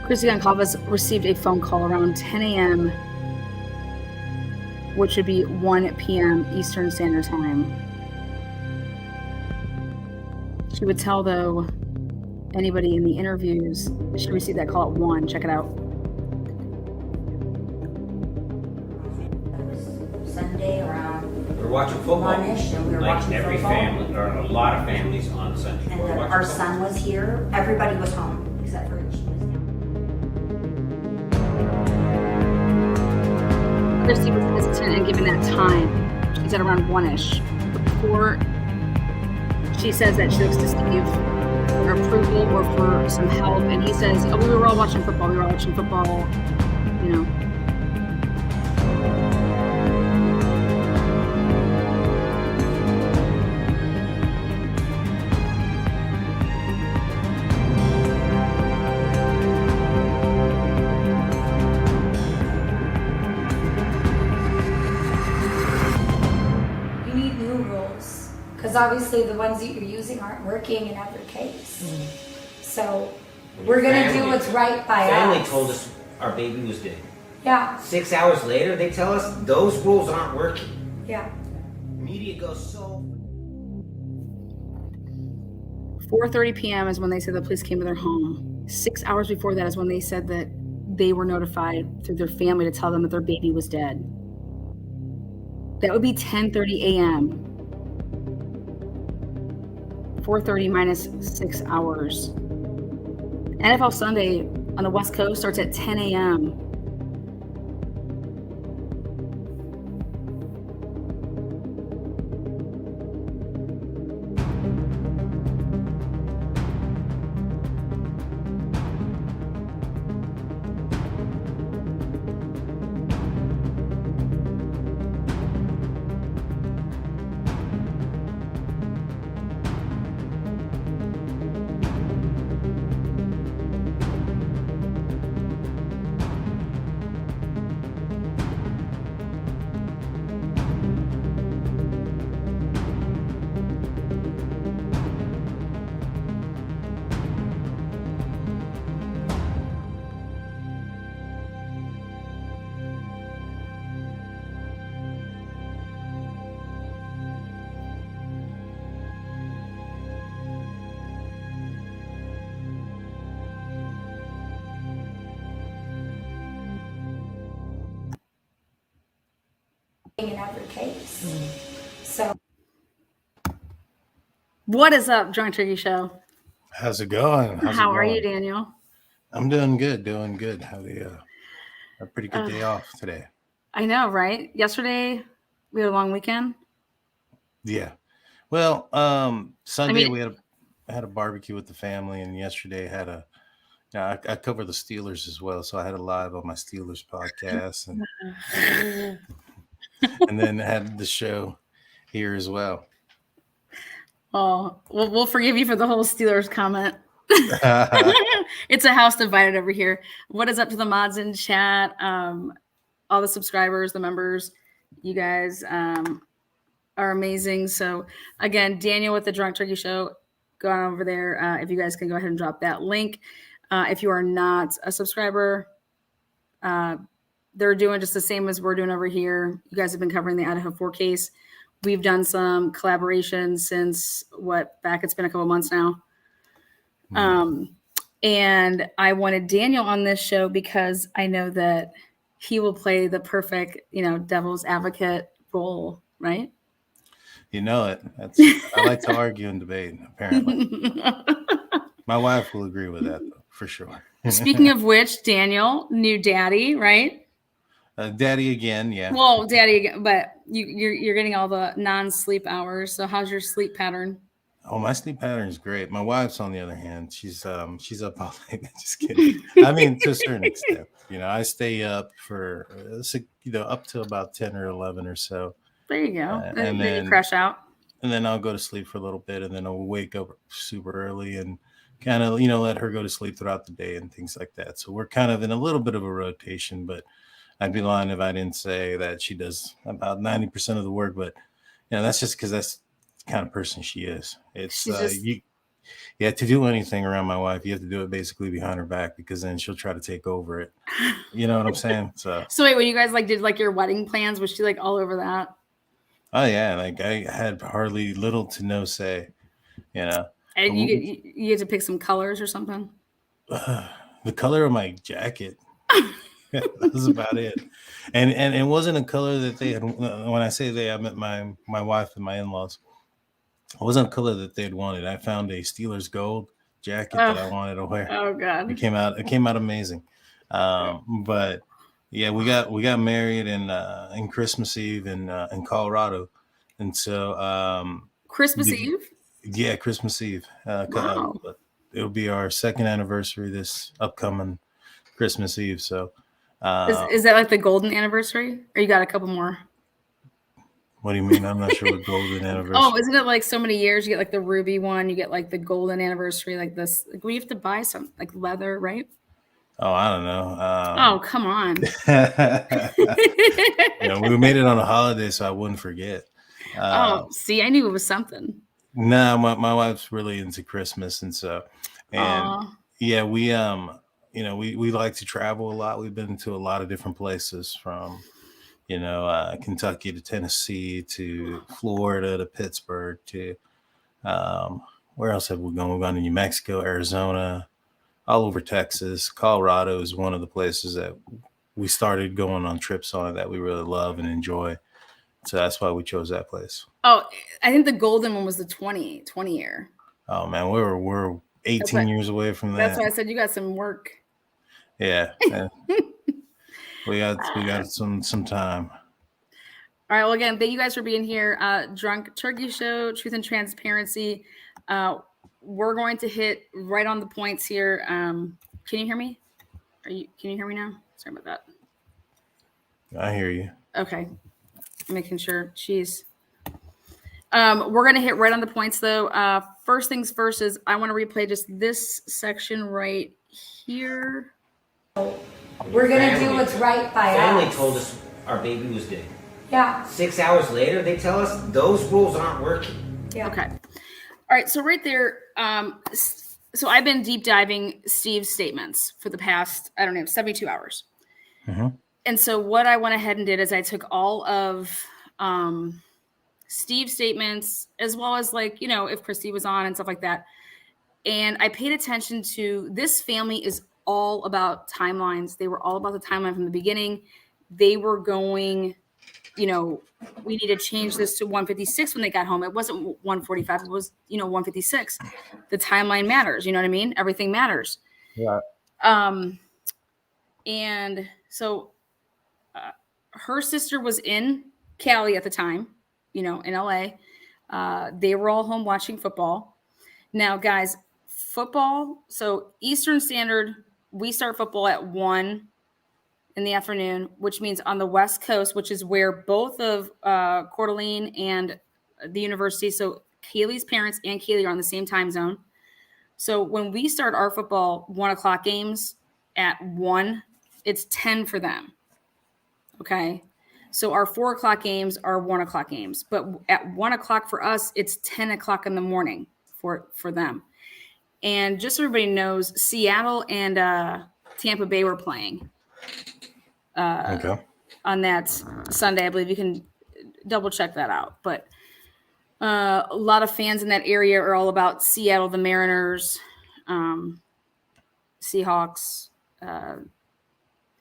Chrissy Goncalves received a phone call around 10 a.m., which would be 1 p.m. Eastern Standard Time. She would tell, though, anybody in the interviews, she received that call at 1. Check it out. Sunday around. We're watching football. 1-ish, and we were like watching every football. family, or a lot of families on Sunday. And We're watching our football. son was here. Everybody was home except for she was down. Chrissy was hesitant in giving that time. She said around 1-ish. Before she says that she looks to Steve for approval or for some help, and he says, "Oh, we were all watching football. We were all watching football." You know. You need new rules, because obviously the ones that you're using aren't working in every case. So we're gonna do what's right by Family us. told us our baby was dead. Yeah, 6 hours later, they tell us those rules aren't working. yeah. Media goes so. 4:30 p.m. is when they said the police came to their home. 6 hours before that is when they said that they were notified through their family to tell them that their baby was dead. That would be 10:30 a.m. 4:30 minus 6 hours. NFL Sunday on the West Coast starts at 10 a.m. In every case. So What is up, Drunk Turkey Show? How's it going? How are you, Daniel? I'm doing good. Had a pretty good day off today. I know, right? Yesterday we had a long weekend. Yeah. Well, Sunday we had a barbecue with the family, and yesterday I cover the Steelers as well, so I had a live on my Steelers podcast, and then had the show here as well. Oh, we'll forgive you for the whole Steelers comment. It's a house divided over here. What is up to the mods in chat? All the subscribers, the members, you guys are amazing. So again, Daniel with the Drunk Turkey Show, go on over there. If you guys can go ahead and drop that link. If you are not a subscriber, they're doing just the same as we're doing over here. You guys have been covering the IDAHO4 case. We've done some collaborations since it's been a couple months now. And I wanted Daniel on this show because I know that he will play the perfect, devil's advocate role, right? You know it. I like to argue and debate, apparently. My wife will agree with that, though, for sure. Speaking of which, Daniel, new daddy, right? Daddy again, yeah. Well, daddy again, but you're getting all the non-sleep hours. So how's your sleep pattern? Oh, my sleep pattern is great. My wife's, on the other hand, she's up all night. Just kidding. I mean, to a certain extent, I stay up for up to about 10 or 11 or so. There you go. And then you crash out. And then I'll go to sleep for a little bit, and then I'll wake up super early and kind of, let her go to sleep throughout the day and things like that. So we're kind of in a little bit of a rotation, but I'd be lying if I didn't say that she does about 90% of the work. But, that's just because that's the kind of person she is. It's Yeah, to do anything around my wife, you have to do it basically behind her back because then she'll try to take over it. You know what I'm saying? So, So wait, when you guys like did like your wedding plans, was she like all over that? oh yeah, like I had hardly little to no say. You know, And you get to pick some colors or something. the color of my jacket. That was about it. And it wasn't a color that they had. When I say they, I meant my wife and my in-laws. It wasn't a color that they'd wanted. I found a Steelers gold jacket that I wanted to wear. Oh God. It came out amazing. But yeah, we got married in Christmas Eve in Colorado, and so Christmas Eve? yeah, Christmas Eve. Wow. It'll be our second anniversary this upcoming Christmas Eve. So Is that like the golden anniversary? Or you got a couple more? what do you mean? I'm not sure what golden anniversary. Oh, isn't it like so many years? You get like the ruby one, you get like the golden anniversary, like this. Like we have to buy some like leather, right? Oh, I don't know. Oh, come on. We made it on a holiday, so I wouldn't forget. Oh, see, I knew it was something. No, my wife's really into Christmas, and so, and Aw. yeah, we we like to travel a lot. We've been to a lot of different places from Kentucky to Tennessee to Florida to Pittsburgh to where else have we gone? We've gone to New Mexico, Arizona, all over Texas. Colorado is one of the places that we started going on trips on that we really love and enjoy. So that's why we chose that place. Oh, I think the golden one was the 20 year. Oh man, we're 18 years away from that. That's why I said you got some work. Yeah. we got some time. All right. Well, again, thank you guys for being here. Drunk Turkey Show, Truth and Transparency. We're going to hit right on the points here. Can you hear me? Can you hear me now? Sorry about that. I hear you. Okay. Making sure. Jeez. We're going to hit right on the points though. First things first is I want to replay just this section right here. We're going to do what's right by Family us. told us our baby was dead. Yeah. 6 hours later, they tell us those rules aren't working. Yeah. Okay. All right. So right there. So I've been deep diving Steve's statements for the past, 72 hours. Mm-hmm. And so what I went ahead and did is I took all of Steve's statements as well as if Christy was on and stuff like that. And I paid attention to this family is all about timelines. They were all about the timeline from the beginning. They were going, we need to change this to 156 when they got home. It wasn't 145. It was, 156. The timeline matters. You know what I mean? Everything matters. Yeah. And so her sister was in Cali at the time, in LA. They were all home watching football. Now, guys, football. So Eastern Standard, we start football at 1 in the afternoon, which means on the West Coast, which is where both of Coeur d'Alene and the university. So Kaylee's parents and Kaylee are on the same time zone. So when we start our football 1 o'clock games at 1, it's 10 for them. Okay. So our 4 o'clock games are 1 o'clock games, but at 1 o'clock for us, it's 10 o'clock in the morning for them. And just so everybody knows, Seattle and Tampa Bay were playing on that Sunday. I believe you can double check that out. But a lot of fans in that area are all about Seattle, the Mariners, Seahawks, and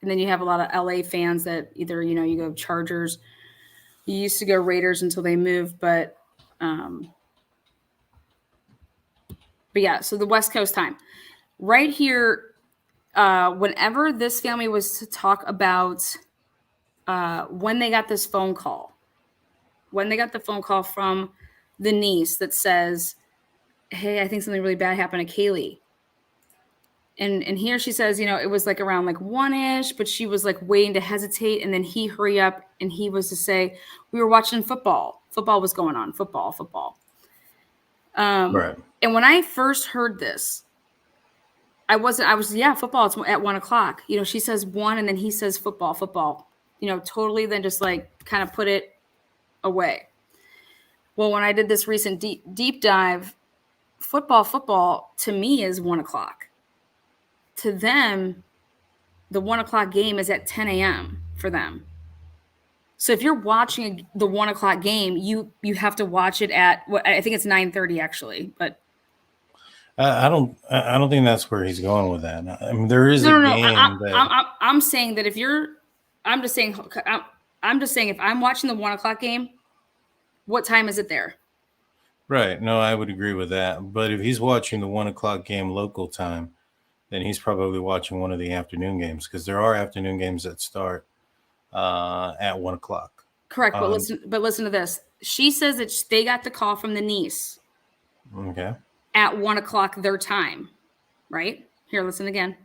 then you have a lot of LA fans that either, you go Chargers. You used to go Raiders until they moved, but yeah, so the West Coast time. Right here, whenever this family was to talk about when they got this phone call, from the niece that says, hey, I think something really bad happened to Kaylee. And here she says, it was like around like 1-ish, but she was like waiting to hesitate. And then he hurry up and he was to say, we were watching football. Football was going on. Football. Right. And when I first heard this, I was, football. It's at 1 o'clock. She says 1 and then he says football. Totally then just like kind of put it away. Well, when I did this recent deep dive, football to me is 1:00. To them, the 1:00 game is at 10 a.m. for them. So if you're watching the 1:00 game, you have to watch it at I think it's 9:30 actually, but I don't think that's where he's going with that. I mean, there is no. game that I'm saying that I'm just saying if I'm watching the 1:00 game, what time is it there? right. No, I would agree with that. But if he's watching the 1:00 game local time, then he's probably watching one of the afternoon games because there are afternoon games that start at 1:00. Correct, but listen to this. She says that they got the call from the niece Okay. at 1:00 their time, right? Here, listen again.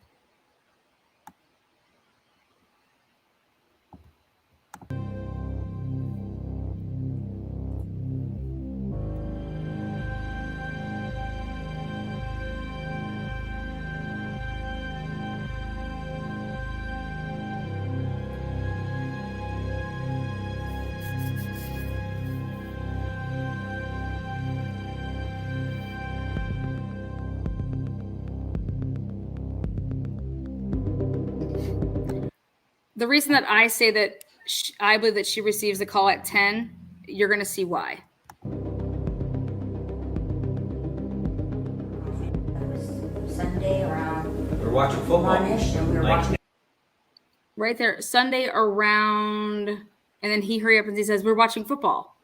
The reason that I say that I believe that she receives the call at 10, you're going to see why. It was Sunday around We're watching football. 1-ish, and we were Like, watching. Right there, Sunday around, and then he hurry up and he says, we're watching football.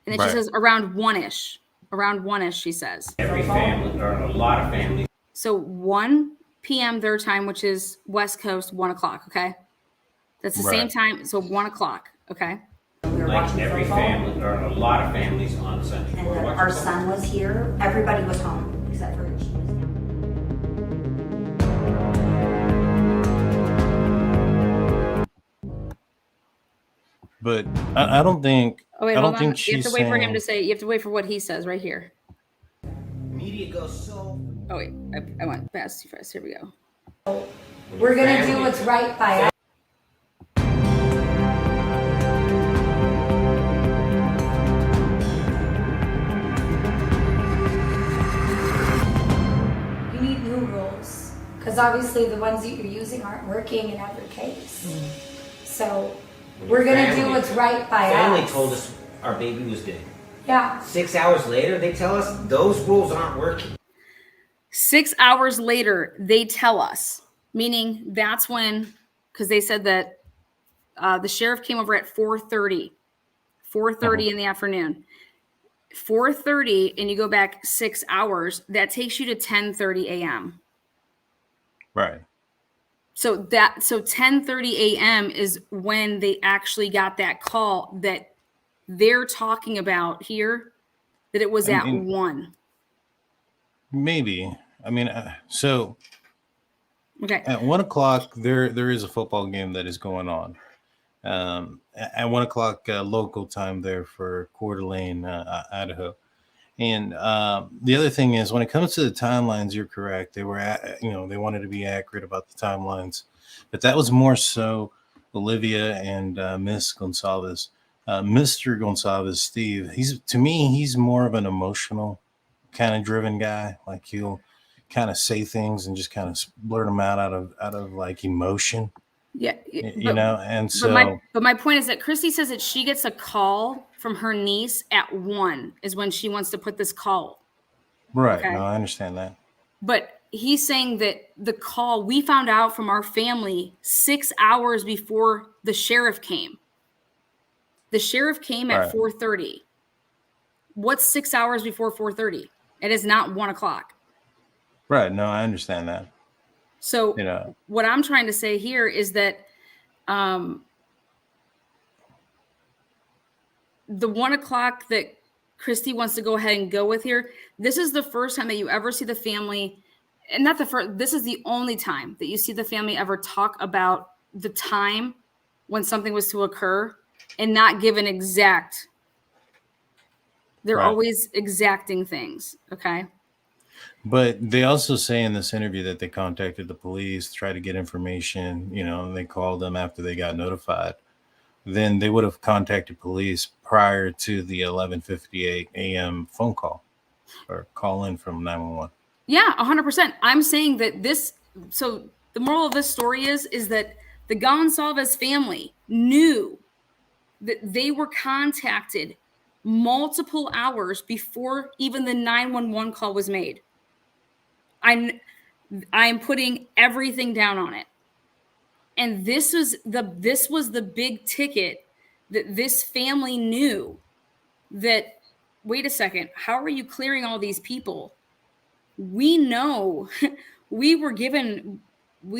And then Right. she says around 1-ish. Around 1-ish, she says. every family, or a lot of families, So 1 p.m. their time, which is West Coast, 1:00, okay? That's the same Right. time, so 1:00, okay? We were like watching every football, family, or a lot of families on Sunday. and We're then watching our football. son was here. Everybody was home except for she was down. But I don't think Oh, wait, I hold don't on. think You have she's to wait for him saying- to say, you have to wait for what he says right here. Media goes so. Oh, wait, I went fast too fast. Here we go. We're gonna do what's right by us. You need new rules, because obviously the ones that you're using aren't working in every case. So we're gonna do what's right by Family us. told us our baby was dead. Yeah, 6 hours later, they tell us those rules aren't working. 6 hours later, they tell us, meaning that's when, because they said that the sheriff came over at 4:30 in the afternoon. 4:30, and you go back 6 hours, that takes you to 10:30 a.m. right. So 10:30 a.m. is when they actually got that call that they're talking about here, that it was I at mean- 1. Maybe. I mean, so Okay. at 1:00 there is a football game that is going on. At 1:00 local time there for Coeur d'Alene, Idaho. And the other thing is, when it comes to the timelines, you're correct. They were, they wanted to be accurate about the timelines, but that was more so Olivia and Miss Gonzalez. Mr. Gonzalez, Steve. He's more of an emotional kind of driven guy. Like he'll kind of say things and just kind of blurt them out of like emotion. Yeah. And so But my point is that Christy says that she gets a call from her niece at 1 is when she wants to put this call. right. Okay. No, I understand that. But he's saying that the call we found out from our family 6 hours before the sheriff came. The sheriff came at Right. 4:30. What's 6 hours before 4:30? It is not 1:00. Right. No, I understand that. So what I'm trying to say here is that the 1:00 that Christy wants to go ahead and go with here, this is the first time that you ever see the family, and not the first, this is the only time that you see the family ever talk about the time when something was to occur and not give an exact. They're Right. always exacting things. Okay. But they also say in this interview that they contacted the police, tried to get information, and they called them after they got notified. Then they would have contacted police prior to the 11:58 a.m. phone call. or call in from 911. Yeah, 100%. I'm saying that so the moral of this story is that the Gonsalves family knew that they were contacted multiple hours before even the 911 call was made. I'm putting everything down on it. And this was the big ticket that this family knew that, wait a second, how are you clearing all these people? We know we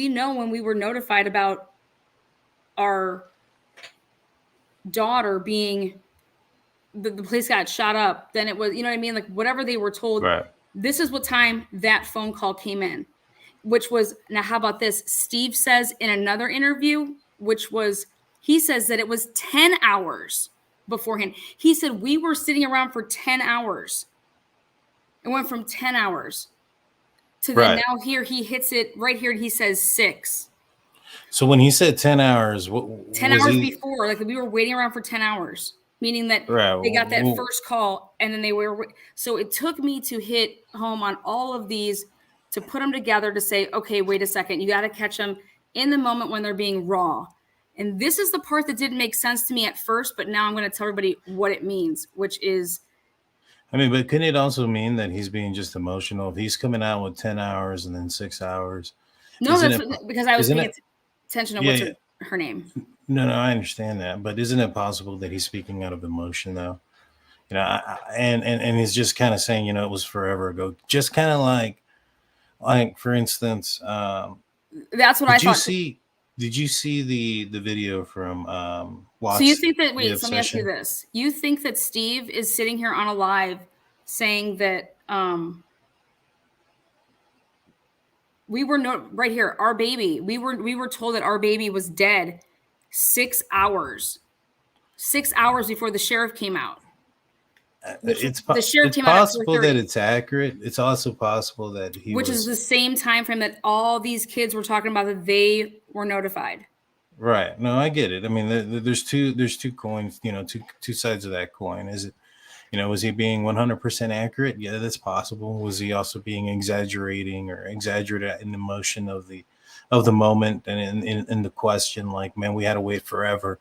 know when we were notified about our daughter being the place got shot up, then it was, you know what I mean? Like whatever they were told, Right. this is what time that phone call came in, which was, now how about this? Steve says in another interview, he says that it was 10 hours beforehand. He said we were sitting around for 10 hours. It went from 10 hours to then Right. now here he hits it right here. He says 6. So when he said 10 hours, 10 hours before, like we were waiting around for 10 hours, meaning that they got that first call and then they were. So it took me to hit home on all of these to put them together to say, okay, wait a second. You got to catch them in the moment when they're being raw. And this is the part that didn't make sense to me at first, but now I'm going to tell everybody what it means, which is. I mean, but couldn't it also mean that he's being just emotional? If he's coming out with 10 hours and then 6 hours. No, that's because I was paying attention to what's her name. No, I understand that. But isn't it possible that he's speaking out of emotion, though? You know, and he's just kind of saying, you know, it was forever ago. Just kind of like, for instance, that's what I thought. Did you see the video from Watts? So you think that, wait, so let me ask you this. You think that Steve is sitting here on a live saying that we were right here, our baby, we were told that our baby was dead 6 hours. 6 hours before the sheriff came out. It's possible that it's accurate. It's also possible that which is the same time frame that all these kids were talking about that they were notified. Right. No, I get it. I mean, there's two coins, you know, two sides of that coin. Is it, you know, was he being 100% accurate? Yeah, that's possible. Was he also being exaggerating in emotion of the moment and in the question, like, man, we had to wait forever.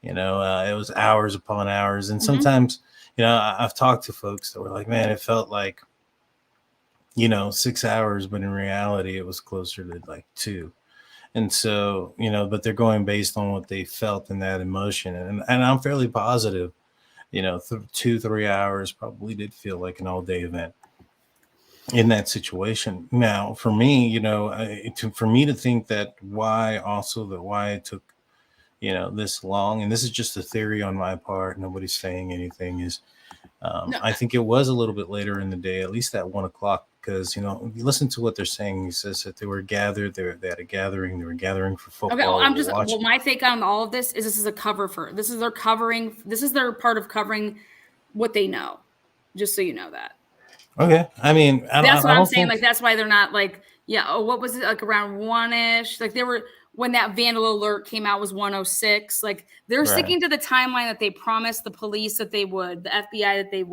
You know, it was hours upon hours. And sometimes, you know, I've talked to folks that were like, man, it felt like, you know, 6 hours, but in reality, it was closer to like 2. And so, you know, but they're going based on what they felt in that emotion. And I'm fairly positive, you know, 2-3 hours probably did feel like an all day event in that situation. Now, for me, you know, for me to think that why it took, you know, this long, and this is just a theory on my part, nobody's saying anything, is I think it was a little bit later in the day, at least at 1 o'clock, because, you know, if you listen to what they're saying, he says that they were gathered, they had a gathering, they were gathering for football. Okay, my take on all of this is a cover for, this is their part of covering what they know, just so you know that. Okay. I mean, that's what I'm saying. Like, that's why they're not like, yeah. Oh, what was it? Like around 1-ish? Like they were, when that vandal alert came out was 1:06. Like they're sticking to the timeline that they promised the police that they would, the FBI that they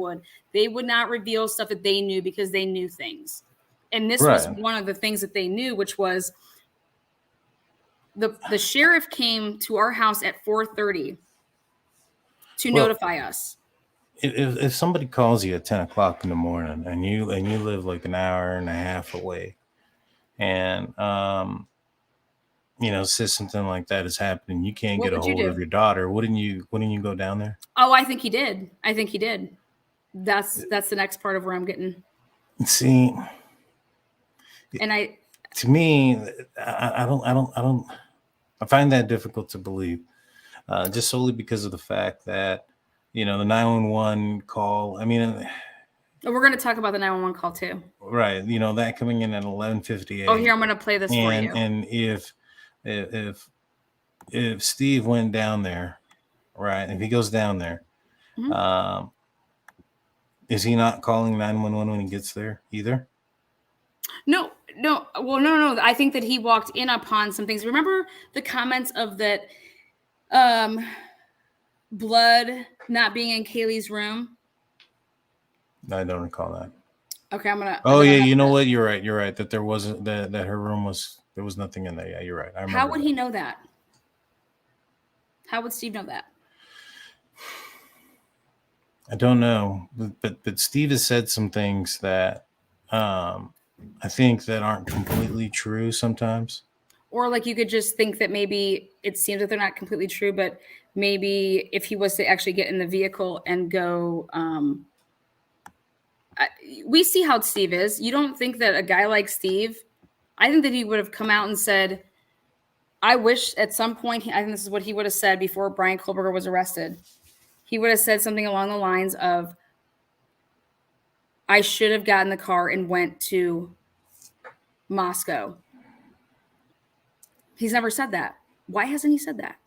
would not reveal stuff that they knew because they knew things. And this was one of the things that they knew, which was the sheriff came to our house at 4:30 to notify us. If somebody calls you at 10 o'clock in the morning and you live like an hour and a half away, and you know, says something like that is happening, you can't get a hold of your daughter, wouldn't you go down there? Oh, I think he did. That's the next part of where I'm getting. See, and to me, I find that difficult to believe, just solely because of the fact that, you know, the 911 call. I mean, we're going to talk about the 911 call too. Right. You know, that coming in at 11:58. Oh, here, I'm going to play this for you. And if Steve went down there, right, if he goes down there, is he not calling 911 when he gets there either? No. Well, no. I think that he walked in upon some things. Remember the comments of that blood not being in Kaylee's room? I don't recall that. Okay, I'm gonna. Oh then yeah, I'll have you know to- what? You're right. You're right. That there wasn't that her room was there was nothing in there. Yeah, you're right. I remember. How would that. he know that? How would Steve know that? I don't know, but Steve has said some things that I think that aren't completely true sometimes. Or like you could just think that maybe it seems that they're not completely true, but maybe if he was to actually get in the vehicle and go, we see how Steve is. You don't think that a guy like Steve, I think that he would have come out and said, I wish at some point, I think this is what he would have said before Brian Kohlberger was arrested. He would have said something along the lines of, I should have gotten the car and went to Moscow. He's never said that. Why hasn't he said that?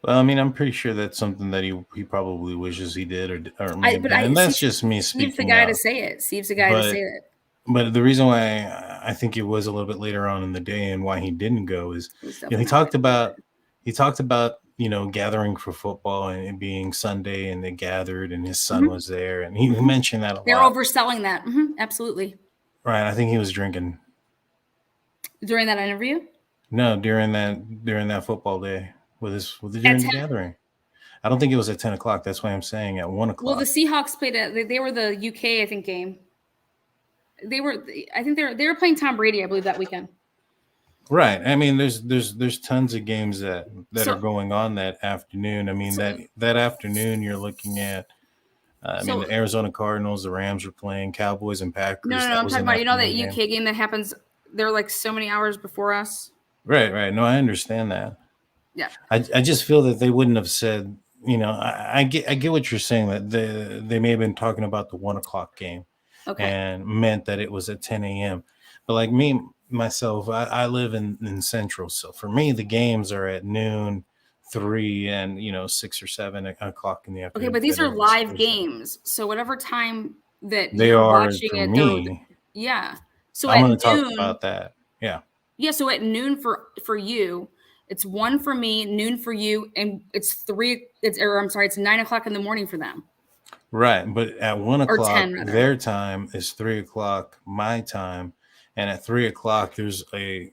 Well, I mean, I'm pretty sure that's something that he probably wishes he did or may have done. And that's just me speaking. Steve's the guy out. to say it. Steve's the guy to say it. But the reason why I think it was a little bit later on in the day and why he didn't go is he talked about gathering for football and it being Sunday and they gathered and his son was there and he mentioned that a lot. They're overselling that. Absolutely. Right. I think he was drinking during that interview. No, during that football day during the gathering. I don't think it was at 10 o'clock. That's why I'm saying at 1 o'clock. Well, the Seahawks played they were the UK, I think, game. They were playing Tom Brady, I believe, that weekend. Right. I mean, there's tons of games that are going on that afternoon. I mean, that afternoon you're looking at the Arizona Cardinals, the Rams were playing, Cowboys and Packers. No, I'm talking about that UK game that happens. They're like so many hours before us. Right. No, I understand that. Yeah. I just feel that they wouldn't have said, I get what you're saying, that they may have been talking about the 1 o'clock game and meant that it was at 10 a.m. But like myself, I live in Central. So for me, the games are at noon, 3 and 6 or 7 o'clock in the afternoon. Okay, but these are live games. So whatever time that they you're are watching for it, me. Yeah. So I'm going to talk about that. Yeah. Yeah. So at noon for you, it's 1 for me, noon for you, and it's 9 o'clock in the morning for them. Right. But at 1 o'clock, 10, their time is 3 o'clock, my time. And at 3 o'clock, there's a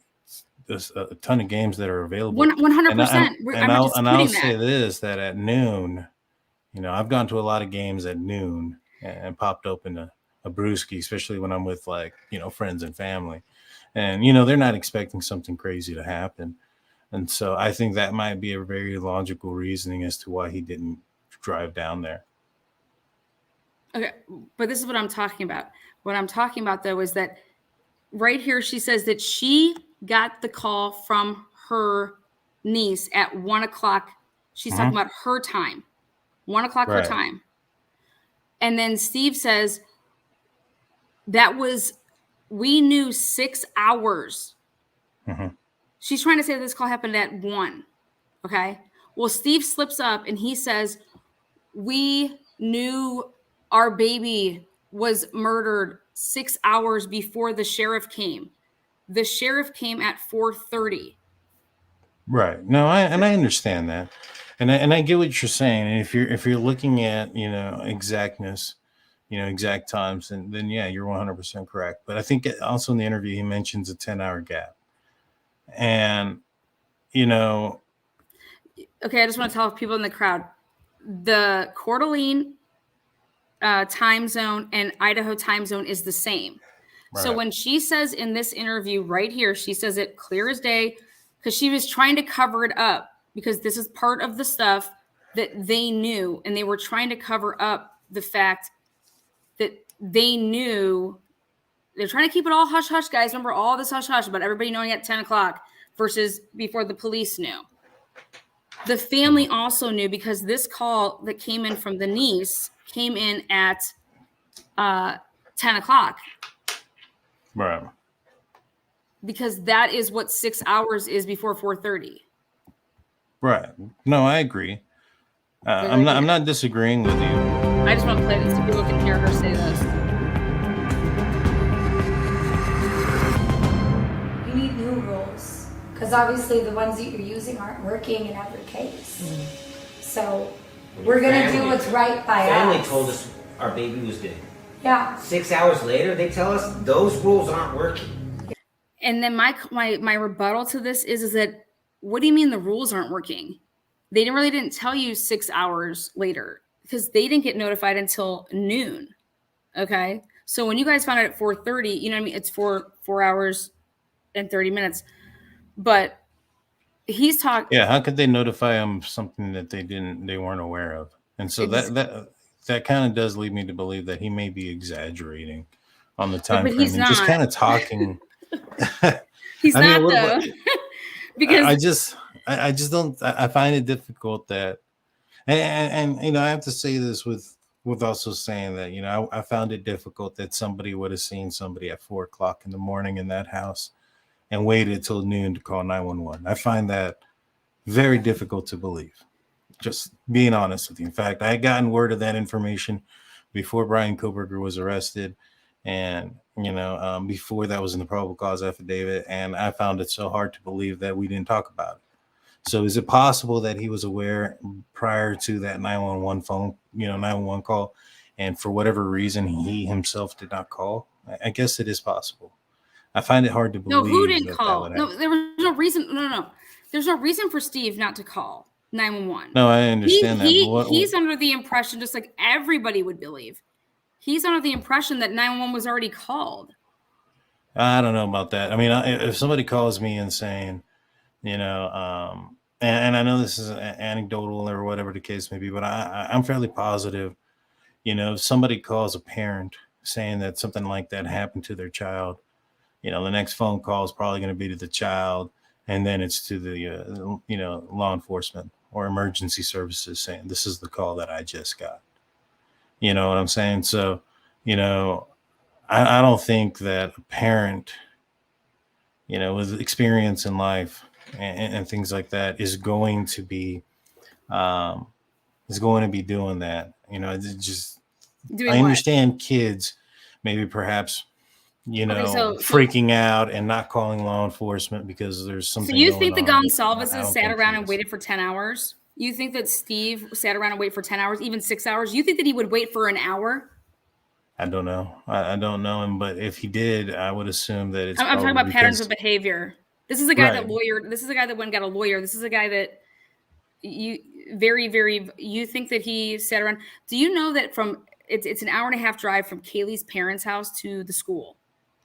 ton of games that are available. 100%. And I'll say this, that at noon, I've gone to a lot of games at noon and popped open a brewski, especially when I'm with friends and family. And, they're not expecting something crazy to happen. And so I think that might be a very logical reasoning as to why he didn't drive down there. Okay. But this is what I'm talking about. What I'm talking about, though, is that right here, she says that she got the call from her niece at 1 o'clock. She's talking about her time, 1 o'clock her time. And then Steve says we knew 6 hours. She's trying to say that this call happened at 1. Okay. Well, Steve slips up and he says, we knew our baby was murdered 6 hours before the sheriff came. The sheriff came at 4:30. Right. No, I understand that. And I get what you're saying. And if you're looking at, exactness, exact times, then yeah, you're 100% correct. But I think also in the interview, he mentions a 10-hour gap. And, okay, I just want to tell people in the crowd, the Coeur d'Alene time zone and Idaho time zone is the same. Right. So when she says in this interview right here, she says it clear as day because she was trying to cover it up because this is part of the stuff that they knew. And they were trying to cover up the fact that they knew. They're trying to keep it all hush hush, guys. Remember all this hush hush about everybody knowing at 10 o'clock versus before the police knew. The family also knew because this call that came in from the niece came in at 10 o'clock. Right. Because that is what 6 hours is before 4:30. Right. No, I agree. I'm not disagreeing with you. I just want to play this so people can hear her say this. You need new rules because obviously the ones that you're using aren't working in every case. So we're gonna do what's right by us. Family told us our baby was dead. Yeah. 6 hours later, they tell us those rules aren't working. And then my rebuttal to this is that, what do you mean the rules aren't working? They didn't tell you 6 hours later, because they didn't get notified until noon. Okay. So when you guys found out at 4:30, you know what I mean? It's 4 hours and 30 minutes. But he's talking. Yeah, how could they notify him something that they weren't aware of? And so that kind of does lead me to believe that he may be exaggerating on the time but frame he's and just not. kind of talking. He's I mean, not though. Because I just don't. I find it difficult that, and you know, I have to say this with also saying that, you know, I found it difficult that somebody would have seen somebody at 4 o'clock in the morning in that house and waited till noon to call 911. I find that very difficult to believe. Just being honest with you. In fact, I had gotten word of that information before Brian Koberger was arrested, and you know, before that was in the probable cause affidavit, and I found it so hard to believe that we didn't talk about it. So is it possible that he was aware prior to that 911 phone, you know, 911 call, and for whatever reason he himself did not call? I guess it is possible. I find it hard to believe. No, who didn't that call? That would No, happen. there was no reason. No. There's no reason for Steve not to call 911. No, I understand that. He's under the impression, just like everybody would believe, he's under the impression that 911 was already called. I don't know about that. I mean, if somebody calls me and saying, you know, and I know this is anecdotal or whatever the case may be, but I'm fairly positive, you know, if somebody calls a parent saying that something like that happened to their child, you know, the next phone call is probably going to be to the child, and then it's to the, you know, law enforcement or emergency services saying, this is the call that I just got. You know what I'm saying? So, you know, I don't think that a parent, you know, with experience in life and things like that is going to be doing that. You know, it's just, Doing I what? understand kids maybe perhaps, you know, so freaking out and not calling law enforcement because there's something. So you going think the on. Gonsalveses sat around and waited for 10 hours? You think that Steve sat around and waited for 10 hours, even 6 hours? You think that he would wait for an hour? I don't know. I don't know him, but if he did, I would assume that it's. I'm talking about patterns of behavior. This is a guy that lawyered. This is a guy that went and got a lawyer. This is a guy that you you think that he sat around. Do you know that it's an hour and a half drive from Kaylee's parents' house to the school?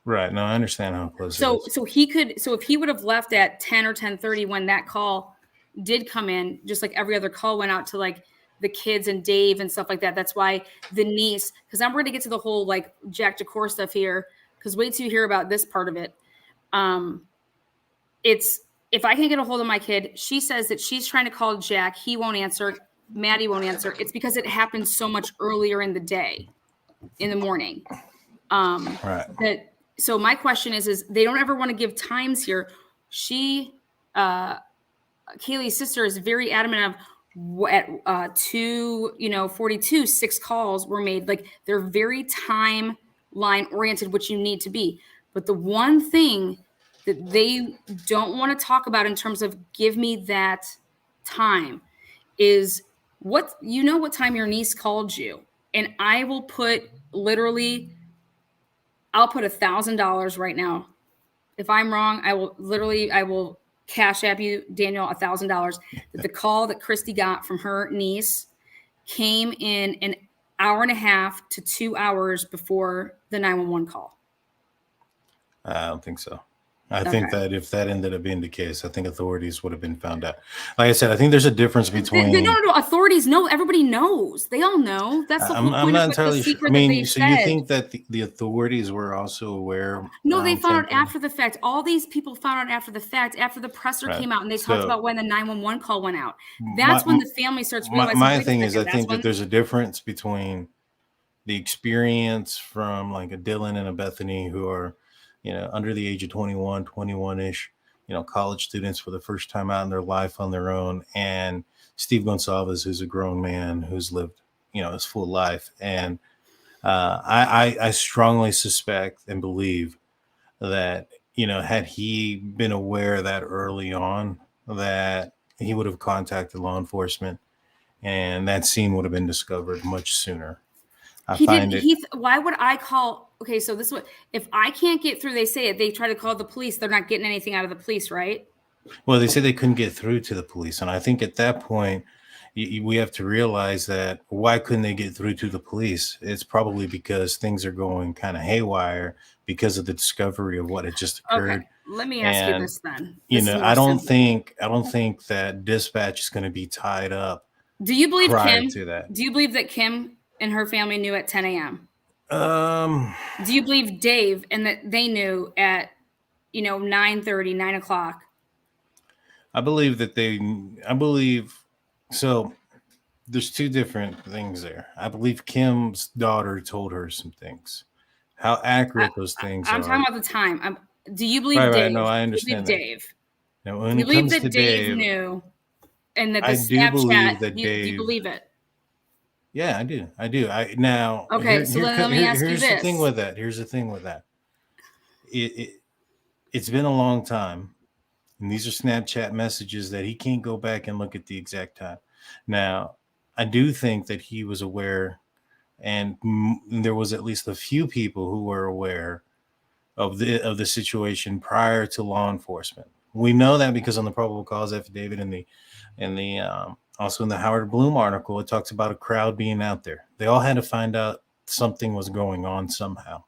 Right. No, I understand how close. So if he would have left at 10 or 10:30 when that call did come in, just like every other call went out to like the kids and Dave and stuff like that. That's why the niece, because I'm going to get to the whole like Jack Decor stuff here, because wait till you hear about this part of it. It's, if I can get a hold of my kid, she says that she's trying to call Jack. He won't answer. Maddie won't answer. It's because it happens so much earlier in the day, in the morning. Right. So my question is they don't ever want to give times here. Kaylee's sister is very adamant of at 2:42, 6 calls were made. Like they're very timeline oriented, which you need to be. But the one thing that they don't want to talk about in terms of give me that time is what time your niece called you. And I will put I'll put $1,000 right now. If I'm wrong, I will cash app you, Daniel, $1,000. That the call that Christy got from her niece came in an hour and a half to 2 hours before the 911 call. I don't think so. I think that if that ended up being the case, I think authorities would have been found out. Like I said, I think there's a difference between. No. Authorities know. Everybody knows. They all know. That's the whole point. I'm not entirely sure. I mean, so you think that the authorities were also aware? No, they found out after the fact. All these people found out after the fact, after the presser came out and they talked about when the 911 call went out. That's when the family starts realizing. My thing is, I think that there's a difference between the experience from like a Dylan and a Bethany who are, you know, under the age of 21-ish, you know, college students for the first time out in their life on their own, and Steve Gonsalves, who's a grown man who's lived, you know, his full life. And I strongly suspect and believe that, you know, had he been aware that early on, that he would have contacted law enforcement and that scene would have been discovered much sooner. I He find didn't. it. Why would I call? Okay, so this is what if I can't get through. They say it. They try to call the police. They're not getting anything out of the police, right? Well, they say they couldn't get through to the police, and I think at that point, we have to realize that why couldn't they get through to the police? It's probably because things are going kind of haywire because of the discovery of what had just Okay, occurred. let me ask you And this then. you This is know, more simple. I don't think that dispatch is going to be tied up Do you believe prior Kim? to that. Do you believe that Kim and her family knew at 10 a.m.? Um, Do you believe Dave and that they knew at 9:30, 9 o'clock? I believe that I believe so. There's two different things there. I believe Kim's daughter told her some things. How accurate those things I'm talking are. about the time. Do you believe Right, right. Dave? No, I Do you believe understand that. Dave? Now, Do when you it believe comes that to Dave Dave, knew and that the I do believe Snapchat, that do you Dave. believe it? Yeah, I do. I do. I now Okay, so then let me ask you here's the thing this. with that. Here's the thing with that. It's been a long time, and these are Snapchat messages that he can't go back and look at the exact time. Now, I do think that he was aware, and there was at least a few people who were aware of the situation prior to law enforcement. We know that because on the probable cause affidavit in the also in the Howard Bloom article, it talks about a crowd being out there. They all had to find out something was going on somehow.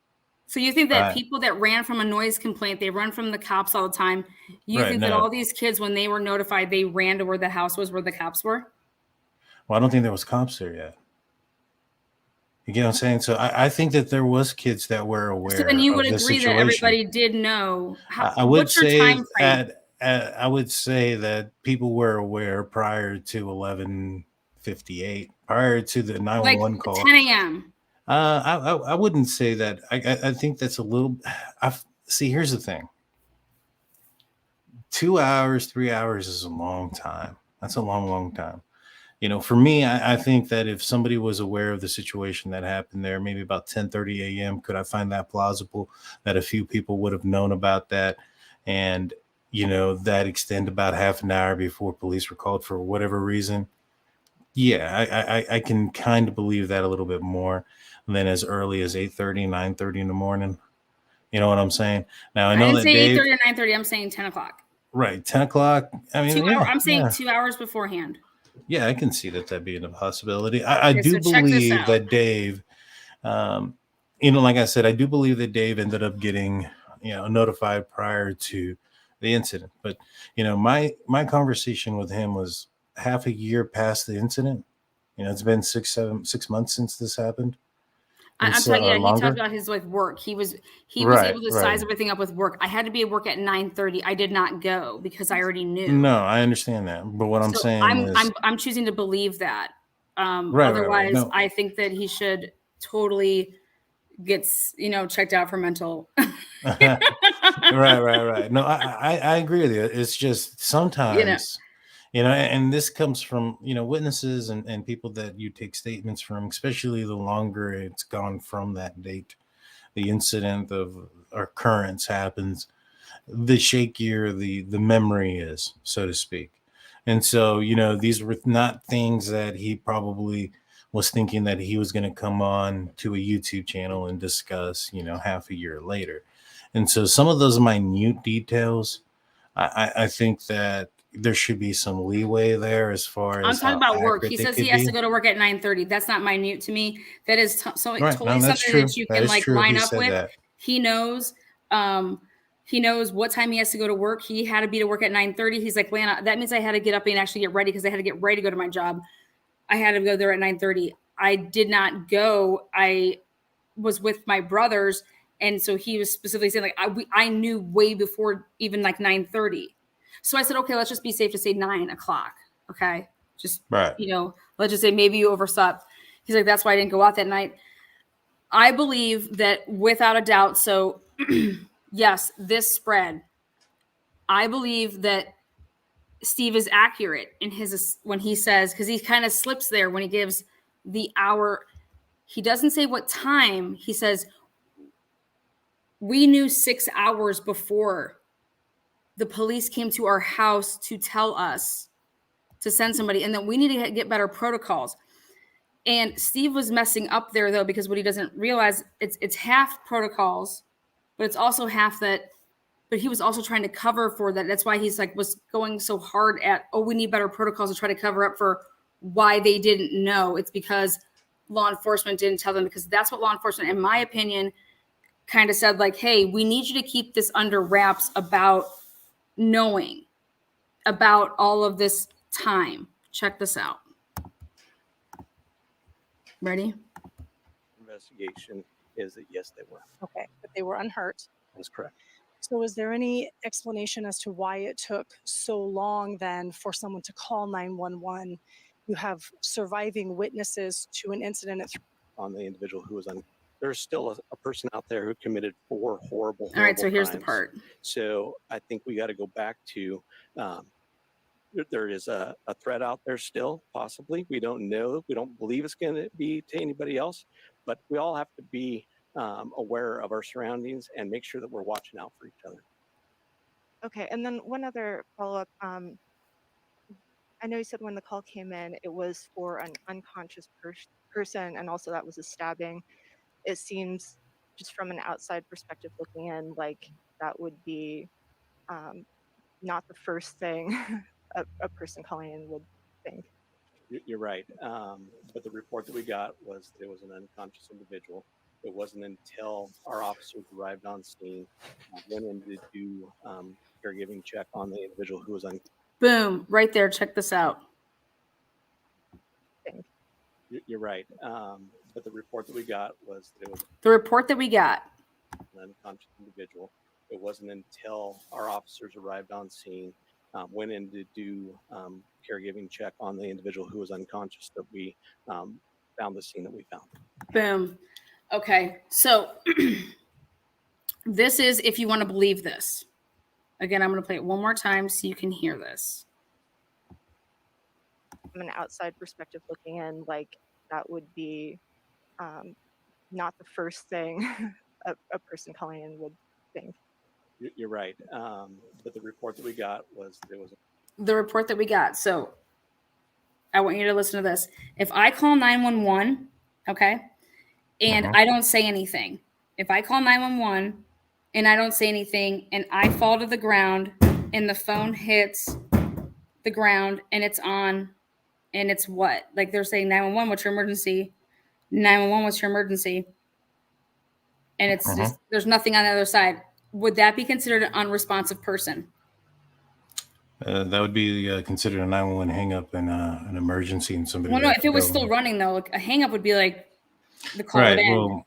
So you think that Right. people that ran from a noise complaint, they run from the cops all the time. You Right. think that No. all these kids, when they were notified, they ran to where the house was, where the cops were? Well, I don't think there was cops there yet. You get what I'm saying? So I think that there was kids that were So then aware you of would the agree that situation. everybody did know. I would What's your time say frame? I would say that people were aware prior to 11:58, prior to the Like 911 call. 10 a.m. I wouldn't say that. I think that's a little. See. Here's the thing. 2 hours, 3 hours is a long time. That's a long time. For me, I think that if somebody was aware of the situation that happened there, maybe about 10:30 a.m., could I find that plausible that a few people would have known about that, and that extend about half an hour before police were called for whatever reason? Yeah, I can kind of believe that a little bit more than as early as 8:30, 9:30 in the morning. You know what I'm saying? Now I I know didn't that say Dave, 8:30 or 9:30. I'm saying 10 o'clock. right, 10 o'clock. I mean, 2 hours. yeah, I'm saying yeah. 2 hours beforehand. Yeah, I can see that being a possibility. I Okay, do so check this believe out. that Dave, um, like I said, I do believe that Dave ended up getting, notified prior to the incident. But my conversation with him was half a year past the incident. It's been 6 months since this happened, and I'm so talking. or Yeah, he talked longer. about his work. He was Right, able to right. size everything up with work. I had to be at work at 9:30. I did not go because I already knew. No, I understand that, but what I'm So saying is, I'm choosing to believe that. right. Otherwise, No, I think that he should totally gets checked out for mental. right. No, I agree with you. It's just you know, sometimes, and this comes from witnesses and people that you take statements from, especially the longer it's gone from that date, the incident of occurrence happens, the shakier the memory is, so to speak. And so these were not things that he probably was thinking that he was going to come on to a YouTube channel and discuss half a year later. And so some of those minute details, I think that there should be some leeway there as far I'm as talking how about work. accurate He they says he could has to be. go to work at 9:30. That's not minute to me. That is Right. No, totally that's something true. that you That can is true. line He up said with. that. He knows. He knows what time he has to go to work. He had to be to work at 9:30. He's like, Lana, that means I had to get up and actually get ready because I had to get ready to go to my job. I had to go there at 9:30. I did not go. I was with my brothers. And so he was specifically saying, I knew way before even 9:30. So I said, okay, let's just be safe to say 9 o'clock. Okay. Just, Right. let's just say maybe you overslept. He's like, that's why I didn't go out that night. I believe that without a doubt. So yes, this spread. I believe that Steve is accurate in when he says, because he kind of slips there when he gives the hour. He doesn't say what time. He says, we knew 6 hours before the police came to our house to tell us to send somebody and that we need to get better protocols. And Steve was messing up there though, because what he doesn't realize, it's half protocols, but it's also half that, but he was also trying to cover for that. That's why he's like, was going so hard at, oh, we need better protocols to try to cover up for why they didn't know. It's because law enforcement didn't tell them, because that's what law enforcement, in my opinion, kind of said, like, hey, we need you to keep this under wraps about knowing about all of this time. Check this out. Ready? Investigation is that yes, they were. Okay, but they were unhurt. That's correct. So is there any explanation as to why it took so long then for someone to call 911? You have surviving witnesses to an incident at On the individual who was on, there's still a person out there who committed 4 horrible All right, so here's the crimes. part. So I think we got to go back to there is a threat out there still, possibly. We don't know. We don't believe it's going to be to anybody else, but we all have to be aware of our surroundings and make sure that we're watching out for each other. Okay, and then one other follow-up. I know you said when the call came in, it was for an unconscious person, and also that was a stabbing. It seems, just from an outside perspective looking in, like that would be not the first thing a person calling in would think. You're right. But the report that we got was that it was an unconscious individual. It wasn't until our officers arrived on scene, went in to do caregiving check on the individual who was unconscious. Boom, right there. Check this out. You're right. But the report that we got was that it was The report that we got. an unconscious individual. It wasn't until our officers arrived on scene, went in to do caregiving check on the individual who was unconscious, that we found the scene that we found. Boom. Okay, so this is, if you want to believe this. Again, I'm going to play it one more time so you can hear this. From an outside perspective looking in, like that would be not the first thing a person calling in would think. You're right. But the report that we got was that it was The report that we got. So I want you to listen to this. If I call 911, okay, and I don't say anything, if I call 911 and I don't say anything and I fall to the ground and the phone hits the ground and it's on and it's what? Like they're saying 911, what's your emergency? 911, what's your emergency? And it's just, there's nothing on the other side. Would that be considered an unresponsive person? That would be considered a 911 hang up and an emergency and somebody. Well, no, if it was still running though, like a hang up would be like the call right. would end.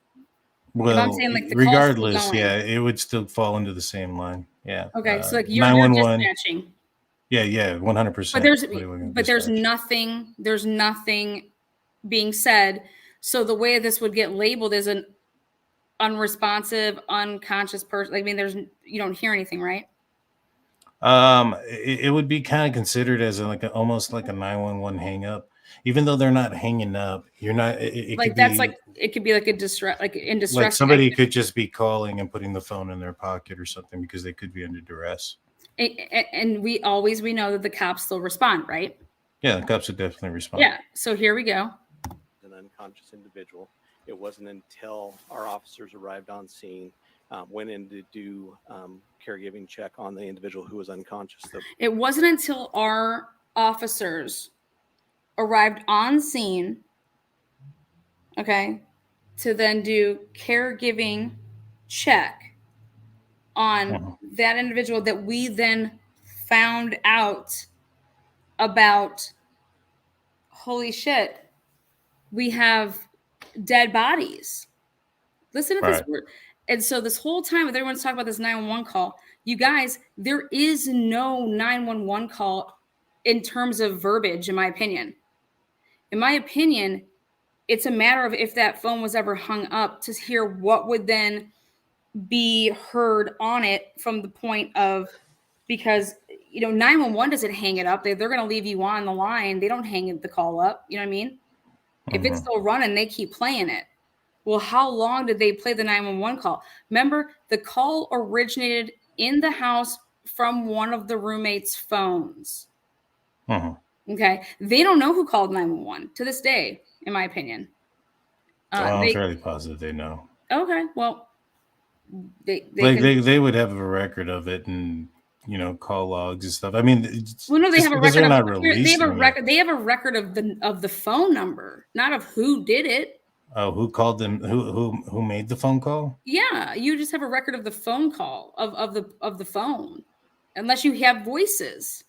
Well, I'm saying, like, the call's regardless, still going. yeah, it would still fall into the same line. Yeah. Okay, so like you're 911. dispatching. Yeah, 100%. But there's nothing being said. So the way this would get labeled is an unresponsive, unconscious person. I mean, you don't hear anything, right? It would be kind of considered as almost like a 911 hang up, even though they're not hanging up. You're not. It Like could that's be, like it could be like a distress, like in distress. like somebody could just be calling and putting the phone in their pocket or something because they could be under duress. And we know that the cops still respond, right? Yeah, the cops would definitely respond. Yeah. So here we go. an unconscious individual. It wasn't until our officers arrived on scene, went in to do caregiving check on the individual who was unconscious. It wasn't until our officers arrived on scene, okay, to then do caregiving check on that individual that we then found out about, holy shit, we have dead bodies. Listen to this word. And so this whole time with everyone's talking about this 911 call, you guys, there is no 911 call in terms of verbiage, in my opinion. In my opinion, it's a matter of if that phone was ever hung up to hear what would then be heard on it from the point of, because, 911 doesn't hang it up. They're going to leave you on the line. They don't hang the call up. You know what I mean? If it's still running, they keep playing it. Well, how long did they play the 911 call? Remember, the call originated in the house from one of the roommates' phones. Okay. They don't know who called 911 to this day. in my opinion. I'm fairly positive they know. Okay, well, they Like can. they would have a record of it and call logs and stuff. I mean, Well, no, they just have a because record they're of. not They have a releasing it. record. They have a record of the phone number, not of who did it. Oh, who called them? Who made the phone call? Yeah, you just have a record of the phone call of the phone, unless you have voices.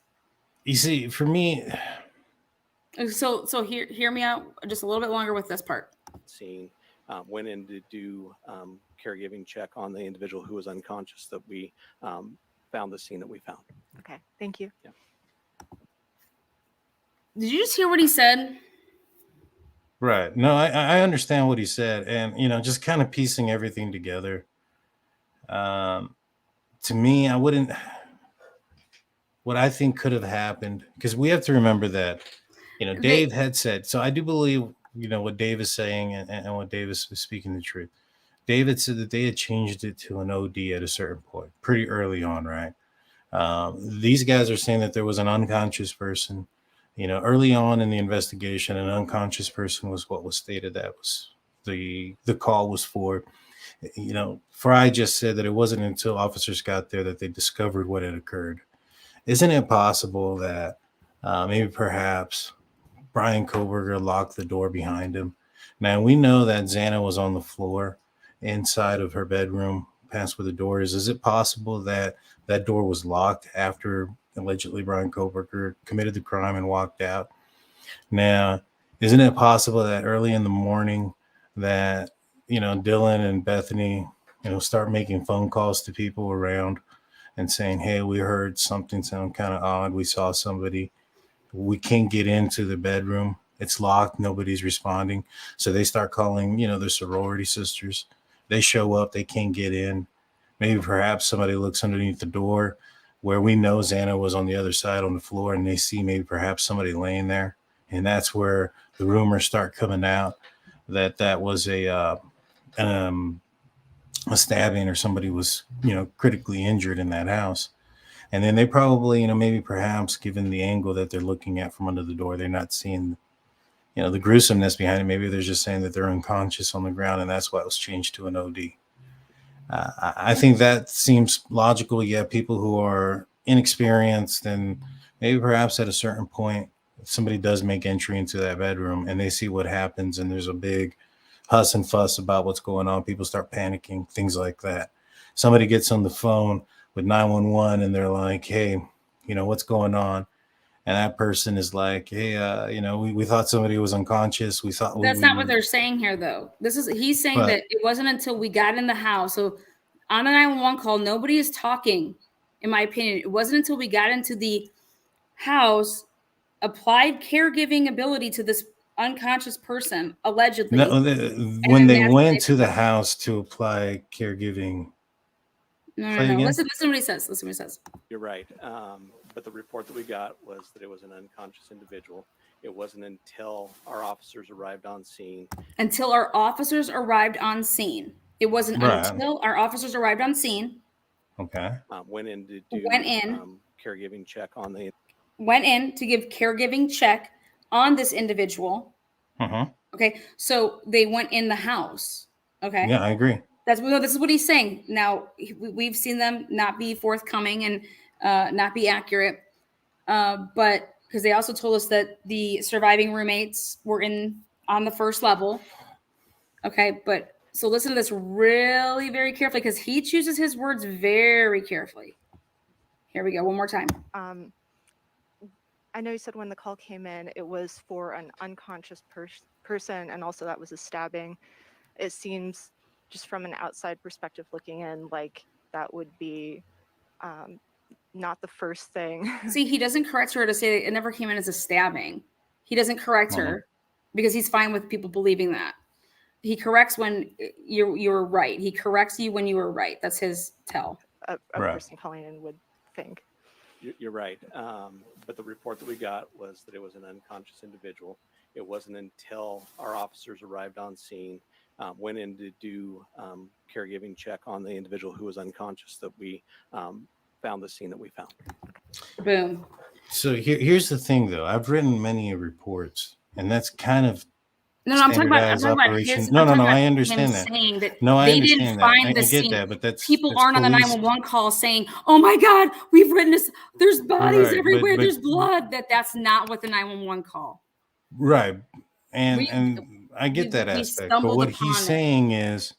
You see, for me, So hear me out just a little bit longer with this part. Scene went in to do caregiving check on the individual who was unconscious that we found the scene that we found. Okay, thank you. Yeah. Did you just hear what he said? right? No, I understand what he said, and just kind of piecing everything together. To me, I wouldn't. What I think could have happened, because we have to remember that, Dave had said. So I do believe, what Dave is saying, and what Dave is speaking the truth. David said that they had changed it to an OD at a certain point, pretty early on, right? These guys are saying that there was an unconscious person. Early on in the investigation, an unconscious person was what was stated. That was the call was for. Fry just said that it wasn't until officers got there that they discovered what had occurred. Isn't it possible that maybe perhaps Brian Koberger locked the door behind him? Now, we know that Xana was on the floor inside of her bedroom past where the door is. Is it possible that that door was locked after allegedly Brian Koberger committed the crime and walked out? Now, isn't it possible that early in the morning that, Dylan and Bethany, start making phone calls to people around and saying, hey, we heard something sound kind of odd. We saw somebody. We can't get into the bedroom. It's locked. Nobody's responding. So they start calling, their sorority sisters. They show up. They can't get in. Maybe perhaps somebody looks underneath the door where we know Xana was on the other side on the floor, and they see maybe perhaps somebody laying there. And that's where the rumors start coming out that was a stabbing, or somebody was, critically injured in that house. And then they probably, maybe perhaps given the angle that they're looking at from under the door, they're not seeing, the gruesomeness behind it. Maybe they're just saying that they're unconscious on the ground, and that's why it was changed to an OD. I think that seems logical. Yeah, people who are inexperienced, and maybe perhaps at a certain point, somebody does make entry into that bedroom and they see what happens, and there's a big huss and fuss about what's going on. People start panicking, things like that. Somebody gets on the phone with 911 and they're like, hey, what's going on? And that person is like, hey, we thought somebody was unconscious. We thought That's not what they're saying here, though. He's saying that it wasn't until we got in the house. So on a 911 call, nobody is talking, in my opinion. It wasn't until we got into the house, applied caregiving ability to this unconscious person, allegedly. No, when they went to the house to apply caregiving. No. Listen to what he says. You're right. But the report that we got was that it was an unconscious individual. It wasn't until our officers arrived on scene. It wasn't until our officers arrived on scene. Okay. Went in to do caregiving check on the. Went in to give caregiving check on this individual. Okay, so they went in the house. Okay. Yeah, I agree. This is what he's saying. Now, we've seen them not be forthcoming and not be accurate, but because they also told us that the surviving roommates were on the first level. Okay, but so listen to this really very carefully, because he chooses his words very carefully. Here we go, one more time. I know you said when the call came in, it was for an unconscious person, and also that was a stabbing. It seems, just from an outside perspective looking in, like that would be not the first thing. See, he doesn't correct her to say it never came in as a stabbing. He doesn't correct her because he's fine with people believing that. He corrects when you're right. He corrects you when you were right. That's his tell. A person calling in would think. You're right. But the report that we got was that it was an unconscious individual. It wasn't until our officers arrived on scene, went in to do caregiving check on the individual who was unconscious, that we found the scene that we found. Boom. So here's the thing, though. I've written many reports, and that's kind of No, no, I'm talking about standardized operation. his. No, I'm no, talking no. about I him understand that. saying that No, I they didn't understand that. find the I get scene. that, but People that's aren't on the police. 911 call saying, "Oh my God, we've witnessed. There's bodies Right, everywhere. but There's blood." That's not what the 911 call. right, We and I get that we aspect. But stumbled what he's upon it. saying is,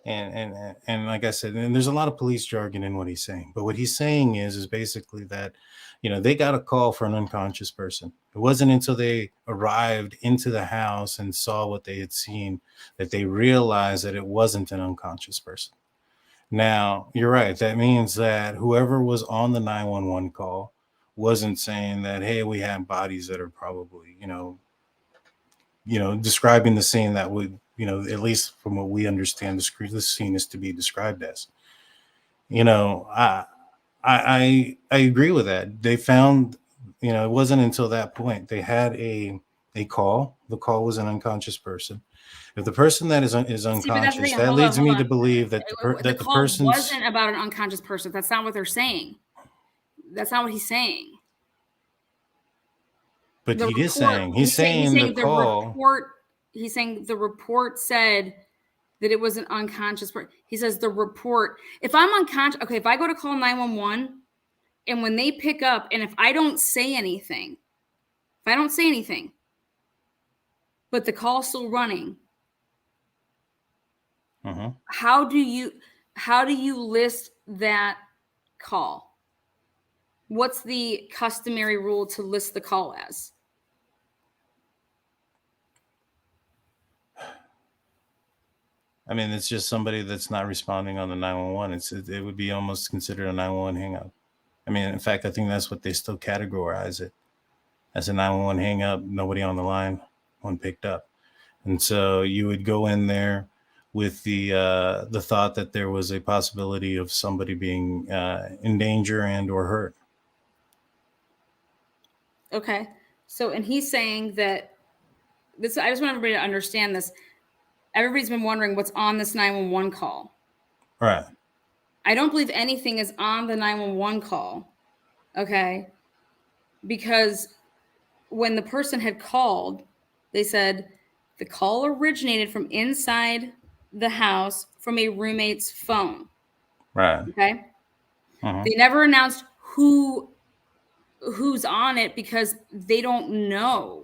and like I said, and there's a lot of police jargon in what he's saying. But what he's saying is basically that, they got a call for an unconscious person. It wasn't until they arrived into the house and saw what they had seen that they realized that it wasn't an unconscious person. Now, you're right. That means that whoever was on the 911 call wasn't saying that, hey, we have bodies that are probably, describing the scene that would, at least from what we understand, the scene is to be described as. I agree with that. They found, it wasn't until that point they had a call. The call was an unconscious person. If the person that is See, but that's the unconscious, thing. that Hold on, leads hold me on. to believe that The the call person's. wasn't about an unconscious person. That's not what they're saying. That's not what he's saying. But The he is report. saying he's saying the call. report. He's saying the report said that it was an unconscious person. He says the report. If I'm unconscious, okay. If I go to call 911, and when they pick up, and if I don't say anything, but the call's still running, how do you list that call? What's the customary rule to list the call as? I mean, it's just somebody that's not responding on the 911. It would be almost considered a 911 hang up. I mean, in fact, I think that's what they still categorize it as, a 911 hang up. Nobody on the line, one picked up, and so you would go in there with the thought that there was a possibility of somebody being in danger and or hurt. Okay, so and he's saying that this. I just want everybody to understand this. Everybody's been wondering what's on this 911 call. Right. I don't believe anything is on the 911 call. Okay. Because when the person had called, they said the call originated from inside the house from a roommate's phone. Right. Okay. They never announced who's on it because they don't know.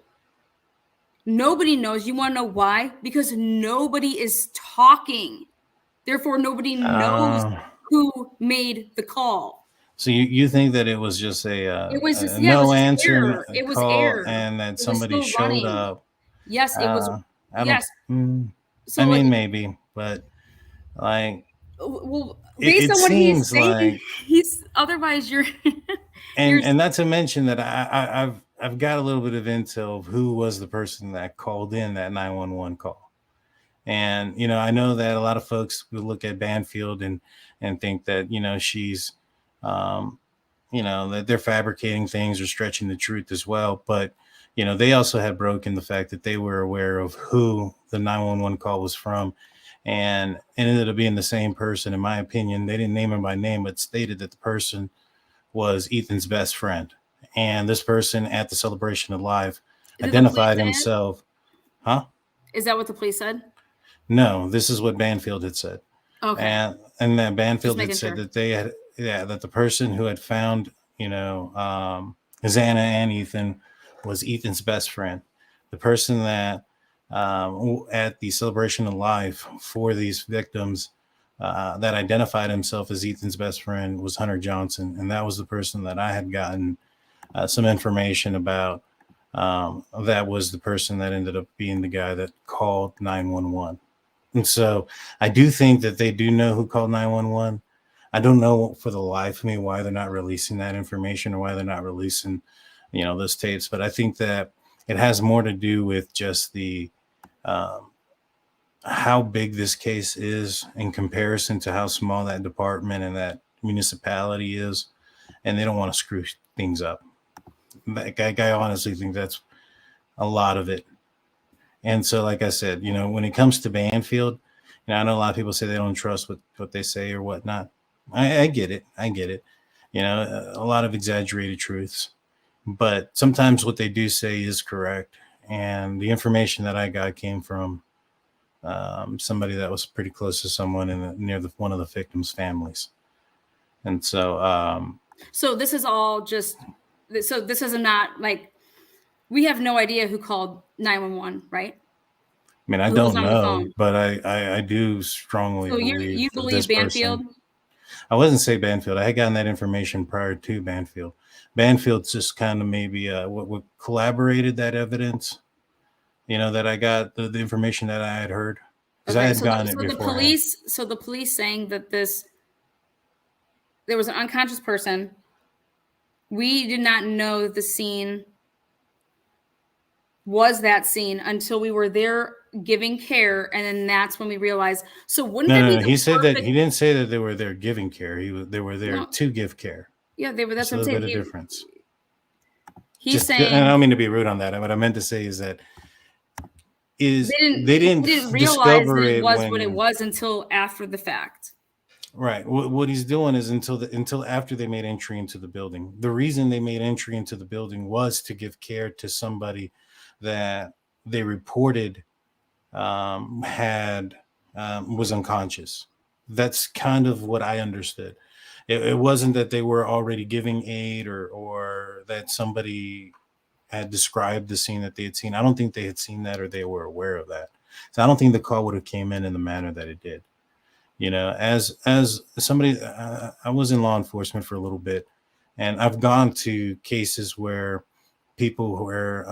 Nobody knows. You want to know why? Because nobody is talking. Therefore, nobody knows who made the call. So you think that it was just a It was just no it was just answer error. It was call error. and that It was somebody still showed running. up? Yes, it was. I don't. Yes. So I mean, like, maybe, but like, well, based it on what he's seems saying, like he's otherwise you're. and not to mention that I've got a little bit of intel of who was the person that called in that 911 call. And, I know that a lot of folks will look at Banfield and think that, she's, that they're fabricating things or stretching the truth as well. But, they also had broken the fact that they were aware of who the 911 call was from. And it ended up being the same person, in my opinion. They didn't name him by name, but stated that the person was Ethan's best friend. And this person at the celebration of life identified himself. Huh? Is that what the police said? No, this is what Banfield had said. Okay. And that Banfield had Just said making that they had, that the person who had found, Xana and Ethan was Ethan's best friend. The person that at the celebration of life for these victims that identified himself as Ethan's best friend was Hunter Johnson. And that was the person that I had gotten some information about. That was the person that ended up being the guy that called 911. And so I do think that they do know who called 911. I don't know for the life of me why they're not releasing that information or why they're not releasing, those tapes. But I think that it has more to do with just the how big this case is in comparison to how small that department and that municipality is. And they don't want to screw things up. I honestly think that's a lot of it. And so, like I said, when it comes to Banfield, I know a lot of people say they don't trust what they say or whatnot. I get it. A lot of exaggerated truths, but sometimes what they do say is correct. and the information that I got came from somebody that was pretty close to someone near one of the victims' families. And so, so this is all just, so this is not like, we have no idea who called 911, right? I mean, I Who was don't on the know, phone? but I do strongly So believe you that believe this Banfield? person. I wasn't say Banfield. I had gotten that information prior to Banfield. Banfield's just kind of maybe what collaborated that evidence. You know, that I got the information that I had heard, because I Okay, had gotten it beforehand. so the police saying that there was an unconscious person. We did not know that the scene was that scene until we were there giving care, and then that's when we realized. So wouldn't that be No. the He said that perfect- he didn't say that they were there giving care. They were there No. to give care. Yeah, they were. That's There's what a I'm little saying. bit of difference. He's And I saying don't mean to be rude on that. What I meant to say is that they didn't realize discover that it it was when, what it was until after the fact. right. What he's doing is until after they made entry into the building. The reason they made entry into the building was to give care to somebody that they reported was unconscious. That's kind of what I understood. It wasn't that they were already giving aid or that somebody had described the scene that they had seen. I don't think they had seen that or they were aware of that. So I don't think the call would have came in the manner that it did. You know, as somebody, I was in law enforcement for a little bit, and I've gone to cases where people were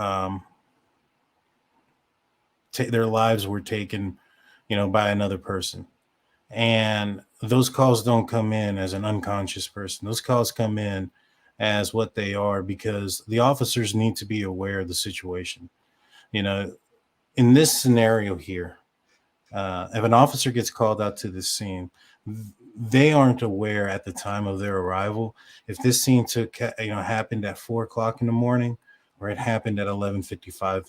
their lives were taken, you know, by another person. And those calls don't come in as an unconscious person. Those calls come in as what they are, because the officers need to be aware of the situation. You know, in this scenario here, if an officer gets called out to the scene, they aren't aware at the time of their arrival if this scene happened at 4:00 in the morning or it happened at 11:55,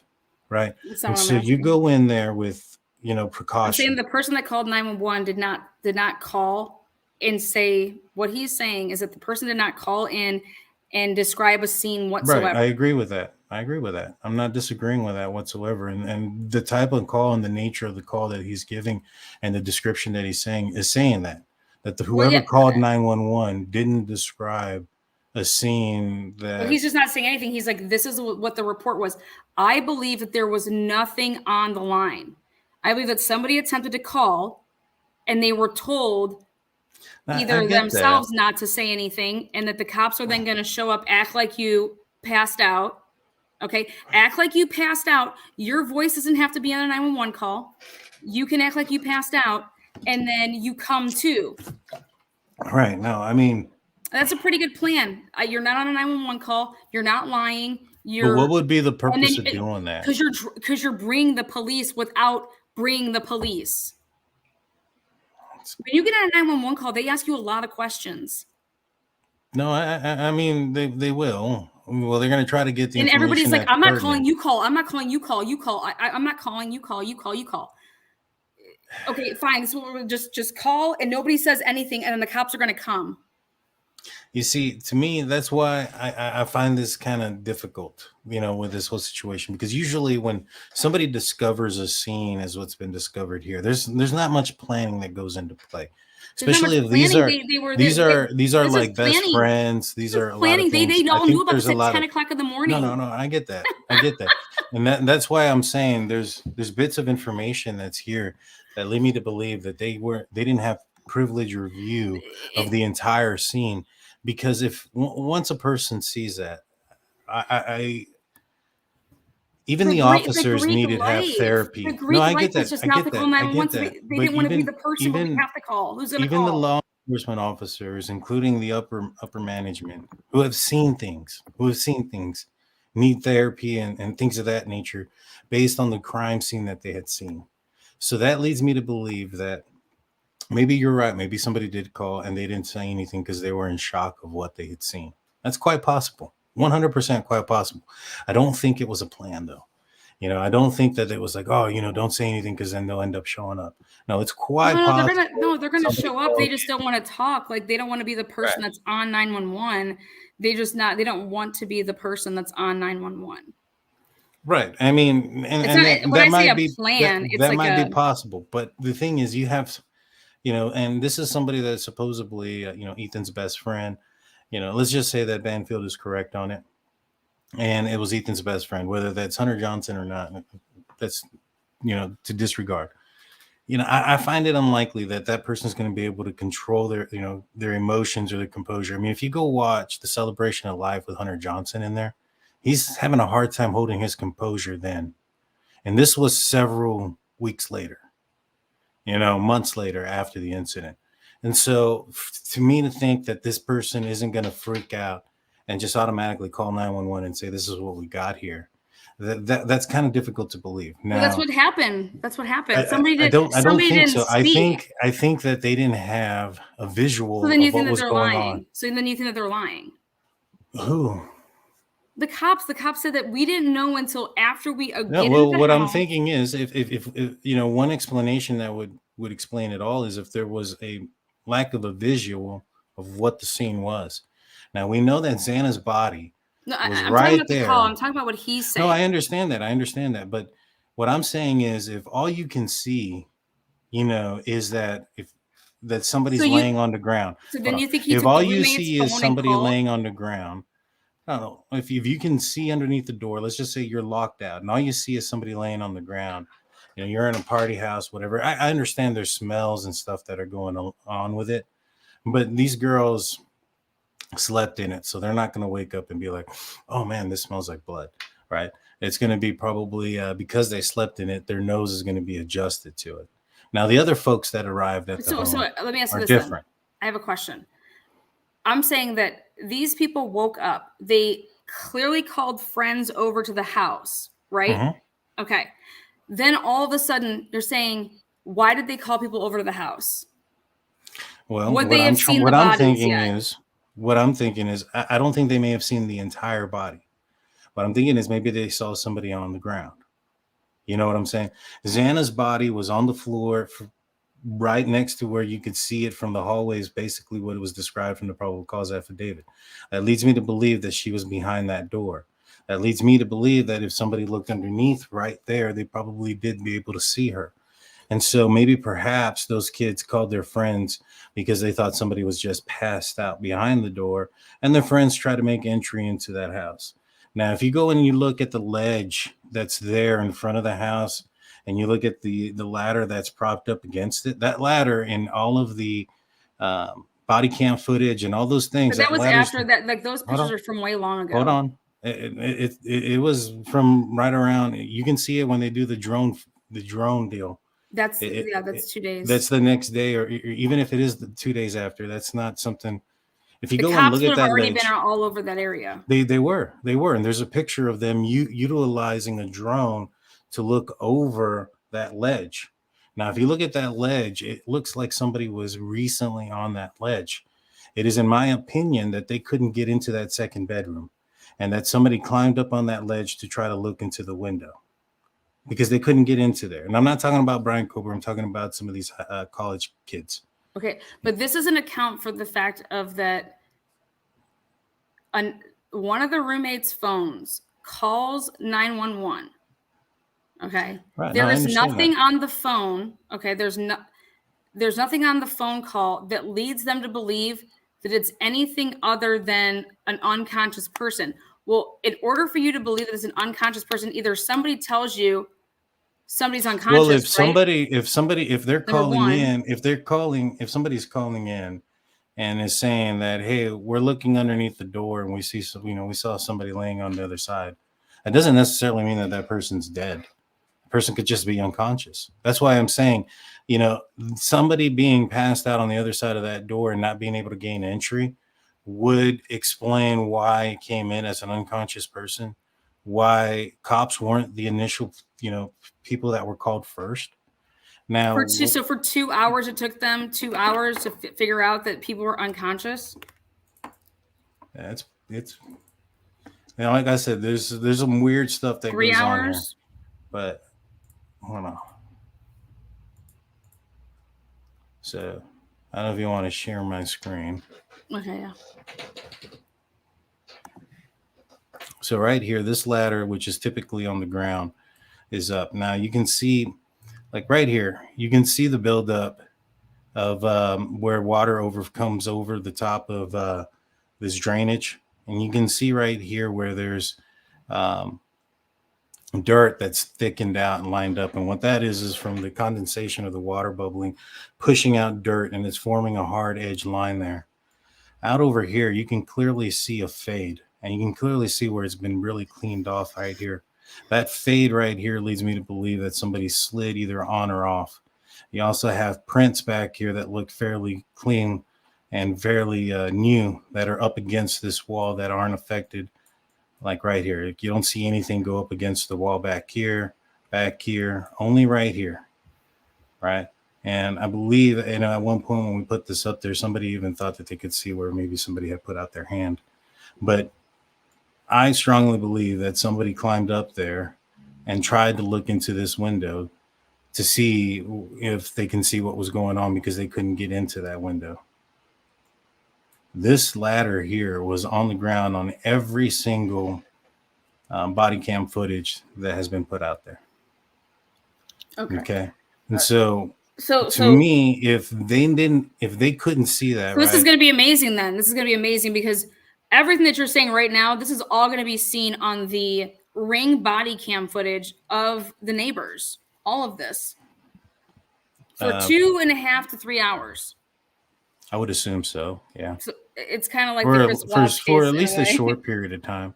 right? That's not And what I'm so you asking. go in there with, you know, I'm precaution. saying the person that called 911 did not call and say what he's saying is that the person did not call in and describe a scene whatsoever. Right. I agree with that. I'm not disagreeing with that whatsoever. And the type of call and the nature of the call that he's giving and the description that he's saying is saying that whoever called 911 didn't describe a scene that. Well, he's just not saying anything. He's like, this is what the report was. I believe that there was nothing on the line. I believe that somebody attempted to call and they were told either themselves not to say anything, and that the cops are then going to show up, act like you passed out. Okay. Act like you passed out. Your voice doesn't have to be on a 911 call. You can act like you passed out, and then you come to. Right. No, I mean, that's a pretty good plan. You're not on a 911 call. You're not lying. But what would be the purpose of doing that? Because you're bringing the police without bringing the police. When you get on a 911 call, they ask you a lot of questions. No, I mean, they will. Well, they're going to try to get the and information. Everybody's like, I'm not calling you call. I'm not calling you call. You call. I'm not calling you call. You call. You call. Okay, fine. So just call, and nobody says anything, and then the cops are going to come. You see, to me, that's why I find this kind of difficult, you know, with this whole situation, because usually when somebody discovers a scene as what's been discovered here, there's not much planning that goes into play, especially if these are like best friends. These are planning. They all knew about this at 10 o'clock in the morning. No, I get that. And that's why I'm saying there's bits of information that's here that lead me to believe that they didn't have privileged review of the entire scene. Because if once a person sees that, even the officers needed to have therapy. No, I get that. They didn't want to be the person we have to call. Who's going to call? Even the law enforcement officers, including the upper management, who have seen things, need therapy and things of that nature based on the crime scene that they had seen. So that leads me to believe that maybe you're right. Maybe somebody did call and they didn't say anything because they were in shock of what they had seen. That's quite possible. 100% quite possible. I don't think it was a plan, though. You know, I don't think that it was like, oh, you know, don't say anything because then they'll end up showing up. No, it's quite possible. They're gonna show up. They just don't want to talk. Like, they don't want to be the person that's on 911. They don't want to be the person that's on 911. Right. I mean, It's and not, when that I say might a be plan, it's that like might be a, possible. But the thing is, you have, and this is somebody that supposedly, Ethan's best friend. Let's just say that Banfield is correct on it, and it was Ethan's best friend, whether that's Hunter Johnson or not. That's to disregard. I find it unlikely that that person is going to be able to control their emotions or their composure. I mean, if you go watch the celebration of life with Hunter Johnson in there, he's having a hard time holding his composure then. And this was several weeks later, months later after the incident. And so to me, to think that this person isn't going to freak out and just automatically call 911 and say, this is what we got here. That's kind of difficult to believe. Now, well, that's what happened. That's what happened. I don't Somebody think didn't so. speak. I think that they didn't have a So visual then you of think what that was they're going on. lying. So then you think that they're lying. Who? The cops said that we didn't know until after we No, get well, into the what I'm house. thinking is if one explanation that would explain it all is if there was a lack of a visual of what the scene was. Now we know that Xana's body No, was I'm talking right about the call. there. I'm talking about what he's saying. No, I understand that. I understand that. But what I'm saying is if all you can see, is that that somebody's laying on the ground. So Hold then on. you think he If took all the you roommate's see phone is and somebody called? laying on the ground, I don't know. If you can see underneath the door, let's just say you're locked out and all you see is somebody laying on the ground. You're in a party house, whatever. I understand there's smells and stuff that are going on with it, but these girls slept in it. So they're not going to wake up and be like, oh man, this smells like blood, right? It's going to be probably because they slept in it, their nose is going to be adjusted to it. Now, the other folks that arrived at the So home let me ask you are this different. then. I have a question. I'm saying that these people woke up. They clearly called friends over to the house, right? Mm-hmm. Okay. Then all of a sudden, you're saying, why did they call people over to the house? Well, Would they have seen the what I'm bodies thinking yet? is, I don't think they may have seen the entire body. What I'm thinking is maybe they saw somebody on the ground. You know what I'm saying? Xana's body was on the floor right next to where you could see it from the hallways, basically what it was described from the probable cause affidavit. That leads me to believe that she was behind that door. That leads me to believe that if somebody looked underneath right there, they probably did be able to see her. And so maybe perhaps those kids called their friends because they thought somebody was just passed out behind the door, and their friends tried to make entry into that house. Now, if you go and you look at the ledge that's there in front of the house, and you look at the ladder that's propped up against it, that ladder in all of the body cam footage and all those things, But that was ladder's, after that. Like those pictures on. are from way long ago. Hold on. It was from right around. You can see it when they do the drone deal. That's It, that's 2 days. that's the next day, or even if it is the 2 days after, that's not something. If you The go and cops look would at have that already ledge, been all over that area. they were, and there's a picture of them utilizing a drone to look over that ledge. Now, if you look at that ledge, it looks like somebody was recently on that ledge. It is, in my opinion, that they couldn't get into that second bedroom, and that somebody climbed up on that ledge to try to look into the window because they couldn't get into there. And I'm not talking about Brian Cooper. I'm talking about some of these college kids. Okay, but this doesn't account for the fact of that one of the roommates' phones calls 911. Okay, Right. there No, I is understand nothing that. on the phone. Okay, there's nothing on the phone call that leads them to believe that it's anything other than an unconscious person. Well, in order for you to believe that it's an unconscious person, either somebody tells you somebody's unconscious, Well, right? if they're Number calling one. in, if somebody's calling in and is saying that, hey, we're looking underneath the door and we see some, we saw somebody laying on the other side, that doesn't necessarily mean that that person's dead. The person could just be unconscious. That's why I'm saying, somebody being passed out on the other side of that door and not being able to gain entry would explain why it came in as an unconscious person, why cops weren't the initial, people that were called first. Now, For 2 hours, it took them 2 hours to figure out that people were unconscious. it's like I said, there's some weird stuff that 3 goes on here, hours. but I don't know. So I don't know if you want to share my screen. Okay, yeah. So right here, this ladder, which is typically on the ground, is up. Now you can see, like right here, you can see the buildup of where water comes over the top of this drainage. And you can see right here where there's dirt that's thickened out and lined up. And what that is from the condensation of the water bubbling, pushing out dirt, and it's forming a hard edge line there. Out over here, you can clearly see a fade, and you can clearly see where it's been really cleaned off right here. That fade right here leads me to believe that somebody slid either on or off. You also have prints back here that look fairly clean and fairly new that are up against this wall that aren't affected. Like right here, you don't see anything go up against the wall back here, only right here, right? And I believe, at one point when we put this up there, somebody even thought that they could see where maybe somebody had put out their hand. But I strongly believe that somebody climbed up there and tried to look into this window to see if they can see what was going on, because they couldn't get into that window. This ladder here was on the ground on every single body cam footage that has been put out there. Okay. And so to me, if they couldn't see that, this is going to be amazing then. This is going to be amazing because everything that you're saying right now, this is all going to be seen on the Ring body cam footage of the neighbors. All of this. For 2.5 to 3 hours. I would assume so. Yeah. So it's kind of like for at least a short period of time.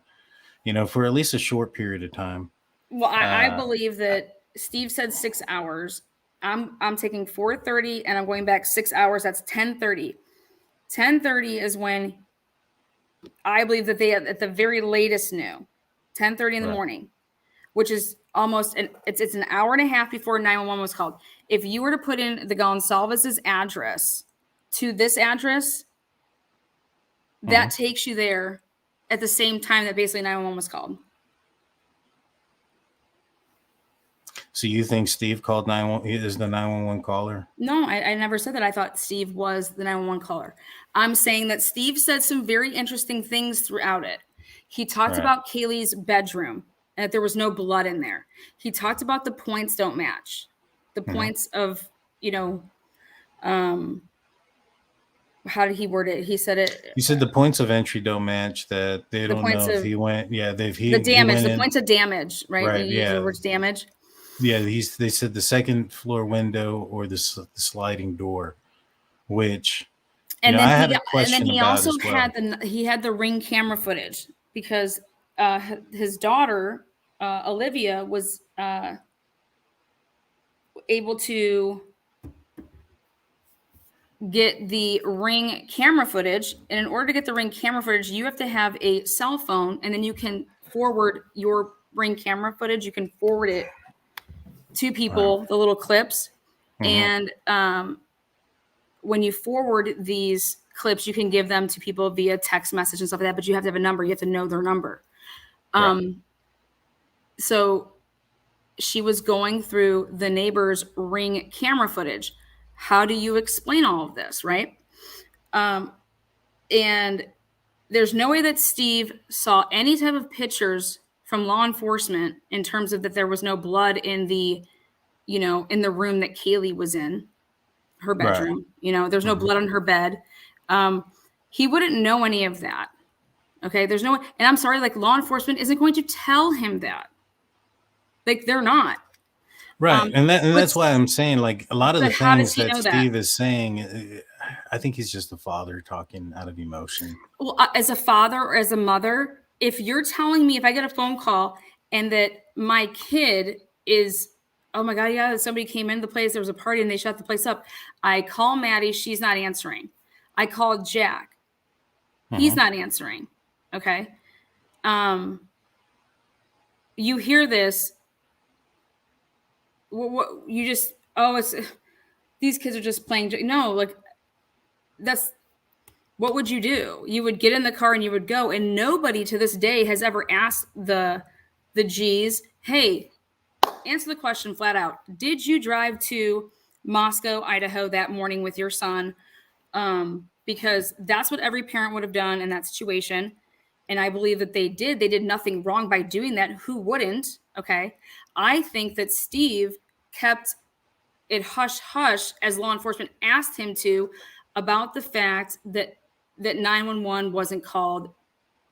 For at least a short period of time. Well, I believe that Steve said 6 hours. I'm taking 4:30 and I'm going back 6 hours. That's 10:30. 10:30 is when I believe that they at the very latest knew. 10:30 in the morning, which is almost it's an hour and a half before 911 was called. If you were to put in the Gonsalves's address to this address, that takes you there at the same time that basically 911 was called. So you think Steve called 911 is the 911 caller? No, I never said that. I thought Steve was the 911 caller. I'm saying that Steve said some very interesting things throughout it. He talked about Kaylee's bedroom and that there was no blood in there. He talked about the points don't match. The points of, how did he word it? He said it. He said the points of entry don't match. That they don't know if he went. Yeah, the damage. The points of damage, right? Right. The words damage. Yeah, they said the second floor window or the sliding door, which. And then I had a question and then he about also as well. had the Ring camera footage because his daughter Olivia was able to get the Ring camera footage. And in order to get the Ring camera footage, you have to have a cell phone, and then you can forward your Ring camera footage. You can forward it to people, the little clips. And when you forward these clips, you can give them to people via text message and stuff like that, but you have to have a number. You have to know their number. So she was going through the neighbor's Ring camera footage. How do you explain all of this, right? And there's no way that Steve saw any type of pictures from law enforcement in terms of that there was no blood in the, in the room that Kaylee was in, her bedroom. There's no blood on her bed. He wouldn't know any of that. Okay. There's no, and I'm sorry, like law enforcement isn't going to tell him that. Like they're not. Right. And that's why I'm saying, like, a lot of the things that Steve is saying, I think he's just a father talking out of emotion. Well, as a father or as a mother, if you're telling me, if I get a phone call and that my kid is, oh my God, yeah, somebody came into the place, there was a party and they shut the place up. I call Maddie, she's not answering. I called Jack. He's not answering. Okay. You hear this. What you just, it's these kids are just playing. No, like what would you do? You would get in the car and you would go, and nobody to this day has ever asked the G's, hey, answer the question flat out. Did you drive to Moscow, Idaho that morning with your son? Because that's what every parent would have done in that situation. And I believe that they did nothing wrong by doing that. Who wouldn't? Okay. I think that Steve kept it hush hush as law enforcement asked him to about the fact that 911 wasn't called.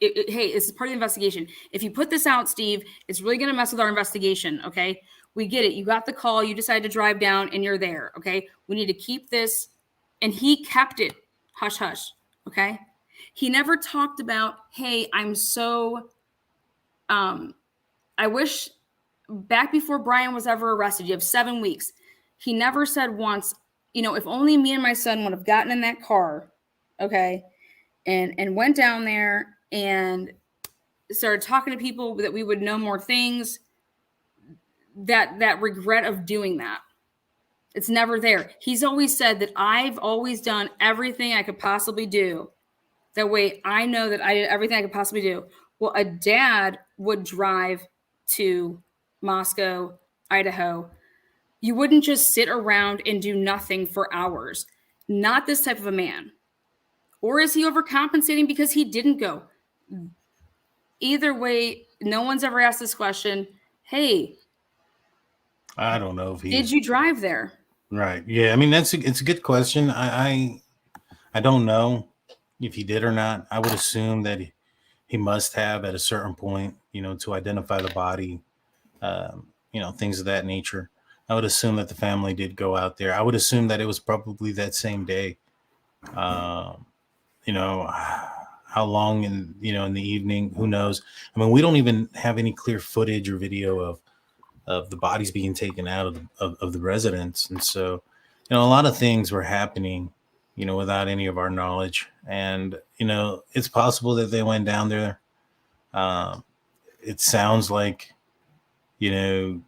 Hey, this is part of the investigation. If you put this out, Steve, it's really going to mess with our investigation. Okay. We get it. You got the call. You decided to drive down and you're there. Okay. We need to keep this. And he kept it hush hush. Okay. He never talked about, hey, I'm so, I wish back before Brian was ever arrested, you have 7 weeks. He never said once, if only me and my son would have gotten in that car, okay, and went down there and started talking to people that we would know more things, that regret of doing that. It's never there. He's always said that I've always done everything I could possibly do. That way I know that I did everything I could possibly do. Well, a dad would drive to Moscow, Idaho. You wouldn't just sit around and do nothing for hours. Not this type of a man. Or is he overcompensating because he didn't go? Either way, no one's ever asked this question. Hey, I don't know if he did you drive there? Right. Yeah. I mean, it's a good question. I don't know if he did or not. I would assume that he must have at a certain point, to identify the body, things of that nature. I would assume that the family did go out there. I would assume that it was probably that same day. How long in the evening, who knows? I mean, we don't even have any clear footage or video of the bodies being taken out of the residence. And so, a lot of things were happening, without any of our knowledge. And, it's possible that they went down there. It sounds like, it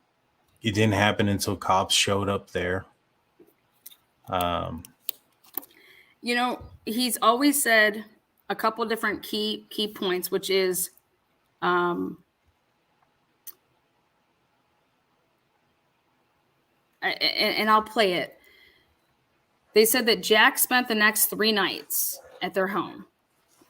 didn't happen until cops showed up there. He's always said a couple different key points, which is, and I'll play it. They said that Jack spent the next 3 nights at their home.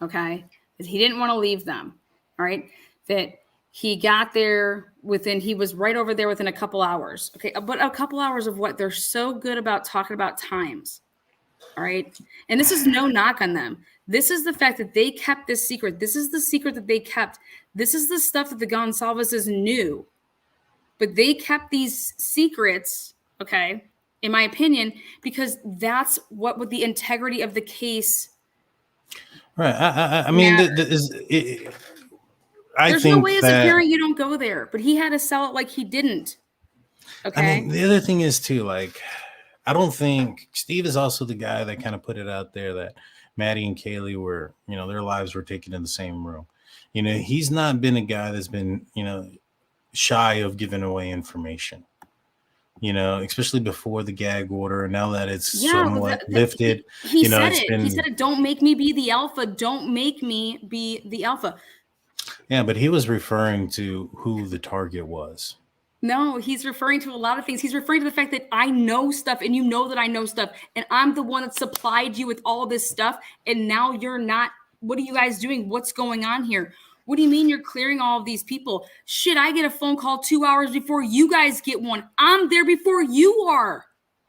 Okay. That he didn't want to leave them. All right. That he got there he was right over there within a couple hours. Okay. But a couple hours of what? They're so good about talking about times. All right. And this is no knock on them. This is the fact that they kept this secret. This is the secret that they kept. This is the stuff that the Gonsalveses knew. But they kept these secrets, okay, in my opinion, because that's what with the integrity of the case. Right. I mean, there's no way as a parent you don't go there, but he had to sell it like he didn't. Okay. I mean, the other thing is too, like, I don't think Steve is also the guy that kind of put it out there that Maddie and Kaylee were, their lives were taken in the same room. He's not been a guy that's been, shy of giving away information, especially before the gag order. And now that it's somewhat lifted, he said it. He said it. Don't make me be the alpha. Don't make me be the alpha. Yeah, but he was referring to who the target was. No, he's referring to a lot of things. He's referring to the fact that I know stuff and you know that I know stuff. And I'm the one that supplied you with all this stuff. And now you're not. What are you guys doing? What's going on here? What do you mean you're clearing all of these people? Shit, I get a phone call 2 hours before you guys get one. I'm there before you are.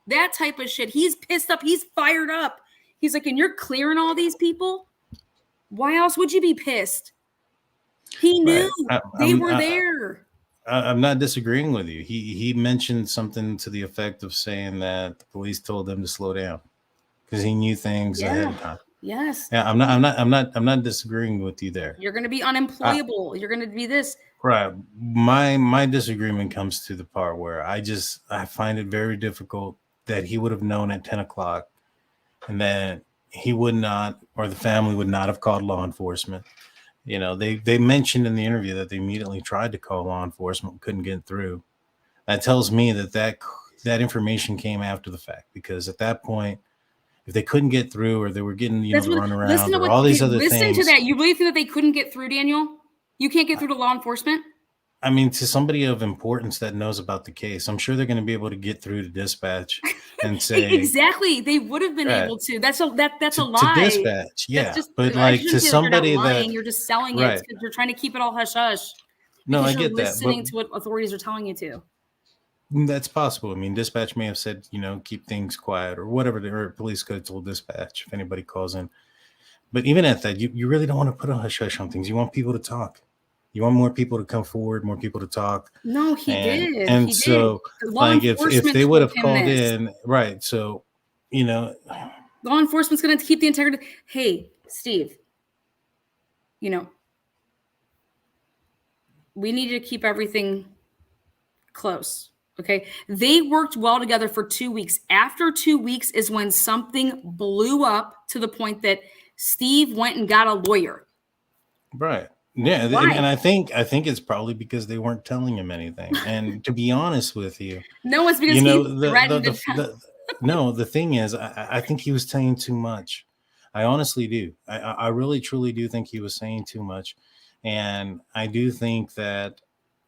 That type of shit. He's pissed up. He's fired up. He's like, and you're clearing all these people? Why else would you be pissed? He knew they were there. I'm not disagreeing with you. He mentioned something to the effect of saying that the police told them to slow down because he knew things ahead of time. Yes. Yeah, I'm not disagreeing with you there. You're going to be unemployable. You're going to be this. Right. My disagreement comes to the part where I find it very difficult that he would have known at 10 o'clock and that he would not, or the family would not have called law enforcement. They mentioned in the interview that they immediately tried to call law enforcement, couldn't get through. That tells me that information came after the fact, because at that point, if they couldn't get through or they were getting, the runaround or all these other things. Listen to that. You really think that they couldn't get through, Daniel? You can't get through to law enforcement? I mean, to somebody of importance that knows about the case, I'm sure they're going to be able to get through to dispatch and say exactly. They would have been right, able to. That's a to lie. dispatch. Yeah, That's just, but I like shouldn't to say that you're not somebody lying. that You're just selling it right. because you're trying to keep it all hush hush. No, Because I you're get that, listening but to what authorities are telling you to. that's possible. I mean, dispatch may have said, keep things quiet or whatever, or police could have told dispatch if anybody calls in. But even at that, you really don't want to put a hush hush on things. You want people to talk. You want more people to come forward, more people to talk. No, he And did. and He so did. Law like if enforcement they would told have him called this. in, right. So, Law enforcement's going to keep the integrity. Hey, Steve, we need to keep everything close. Okay. They worked well together for 2 weeks. After 2 weeks is when something blew up to the point that Steve went and got a lawyer. right. Yeah. Why? And I think it's probably because they weren't telling him anything. And to be honest with you, No, it's because he threatened the thing is, I think he was saying too much. I honestly do. I really, truly do think he was saying too much. And I do think that,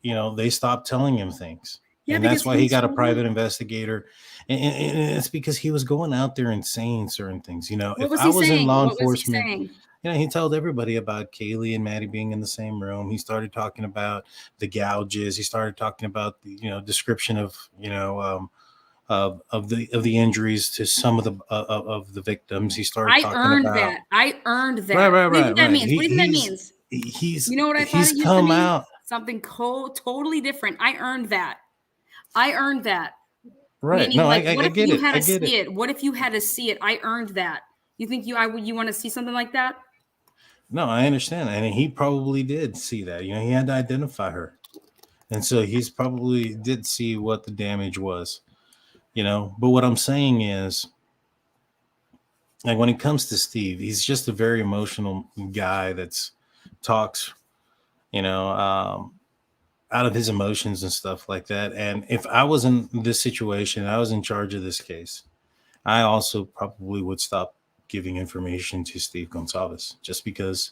they stopped telling him things. Yeah, and that's why he got a private investigator. And it's because he was going out there and saying certain things. If I was in law enforcement, he told everybody about Kaylee and Maddie being in the same room. He started talking about the gouges. He started talking about the, description of, of the injuries to some of the victims. He started talking about. I earned that. Right. What do you think that means? What do you think that means? He's, you know what I thought he's it used come to mean? out. Something totally different. I earned that. Right. Meaning, No, like, I what if get you it. had I to get see it. it? What if you had to see it? I earned that. You think you want to see something like that? No, I understand. And he probably did see that. He had to identify her. And so he's probably did see what the damage was. But what I'm saying is, like, when it comes to Steve, he's just a very emotional guy that's talks, out of his emotions and stuff like that. And if I was in this situation, I was in charge of this case, I also probably would stop giving information to Steve Gonsalves just because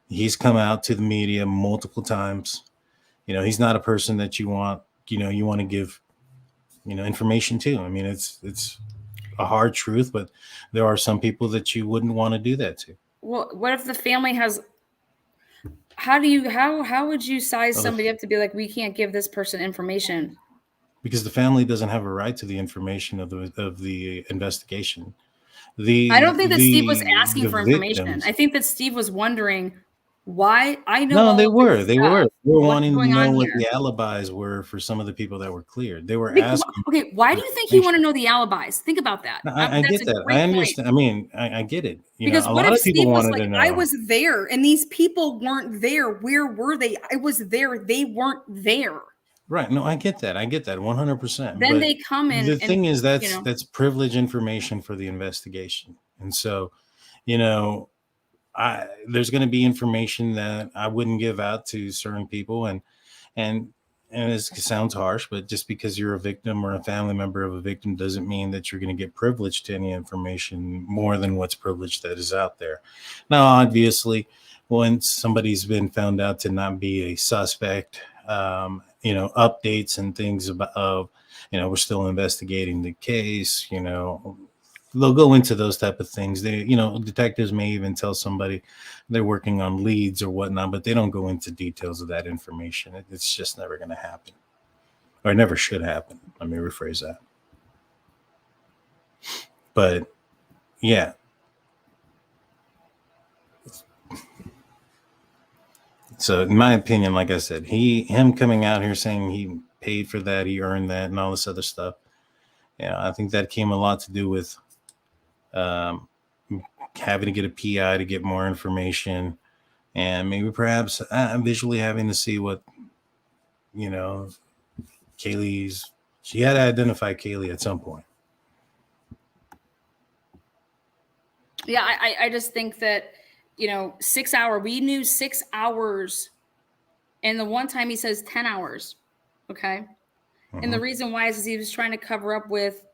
he's come out to the media multiple times. He's not a person that you want to give, information to. I mean, it's a hard truth, but there are some people that you wouldn't want to do that to. Well, what if the family has? How would you size somebody up to be like, we can't give this person information? Because the family doesn't have a right to the information of the investigation. I don't think that Steve was asking the for victims, information. I think that Steve was wondering why. I know. No, they all of were. this They stuff. were. They were What's wanting to going know on what here? the alibis were for some of the people that were cleared. They were asking. Okay, why do you think he wanted to know the alibis? Think about that. No, I That's get a that. great I point. understand. I mean, I get it. Because a what lot if of people Steve was wanted like, to know. I was there and these people weren't there. Where were they? I was there. They weren't there. Right. No, I get that. 100%. Then But they come in. the thing is, you know, that's privileged information for the investigation. And so, there's going to be information that I wouldn't give out to certain people. And it sounds harsh, but just because you're a victim or a family member of a victim doesn't mean that you're going to get privileged to any information more than what's privileged that is out there. Now, obviously, when somebody's been found out to not be a suspect, updates and things about, we're still investigating the case, they'll go into those type of things. They, detectives may even tell somebody they're working on leads or whatnot, but they don't go into details of that information. It's just never going to happen, or it never should happen. Let me rephrase that. But yeah. So in my opinion, like I said, him coming out here saying he paid for that, he earned that, and all this other stuff. Yeah, I think that came a lot to do with having to get a PI to get more information, and maybe perhaps visually having to see what, she had to identify Kaylee at some point. Yeah, I just think that, 6 hour, we knew 6 hours. And the one time he says 10 hours. Okay. And the reason why is he was trying to cover up with,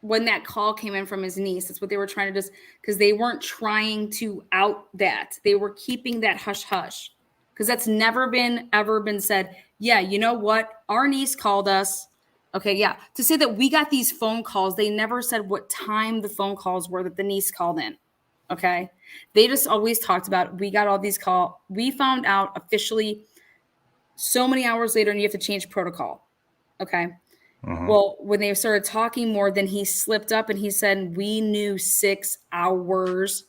when that call came in from his niece. That's what they were trying to do, because they weren't trying to out that. They were keeping that hush hush, because that's never ever been said. Yeah, you know what? Our niece called us Okay, yeah. To say that we got these phone calls, they never said what time the phone calls were that the niece called in. Okay. They just always talked about we got all these calls. We found out officially so many hours later, and you have to change protocol. Okay. Well, when they started talking more, then he slipped up and he said, we knew 6 hours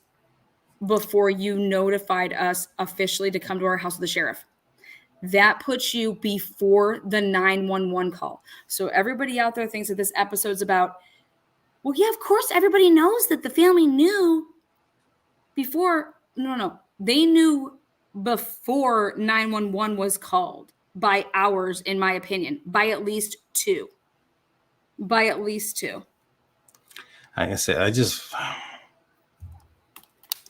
before you notified us officially to come to our house with the sheriff. That puts you before the 911 call. So everybody out there thinks that this episode's about, well, yeah, of course, everybody knows that the family knew before. No. They knew before 911 was called by hours, in my opinion, by at least 2. By at least 2. Like I said, I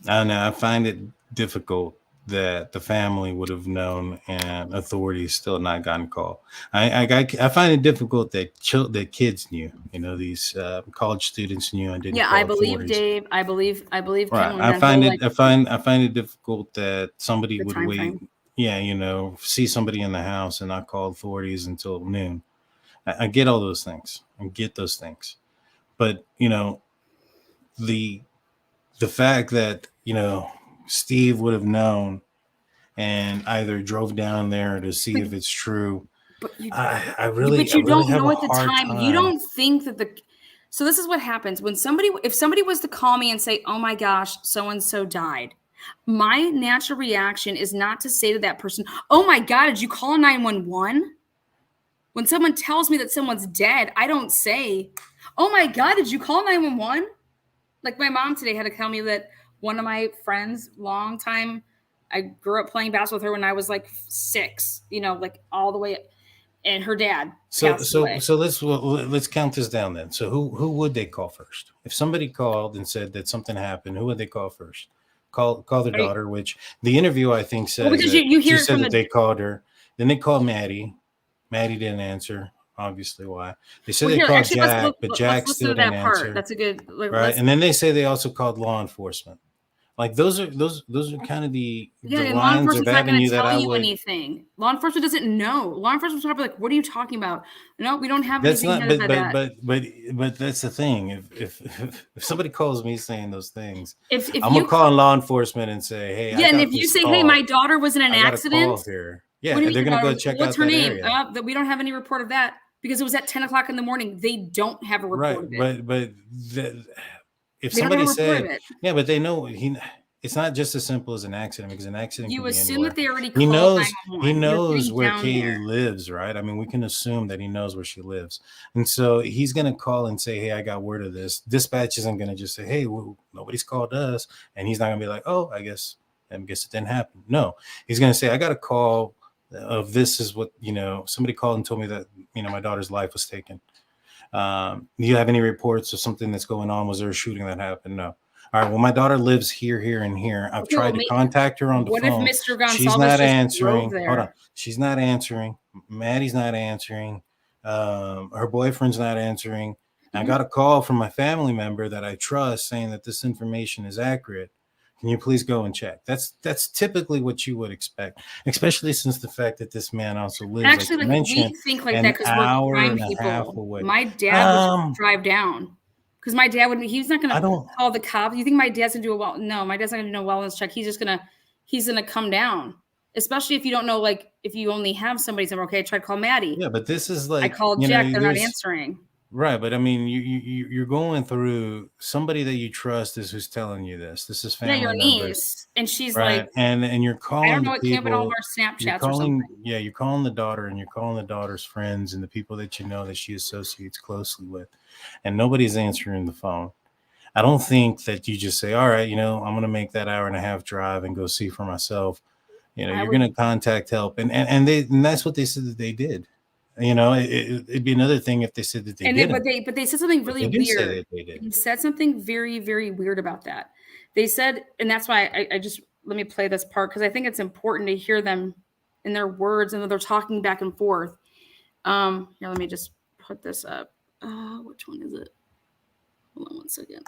don't know. I find it difficult that the family would have known and authorities still not gotten called. I find it difficult that that kids knew. You know, these college students knew and didn't Yeah, call I believe authorities. Dave. I believe Right. Kim. I find it difficult that somebody The would time wait. frame. Yeah, you know, see somebody in the house and not call authorities until noon. I get all those things. I get those things, but you know, the fact that Steve would have known and either drove down there to see if it's true. But you, I but really you don't have know a at the hard time. You time. don't think that the. So this is what happens when if somebody was to call me and say, "Oh my gosh, so and so died," my natural reaction is not to say to that person, "Oh my God, did you call 911?" When someone tells me that someone's dead, I don't say, "Oh my God, did you call 911?" Like my mom today had to tell me that one of my friends, long time, I grew up playing basketball with her when I was like 6, like all the way, and her dad passed away. So let's count this down then. So who would they call first? If somebody called and said that something happened, who would they call first? Call their Are you- daughter, which the interview I think Well, says because that you she hear it said from that they called her. Then they called Maddie. Maddie didn't answer. Obviously, why? They said well, they here, called actually, Jack, but let's Jack listen still to didn't that part. answer. That's a good, Right. And then they say they also called law enforcement. Like those are kind of the and law lines of enforcement's not going avenue to that tell I you would. anything. Law enforcement doesn't know. Law enforcement's probably like, "What are you talking about?" No, we don't have That's anything not, here that said that. but that's the thing. If somebody calls me saying those things, If I'm gonna you call law enforcement and say, hey, I Yeah, and got if you this say, "Hey, my call. daughter was in an I got a accident," call here. what do Yeah, you they're mean gonna your go daughter? check What's out her that name? area. That we don't have any report of that because it was at 10 o'clock in the morning. They don't have a report Right, of it. but if They don't have somebody a report of said, it. yeah, but they know it's not just as simple as an accident because an accident can You be assume that anywhere. they already He called knows 911. You're getting where down there. Kaylee lives, right? I mean, we can assume that he knows where she lives, and so he's gonna call and say, hey, I got word of this. Dispatch isn't gonna just say, hey, well, nobody's called us, and he's not gonna be like, oh, I guess it didn't happen. No, he's gonna say, I got a call of this is what somebody called and told me that my daughter's life was taken. Do you have any reports of something that's going on? Was there a shooting that happened? No. All right. Well, my daughter lives here, here, and here. I've Okay, well, tried to contact her on the what if phone. Mr. She's Gonsalves not just drove answering. Hold on. there? She's not answering. Maddie's not answering. Her boyfriend's not answering. I got a call from my family member that I trust saying that this information is accurate. Can you please go and check? That's typically what you would expect, especially since the fact that this man also lives, Actually, like you like we mentioned, think like an that because we're hour crime and a half people. away. My dad would just drive down because my dad would. He's not I gonna don't. call the cops. You think my dad's gonna do a well? No, my dad's not gonna do a wellness check. He's gonna come down. Especially if you don't know, like if you only have somebody's number. Okay, I tried to call Maddie. Yeah, but this is I like, called Jack. They're not there's answering. right, but I mean, you're going through somebody that you trust is who's telling you this. This is Yeah, your family members, niece, and she's like, right? And you're I calling don't the know. It came up in all of people. our You're Snapchats or calling, something. yeah, you're calling the daughter, and you're calling the daughter's friends and the people that you know that she associates closely with, and nobody's answering the phone. I don't think that you just say, all right, I'm going to make that hour and a half drive and go see for myself. I You're would. going to contact help, and that's what they said that they did. It'd be another thing if they said that they didn't. But they said something But really they did say weird. that they did. He said something very, very weird about that. They said, and that's why I just let me play this part because I think it's important to hear them in their words and that they're talking back and forth. Here, let me just put this up. Which one is it? Hold on one second.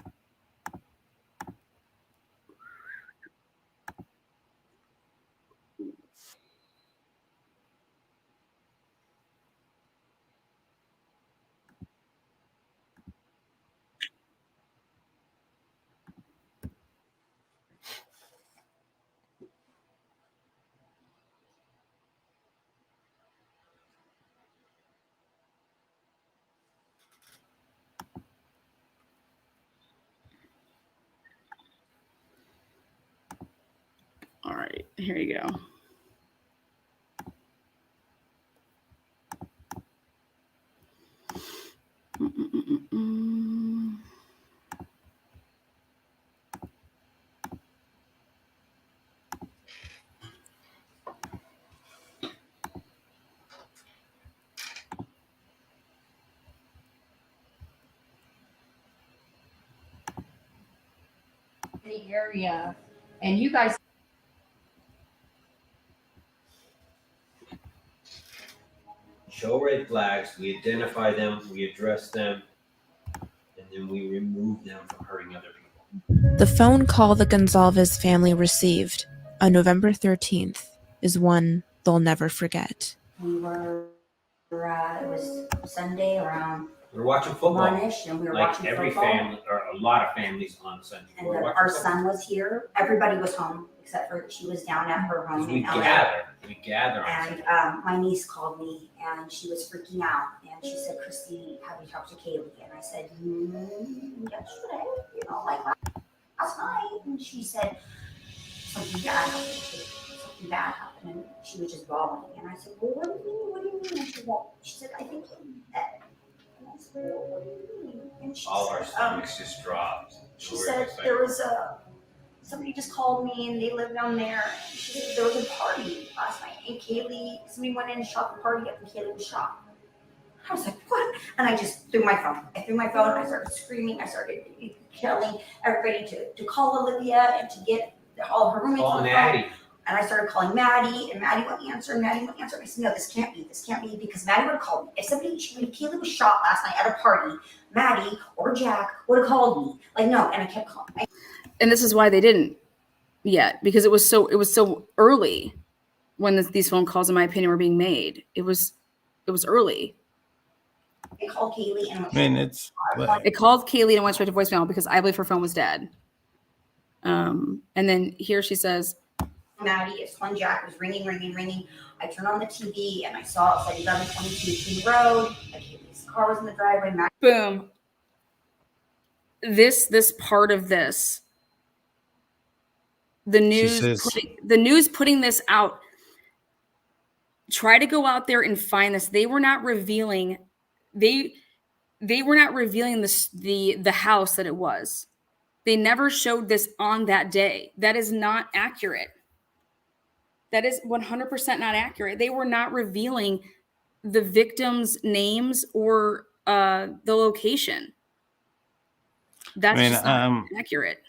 All right, here you go. The area, and you guys. Show red flags, we identify them, we address them, and then we remove them from hurting other people. The phone call the Gonzalez family received on November 13th is one they'll never forget. We were, it was Sunday around We're watching football. 1-ish, and we were Like watching every football. family, or a lot of families on Sunday. And We're then watching our football. son was here. Everybody was home except for she was down at her home We in LA. we gather on And Sunday. my niece called me and she was freaking out. And she said, Christy, have you talked to Kaylee? And I said, yesterday, like last night. And she said, something bad happened. And she was just bawling. And I said, well, what do you mean? What do you mean? And she said, I think he's dead. And I said, well, what do you mean? And she All our said, stomachs just dropped. she said there was somebody just called me and they live down there. She said there was a party last night and somebody went in and shot the party up and Kaylee was shot. I was like, what? And I just threw my phone. I started screaming. I started telling everybody to call Olivia and to get all her roommates on the phone. And I started calling Maddie, and Maddie wouldn't answer, and I said, no, this can't be, because Maddie would have called me. If Kaylee was shot last night at a party, Maddie or Jack would have called me. Like, no, and I kept calling. And this is why they didn't yet, because it was so early when these phone calls, in my opinion, were being made. It was early. They called Kaylee and it called Kaylee and went straight to voicemail because I believe her phone was dead. And then here she says, Maddie, it's calling Jack. It was ringing. I turned on the TV and I saw it said 1122 King Road. Kaylee's car was in the driveway. Boom. This part of this, the news putting this out. Try to go out there and find this. They were not revealing. They were not revealing the house that it was. They never showed this on that day. That is not accurate. That is 100% not accurate. They were not revealing the victims' names or the location. That's just not accurate.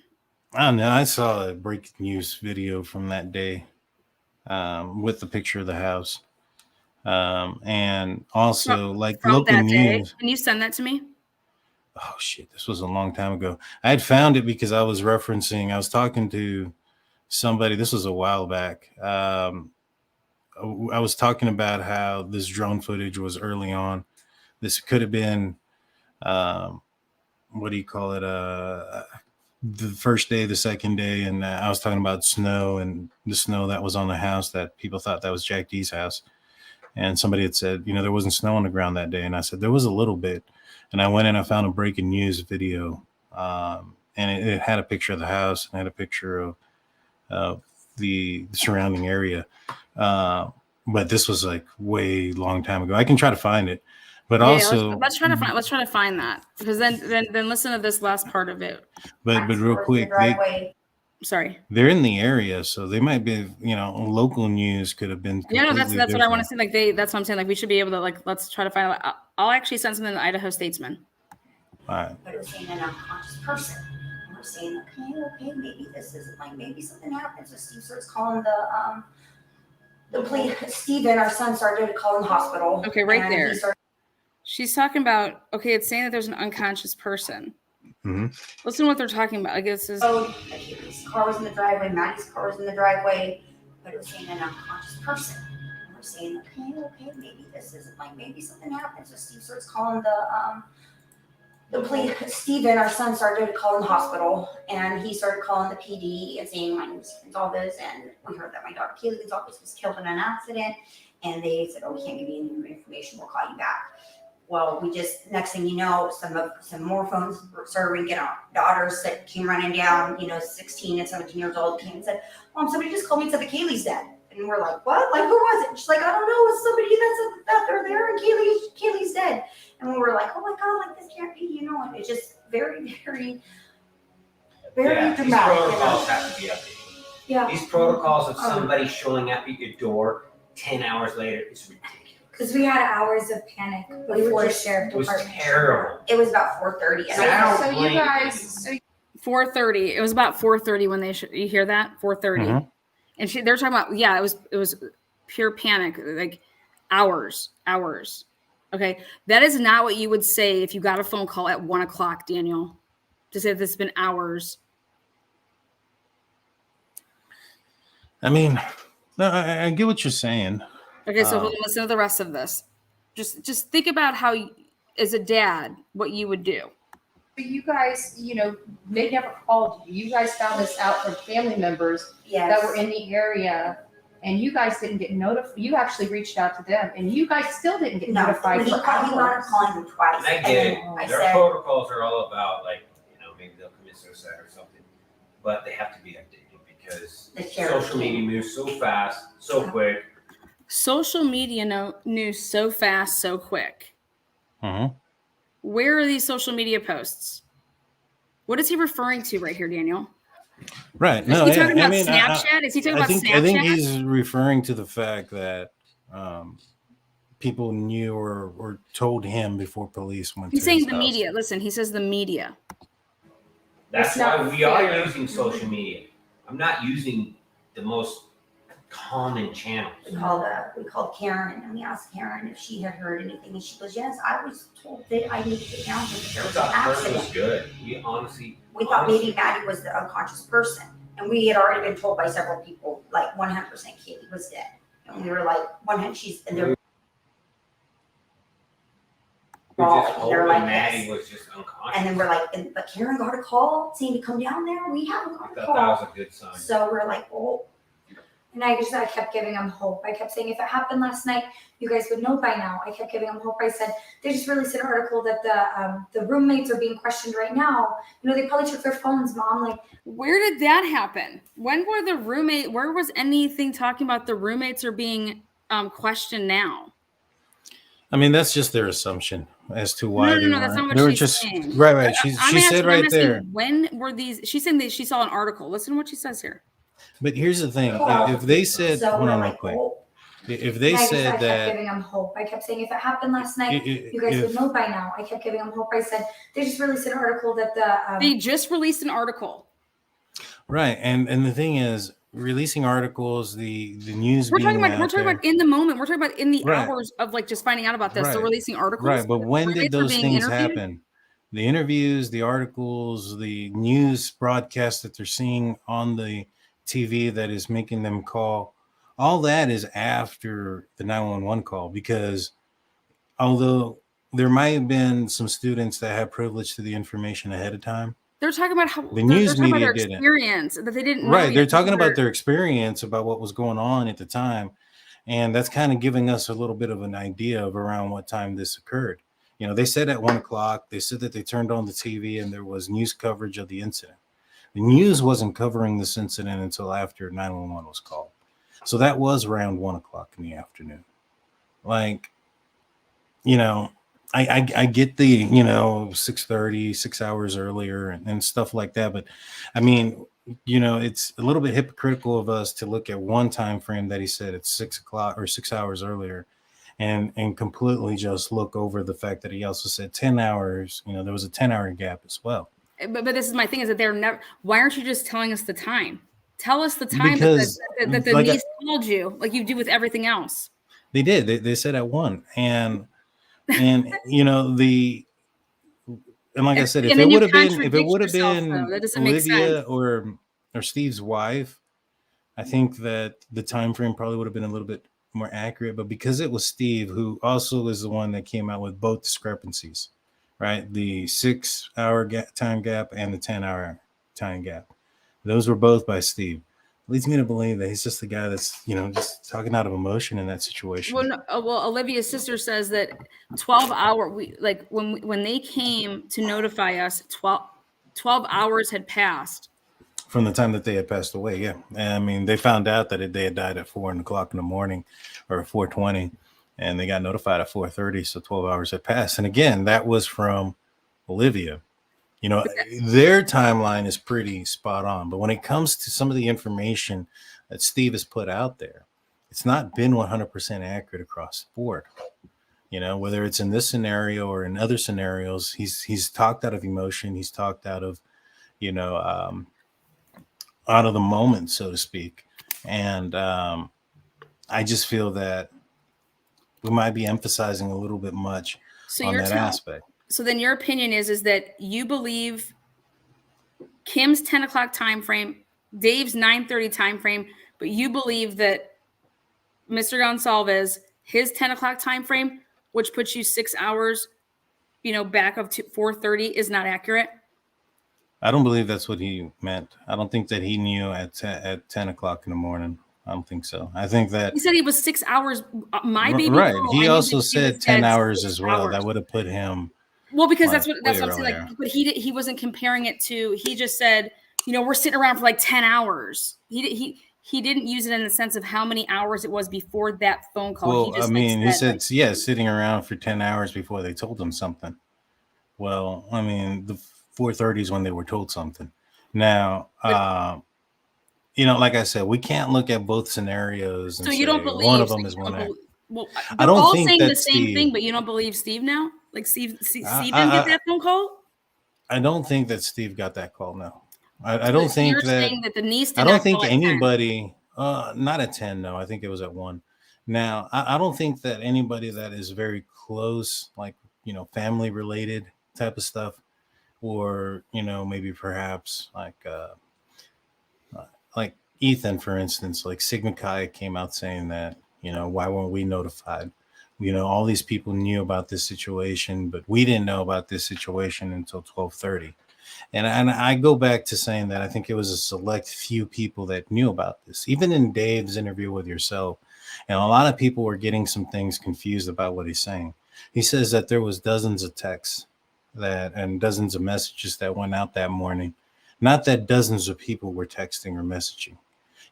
I don't know. I saw a breaking news video from that day with the picture of the house. And also like local news. Can you send that to me? Oh shit, this was a long time ago. I had found it because I was talking to somebody. This was a while back. I was talking about how this drone footage was early on. This could have been, what do you call it? The first day, the second day. And I was talking about snow and the snow that was on the house that people thought that was Jack D's house. And somebody had said, there wasn't snow on the ground that day. And I said, there was a little bit. And I went in, I found a breaking news video. And it had a picture of the house and had a picture of the surrounding area. But this was like way long time ago. I can try to find it. But also let's try to find that, because then listen to this last part of it. But real quick, they're in the area, so they might be, local news could have been. Yeah, no, that's what I want to see. Like that's what I'm saying. Like we should be able to let's try to find out. I'll actually send something to the Idaho Statesman. All right. But it was saying an unconscious person. And we're saying, okay, maybe this isn't maybe something happens. So Steve starts calling the police. Steven, our son, started calling the hospital. Okay, right there. She's talking about, it's saying that there's an unconscious person. Mm-hmm. Listen to what they're talking about. I guess his car was in the driveway, Maddie's car was in the driveway, but it was saying an unconscious person. And we're saying, okay, maybe this isn't maybe something happens. So Steve starts calling the police. Steven, our son, started calling the hospital, and he started calling the PD and saying, my name is Gonzalez, and we heard that my daughter Kaylee Gonzalez was killed in an accident. And they said, we can't give you any information. We'll call you back. Well, we just, next thing you know, some more phones started ringing. Our daughters that came running down, 16 and 17 years old, came and said, Mom, somebody just called me and said the Kaylee's dead. And we're like, what? Like, who was it? She's like, I don't know. It's somebody that they're there and Kaylee's dead. And we were like, oh my God, like this can't be, and it's just very, very, very Yeah, dramatic. these protocols have to be updated. Yeah. These protocols of somebody showing up at your door 10 hours later is ridiculous. Because we had hours of panic We were before just- sheriff It was department. terrible. It was about 4:30. And I don't So blame you guys, 4:30. It was about 4:30 when they you hear that? 4:30. Mhm. And they're talking about, yeah, it was pure panic, like hours. Okay. That is not what you would say if you got a phone call at 1:00, Daniel. To say this has been hours. I mean, no, I get what you're saying. Okay, so hold on, listen to the rest of this. Just think about how, as a dad, what you would do. but you guys, they never called you. You guys found this out from family members yes. that were in the area, and you guys didn't get notified. You actually reached out to them, and you guys still didn't get No, notified. he wound up calling him twice. And I get it. then I Their said, protocols are all about, like, maybe they'll commit suicide or something. But they have to be updated because The sheriff social media moves so fast, so quick. Social media news so fast, so quick. Mhm. Where are these social media posts? What is he referring to right here, Daniel? Right. Is No, he talking I about mean, Snapchat? Is he talking about Snapchat? I think he's referring to the fact that people knew or told him before police went He's to saying his the house. media. Listen, he says the media. That's It's not why we are fair. using social media. I'm not using the most common channels. we called Karen and we asked Karen if she had heard anything. And she goes, yes, I was told that I needed to get down because there We was an thought Kurt was accident. good. We honestly, We thought maybe Maddie was the unconscious person. And we had already been told by several people, like 100% Kaylee was dead. And we were like, 100, and they're we Oh, just they're hoping like Maddie this. was just unconscious. And then we're like, but Karen got a call saying to come down there. We haven't I got a thought that call. was a good sign. So we're like, oh, And I kept giving him hope. I kept saying, if it happened last night, you guys would know by now. I kept giving him hope. I said, they just released an article that the roommates are being questioned right now. They probably took their phones, Mom. Like, Where did that happen? When were where was anything talking about the roommates are being questioned now? I mean, that's just their assumption as to why No, that's not what they were she's just saying. right. She said right there. When were these? She's saying that she saw an article. Listen to what she says here. But here's the thing: Oh. if they said, so hold we're on real like, quick. oh. If they I said kept that, giving him hope. I kept saying, if it happened last night, you guys if- would know by now. I kept giving him hope. I said, they just released an article that They just released an article. right, and the thing is, releasing articles, the news. We're talking being about out there- in the moment. We're talking about in the Right. hours of like just finding out about this. So Right. releasing articles. Right, but when did Roommates are those being things interviewed? happen? The interviews, the articles, the news broadcast that they're seeing on the TV that is making them call, all that is after the 911 call, because although there might have been some students that had privilege to the information ahead of time, They're talking about how The news they're talking about media their didn't. experience that they didn't know right, yet they're talking before. about their experience about what was going on at the time, and that's kind of giving us a little bit of an idea of around what time this occurred. They said at 1:00, they said that they turned on the TV and there was news coverage of the incident. The news wasn't covering this incident until after 911 was called, so that was around 1:00 in the afternoon. Like, I get the 6:30, 6 hours earlier and stuff like that, but I mean, it's a little bit hypocritical of us to look at one time frame that he said it's 6:00 or 6 hours earlier, and completely just look over the fact that he also said 10 hours. There was a 10-hour gap as well. But this is my thing, is that they're never. Why aren't you just telling us the time? Tell us the time Because, that the like niece told you, like you do with everything else. They did. They said at 1, and the. And like I said, if And it then you would have been contradict yourself, though. That doesn't make Olivia sense. or Steve's wife, I think that the time frame probably would have been a little bit more accurate. But because it was Steve, who also is the one that came out with both discrepancies, right? The 6-hour time gap and the 10-hour time gap. Those were both by Steve. leads me to believe that he's just the guy that's, just talking out of emotion in that situation. Well, no, well, Olivia's sister says that 12-hour, when they came to notify us, 12 hours had passed. From the time that they had passed away, yeah. And, I mean, they found out that they had died at 4:00 in the morning, or 4:20, and they got notified at 4:30. So 12 hours had passed. And again, that was from Olivia. Their timeline is pretty spot on. But when it comes to some of the information that Steve has put out there, it's not been 100% accurate across the board. Whether it's in this scenario or in other scenarios, he's talked out of emotion. He's talked out of, out of the moment, so to speak. And I just feel that we might be emphasizing a little bit much on that aspect. So then your opinion is that you believe Kim's 10 o'clock time frame, Dave's 9:30 time frame, but you believe that Mr. Gonsalves, his 10 o'clock time frame, which puts you 6 hours, back of 4:30, is not accurate? I don't believe that's what he meant. I don't think that he knew at 10 o'clock in the morning. I don't think so. I think that he said he was 6 hours. My baby. Right. He also said 10 hours as well. Hours. That would have put him. Well, because that's what I'm saying. Like, but he wasn't comparing it to. He just said, we're sitting around for like 10 hours. He didn't use it in the sense of how many hours it was before that phone call. Well, he said, sitting around for 10 hours before they told him something. Well, I mean, the 4:30 is when they were told something. Now, like I said, we can't look at both scenarios. And so you don't believe one of them is one. Well, I don't all think saying the same thing, but you don't believe Steve now? Like Steve didn't get that phone call? I don't think that Steve got that call. No, I don't think you're that. Saying that the niece did I don't think anybody. Not at 10. No, I think it was at 1. Now, I don't think that anybody that is very close, like family related type of stuff, or maybe perhaps like Ethan, for instance, like Sigma Chi came out saying that why weren't we notified? All these people knew about this situation, but we didn't know about this situation until 12:30. And I go back to saying that I think it was a select few people that knew about this. Even in Dave's interview with yourself, and a lot of people were getting some things confused about what he's saying. He says that there was dozens of texts and dozens of messages that went out that morning. Not that dozens of people were texting or messaging.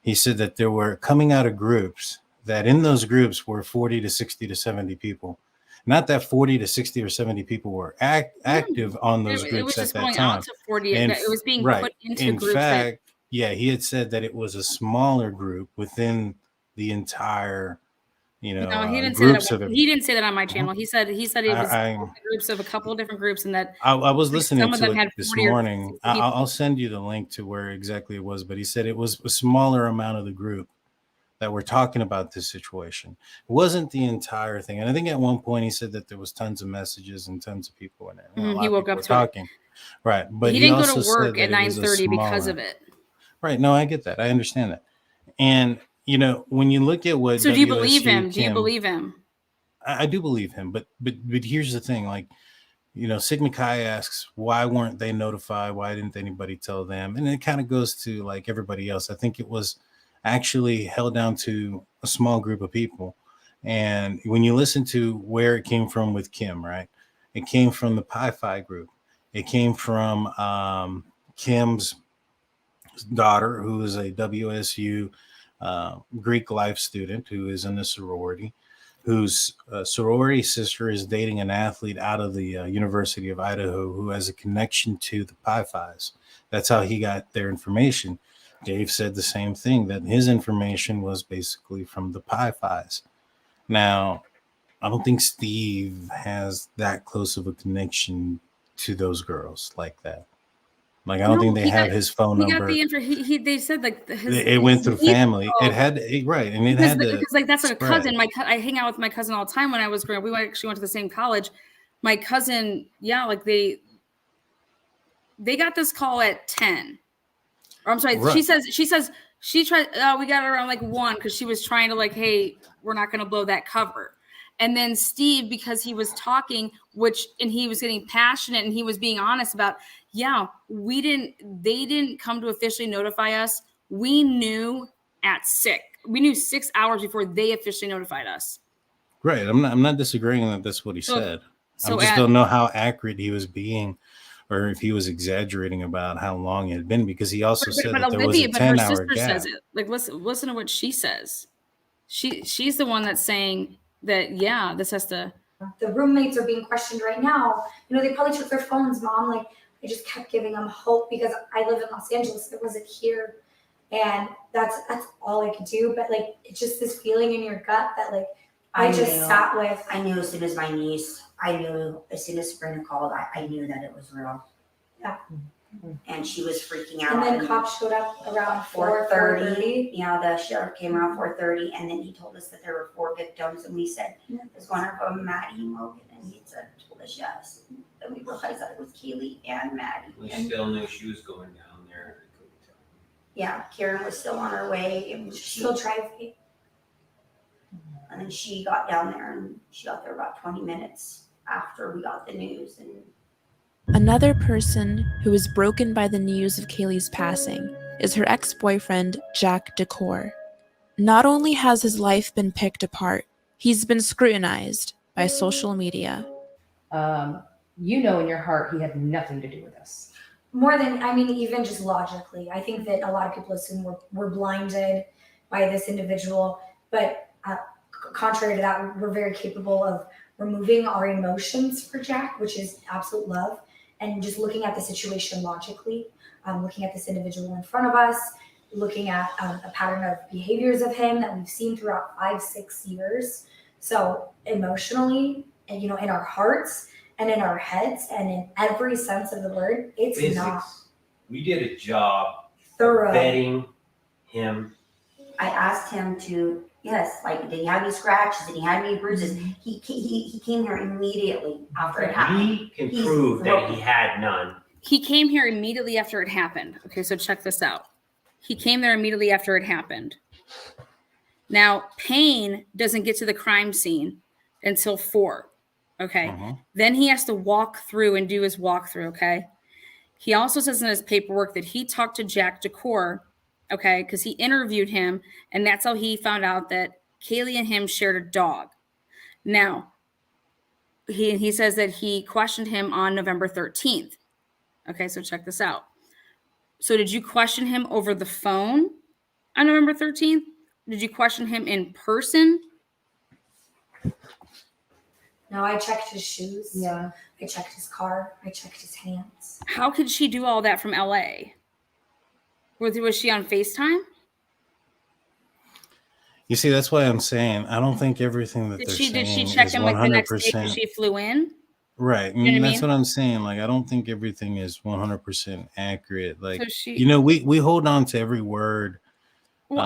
He said that there were coming out of groups, that in those groups were 40 to 60 to 70 people. Not that 40 to 60 or 70 people were active on those groups at that time. Out to 40. It was being put into groups. In fact, he had said that it was a smaller group within the entire, no, he didn't groups say that. He didn't say that on my channel. He said it was groups of a couple of different groups, and that I was listening to it this morning. I'll send you the link to where exactly it was, but he said it was a smaller amount of the group that were talking about this situation. It wasn't the entire thing. And I think at one point he said that there was tons of messages and tons of people in it. He woke up talking. Right. But he didn't go to work at 9:30 because of it. Right. No, I get that. I understand that. And, when you look at what. So do you believe him? Do you believe him? I do believe him. But here's the thing. Like, Sigma Chi asks, why weren't they notified? Why didn't anybody tell them? And it kind of goes to like everybody else. I think it was actually held down to a small group of people. And when you listen to where it came from with Kim, right? It came from the Pi Phi group. It came from Kim's daughter, who is a WSU Greek life student who is in the sorority, whose sorority sister is dating an athlete out of the University of Idaho who has a connection to the Pi Phis. That's how he got their information. Dave said the same thing, that his information was basically from the Pi Phis. Now, I don't think Steve has that close of a connection to those girls like that. Like, I don't think they have his phone number. They said like it went through family. It had right, and it had because like that's like a cousin. I hang out with my cousin all the time when I was growing up. We actually went to the same college. My cousin, like they got this call at 10. Or I'm sorry, right. She tried. We got it around like 1 because she was trying to like, hey, we're not going to blow that cover. And then Steve, because he was talking, and he was getting passionate and he was being honest about, they didn't come to officially notify us We knew we knew 6 hours before they officially notified us. Right. I'm not disagreeing that that's what he said. I just don't know how accurate he was being, or if he was exaggerating about how long it had been, because he also said that there was a 10-hour gap. Says it. Like, listen to what she says. She's the one that's saying that, yeah, this has to. The roommates are being questioned right now. You know, they probably took their phones, Mom. Like, I just kept giving them hope because I live in Los Angeles. It wasn't here. And that's all I could do. But like, it's just this feeling in your gut that like, I sat with. I knew as soon as my niece, I knew as soon as Sabrina called, I knew that it was real. Yeah. And she was freaking out. And then cops showed up around 4:30. Yeah, the sheriff came around 4:30, and then he told us that there were 4 victims, and we said, "Is one of them Maddie Morgan?" And he told us yes. And we realized that it was Kaylee and Maddie. We still knew she was going down there. I couldn't tell. Yeah, Karen was still on her way, and She's still driving. And then she got down there, and she got there about 20 minutes after we got the news. And Another person who is broken by the news of Kaylee's passing is her ex-boyfriend, Jack Decor. Not only has his life been picked apart, he's been scrutinized by social media. You know in your heart he had nothing to do with this. More than, I mean, even just logically. I think that a lot of people assume we're blinded by this individual, but contrary to that, we're very capable of removing our emotions for Jack, which is absolute love, and just looking at the situation logically, looking at this individual in front of us, looking at a pattern of behaviors of him that we've seen throughout 5-6 years. So emotionally, and you know, in our hearts and in our heads and in every sense of the word, it's Physics. not We did a job thorough. vetting him. I asked him to, yes, like, did he have any scratches? Did he have any bruises? He came here immediately after it happened. We can prove that he had none. He came here immediately after it happened. Okay, so check this out. He came there immediately after it happened. Now, Payne doesn't get to the crime scene until 4. Okay. Then he has to walk through and do his walkthrough. Okay. He also says in his paperwork that he talked to Jack Decor, okay, because he interviewed him, and that's how he found out that Kaylee and him shared a dog. Now, he says that he questioned him on November 13th. Okay, so check this out. So did you question him over the phone on November 13th? Did you question him in person? No, I checked his shoes. Yeah. I checked his car. I checked his hands. How could she do all that from LA? Was she on FaceTime? You see, that's why I'm saying I don't think everything that Did they're she saying check is him like the next day 100%. because she flew in? Right. You know what I That's mean? what I'm saying. Like, I don't think everything is 100% accurate. Like, So you know, we hold on to every word Well,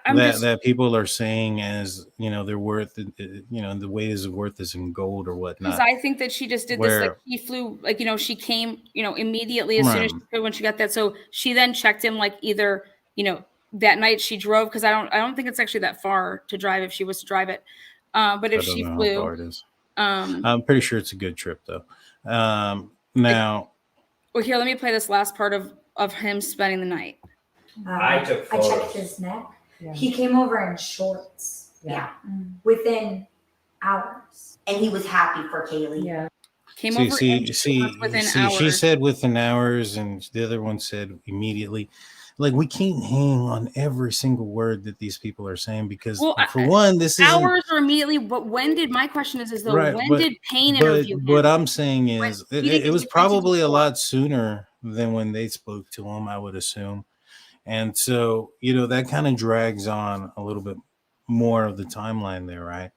I'm just that people are saying as, you know, their worth, you know, the weight is worth is in gold or whatnot. because I think that she just did this. Like, he flew, like, you know, she came, you know, immediately as soon as she could when she got that. So she then checked him, like, either, you know, that night she drove, because I don't think it's actually that far to drive if she was to drive it. But if she flew, how far it is. I'm pretty sure it's a good trip though. Now, well, here, let me play this last part of him spending the night. I took photos. I checked his neck. Yeah. He came over in shorts. Yeah. Within hours. And he was happy for Kaylee. Yeah. Came over in shorts within hours. she said within hours, and the other one said immediately. Like, we can't hang on every single word that these people are saying because, for one, this is hours or immediately. But when did my question is though? Right, when did Payne interview him? What I'm saying is, When- it was probably a lot sooner than when they spoke to him, I would assume. And so, you know, that kind of drags on a little bit more of the timeline there, right?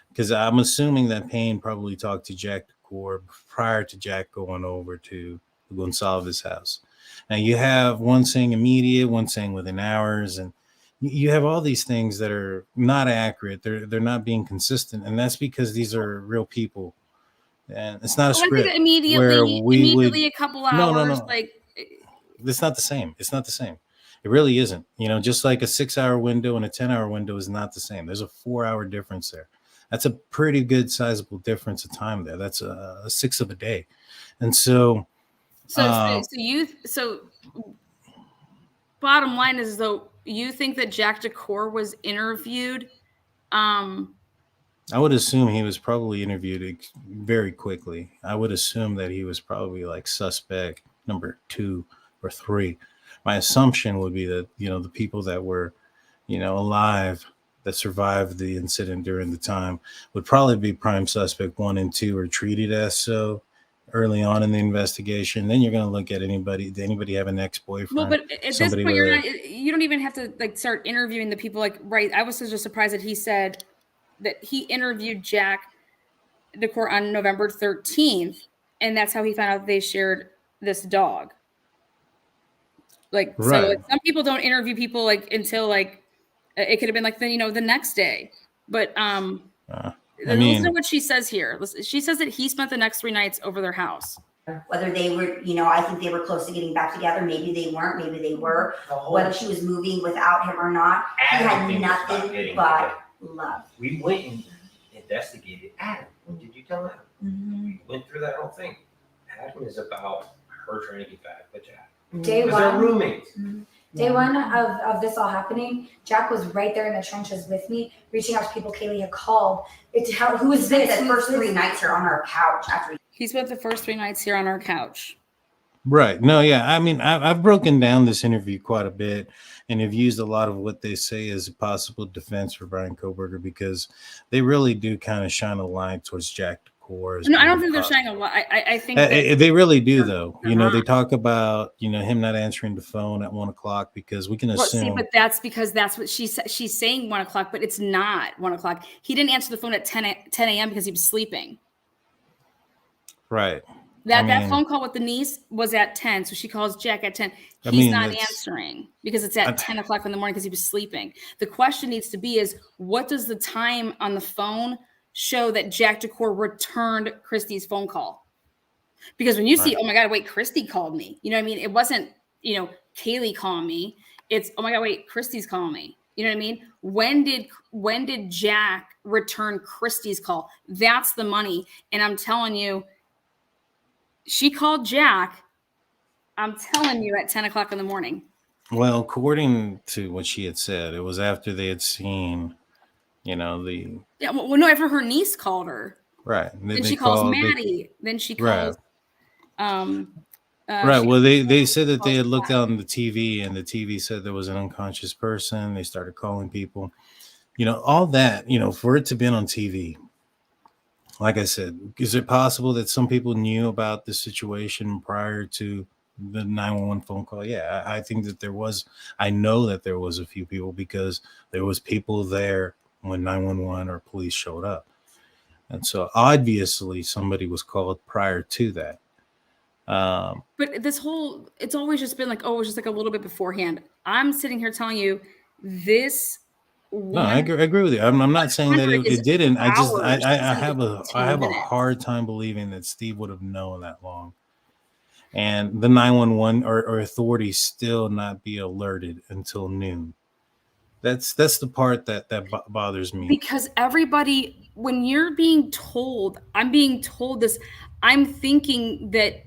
Because I'm assuming that Payne probably talked to Jack Decor prior to Jack going over to Gonsalves' house. Now you have one saying immediate, one saying within hours, and you have all these things that are not accurate. They're not being consistent, and that's because these are real people, and it's not a script. Immediately a couple hours. No. Like, it's not the same. It's not the same. It really isn't. You know, just like a 6-hour window and a 10-hour window is not the same. There's a 4-hour difference there. That's a pretty good sizable difference of time there. That's a 6 of a day, and so bottom line is, though, you think that Jack DeCore was interviewed? I would assume he was probably interviewed very quickly. I would assume that he was probably like suspect number 2 or 3. My assumption would be that, the people that were, alive, that survived the incident during the time, would probably be prime suspect 1 and 2, or treated as so early on in the investigation. Then you're going to look at anybody. Did anybody have an ex-boyfriend? Well, but at this point, you don't even have to like start interviewing the people. Like, right? I was just surprised that he said that he interviewed Jack DeCore on November 13th, and that's how he found out they shared this dog. Like, Right. So like, some people don't interview people like until like it could have been like the next day. But listen to what she says here. She says that he spent the next 3 nights over their house. Whether they were, I think they were close to getting back together. Maybe they weren't. Maybe they were. Whether she was moving without him or not, he had nothing but love. We went and investigated Adam. What did you tell Adam? Mm-hmm. We went through that whole thing. Adam is about her trying to get back with Jack. Day Because they're one, roommates. day one of this all happening, Jack was right there in the trenches with me, reaching out to people Kaylee had called. Who He is spent this? the first 3 nights here on our couch after He spent the first 3 nights here on our couch. Right. No, yeah. I mean, I've broken down this interview quite a bit, and have used a lot of what they say as a possible defense for Brian Koberger, because they really do kind of shine a light towards Jack DeCore. No, I don't think they're shining a light. I think they really do, though. They talk about him not answering the phone at 1 o'clock, because we can assume. Well, see, but that's because that's what she's saying 1 o'clock, but it's not 1 o'clock. He didn't answer the phone at 10 a.m. because he was sleeping. Right. That phone call with the niece was at 10, so she calls Jack at 10. He's not answering because it's at 10 o'clock in the morning because he was sleeping. The question needs to be is, what does the time on the phone show that Jack DeCore returned Christy's phone call? Because when you see, oh my God, wait, Christy called me. You know what I mean? It wasn't, Kaylee calling me. It's, oh my God, wait, Christy's calling me. You know what I mean? When did Jack return Christy's call? That's the money. And I'm telling you, she called Jack, I'm telling you, at 10 o'clock in the morning. Well, according to what she had said, it was after they had seen, the... Yeah, well, no, after her niece called her. Right. Then she calls Maddie. Then she calls... Right. Well, they said that they had looked out on the TV, and the TV said there was an unconscious person. They started calling people. All that, for it to be on TV. Like I said, is it possible that some people knew about the situation prior to the 911 phone call? Yeah, I think that there was. I know that there was a few people, because there was people there when 911 or police showed up. And so obviously somebody was called prior to that. But it's always just been like, oh, it was just like a little bit beforehand. I'm sitting here telling you this. No, I agree with you. I'm not saying that it didn't. I have a hard time believing that Steve would have known that long, and the 911 or authorities still not be alerted until noon. That's the part that bothers me. Because everybody, when you're being told, I'm being told this, I'm thinking that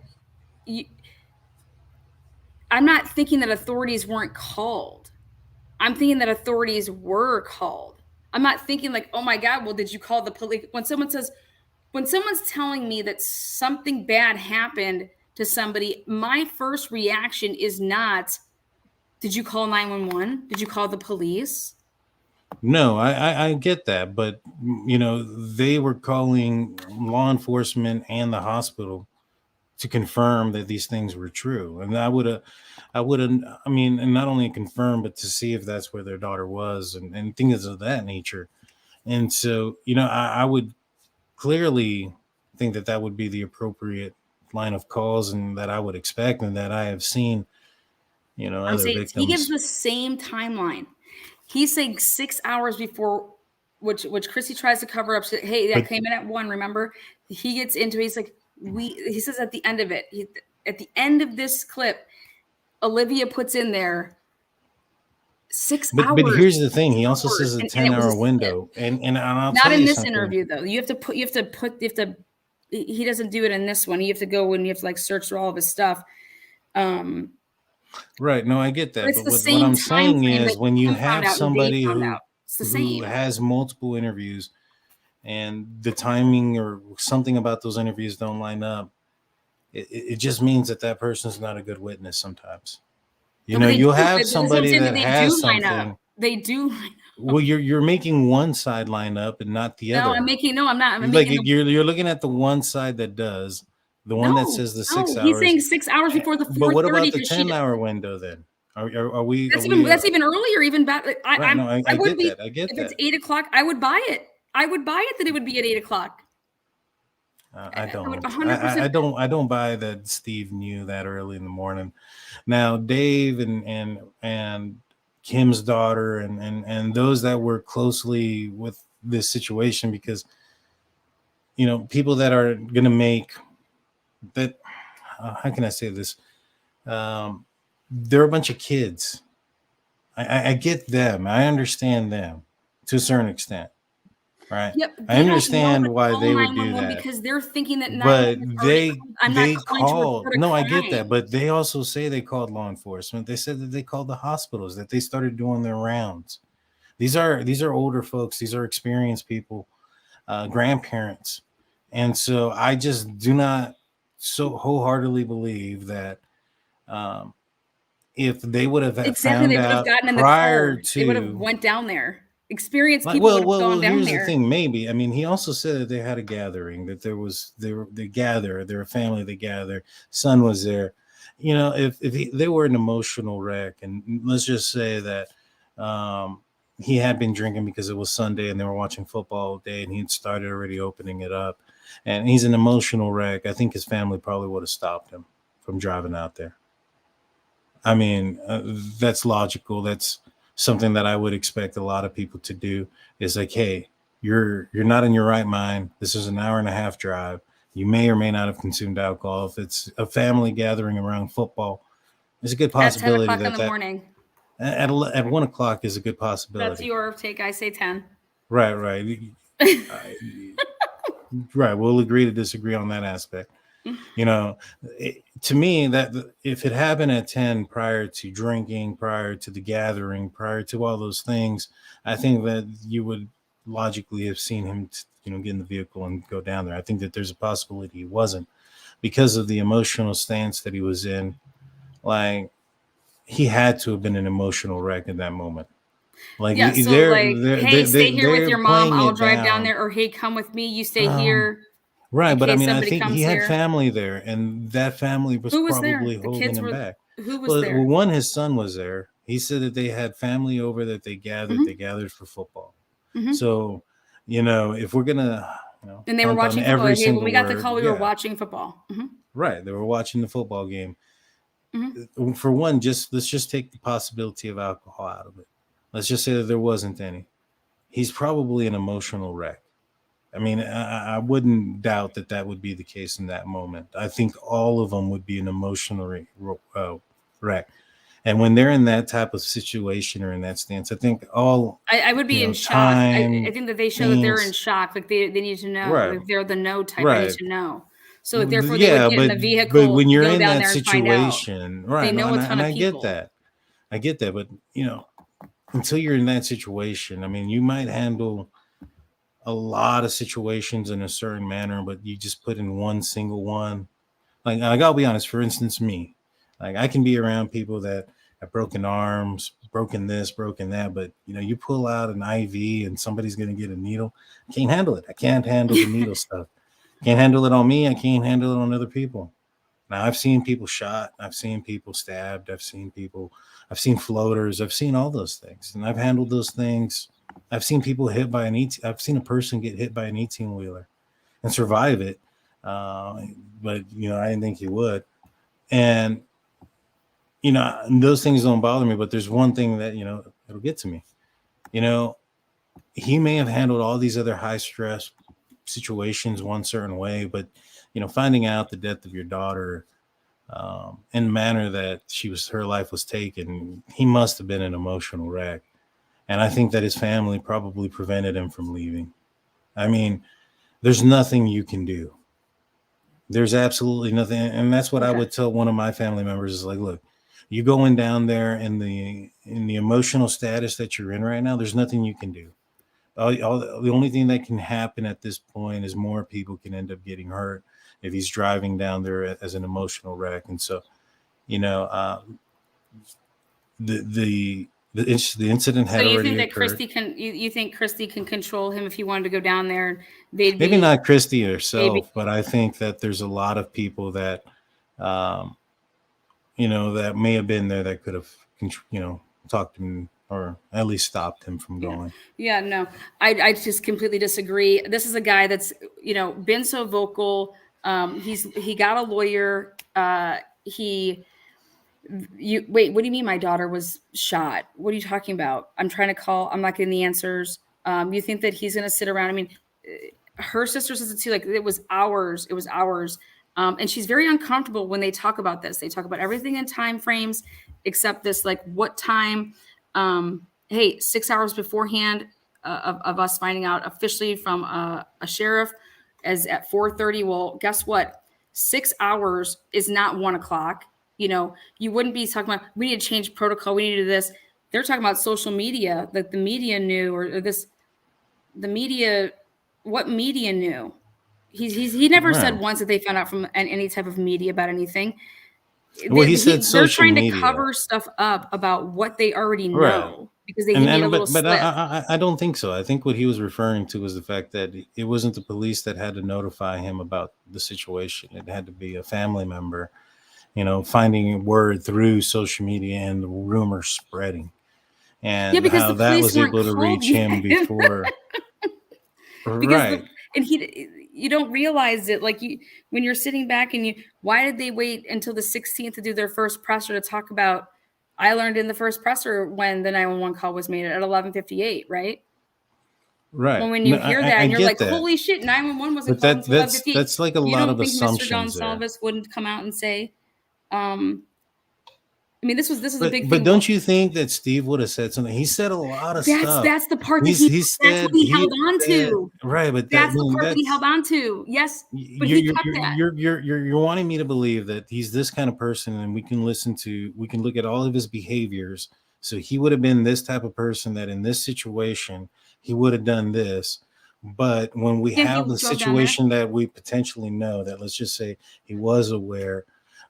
I'm not thinking that authorities weren't called. I'm thinking that authorities were called. I'm not thinking like, oh my God, well, did you call the police? When someone's telling me that something bad happened to somebody, my first reaction is not, did you call 911? Did you call the police? No, I get that. But, they were calling law enforcement and the hospital to confirm that these things were true. And I would and not only confirm, but to see if that's where their daughter was and things of that nature. And so, I would clearly think that would be the appropriate line of calls, and that I would expect, and that I have seen, other victims. He gives the same timeline. He's saying 6 hours before, which Chrissy tries to cover up. Hey, that came in at 1, remember? He gets into it. He's like, he says at the end of it, at the end of this clip, Olivia puts in there 6 hours. But here's the thing. He also says a 10-hour window. And I'll not tell in you this something. interview, though. He doesn't do it in this one. You have to go and you have to like search through all of his stuff. Right. No, I get But that. it's But the what same I'm time saying frame is that when you you found have out and they somebody found out. It's the who same. has multiple interviews and the timing or something about those interviews don't line up, it just means that that person's not a good witness sometimes. No, but they You'll do. have That's what I'm somebody saying. that They do has line up. something. They do line up. Well, you're making one side line up and not the No, other. I'm not. I'm Like making you're looking at the one side that does, the one that says the 6 no. He's hours. saying 6 hours before the But what 4:30 about the because she. 10-hour window then? Are we? That's even earlier. Even back. Right. No, I would get be that. I get if that. it's 8 o'clock. I would buy it. I would buy it that it would be at 8 o'clock. I I would don't. 100%. I don't buy that Steve knew that early in the morning. Now Dave and Kim's daughter and those that work closely with this situation, because people that are gonna make that. How can I say this? They're a bunch of kids. I get them. I understand them to a certain extent, right? Yep, I they don't know understand to why call they would do 911 that. because they're thinking that But 911 is already called. I'm not they calling to called. report a No, I crime. get that, but they also say they called law enforcement. They said that they called the hospitals, that they started doing their rounds. These are older folks. These are experienced people, grandparents, and so I just do not so wholeheartedly believe that if they would have Exactly, found they would have out gotten in the prior car. They would have to. went down there. Experienced Like, people would have well, gone down here's the there. thing. Maybe, I mean, he also said that they had a gathering, that they gather, they're a family, they gather. Son was there. If they were an emotional wreck, and let's just say that he had been drinking because it was Sunday and they were watching football all day, and he'd started already opening it up, and he's an emotional wreck. I think his family probably would have stopped him from driving out there. I mean, that's logical. That's something that I would expect a lot of people to do. Is like, hey, you're not in your right mind. This is an hour and a half drive. You may or may not have consumed alcohol. If it's a family gathering around football, there's a good At 10 possibility o'clock in the that morning. at 1 o'clock is a good possibility. That's your take. I say 10. Right. Right. We'll agree to disagree on that aspect. To me, that if it happened at 10 prior to drinking, prior to the gathering, prior to all those things, I think that you would logically have seen him get in the vehicle and go down there. I think that there's a possibility he wasn't, because of the emotional stance that he was in. Like, he had to have been an emotional wreck in that moment. Like, Yeah, so hey, stay here with your mom. I'll drive down there. Or hey, come with me. You stay here. Right, but I mean, I somebody think comes he had here. family there, and that family was Who was there? probably The holding kids him were. back. Who was there? Well, one, his son was there. He said that they had family over, that they gathered. Mhm. They gathered for football. Mhm. So, if we're gonna, And they were punt on watching football. every Hey, single when we got the word, call, we yeah. were watching football. Mhm. Right, they were watching the football game. Mhm. For one, let's just take the possibility of alcohol out of it. Let's just say that there wasn't any. He's probably an emotional wreck. I mean, I wouldn't doubt that would be the case in that moment. I think all of them would be an emotional wreck. And when they're in that type of situation or in that stance, I think I would be in shock. I think that they show that they're in shock. Like they need to know. Right. Like they're the no type. Right. I need to know. So therefore, they would get in the vehicle. But when you're go in down that there and find out. situation, right? They know a ton of I people. I get that. But until you're in that situation, I mean, you might handle a lot of situations in a certain manner, but you just put in one single one. Like I'll be honest, for instance, me, like I can be around people that have broken arms, broken this, broken that, but you pull out an IV and somebody's going to get a needle. I can't handle it. I can't handle the needle stuff. Can't handle it on me. I can't handle it on other people. Now I've seen people shot. I've seen people stabbed. I've seen floaters. I've seen all those things, and I've handled those things. I've seen people hit by I've seen a person get hit by an 18-wheeler and survive it. But I didn't think he would. And those things don't bother me. But there's one thing that it'll get to me. He may have handled all these other high stress situations one certain way, but finding out the death of your daughter in the manner that her life was taken, he must have been an emotional wreck. And I think that his family probably prevented him from leaving. I mean, there's nothing you can do. There's absolutely nothing. And that's what I would tell one of my family members is like, look, You going down there in the emotional status that you're in right now, there's nothing you can do. The only thing that can happen at this point is more people can end up getting hurt if he's driving down there as an emotional wreck. And so, you know, the incident had So you already think that occurred. Christy can? You think Christy can control him if he wanted to go down there? They'd Maybe be, not Christy herself, maybe. but I think that there's a lot of people that, you know, that may have been there that could have, you know, talked to him or at least stopped him from going. Yeah, no, I just completely disagree. This is a guy that's, you know, been so vocal. He got a lawyer. Wait, what do you mean my daughter was shot? What are you talking about? I'm trying to call. I'm not getting the answers. You think that he's going to sit around? I mean, her sister says it too. Like it was hours. It was hours. And she's very uncomfortable when they talk about this. They talk about everything in time frames except this, like what time. Hey, 6 hours beforehand of us finding out officially from a sheriff as at 4:30. Well, guess what? 6 hours is not 1 o'clock. You know, you wouldn't be talking about, we need to change protocol. We need to do this. They're talking about social media, that the media knew, or this, the media, what media knew? He never said once that they found out from any type of media about anything. Well, he said they're trying media. to cover stuff up about what they already know because they need a little slip. But I don't think so. I think what he was referring to was the fact that it wasn't the police that had to notify him about the situation. It had to be a family member, you know, finding word through social media and the rumor spreading, and because how the that police was weren't able to reach yet. him before. Because you don't realize it. Like when you're sitting back and why did they wait until the 16th to do their first presser to talk about? I learned in the first presser when the 911 call was made at 11:58, right? Right. When you hear that and you're like, that. holy shit, 911 wasn't But called until 11:58. That's like a lot of assumptions. You don't think Mr. Gonsalves wouldn't come out and say, I mean, this is a big thing. But don't you think that Steve would have said something? He said a lot of stuff. That's the part that that's what he held on to. Right, but that's the part that he held on to. Yes, but he kept that. You're wanting me to believe that he's this kind of person, and we can look at all of his behaviors. So he would have been this type of person that in this situation he would have done this. But when we have the situation that we potentially know, that let's just say he was aware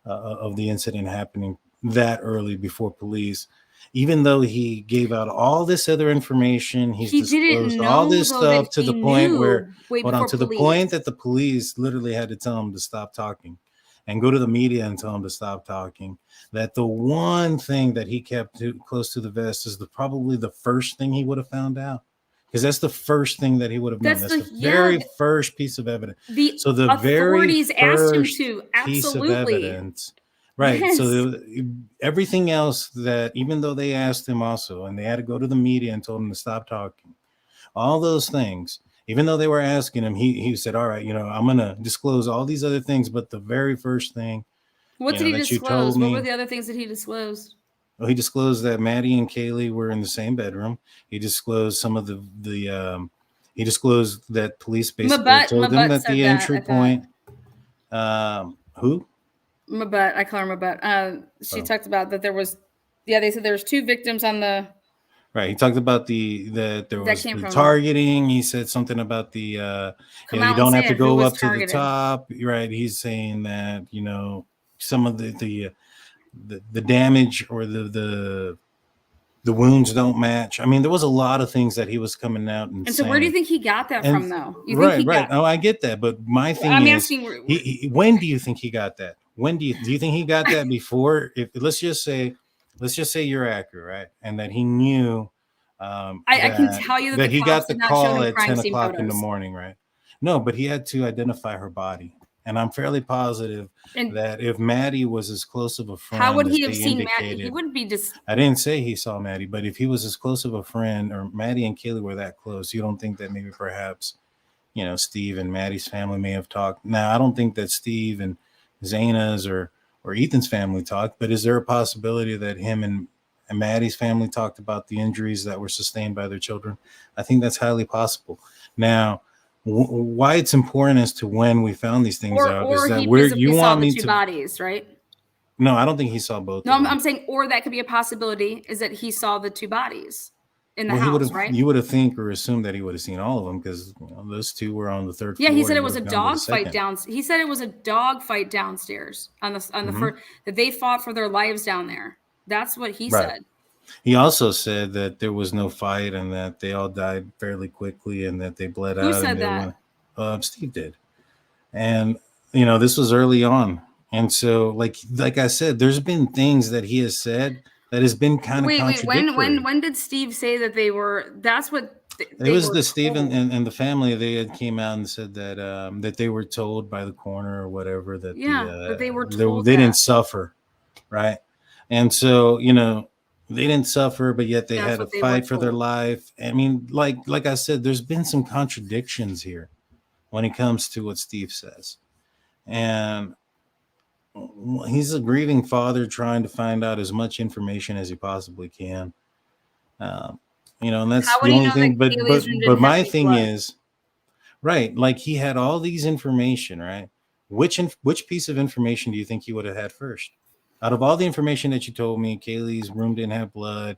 of the incident happening that early before police, even though he gave out all this other information, he disclosed all this stuff to the point where, the point that the police literally had to tell him to stop talking and go to the media and tell him to stop talking. That the one thing that he kept close to the vest is probably the first thing he would have found out. Because that's the first thing that he would have known. That's the very first piece of evidence. So the authorities asked him to. Absolutely. Piece of evidence. Right. Yes. So everything else that, even though they asked him also, and they had to go to the media and told him to stop talking, all those things, even though they were asking him, he said, all right, you know, I'm going to disclose all these other things. But the very first thing. What did he disclose? What were the other things that he disclosed? Well, he disclosed that Maddie and Kaylee were in the same bedroom. He disclosed some of he disclosed that police basically told him that the entry point. Who? Mabut, I call her Mabut. She talked about that there was, they said there was 2 victims on the. Right. He talked about that there was the targeting. He said something about you don't have to go up to the top. Right. He's saying that, you know, some of the damage or the wounds don't match. I mean, there was a lot of things that he was coming out and so saying. Where do you think he got that from, though? Right. Oh, I get that. But my thing is, when do you think he got that? When do you think he got that before? Let's just say you're accurate, right? And that he knew. I can tell you that he got the call at 10 o'clock in the morning, right? No, but he had to identify her body. And I'm fairly positive that if Maddie was as close of a friend, how would he have seen Maddie? He wouldn't be I didn't say he saw Maddie, but if he was as close of a friend, or Maddie and Kaylee were that close, you don't think that maybe perhaps, you know, Steve and Maddie's family may have talked? Now, I don't think that Steve and Zayna's or Ethan's family talked, but is there a possibility that him and Maddie's family talked about the injuries that were sustained by their children? I think that's highly possible. Now, why it's important as to when we found these things out is that you want me to bodies, right? No, I don't think he saw both. No, of them. I'm saying, or that could be a possibility, is that he saw the two bodies in the Well, house, right? You would have think or assumed that he would have seen all of them because those two were on the third Yeah, floor. he said it was would a have gone to the dog fight second. down. He said it was a dog fight downstairs on the Mhm. first, that they fought for their lives down there. That's what he Right. said. He also said that there was no fight and that they all died fairly quickly and that they bled Who out. said and they that? Steve did. And this was early on, and so like I said, there's been things that he has said that has been kind of contradictory. When did Steve say that they were? That's what It was the Stephen and the family. They had came out and said that that they were told by the coroner or whatever that that they were told they didn't suffer, right? And so they didn't suffer, but yet they That's had to what they were fight for their told. life. I mean, like I said, there's been some contradictions here when it comes to what Steve says, and he's a grieving father trying to find out as much information as he possibly can. And that's How would the he only know thing. that But Kaylee's but room but didn't have my any thing blood? is, right? Like he had all these information, right? Which piece of information do you think he would have had first? Out of all the information that you told me, Kaylee's room didn't have blood.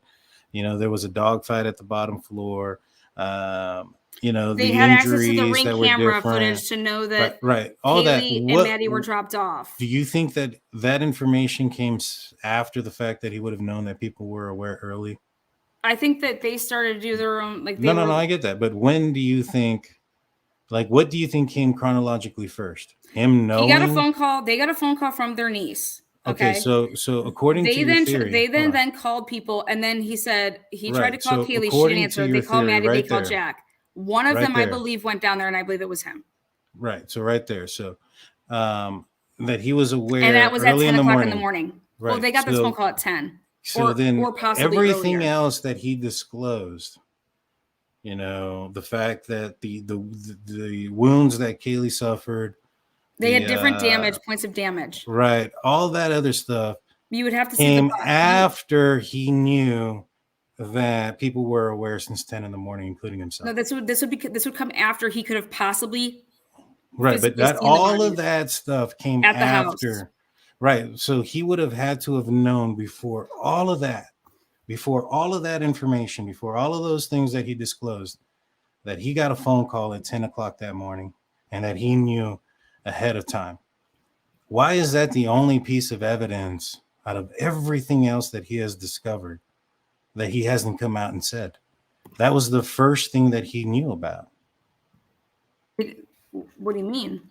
There was a dog fight at the bottom floor. They the had access to the injuries ring that were camera different. footage to know that Right. All that. Kaylee and Maddie were dropped off. Do you think that information came after the fact that he would have known that people were aware early? I think that they started to do their own, like No, I get that. But when do you think, what do you think came chronologically first? Him knowing? He got a phone call. They got a phone call from their niece. Okay. So according to your theory. They then called people, and then he said he tried to call So Kaylee. She according didn't to answer. your They called theory, Maddie. right They called there. Jack. One of Right them, I there. believe, went down there, and I believe it was him. Right. So right there. So that he was aware, And that was at early 10 in the o'clock morning. in the morning. Right. Well, they got this phone call at 10. So then or possibly everything earlier. else that he disclosed, the fact that the wounds that Kaylee suffered, They had different points of damage. Right. All that other stuff You would have to see came after he knew that people were aware since 10 in the morning, including himself. No, this would come after he could have possibly. Right, but that all of that stuff came at the after. house. Right. So he would have had to have known before all of that information, before all of those things that he disclosed, that he got a phone call at 10 o'clock that morning and that he knew ahead of time. Why is that the only piece of evidence out of everything else that he has discovered that he hasn't come out and said? That was the first thing that he knew about. What do you mean?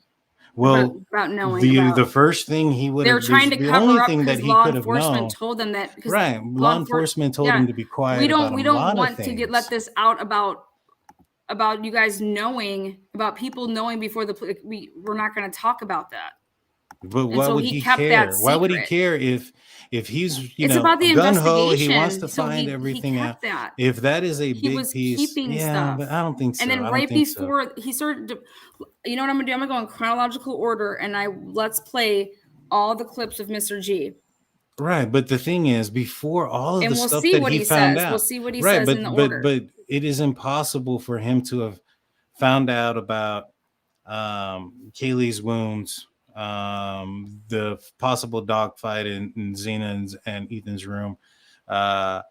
Well, about knowing the first thing he would they're trying to cover up because law enforcement told them that. Right, law enforcement told him to be quiet. We don't want to let this out about you guys knowing, about people knowing before we're not going to talk about that. But why would he care? Why would he care if he's it's about the gun ho? investigation. He wants to find everything out. That. If that is a he big was piece, keeping stuff. But I don't think so. And then right before he started, you know what I'm gonna do? I'm gonna go in chronological order, and let's play all the clips of Mr. G. Right, but the thing is, before all of and the we'll stuff see that what he found out, we'll see what he says in the order. But it is impossible for him to have found out about Kaylee's wounds, the possible dogfight in Xena and Ethan's room, the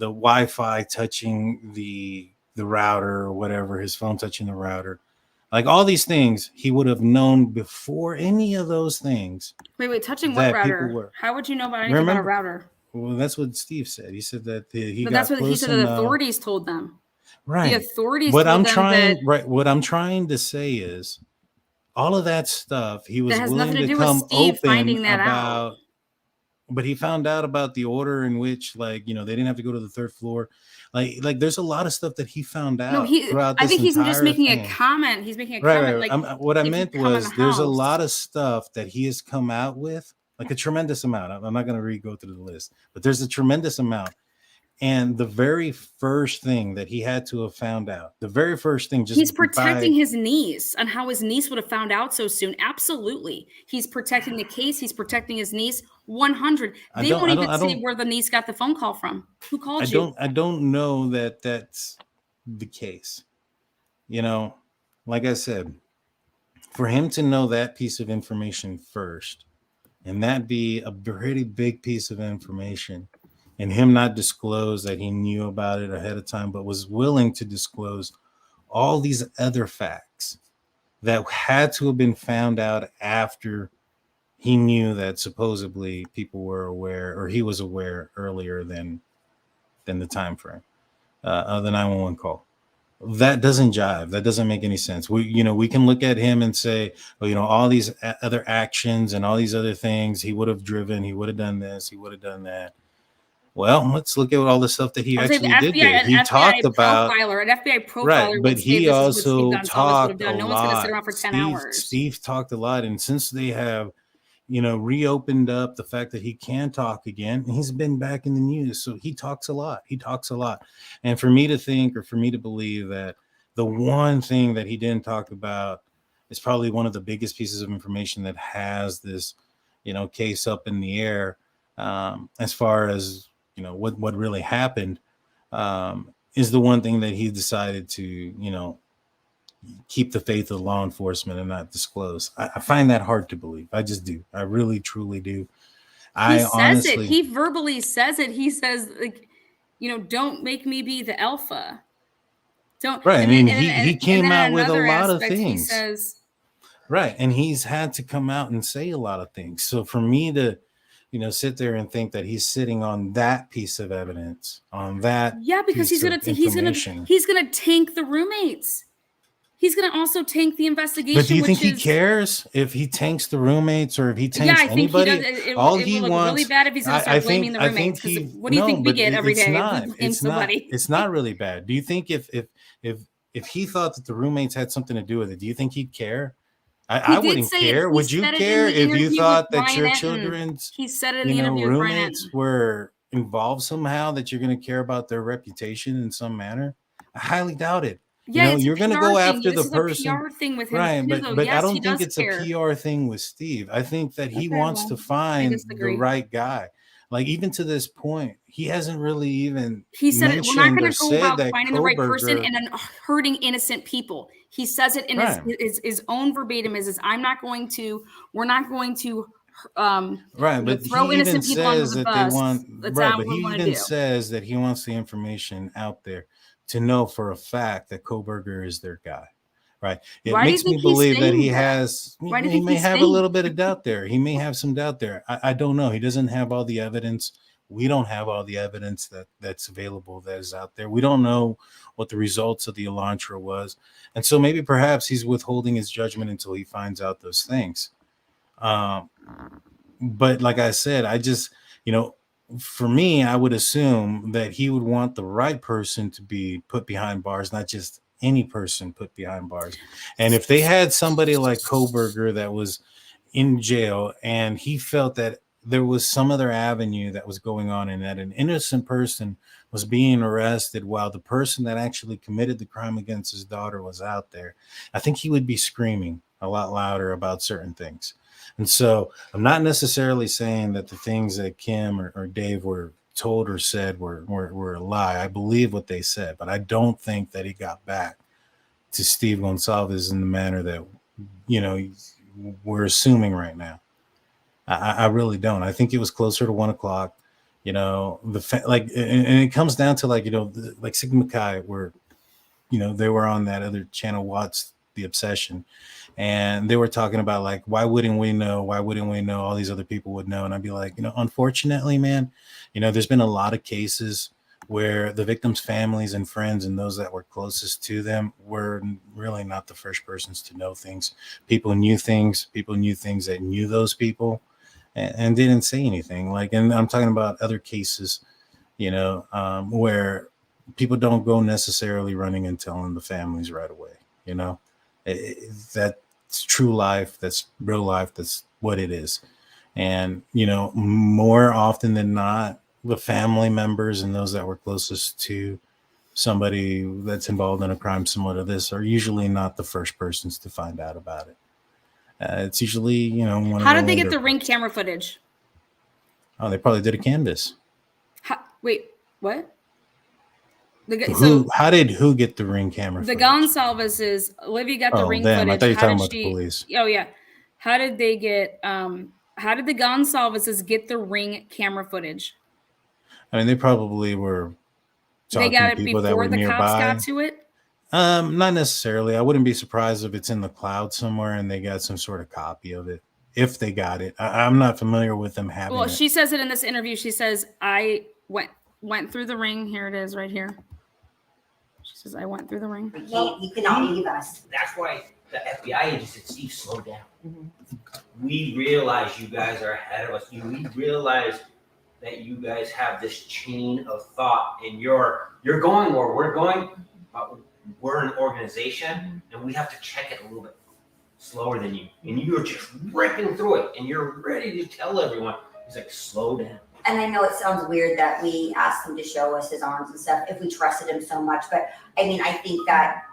Wi-Fi touching the router or whatever, his phone touching the router. Like all these things, he would have known before any of those things. Wait, touching what router? How would you know about anything about a router? Well, that's what Steve said. He said that that's what he said. The authorities told them. Right. The authorities. What I'm trying to say is, all of that stuff he was willing to come open about. But he found out about the order in which, they didn't have to go to the third floor. Like there's a lot of stuff that he found out. No, I think he's just making a comment. He's making a comment. Right. What I meant was there's a lot of stuff that he has come out with, like a tremendous amount. I'm not going to go through the list, but there's a tremendous amount. And the very first thing that he had to have found out, he's protecting his niece, and how his niece would have found out so soon. Absolutely. He's protecting the case. He's protecting his niece. 100. They won't even say where the niece got the phone call from. Who called you? I don't know that that's the case. Like I said, for him to know that piece of information first, and that be a pretty big piece of information, and him not disclose that he knew about it ahead of time, but was willing to disclose all these other facts that had to have been found out after he knew that supposedly people were aware, or he was aware earlier than the time frame of the 911 call. That doesn't jive. That doesn't make any sense. We can look at him and say, well, all these other actions and all these other things, he would have driven, he would have done this, he would have done that. Well, let's look at all the stuff that he actually did do. He talked about an FBI profiler, right, but he also talked a no one's going to sit lot. around for 10 hours. Steve talked a lot, and since they have reopened up the fact that he can talk again, he's been back in the news, so he talks a lot. And for me to think, or for me to believe that the one thing that he didn't talk about is probably one of the biggest pieces of information that has this case up in the air, as far as what really happened, is the one thing that he decided to keep the faith of law enforcement and not disclose. I find that hard to believe. I just do. I really, truly do. He verbally says it. He says, like, don't make me be the alpha. Don't. Right. He came out with a lot of things. He says, right. And he's had to come out and say a lot of things. So for me to, sit there and think that he's sitting on that piece of evidence, on that. Yeah, because he's gonna tank the roommates. He's going to also tank the investigation. But do you think he cares if he tanks the roommates or if he tanks anybody? He does. It will look really bad if he's going to start blaming the roommates. What do you think we get every day if we blame somebody? It's not really bad. Do you think if he thought that the roommates had something to do with it, do you think he'd care? I wouldn't care. Would you care if you thought that your children's roommates were involved somehow, that you're going to care about their reputation in some manner? I highly doubt it. Yeah, you're going to go after the person. A PR thing with him, right? But yes, I don't think it's a PR thing with Steve. I think that he wants to find the right guy. Like, even to this point, he hasn't really even. He said we're not going to go about finding the right person and then hurting innocent people. He says it in his own verbatim. Is I'm not going to. We're not going to. But throw he innocent even people under says the that bus. they want. Right, but he even says that he wants the information out there to know for a fact that Kohberger is their guy, right? It makes me believe that he has. He may have a little bit of doubt there. He may have some doubt there. I don't know. He doesn't have all the evidence. We don't have all the evidence that's available, that is out there. We don't know what the results of the Elantra was, and so maybe perhaps he's withholding his judgment until he finds out those things. But like I said, I just for me, I would assume that he would want the right person to be put behind bars, not just any person put behind bars. And if they had somebody like Kohberger that was in jail and he felt that there was some other avenue that was going on and that an innocent person was being arrested while the person that actually committed the crime against his daughter was out there, I think he would be screaming a lot louder about certain things. And so I'm not necessarily saying that the things that Kim or Dave were told or said were a lie. I believe what they said, but I don't think that he got back to Steve Gonsalves in the manner that, we're assuming right now. I really don't. I think it was closer to 1 o'clock, and it comes down to like Sigma Chi, where, they were on that other channel, Watts the Obsession. And they were talking about, like, why wouldn't we know? Why wouldn't we know? All these other people would know. And I'd be like, unfortunately, man, there's been a lot of cases where the victims' families and friends and those that were closest to them were really not the first persons to know things. People knew things that knew those people and didn't say anything. And I'm talking about other cases, where people don't go necessarily running and telling the families right away, that's true life. That's real life. That's what it is. And, more often than not, the family members and those that were closest to somebody that's involved in a crime similar to this are usually not the first persons to find out about it. It's usually, how did they get the Ring camera footage? Oh, they probably did a canvas. Wait, what? How did who get the Ring camera footage? The Gonsalveses, Olivia got the Ring footage. I thought you were talking about the police. Oh, yeah. How did they get How did the Gonsalveses get the ring camera footage? I mean, they probably were They talking got to it people that before were the cops nearby. got to it? Not necessarily. I wouldn't be surprised if it's in the cloud somewhere and they got some sort of copy of it. If they got it, I'm not familiar with them having Well, it. she says it in this interview. She says, I went through the ring. Here it is right here. She says, I went through the ring. You cannot leave us. That's why the FBI agent said, Steve, slow down. We realize you guys are ahead of us. We realize that you guys have this chain of thought, and you're going where we're going, but we're an organization, and we have to check it a little bit slower than you. And you're just ripping through it, and you're ready to tell everyone. He's like, slow down. And I know it sounds weird that we asked him to show us his arms and stuff if we trusted him so much, but I mean, I think that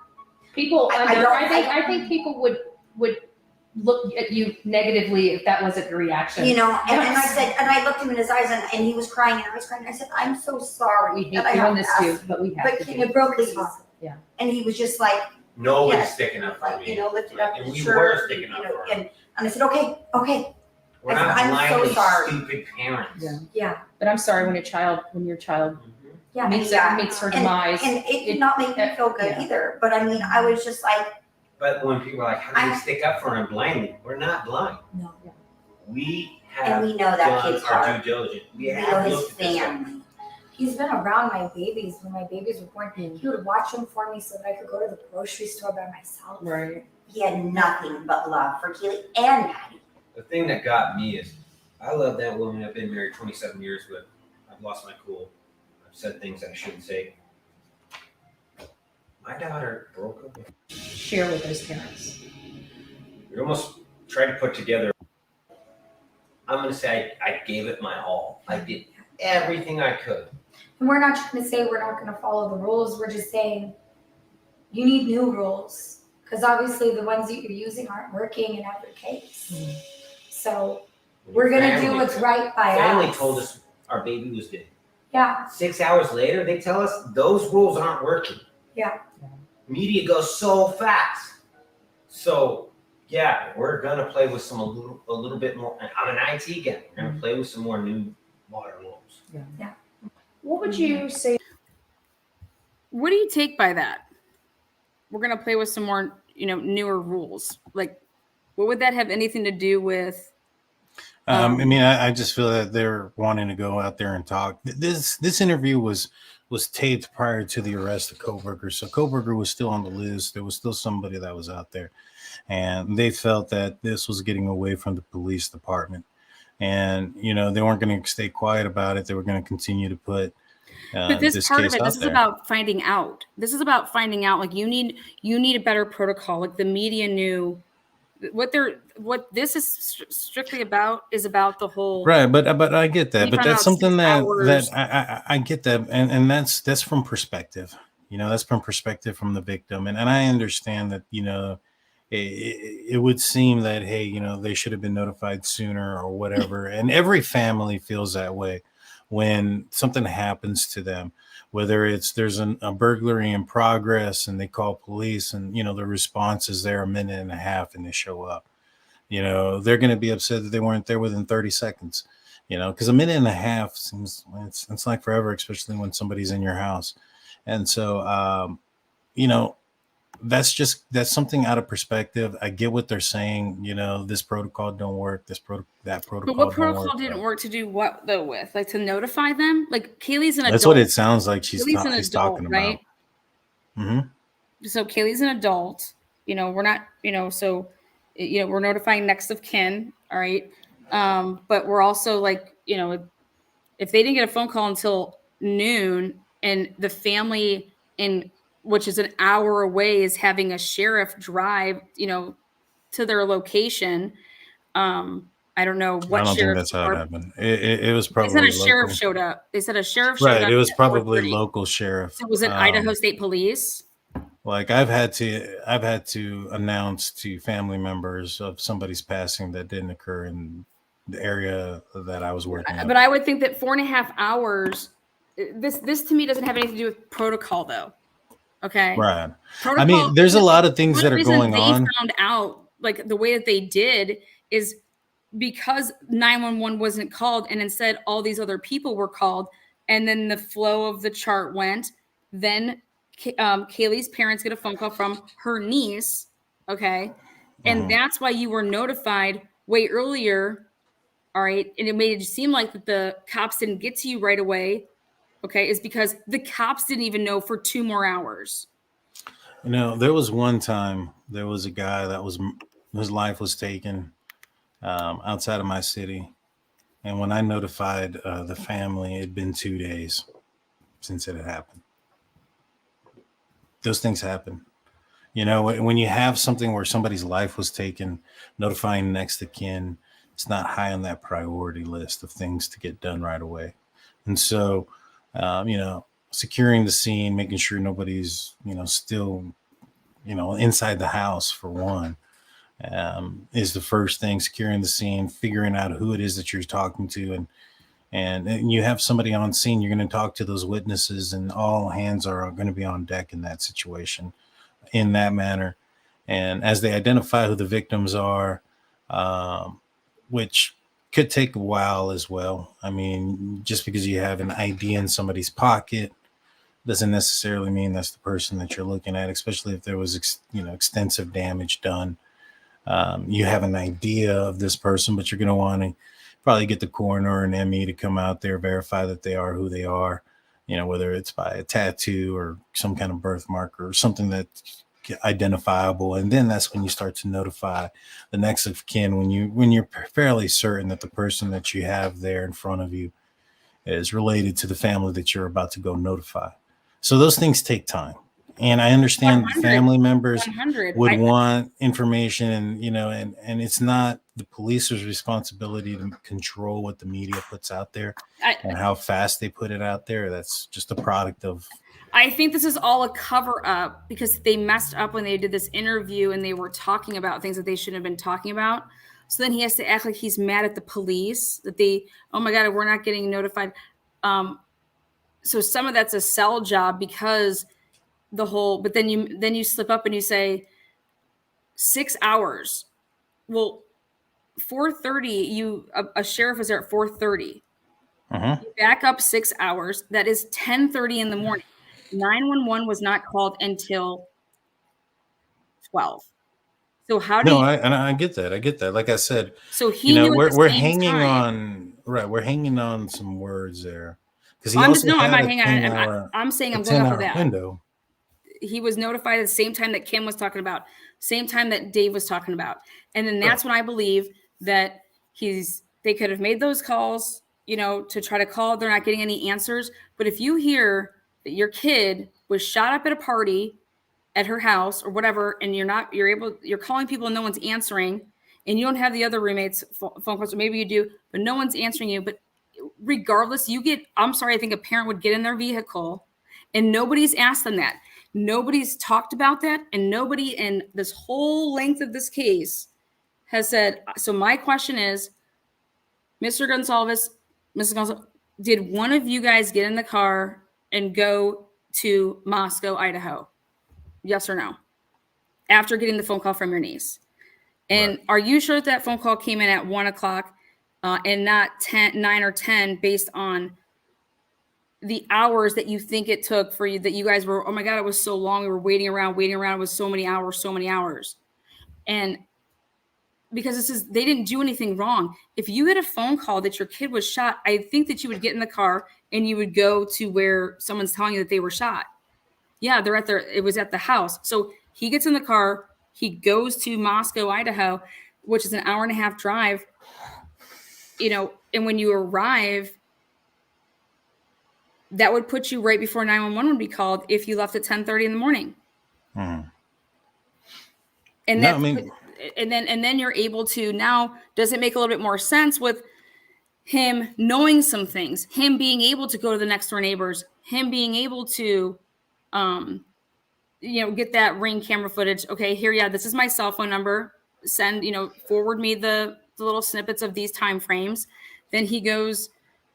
People, I think people would look at you negatively if that wasn't your reaction. and I said, and I looked him in his eyes, and he was crying, and I was crying. I said, I'm so sorry. We hate that I have doing this to too, ask, but we have but to. can you broke his heart? Yeah. And he was just like, Nobody's Yes. sticking up for like, me. lifted up And his we shirt, were sticking up for him. and I said, okay. We're I said, not I'm so blindly sorry. stupid parents. Yeah. Yeah. But I'm sorry when your child Yeah. meets her And demise. it did not make me feel good Yeah. either. But I mean, I was just like, But when people are like, how do we stick up for him blindly? We're not blind. no. We And have we know that done kid's our heart. due diligence. We We know have his looked at this. family. He's been around my babies when my babies were born. He would watch them for me so that I could go to the grocery store by myself. Right. He had nothing but love for Keely and Maddie. The thing that got me is, I love that woman I've been married 27 years with. I've lost my cool. I've said things I shouldn't say. My daughter broke up with me. Share with those parents. We almost tried to put together. I'm going to say I gave it my all. I did everything I could. And we're not trying to say we're not going to follow the rules. We're just saying you need new rules because obviously the ones that you're using aren't working in every case. So we're going to do what's right by Family us. told us our baby was dead. Yeah. 6 hours later, they tell us those rules aren't working. Yeah. Media goes so fast. So yeah, we're gonna play with a little bit more. I'm an IT guy. We're gonna play with some more new modern rules. Yeah. What would you say? What do you take by that? We're going to play with some more, newer rules. Like, what would that have anything to do with? I mean, I just feel that they're wanting to go out there and talk. This interview was taped prior to the arrest of Koberger. So Koberger was still on the list. There was still somebody that was out there. And they felt that this was getting away from the police department. And, they weren't going to stay quiet about it. They were going to continue to put but this part of it, this is there. about finding out. This is about finding out. Like you need a better protocol. Like the media knew what this is strictly about is about the whole right. But I get that. But that's something that I get that, and that's from perspective. That's from perspective from the victim, and I understand that it would seem that hey, they should have been notified sooner or whatever, and every family feels that way when something happens to them, whether there's a burglary in progress and they call police and the response is there a minute and a half and they show up, they're going to be upset that they weren't there within 30 seconds, because a minute and a half seems it's like forever, especially when somebody's in your house. And so that's something out of perspective. I get what they're saying. This protocol don't work. That protocol. But what protocol didn't work to do what though? With like to notify them? Like Kaylee's an adult. That's what it sounds like. She's adult, talking about. Right? Mm-hmm. So Kaylee's an adult. We're not. So we're notifying next of kin. All right. But we're also like if they didn't get a phone call until noon and the family which is an hour away is having a sheriff drive, to their location. I don't know what. I don't think that's how it happened. It was probably. They said a sheriff showed up. They said a sheriff showed up. Right. It was probably local sheriff. So was it Idaho State Police? Like I've had to announce to family members of somebody's passing that didn't occur in the area that I was working in. But I would think that 4.5 hours. This to me doesn't have anything to do with protocol, though. Okay. Right. Protocol, I mean, there's a lot of things that are going on. They found out like the way that they did is because 911 wasn't called and instead all these other people were called, and then the flow of the chart went, then Kaylee's parents get a phone call from her niece, okay? And that's why you were notified way earlier, all right? And it made it seem like that the cops didn't get to you right away, okay? Is because the cops didn't even know for 2 more hours. You know, there was one time, there was a guy that was, his life was taken outside of my city. And when I notified the family, it had been 2 days since it had happened. Those things happen. You know, when you have something where somebody's life was taken, notifying next of kin, it's not high on that priority list of things to get done right away. And so, you know, securing the scene, making sure nobody's, you know, still, you know, inside the house for one, is the first thing. Securing the scene, figuring out who it is that you're talking to, and you have somebody on scene, you're going to talk to those witnesses, and all hands are going to be on deck in that situation, in that manner. And as they identify who the victims are, which could take a while as well. I mean, just because you have an ID in somebody's pocket doesn't necessarily mean that's the person that you're looking at, especially if there was, extensive damage done. You have an idea of this person, but you're going to want to probably get the coroner and ME to come out there, verify that they are who they are, you know, whether it's by a tattoo or some kind of birthmark or something that's identifiable. And then that's when you start to notify the next of kin, when you're fairly certain that the person that you have there in front of you is related to the family that you're about to go notify. So those things take time. And I understand family members 100. would want information, and, you know, and it's not the police's responsibility to control what the media puts out there and how fast they put it out there. That's just a product of. I think this is all a cover up because they messed up when they did this interview and they were talking about things that they shouldn't have been talking about. So then he has to act like he's mad at the police that they, oh my God, we're not getting notified. So some of that's a sell job because the whole, but then you slip up and you say 6 hours. Well, 4:30, a sheriff is there at 4:30. You back up 6 hours. That is 10:30 in the morning. 911 was not called until 12. So how do I get that. I get that. Like I said, so he knew we're hanging on, right? We're hanging on some words there because I'm not hanging on. I'm saying I'm going off of that window. He was notified at the same time that Kim was talking about, same time that Dave was talking about. And then that's when I believe that they could have made those calls, you know, to try to call. They're not getting any answers. But if you hear that your kid was shot up at a party at her house or whatever, and you're calling people and no one's answering, and you don't have the other roommates' phone calls, or maybe you do, but no one's answering you. But regardless, I'm sorry, I think a parent would get in their vehicle and nobody's asked them that. Nobody's talked about that, and nobody in this whole length of this case has said. So my question is, Mr. Gonsalves, Mrs. Gonsalves, did one of you guys get in the car and go to Moscow, Idaho? Yes or no? After getting the phone call from your niece. And Are you sure that phone call came in at 1:00 and not 9 or 10 based on the hours that you think it took for you, that you guys were, oh my God, it was so long. We were waiting around. It was so many hours. And because they didn't do anything wrong. If you had a phone call that your kid was shot, I think that you would get in the car and you would go to where someone's telling you that they were shot. Yeah, it was at the house. So he gets in the car, he goes to Moscow, Idaho, which is an 1.5-hour drive, you know, and when you arrive, that would put you right before 911 would be called if you left at 10:30 in the morning. And then you're able to, now, does it make a little bit more sense with him knowing some things, him being able to go to the next door neighbors, him being able to, get that Ring camera footage. Okay, here, this is my cell phone number. Send, forward me the little snippets of these time frames. Then he goes,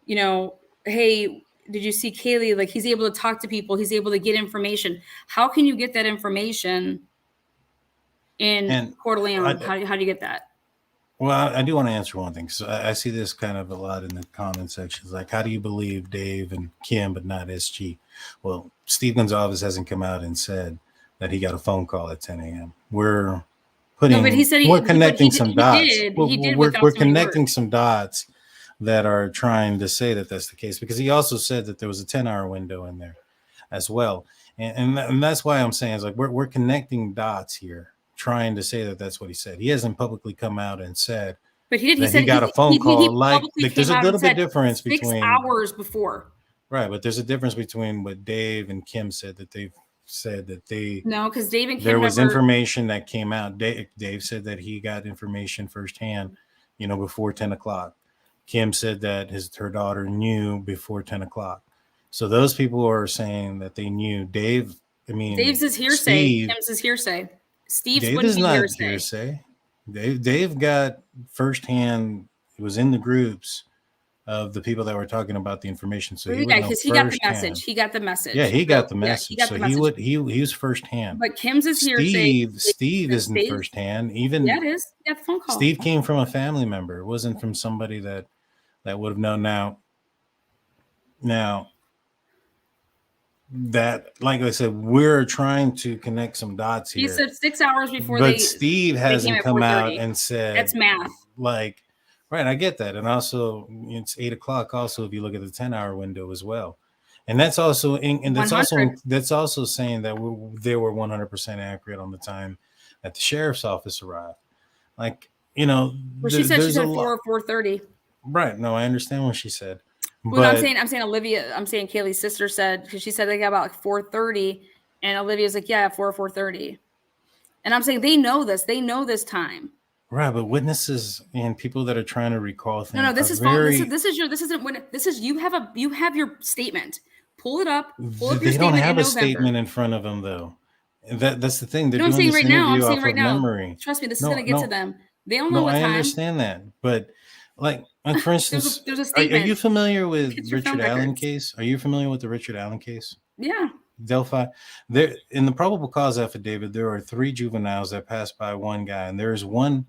hey, did you see Kaylee? Like, he's able to talk to people. He's able to get information. How can you get that information in Coeur d'Alene? How do you get that? Well, I do want to answer one thing. So I see this kind of a lot in the comment sections. Like, how do you believe Dave and Kim, but not SG? Well, Steve Gonzalez hasn't come out and said that he got a phone call at 10 a.m. We're No, but he said we're connecting some dots. He did We're without so many connecting words. some dots that are trying to say that that's the case, because he also said that there was a 10-hour window in there as well. And that's why I'm saying, is like, we're connecting dots here, trying to say that that's what he said. He hasn't publicly come out and said But he did. He that said he got a phone he call. publicly Like came there's a out little and bit said difference 6 between hours before. right, but there's a difference between what Dave and Kim said, that they've said that No, because Dave and Kim there was never. information that came out. Dave said that he got information firsthand, before 10 o'clock. Kim said that her daughter knew before 10 o'clock. So those people are saying that they knew. Dave's is hearsay. Kim's is hearsay. Steve's Dave wouldn't is be not hearsay. Dave got firsthand. It was in the groups of the people that were talking about the information. So because he got the message. He got the message. Yeah, he got the message. He got the so message. he was firsthand. But Kim's is hearsay. Steve isn't firsthand. Even it is. He got the phone call. Steve came from a family member. It wasn't from somebody that would have known. Now that, like I said, we're trying to connect some dots here. He said 6 hours before but Steve hasn't come out and said that's math. Like, right, I get that. And also it's 8 o'clock also, if you look at the 10-hour window as well. And that's also that's also saying that they were 100% accurate on the time that the sheriff's office arrived. Like, well, she said 4 or 4:30. Right. No, I understand what she said. Well, I'm saying Olivia. I'm saying Kaylee's sister said, because she said they got about 4:30, and Olivia's like, yeah, 4 or 4:30. And I'm saying they know this. They know this time. Right, but witnesses and people that are trying to recall things. No, this is fine. This is you have your statement. Pull it up. Pull up your they don't have a statement in front of them, though. That's the thing. They're doing this interview off of memory. Trust me, this is going to get to them. They don't know what time. I understand that, but like for instance, there's a statement. Are you familiar with Richard Allen case? Are you familiar with the Richard Allen case? Yeah. Delphi. There, in the probable cause affidavit, there are 3 juveniles that passed by one guy, and there is one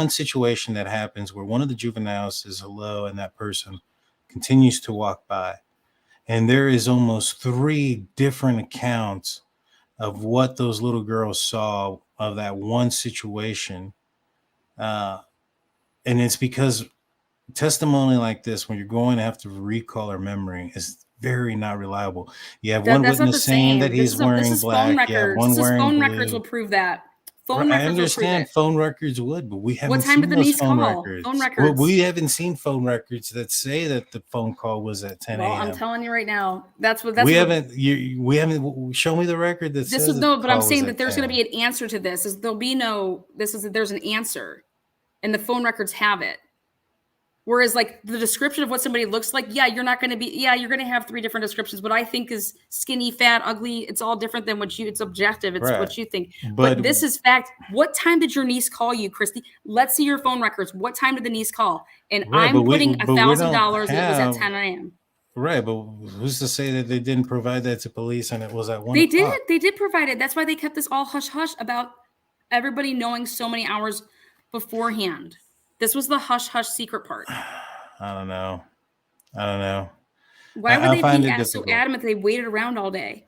situation that happens where one of the juveniles says hello, and that person continues to walk by. And there is almost 3 different accounts of what those little girls saw of that one situation. And it's because testimony like this, when you're going to have to recall our memory, is very not reliable. You have one witness saying that he's wearing black. You have one wearing blue. Phone records will prove that. I understand phone records would, but we haven't seen those phone records. Phone records. We haven't seen phone records that say that the phone call was at 10 a.m. Well, I'm telling you right now, we haven't. Show me the record that says this. No, but I'm saying that there's going to be an answer to this. There's an answer, and the phone records have it. Whereas, like, the description of what somebody looks like, you're going to have 3 different descriptions. What I think is skinny, fat, ugly, it's all different than it's objective. It's right. What you think. But this is fact. What time did your niece call you, Christy? Let's see your phone records. What time did the niece call? And right, I'm putting $1,000. It was at 10 a.m. Right, but who's to say that they didn't provide that to police and it was at 1 They o'clock? They did provide it. That's why they kept this all hush-hush about everybody knowing so many hours beforehand. This was the hush-hush secret part. I don't know. Why would they be so adamant that they waited around all day?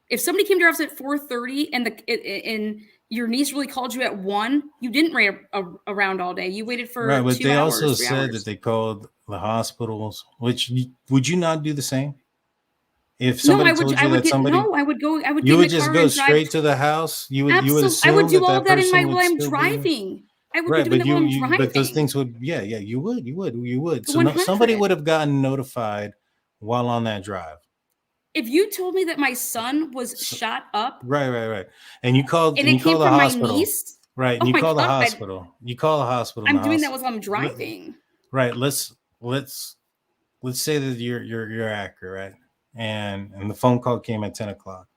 If somebody came to your house at 4:30 and your niece really called you at 1, you didn't wait around all day. You waited for 2 hours. Right, but they also said that they called the hospitals. Which would you not do the same? If somebody told you that somebody, I would go. I would. You would just go straight to the house. You would assume I would do all that in while I'm driving. I would right, be doing but that while I'm driving. But those things would, you would. So somebody would have gotten notified while on that drive. If you told me that my son was shot up, right, and you called, and it came from my niece, right? And you call the hospital. You call the hospital. I'm doing that while I'm driving. Right. Let's say that you're accurate, right? And the phone call came at 10 o'clock.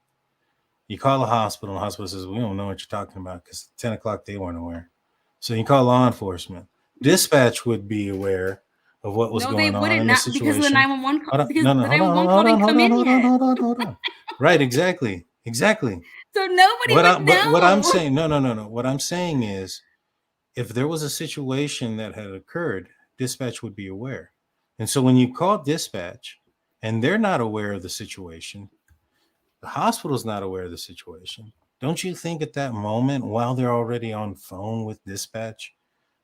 You call the hospital, and the hospital says, "We don't know what you're talking about," because 10 o'clock they weren't aware. So you call law enforcement. Dispatch would be aware of what was going on in the situation. Because of the 911 call. Because the 911 call didn't come in yet. Hold on. Right, exactly. So nobody would know. What I'm saying, no. What I'm saying is, if there was a situation that had occurred, dispatch would be aware. And so when you call dispatch and they're not aware of the situation, the hospital's not aware of the situation, don't you think at that moment, while they're already on phone with dispatch,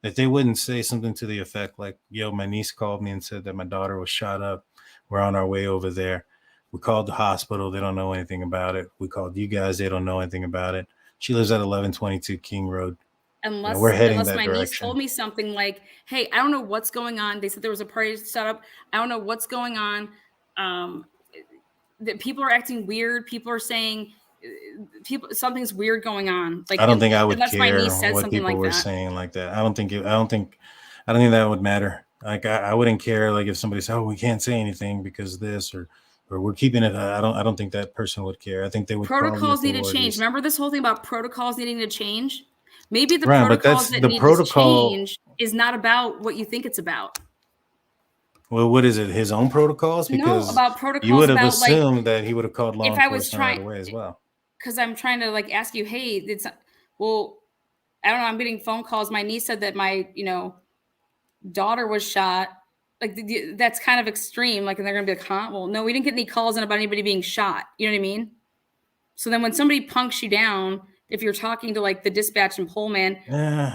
that they wouldn't say something to the effect like, yo, my niece called me and said that my daughter was shot up. We're on our way over there. We called the hospital. They don't know anything about it. We called you guys. They don't know anything about it. She lives at 1122 King Road. We're heading that my niece direction. told me something like, hey, I don't know what's going on. They said there was a party set up. I don't know what's going on. That people are acting weird. People are saying something's weird going on. Like, I don't think I would unless my care niece said what something people like were that. saying like that. I don't think that would matter. Like I wouldn't care like if somebody said, oh, we can't say anything because this or we're keeping it. I don't think that person would care. I think they would call the Protocols need to change. authorities. Remember this whole thing about protocols needing to change? Maybe the Right, but protocols that's that the need protocol. to change is not about what you think it's about. Well, what is it? His own protocols? No, Because about you protocols would have about like assumed that he would have called law if I was enforcement right trying, away as well. because I'm trying to like ask you, hey, it's well, I don't know. I'm getting phone calls. My niece said that my daughter was shot. Like that's kind of extreme. Like, and they're gonna be like, huh? Well, no, we didn't get any calls in about anybody being shot. You know what I mean? So then when somebody punks you down, if you're talking to like the dispatch and pole man,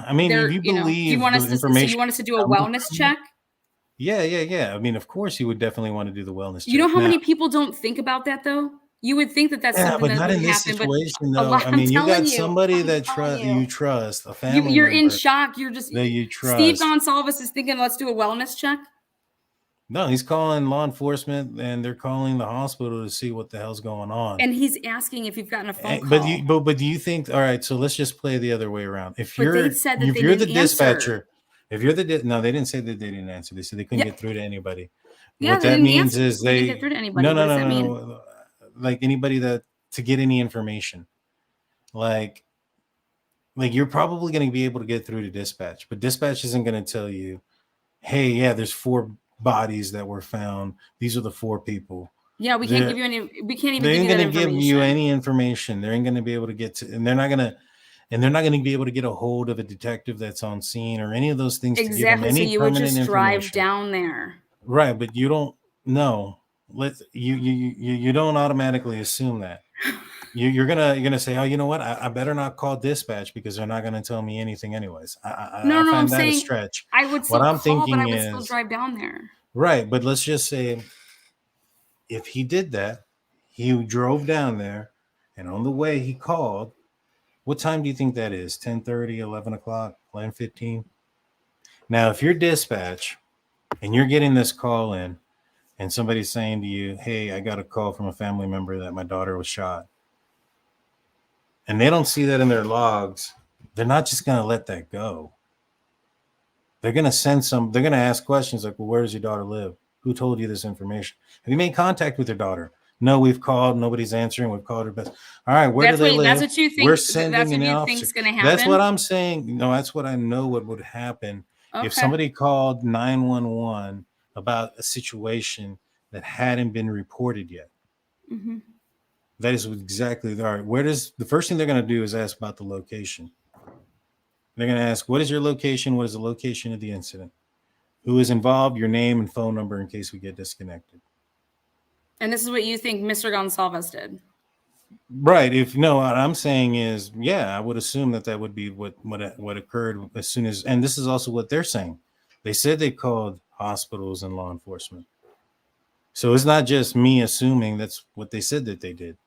I mean, if you do you believe want the us to? So information, you want us to do a wellness check? Yeah. I mean, of course, you would definitely want to do the wellness check. You know how Now, many people don't think about that though? You would think that that's yeah, something but that not would in this happen, but situation, a though. lot. I I'm mean, you telling got you, somebody I'm that telling you trust, a family you're in member shock. You're just that you Steve trust. Gonsalves is thinking, let's do a wellness check. No, he's calling law enforcement, and they're calling the hospital to see what the hell's going on. And he's asking if you've gotten a phone call. But do you think? All right, so let's just play the other way around. If But you're they said that if they you're the didn't answer. dispatcher, if you're the no, they didn't say that they didn't answer. They said they couldn't get through to anybody. Yeah, What they that didn't means answer. is They didn't they get through to anybody. What does that mean? no, like anybody that to get any information, like you're probably going to be able to get through to dispatch, but dispatch isn't going to tell you, hey, yeah, there's 4 bodies that were found. These are the 4 people. Yeah, we can't give you any. We can't even. They ain't give going to give you any information. They ain't going to be able to get to, and they're not going to be able to get a hold of a detective that's on scene or any of those things to give them any so you would permanent just drive information. down there. Right, but you don't know. You don't automatically assume that. You're gonna say, oh, you know what? I better not call dispatch because they're not gonna tell me anything anyways. I find I'm that saying a stretch. I would still What I'm call, but I thinking would still is drive down there. right, but let's just say if he did that, he drove down there, and on the way he called. What time do you think that is? 10:30, 11 o'clock, 11:15? Now, if you're dispatch and you're getting this call in, and somebody's saying to you, hey, I got a call from a family member that my daughter was shot, and they don't see that in their logs, they're not just going to let that go. They're going to they're going to ask questions like, well, where does your daughter live? Who told you this information? Have you made contact with your daughter? No, we've called. Nobody's answering. We've called her best. All right, where do they live? That's what you think. We're sending that's what an you officer. think's going to happen. That's what I'm saying. No, that's what I know what would happen if somebody called 911 about a situation that hadn't been reported yet. Mm-hmm. That is exactly all right. The first thing they're going to do is ask about the location. They're going to ask, what is your location? What is the location of the incident? Who is involved? Your name and phone number in case we get disconnected. And this is what you think Mr. Gonsalves did. Right. What I'm saying is, yeah, I would assume that would be what occurred as soon as, and this is also what they're saying. They said they called hospitals and law enforcement. So it's not just me assuming that's what they said that they did.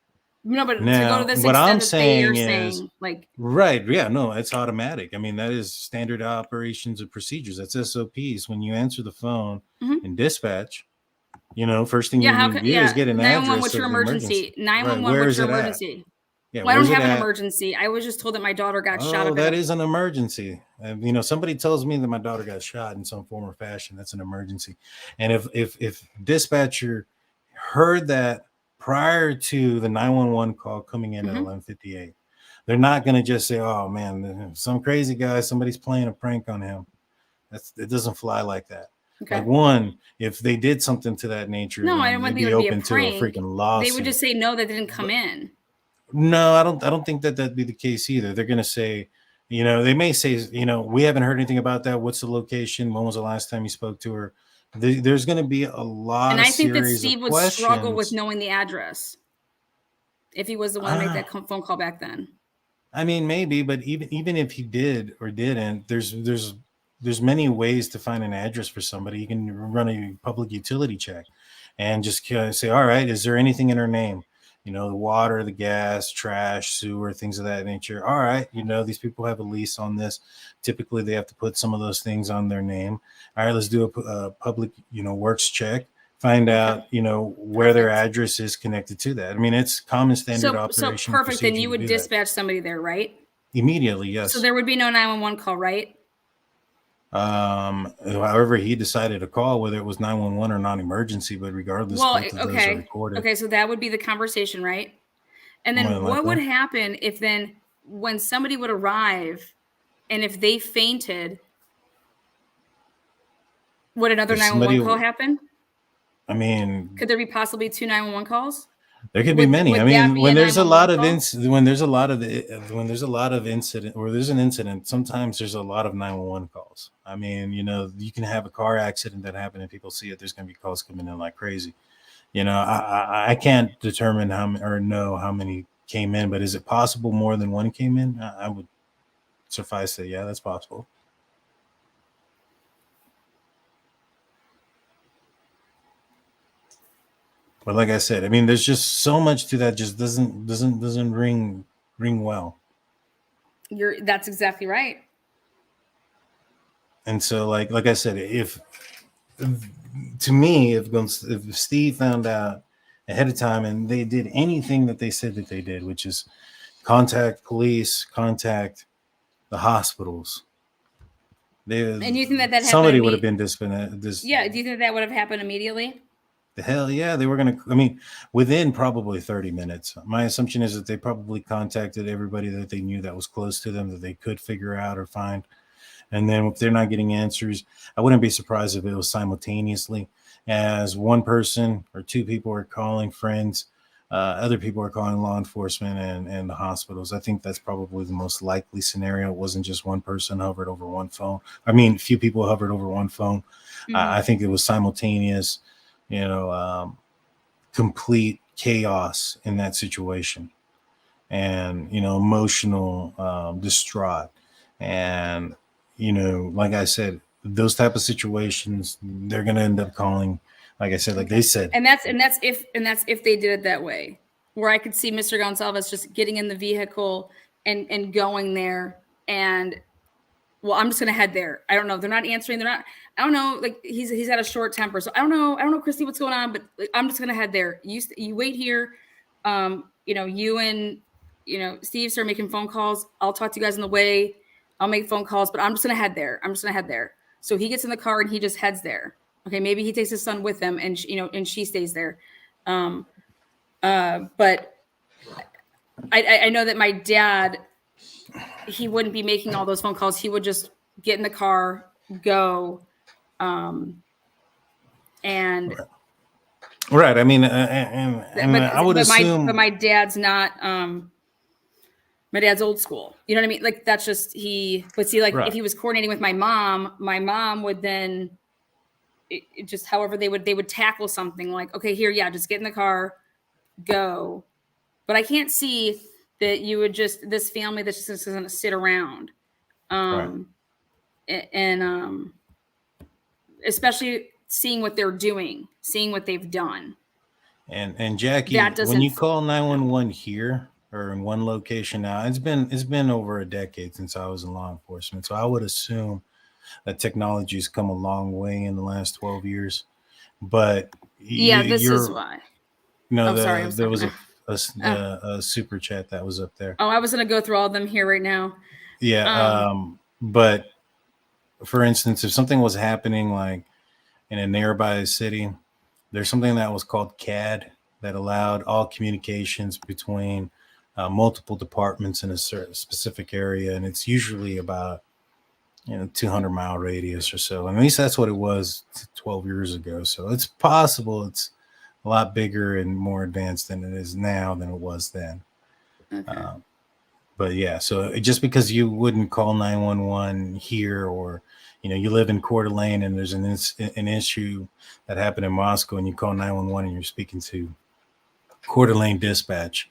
No, but now, to go to this what extent I'm that saying they are is, saying, like, right, yeah, no, it's automatic. I mean, that is standard operations and procedures. That's SOPs. When you answer the phone in dispatch, first thing you need to do is get an address what's your of the emergency. 911, right, what's your emergency? Yeah, well, I don't have an emergency. I was just told that my daughter got shot. Oh, that is an emergency. Somebody tells me that my daughter got shot in some form or fashion. That's an emergency. And if dispatcher heard that prior to the 911 call coming in at 11:58, they're not going to just say, "Oh man, some crazy guy, somebody's playing a prank on him." It doesn't fly like that. Okay. Like one, if they did something to that nature, no, I don't think it would be a prank. To a freaking lawsuit. They would just say no, that didn't come in. No, I don't think that'd be the case either. They're going to say, They may say, we haven't heard anything about that. What's the location? When was the last time you spoke to her? There's going to be a lot And of I think that series of Steve would struggle with questions. knowing the address if he was the one to make that phone call back then. I mean, maybe, but even if he did or didn't, there's many ways to find an address for somebody. You can run a public utility check and just say, all right, is there anything in her name? The water, the gas, trash, sewer, things of that nature. All right, these people have a lease on this. Typically, they have to put some of those things on their name. All right, let's do a public, works check. Find out, where their address is connected to that. I mean, it's common standard operation. So perfect. Then you would dispatch somebody there, right? Immediately, yes. So there would be no 911 call, right? However he decided to call, whether it was 911 or non-emergency, but regardless, both of those are recorded. Okay, so that would be the conversation, right? And then what would happen if then when somebody would arrive and if they fainted, would another 911 call happen? I mean, could there be possibly 2 911 calls? There could be many. I mean, when there's a lot of incident, or there's an incident, sometimes there's a lot of 911 calls. I mean, you can have a car accident that happened and people see it. There's going to be calls coming in like crazy. I can't determine know how many came in, but is it possible more than one came in? I would suffice that. Yeah, that's possible. But like I said, I mean, there's just so much to that. Just doesn't ring well. That's exactly right. And so, like I said, if Steve found out ahead of time and they did anything that they said that they did, which is contact police, contact the hospitals. And you think that somebody would have been Yeah. Do you think that would have happened immediately? The hell yeah, they were going to, I mean, within probably 30 minutes. My assumption is that they probably contacted everybody that they knew that was close to them that they could figure out or find. And then if they're not getting answers, I wouldn't be surprised if it was simultaneously as one person or two people are calling friends, other people are calling law enforcement and the hospitals. I think that's probably the most likely scenario. It wasn't just one person hovered over one phone. I mean, a few people hovered over one phone. Mm-hmm. I think it was simultaneous. Complete chaos in that situation and, emotional, distraught. And, like I said, those type of situations, they're going to end up calling, like I said, like they said. And that's if they did it that way, where I could see Mr. Gonsalves just getting in the vehicle and going there and, well, I'm just going to head there. I don't know. They're not answering. I don't know. Like he's got a short temper. So I don't know, Christy, what's going on, but I'm just going to head there. You wait here. You and, Steve start making phone calls. I'll talk to you guys on the way. I'll make phone calls, but I'm just going to head there. So he gets in the car and he just heads there. Okay. Maybe he takes his son with him and, and she stays there. But I know that my dad, he wouldn't be making all those phone calls. He would just get in the car, go, and right. I mean, I would assume, but my dad's not. My dad's old school. You know what I mean? Like that's just But see, like if he was coordinating with my mom would then just however they would tackle something like, okay, here, yeah, just get in the car, go. But I can't see that you would this family that's just going to sit around. And especially seeing what they're doing, seeing what they've done. And Jackie, when you call 911 here or in one location now, it's been over a decade since I was in law enforcement. So I would assume that technology's come a long way in the last 12 years. But this is why. There was a super chat that was up there. Oh, I was going to go through all of them here right now. Yeah. But for instance, if something was happening like in a nearby city, there's something that was called CAD that allowed all communications between multiple departments in a certain specific area. And it's usually about, 200-mile radius or so. And at least that's what it was 12 years ago. So it's possible it's a lot bigger and more advanced than it is now than it was then. Okay. But yeah, so just because you wouldn't call 911 here, or you live in Coeur d'Alene and there's an issue that happened in Moscow, and you call 911 and you're speaking to Coeur d'Alene dispatch,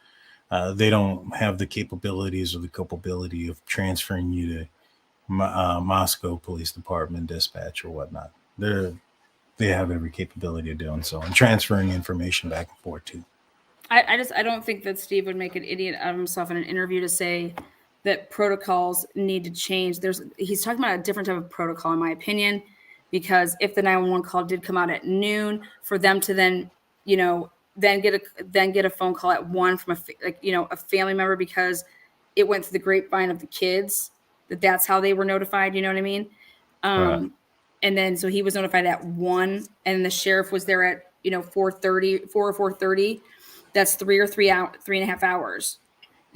they don't have the capabilities or the culpability of transferring you to Moscow Police Department dispatch or whatnot. They have every capability of doing so and transferring information back and forth too. I don't think that Steve would make an idiot out of himself in an interview to say that protocols need to change. He's talking about a different type of protocol, in my opinion, because if the 911 call did come out at noon, for them to then, then get a phone call at 1 from a family member, because it went through the grapevine of the kids that's how they were notified. You know what I mean? Right. And then so he was notified at 1, and the sheriff was there at 4:30, 4 or 4:30. That's 3.5 hours.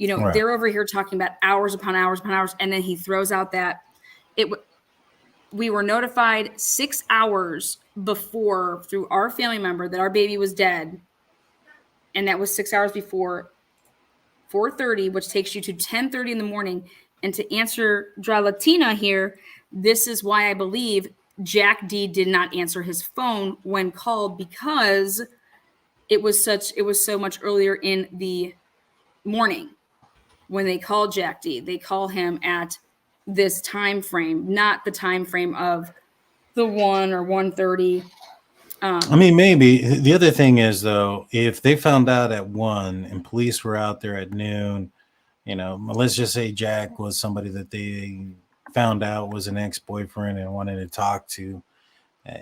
Right. They're over here talking about hours upon hours upon hours, and then he throws out that we were notified 6 hours before through our family member that our baby was dead, and that was 6 hours before 4:30, which takes you to 10:30 in the morning. And to answer Dra Latina here, this is why I believe Jack D did not answer his phone when called, because it was so much earlier in the morning when they call Jack D. They call him at this time frame, not the time frame of the 1 or 1:30. I mean, maybe the other thing is, though, if they found out at 1 and police were out there at noon, let's just say Jack was somebody that they found out was an ex-boyfriend and wanted to talk to.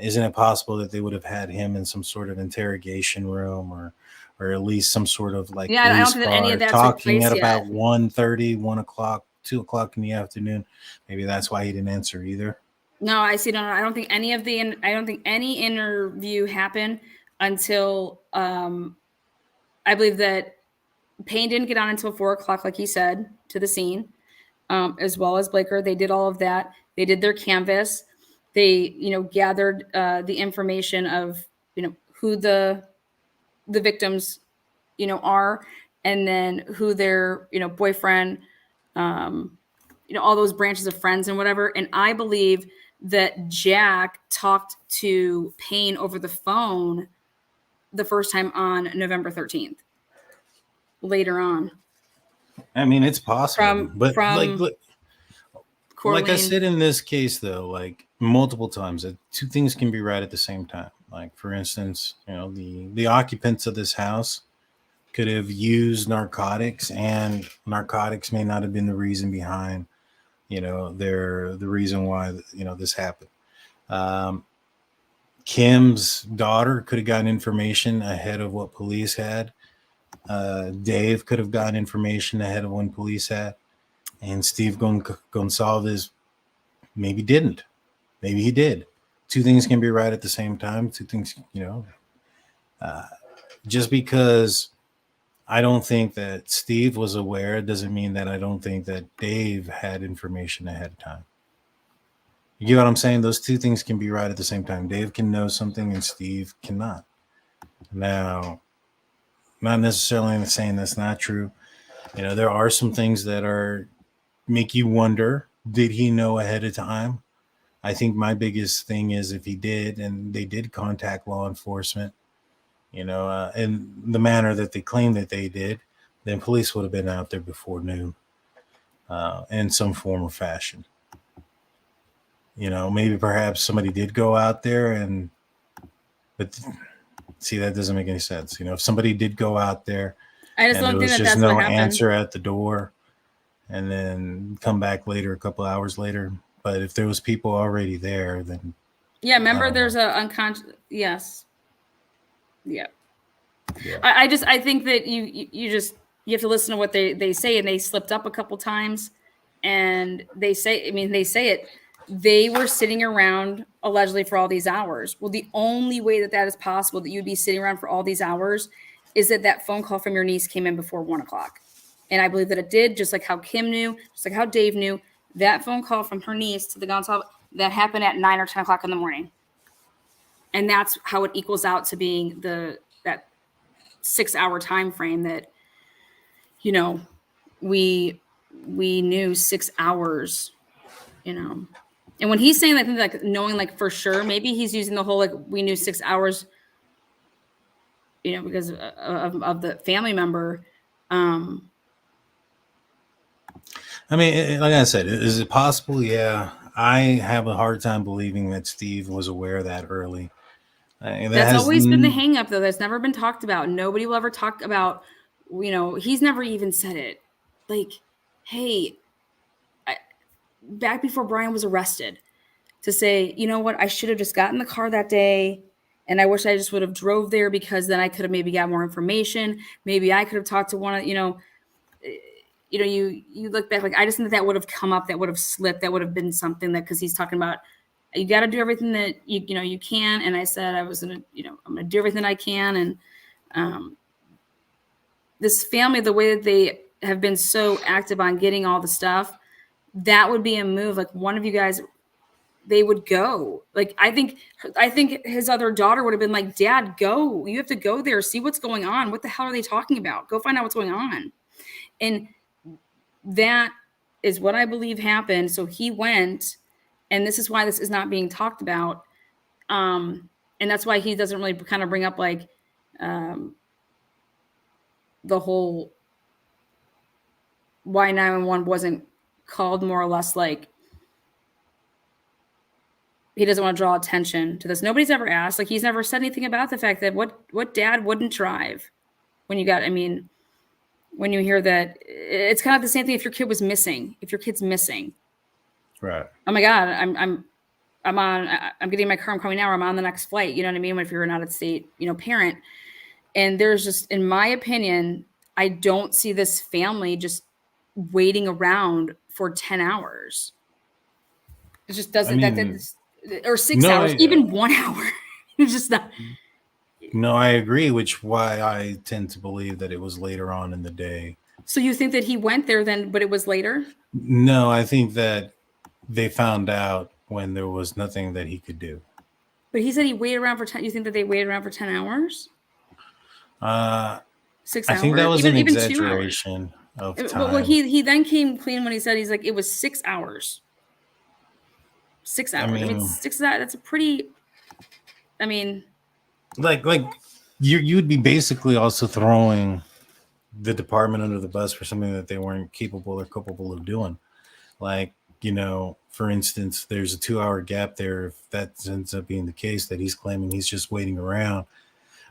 Isn't it possible that they would have had him in some sort of interrogation room, or at least some sort of I don't police think that any car of that's talking at replaced about yet. 1:30, 1 o'clock, 2 o'clock in the afternoon? Maybe that's why he didn't answer either. No, I see. No, I don't think any interview happened until I believe that Payne didn't get on until 4 o'clock, like he said, to the scene, as well as Blaker. They did all of that. They did their canvas. They, gathered the information of, who the victims, are, and then who their, boyfriend, all those branches of friends and whatever. And I believe that Jack talked to Payne over the phone the first time on November 13th. Later on. I mean, it's possible, but like I Corleen. said in this case, though, multiple times, that two things can be right at the same time. Like, for instance, the occupants of this house could have used narcotics, and narcotics may not have been the reason behind, the reason why, this happened. Kim's daughter could have gotten information ahead of what police had. Dave could have gotten information ahead of when police had. And Steve Gonsalves maybe didn't. Maybe he did. Two things can be right at the same time. Two things, just because I don't think that Steve was aware doesn't mean that I don't think that Dave had information ahead of time. You get what I'm saying? Those two things can be right at the same time. Dave can know something and Steve cannot. Now, not necessarily saying that's not true. There are some things that make you wonder, did he know ahead of time? I think my biggest thing is if he did, and they did contact law enforcement, in the manner that they claim that they did, then police would have been out there before noon, in some form or fashion. Maybe perhaps somebody did go out there but see, that doesn't make any sense. If somebody did go out there I just and don't there think was that just that's no what happened. answer at the door, and then come back later, a couple hours later. But if there was people already there, then yeah, remember there's a unconscious. Yes. Yeah. Yeah. I think that you have to listen to what they say, and they slipped up a couple times, and they say it. They were sitting around allegedly for all these hours. Well, the only way that is possible, that you'd be sitting around for all these hours, is that phone call from your niece came in before 1 o'clock. And I believe that it did, just like how Kim knew, just like how Dave knew. That phone call from her niece to the Gonsalves, that happened at 9 or 10 o'clock in the morning. And that's how it equals out to being that 6 hour time frame that, we we knew 6 hours, you know. And when he's saying that, like knowing like for sure, maybe he's using the whole like we knew 6 hours, you know, because of the family member. I mean, like I said, is it possible? Yeah. I have a hard time believing that Steve was aware of that early. That's always been the hang up, though. That's never been talked about. Nobody will ever talk about, you know, he's never even said it. Like, hey, back before Brian was arrested, to say, you know what, I should have just gotten the car that day. And I wish I just would have drove there because then I could have maybe got more information. Maybe I could have talked to one of, you look back, like, I just think that would have come up, that would have slipped, that would have been something that, because he's talking about, you got to do everything that you can. And I said, I was going to, I'm going to do everything I can. And this family, the way that they have been so active on getting all the stuff, that would be a move. Like one of you guys, they would go. Like, I think his other daughter would have been like, Dad, go. You have to go there. See what's going on. What the hell are they talking about? Go find out what's going on. And that is what I believe happened. So he went, and this is why this is not being talked about. And that's why he doesn't really kind of bring up like the whole why 911 wasn't called, more or less like he doesn't want to draw attention to this. Nobody's ever asked. Like, he's never said anything about the fact that what dad wouldn't drive when you got, I mean, when you hear that, it's kind of the same thing if your kid was missing, if your kid's missing. Right. Oh my God, I'm getting my car, I'm coming now, or I'm on the next flight. You know what I mean? If you're an out of state, parent. And there's just, in my opinion, I don't see this family just waiting around for 10 hours. It just doesn't, or 6 hours, even 1 hour. It's just not. No, I agree, which why I tend to believe that it was later on in the day. So you think that he went there then, but it was later? No, I think that they found out when there was nothing that he could do. But he said he waited around for 10. You think that they waited around for 10 hours? 6 hours. I think that was even, an even exaggeration of time. Well, he then came clean when he said, he's like, it was 6 hours. 6 hours. I mean 6 hours. That's a pretty. I mean, like you'd be basically also throwing the department under the bus for something that they weren't capable or culpable of doing. Like, for instance, there's a 2-hour gap there. If that ends up being the case, that he's claiming he's just waiting around,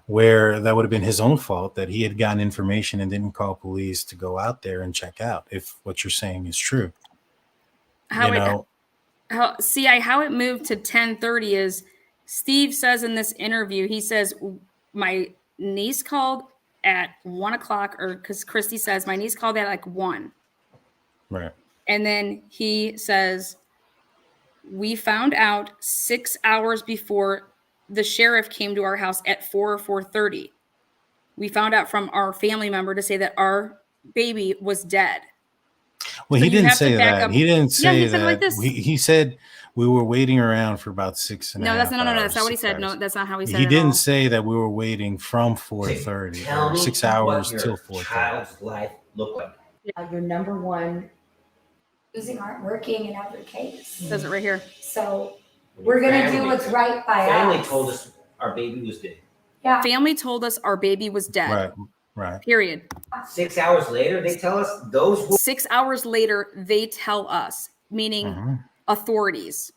where that would have been his own fault, that he had gotten information and didn't call police to go out there and check out, if what you're saying is true. How it moved to 10:30 is, Steve says in this interview, he says, my niece called at 1 o'clock, or because Christy says my niece called at like 1. Right. And then he says, we found out 6 hours before the sheriff came to our house at 4 or 4:30. We found out from our family member to say that our baby was dead. Well, so he didn't say that. He didn't say he that. Said it like this. He said we were waiting around for about 6 and a half hours. No, that's not what he said. No, that's not how he said it. He didn't say that we were waiting from 4:30 or 6 hours till 4:30. Child's life look like. Your number one. Using aren't working in every case. It says it right here. So we're going to do what's right by us. Family told us our baby was dead. Yeah. Family told us our baby was dead. Right. Period. 6 hours later, they tell us those. 6 hours later, they tell us, meaning authorities.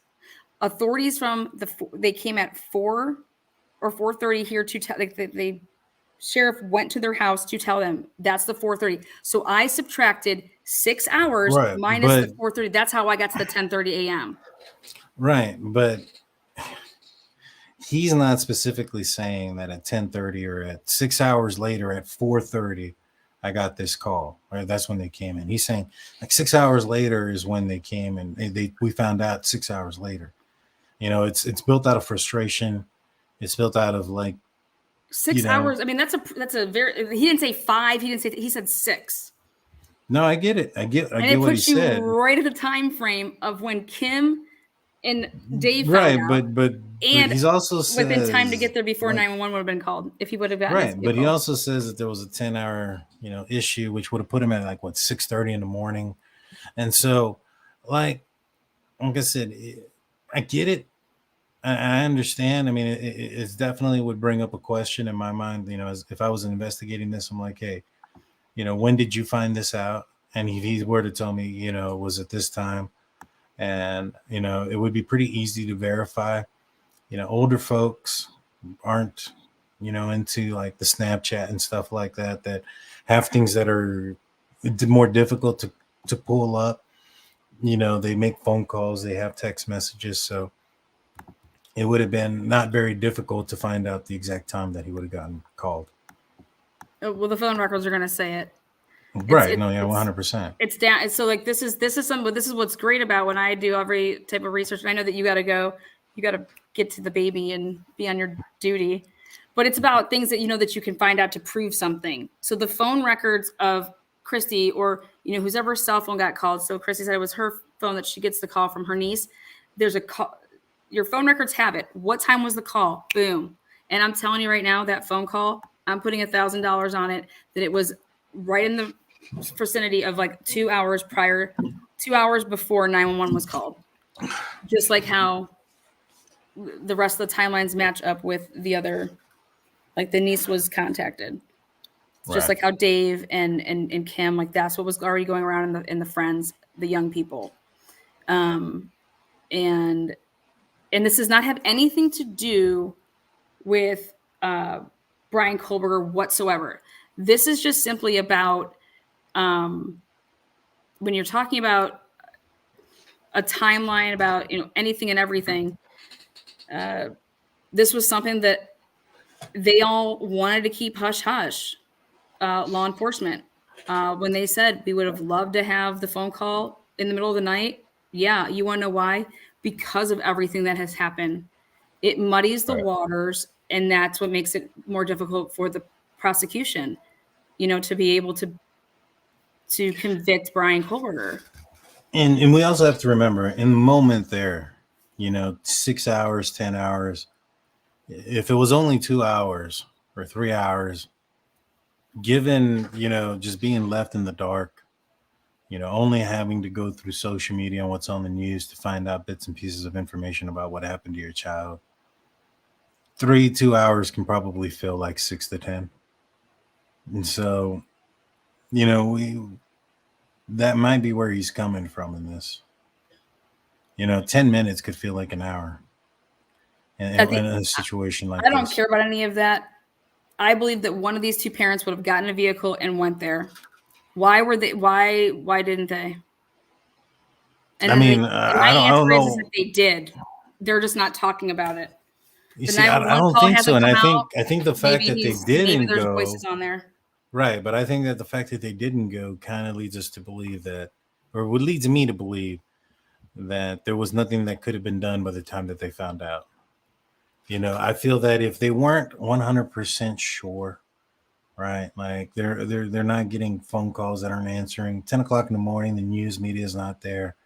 Authorities from they came at 4 or 4:30 here to tell. The sheriff went to their house to tell them that's the 4:30. So I subtracted 6 hours minus the 4:30. That's how I got to the 10:30 a.m. Right, but he's not specifically saying that at 10:30 or at 6 hours later at 4:30, I got this call. Right, that's when they came in. He's saying like 6 hours later is when they came, and we found out 6 hours later. It's built out of frustration. It's built out of like 6 hours. I mean, that's a very. He didn't say 5. He said 6. No, I get it. I get what he said. And it puts you right at the time frame of when Kim and Dave found out. But he's also says, within time to get there before 911 would have been called if he would have gotten right. But he also says that there was a 10-hour issue, which would have put him at like 6:30 in the morning, And so, like I said, I get it. I understand. I mean, it's definitely would bring up a question in my mind. As if I was investigating this, I'm like, hey, when did you find this out? And if he were to tell me, was it this time? And it would be pretty easy to verify. Older folks aren't, into like the Snapchat and stuff like that have things that are more difficult to pull up. They make phone calls, they have text messages, so it would have been not very difficult to find out the exact time that he would have gotten called. Well, the phone records are going to say it. Right. No, yeah, 100%. It's down. So like, this is what's great about when I do every type of research. And I know that you got to get to the baby and be on your duty, but it's about things that, that you can find out to prove something. So the phone records of Christy, or, whose ever cell phone got called. So Christy said it was her phone that she gets the call from her niece. There's a call. Your phone records have it. What time was the call? Boom. And I'm telling you right now, that phone call, I'm putting $1,000 on it, that it was right in the vicinity of like 2 hours before 911 was called. Just like how the rest of the timelines match up with the other, like the niece was contacted. Right. Just like how Dave and Kim, like that's what was already going around in the friends, the young people. And this does not have anything to do with Brian Kohlberger whatsoever. This is just simply about when you're talking about a timeline about anything and everything. This was something that they all wanted to keep hush hush. Law enforcement, when they said we would have loved to have the phone call in the middle of the night. Yeah, you want to know why? Because of everything that has happened. It muddies the waters, and that's what makes it more difficult for the prosecution, to be able to convict Brian Kohlberger. And we also have to remember, in the moment there, 6 hours, 10 hours, if it was only 2 hours or 3 hours, given, just being left in the dark, only having to go through social media and what's on the news to find out bits and pieces of information about what happened to your child, 2 hours can probably feel like 6 to 10. And so, that might be where he's coming from in this. 10 minutes could feel like an hour in a situation like this. I don't care about any of that. I believe that one of these two parents would have gotten a vehicle and went there. Why didn't they? And I mean, my answer is that they did. They're just not talking about it. You see, I don't think so. And I think the fact that they didn't go, voices on there. Right. But I think that the fact that they didn't go kind of leads us to believe that, or would lead me to believe that there was nothing that could have been done by the time that they found out. I feel that if they weren't 100% sure, right, like they're not getting phone calls that aren't answering, 10 o'clock in the morning, the news media is not there,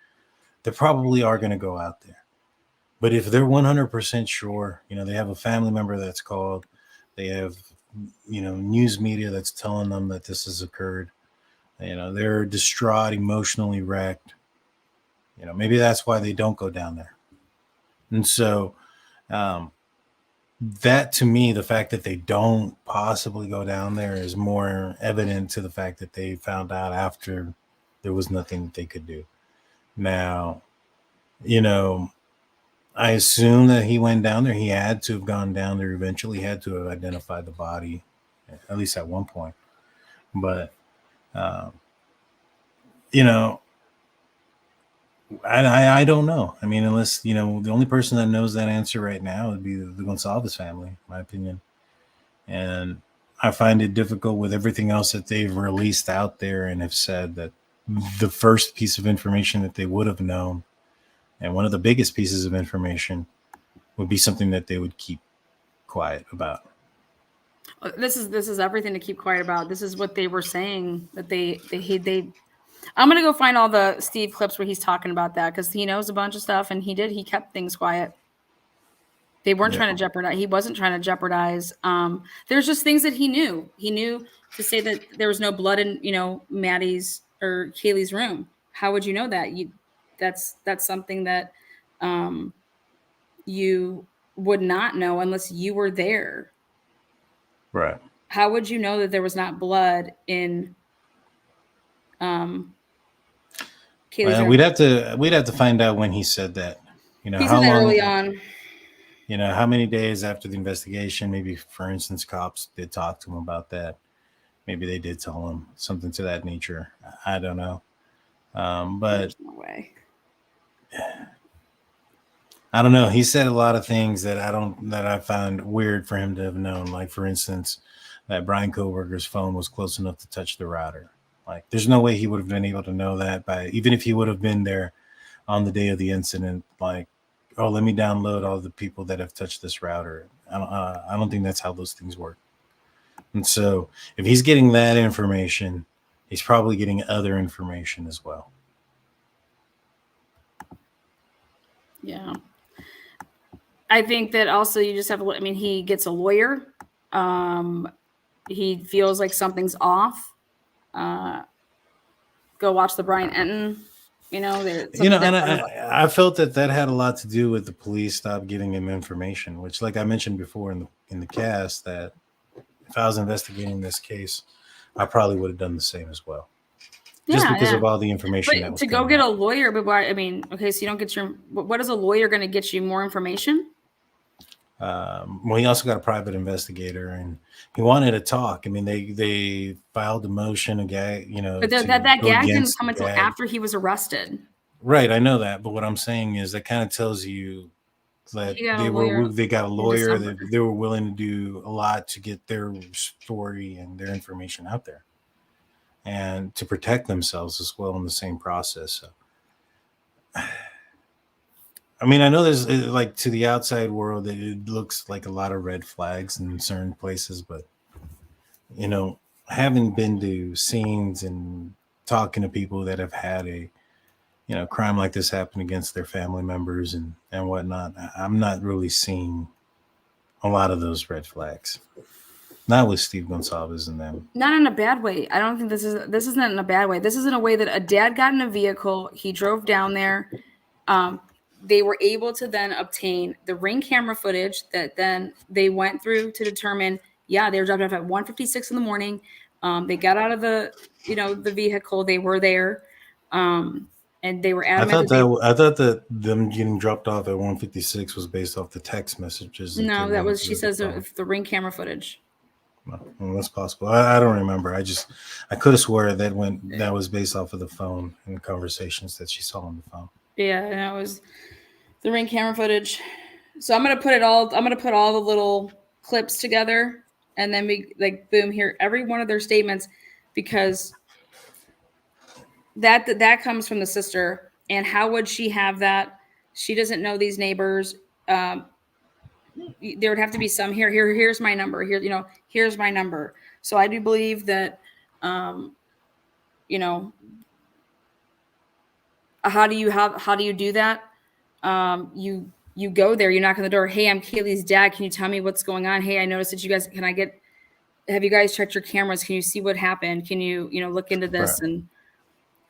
they probably are going to go out there. But if they're 100% sure, they have a family member that's called, they have, news media that's telling them that this has occurred, they're distraught, emotionally wrecked, maybe that's why they don't go down there. And so, that to me, the fact that they don't possibly go down there is more evident to the fact that they found out after there was nothing that they could do. Now, I assume that he went down there. He had to have gone down there eventually. He had to have identified the body, at least at one point. But, I don't know. I mean, unless, the only person that knows that answer right now would be the Gonzalez family, in my opinion. And I find it difficult with everything else that they've released out there and have said that the first piece of information that they would have known, and one of the biggest pieces of information, would be something that they would keep quiet about. This is everything to keep quiet about. This is what they were saying, that they I'm going to go find all the Steve clips where he's talking about that, because he knows a bunch of stuff, and he kept things quiet. They weren't trying to jeopardize. He wasn't trying to jeopardize. There's just things that he knew. He knew to say that there was no blood in, Maddie's or Kaylee's room. how would you know that? That's something that you would not know unless you were there. Right. How would you know that there was not blood in Kaylee's Well, room? we'd have to find out when he said that. You know, He said how that long, early on. you know, how many days after the investigation, maybe, for instance, cops did talk to him about that. Maybe they did tell him something to that nature. I don't know. But There's no way. I don't know. He said a lot of things that I found weird for him to have known. Like, for instance, that Brian Koberger's phone was close enough to touch the router. Like, there's no way he would have been able to know that even if he would have been there on the day of the incident. Like, oh, let me download all the people that have touched this router. I don't think that's how those things work. And so, if he's getting that information, he's probably getting other information as well. Yeah. I think that also you just have to, I mean, he gets a lawyer. He feels like something's off. Go watch the Brian Enton. You know, And I felt that had a lot to do with the police stopped giving him information, which, like I mentioned before in the cast, that if I was investigating this case, I probably would have done the same as well. Just because of all the information that was to go get a lawyer, but why? I mean, okay, so you don't get what is a lawyer going to get you more information? Well, he also got a private investigator, and he wanted to talk. I mean, they filed a motion, a gag, you know. But that gag didn't come until after he was arrested. Right, I know that, but what I'm saying is that kind of tells you that they got a lawyer. They were willing to do a lot to get their story and their information out there, and to protect themselves as well in the same process. So, I mean, I know there's, like, to the outside world, it looks like a lot of red flags in certain places, but, you know, having been to scenes and talking to people that have had a, you know, crime like this happen against their family members and whatnot, I'm not really seeing a lot of those red flags. Not with Steve Gonsalves and them. Not in a bad way. I don't think this isn't in a bad way. This is in a way that a dad got in a vehicle. He drove down there. They were able to then obtain the Ring camera footage that then they went through to determine, yeah, they were dropped off at 1:56 in the morning. They got out of the vehicle. They were there. And they were adamant. I thought that them getting dropped off at 1:56 was based off the text messages. No, that was, she says, the Ring camera footage. Well, that's possible. I don't remember. I could have swore that was based off of the phone and conversations that she saw on the phone. Yeah, and that was the Ring camera footage. So I'm gonna put all the little clips together, and then we boom, hear every one of their statements, because that comes from the sister. And how would she have that? She doesn't know these neighbors. There would have to be some here's my number. Here's my number. So I do believe that how do you do that? You go there, you knock on the door. Hey, I'm Kaylee's dad. Can you tell me what's going on? Hey, I noticed that you guys, have you guys checked your cameras? Can you see what happened? Can you, look into this? Right.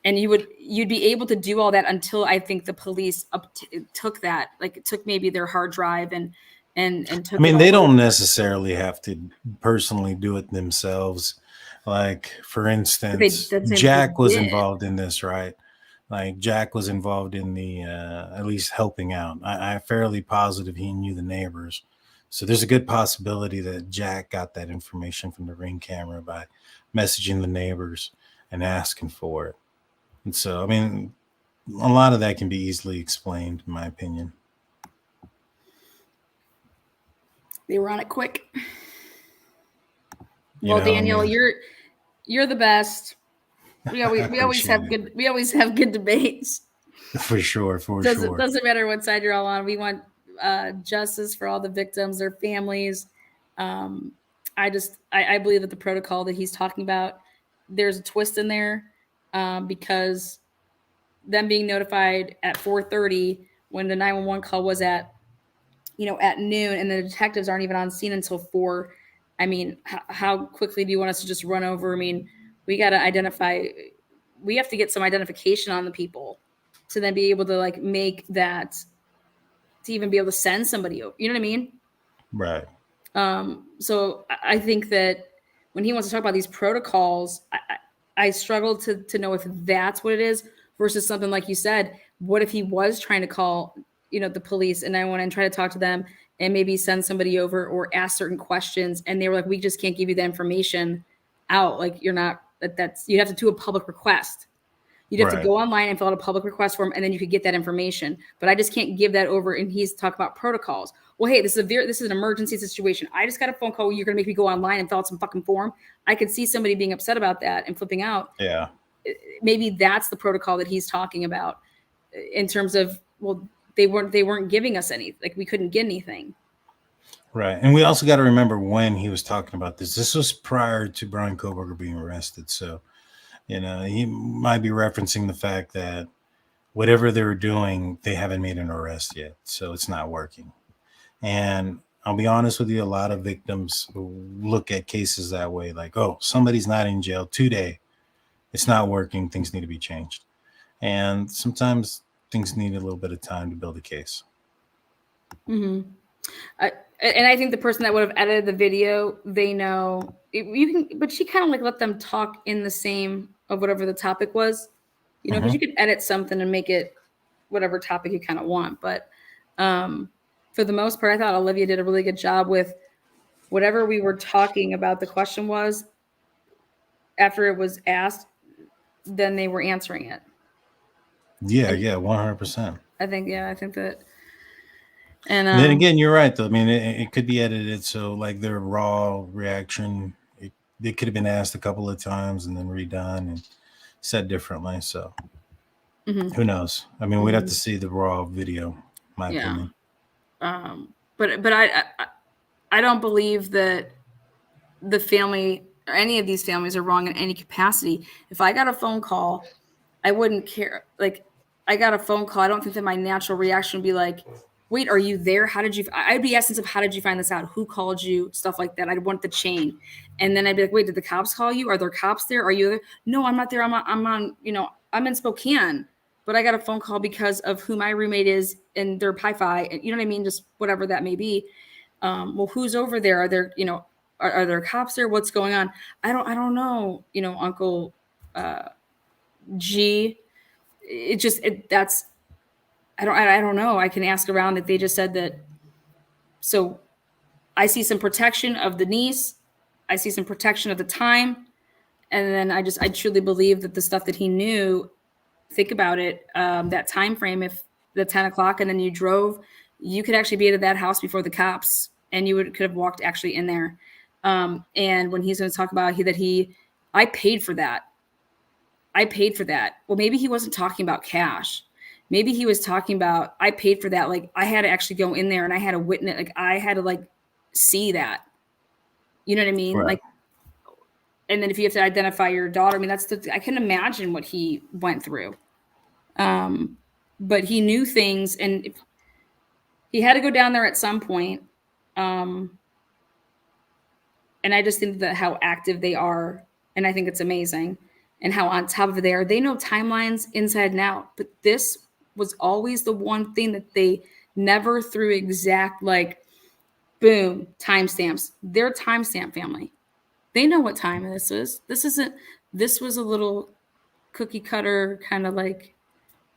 And you'd be able to do all that until I think the police took that, took maybe their hard drive and took. I mean, they don't necessarily have to personally do it themselves. Like, for instance, Jack was involved in this, right? Like, Jack was involved in the at least helping out. I'm fairly positive he knew the neighbors. So there's a good possibility that Jack got that information from the Ring camera by messaging the neighbors and asking for it. And so, I mean, a lot of that can be easily explained, in my opinion. They were on it quick. Well, Daniel, you're the best. We always have good debates. For sure. Doesn't matter what side you're all on. We want justice for all the victims, their families. I believe that the protocol that he's talking about, there's a twist in there, because them being notified at 4:30 when the 911 call was at noon, and the detectives aren't even on scene until 4. I mean, how quickly do you want us to just run over? I mean, we got to identify we have to get some identification on the people to then be able to like make that, to even be able to send somebody over. You know what I mean? Right. So I think that when he wants to talk about these protocols, I struggle to know if that's what it is versus something like you said. What if he was trying to call, the police and I went and try to talk to them and maybe send somebody over or ask certain questions, and they were like, we just can't give you the information out. Like you're not, you have to do a public request. You'd have to go online and fill out a public request form, and then you could get that information. But I just can't give that over. And he's talking about protocols. Well, hey, this is an emergency situation. I just got a phone call. You're going to make me go online and fill out some fucking form. I could see somebody being upset about that and flipping out. Yeah. Maybe that's the protocol that he's talking about in terms of, well, they weren't giving us any, like we couldn't get anything. Right. And we also got to remember when he was talking about this. This was prior to Brian Koberger being arrested. So, he might be referencing the fact that whatever they were doing, they haven't made an arrest yet. So it's not working. And I'll be honest with you, a lot of victims look at cases that way, like, oh, somebody's not in jail today. It's not working. Things need to be changed. And sometimes things need a little bit of time to build a case. Mm-hmm. And I think the person that would have edited the video, they know but she kind of like let them talk in the same of whatever the topic was, because you could edit something and make it whatever topic you kind of want. But for the most part, I thought Olivia did a really good job with whatever we were talking about. The question was, after it was asked, then they were answering it. Yeah, 100%. I think that. And then again, you're right, though. I mean, it could be edited. So like their raw reaction, it could have been asked a couple of times and then redone and said differently. So who knows? I mean, we'd have to see the raw video, my opinion. But I don't believe that the family or any of these families are wrong in any capacity. If I got a phone call, I wouldn't care. Like I got a phone call. I don't think that my natural reaction would be like, wait, are you there? I'd be essence of how did you find this out? Who called you? Stuff like that. I'd want the chain. And then I'd be like, wait, did the cops call you? Are there cops there? Are you there? No, I'm not there. I'm on, I'm in Spokane, but I got a phone call because of who my roommate is and their Pi-Fi. You know what I mean? Just whatever that may be. Well, who's over there? Are there, are there cops there? What's going on? I don't know, Uncle G. I don't know. I can ask around that they just said that. So I see some protection of the niece. I see some protection of the time. And then I truly believe that the stuff that he knew, think about it, that time frame, if the 10 o'clock and then you drove, you could actually be at that house before the cops and you could have walked actually in there. And when he's going to talk about I paid for that. Well, maybe he wasn't talking about cash. Maybe he was talking about, I paid for that. Like I had to actually go in there and I had to witness, like I had to see that, you know what I mean? Right. Like, and then if you have to identify your daughter, I mean, I can imagine what he went through. But he knew things and he had to go down there at some point. And I just think that how active they are, and I think it's amazing, and how on top of it they are. They know timelines inside and out, but this was always the one thing that they never threw exact, boom, timestamps. They're timestamp family. They know what time this is. This was a little cookie cutter kind of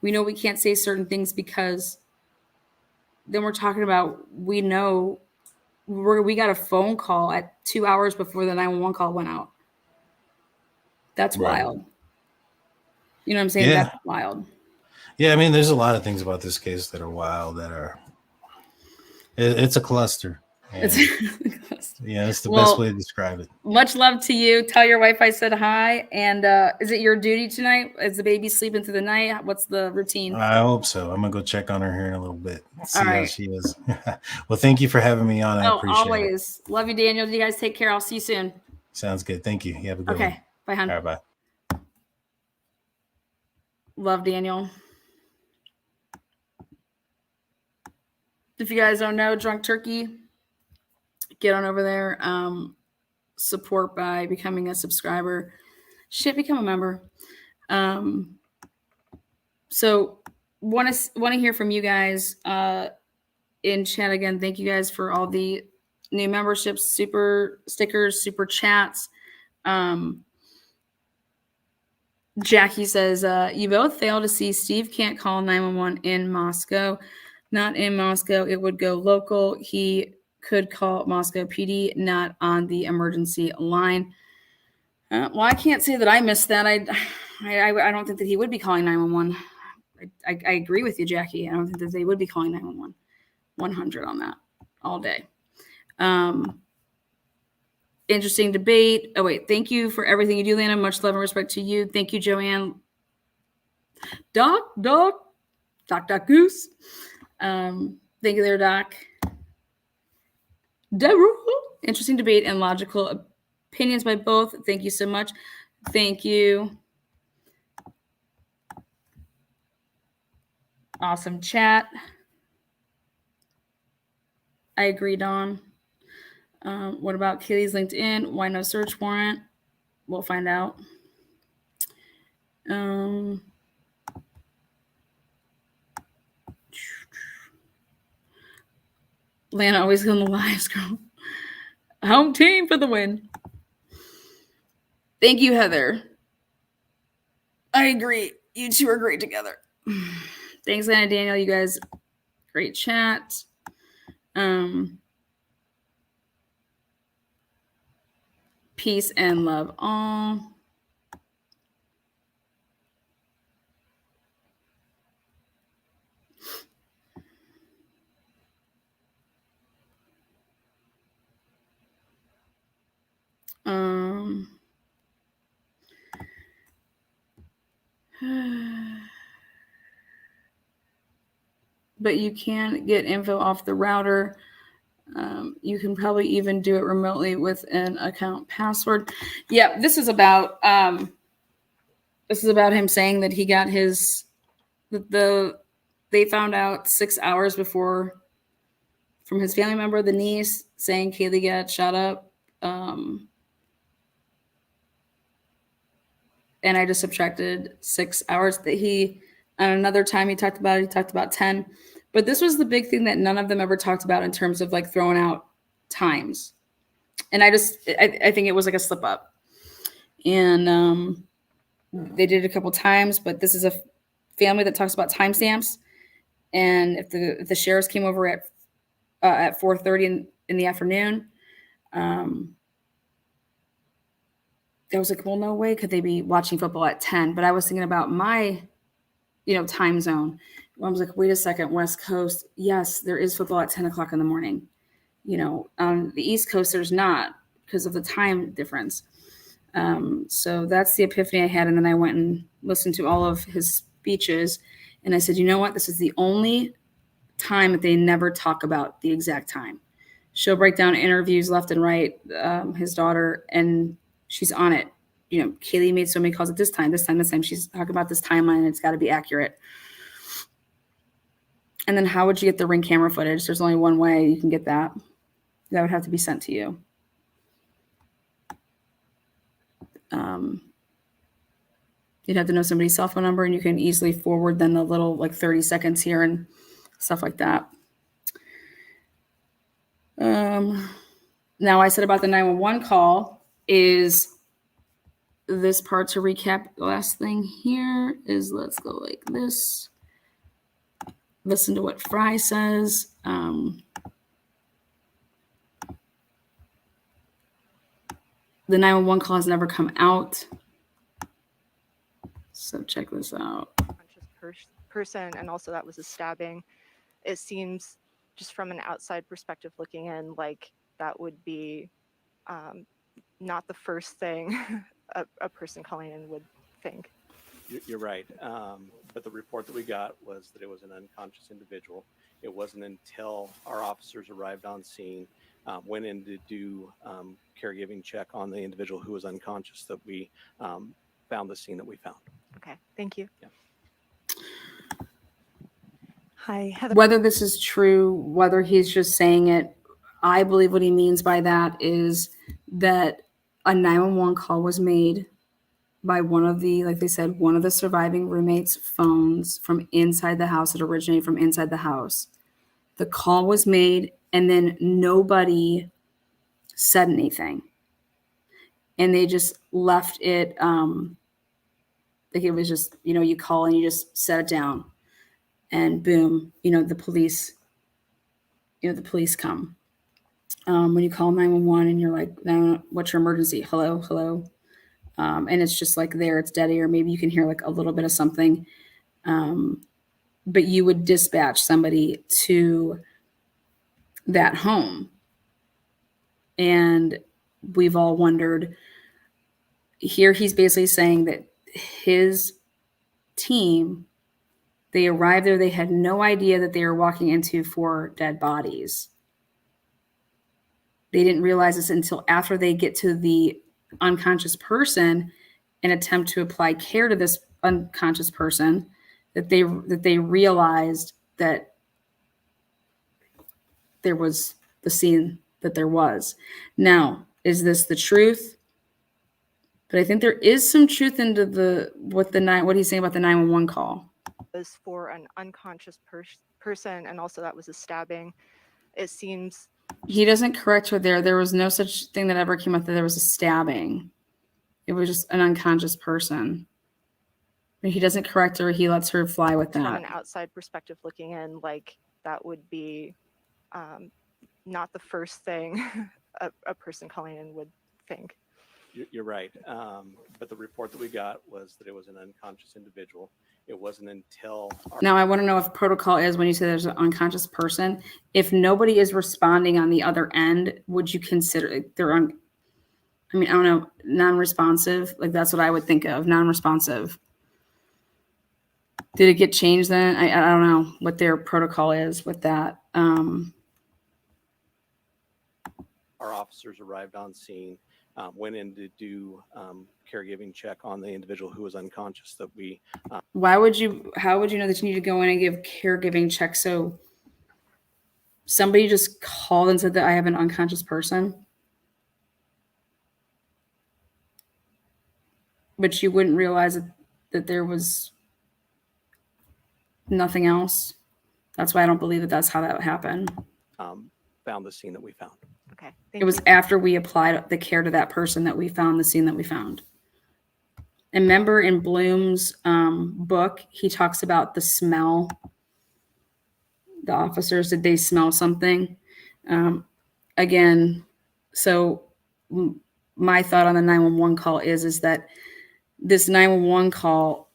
we know we can't say certain things because then we're talking about, we know we got a phone call at 2 hours before the 911 call went out. That's wild. You know what I'm saying? Yeah. That's wild. Yeah, I mean, there's a lot of things about this case that are wild, it's a cluster. It's the best way to describe it. Much love to you. Tell your wife I said hi. And is it your duty tonight? Is the baby sleeping through the night? What's the routine? I hope so. I'm going to go check on her here in a little bit. See how she is. Well, thank you for having me on. I appreciate always. Love you, Daniel. You guys take care. I'll see you soon. Sounds good. Thank you. You have a good one. Okay. Bye, hon. All right, bye. Love Daniel. If you guys don't know, Drunk Turkey, get on over there. Support by becoming a subscriber. Become a member. So want to hear from you guys in chat again. Thank you guys for all the new memberships, super stickers, super chats. Jackie says, you both fail to see Steve can't call 911 in Moscow. Not in Moscow. It would go local. He could call Moscow PD, not on the emergency line. Well, I can't say that I missed that. I don't think that he would be calling 911. I agree with you, Jackie. I don't think that they would be calling 911. 100 on that all day. Interesting debate. Oh, wait. Thank you for everything you do, Lana. Much love and respect to you. Thank you, Joanne. Doc Goose. Thank you there, Doc. Interesting debate and logical opinions by both. Thank you so much. Thank you. Awesome chat. I agree, Dawn. What about Kaylee's LinkedIn? Why no search warrant? We'll find out. Lana always on the lives, girl. Home team for the win. Thank you, Heather. I agree. You two are great together. Thanks, Lana, Daniel. You guys, great chat. Peace and love all. But you can get info off the router. You can probably even do it remotely with an account password. Yeah, this is about him saying that he got they found out 6 hours before from his family member, the niece, saying Kaylee got shot up. And I just subtracted 6 hours that on another time he talked about 10. But this was the big thing that none of them ever talked about in terms of like throwing out times. And I think it was like a slip up. And they did it a couple times, but this is a family that talks about timestamps. And if the sheriffs came over at 4:30 in the afternoon, I was like, well, no way could they be watching football at 10. But I was thinking about my, time zone. I was like, wait a second, West Coast. Yes, there is football at 10 o'clock in the morning. On the East Coast, there's not because of the time difference. So that's the epiphany I had. And then I went and listened to all of his speeches. And I said, you know what? This is the only time that they never talk about the exact time. She'll break down interviews left and right, his daughter, and she's on it. Kaylee made so many calls at this time. She's talking about this timeline, and it's got to be accurate. And then how would you get the Ring camera footage? There's only one way you can get that. That would have to be sent to you. You'd have to know somebody's cell phone number, and you can easily forward them the little 30 seconds here and stuff like that. Now I said about the 911 call is this part to recap. The last thing here is let's go like this. Listen to what Fry says. The 911 call has never come out. So check this out. Conscious person, and also that was a stabbing. It seems just from an outside perspective looking in, like that would be not the first thing a person calling in would think. You're right. But the report that we got was that it was an unconscious individual. It wasn't until our officers arrived on scene, went in to do caregiving check on the individual who was unconscious that we found the scene that we found. Okay, thank you. Yeah. Hi, Heather. Whether this is true, whether he's just saying it, I believe what he means by that is that a 911 call was made by one of the, like they said, one of the surviving roommates' phones from inside the house. It originated from inside the house. The call was made, and then nobody said anything. And they just left it, like it was just, you call and you just set it down. And boom, the police come. When you call 911 and you're like, no, what's your emergency? Hello. And it's just like there, it's dead air. Maybe you can hear like a little bit of something. But you would dispatch somebody to that home. And we've all wondered, here he's basically saying that his team, they arrived there, they had no idea that they were walking into 4 dead bodies. They didn't realize this until after they get to the unconscious person and attempt to apply care to this unconscious person, that they realized that there was the scene that there was. Now, is this the truth? But I think there is some truth into what he's saying about the 911 call. Was for an unconscious person, and also that was a stabbing. It seems he doesn't correct her there. There was no such thing that ever came up that there was a stabbing. It was just an unconscious person. But he doesn't correct her. He lets her fly with that. From an outside perspective looking in, like that would be not the first thing a person calling in would think. You're right. But the report that we got was that it was an unconscious individual. It wasn't until now I want to know if protocol is when you say there's an unconscious person, if nobody is responding on the other end, would you consider they're on? I mean, I don't know, non-responsive. Like that's what I would think of, non-responsive. Did it get changed then? I don't know what their protocol is with that. our officers arrived on scene, went in to do caregiving check on the individual who was unconscious. That we. How would you know that you need to go in and give caregiving check? So somebody just called and said that I have an unconscious person, but you wouldn't realize that there was nothing else. That's why I don't believe that that's how that happened. Found the scene that we found. Okay. It was after we applied the care to that person that we found the scene that we found. And remember in Bloom's book, he talks about the smell. The officers, did they smell something? Again, so my thought on the 911 call is that this 911 call,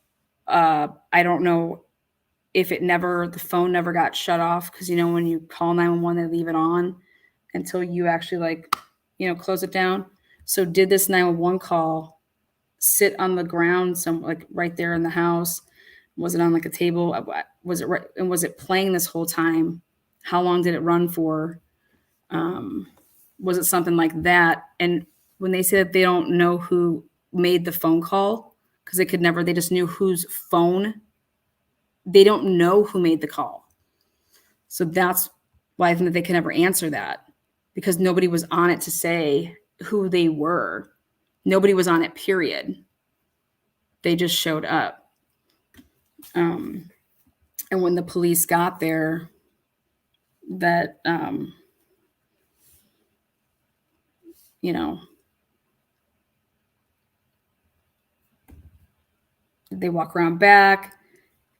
I don't know if the phone never got shut off, because when you call 911 they leave it on until you actually close it down. So did this 911 call sit on the ground right there in the house? Was it on a table? Was it right, and was it playing this whole time? How long did it run for? Was it something like that? And when they say that they don't know who made the phone call, because they just knew whose phone. They don't know who made the call. So that's why I think that they can never answer that, because nobody was on it to say who they were. Nobody was on it, period. They just showed up. And when the police got there, that, did they walk around back?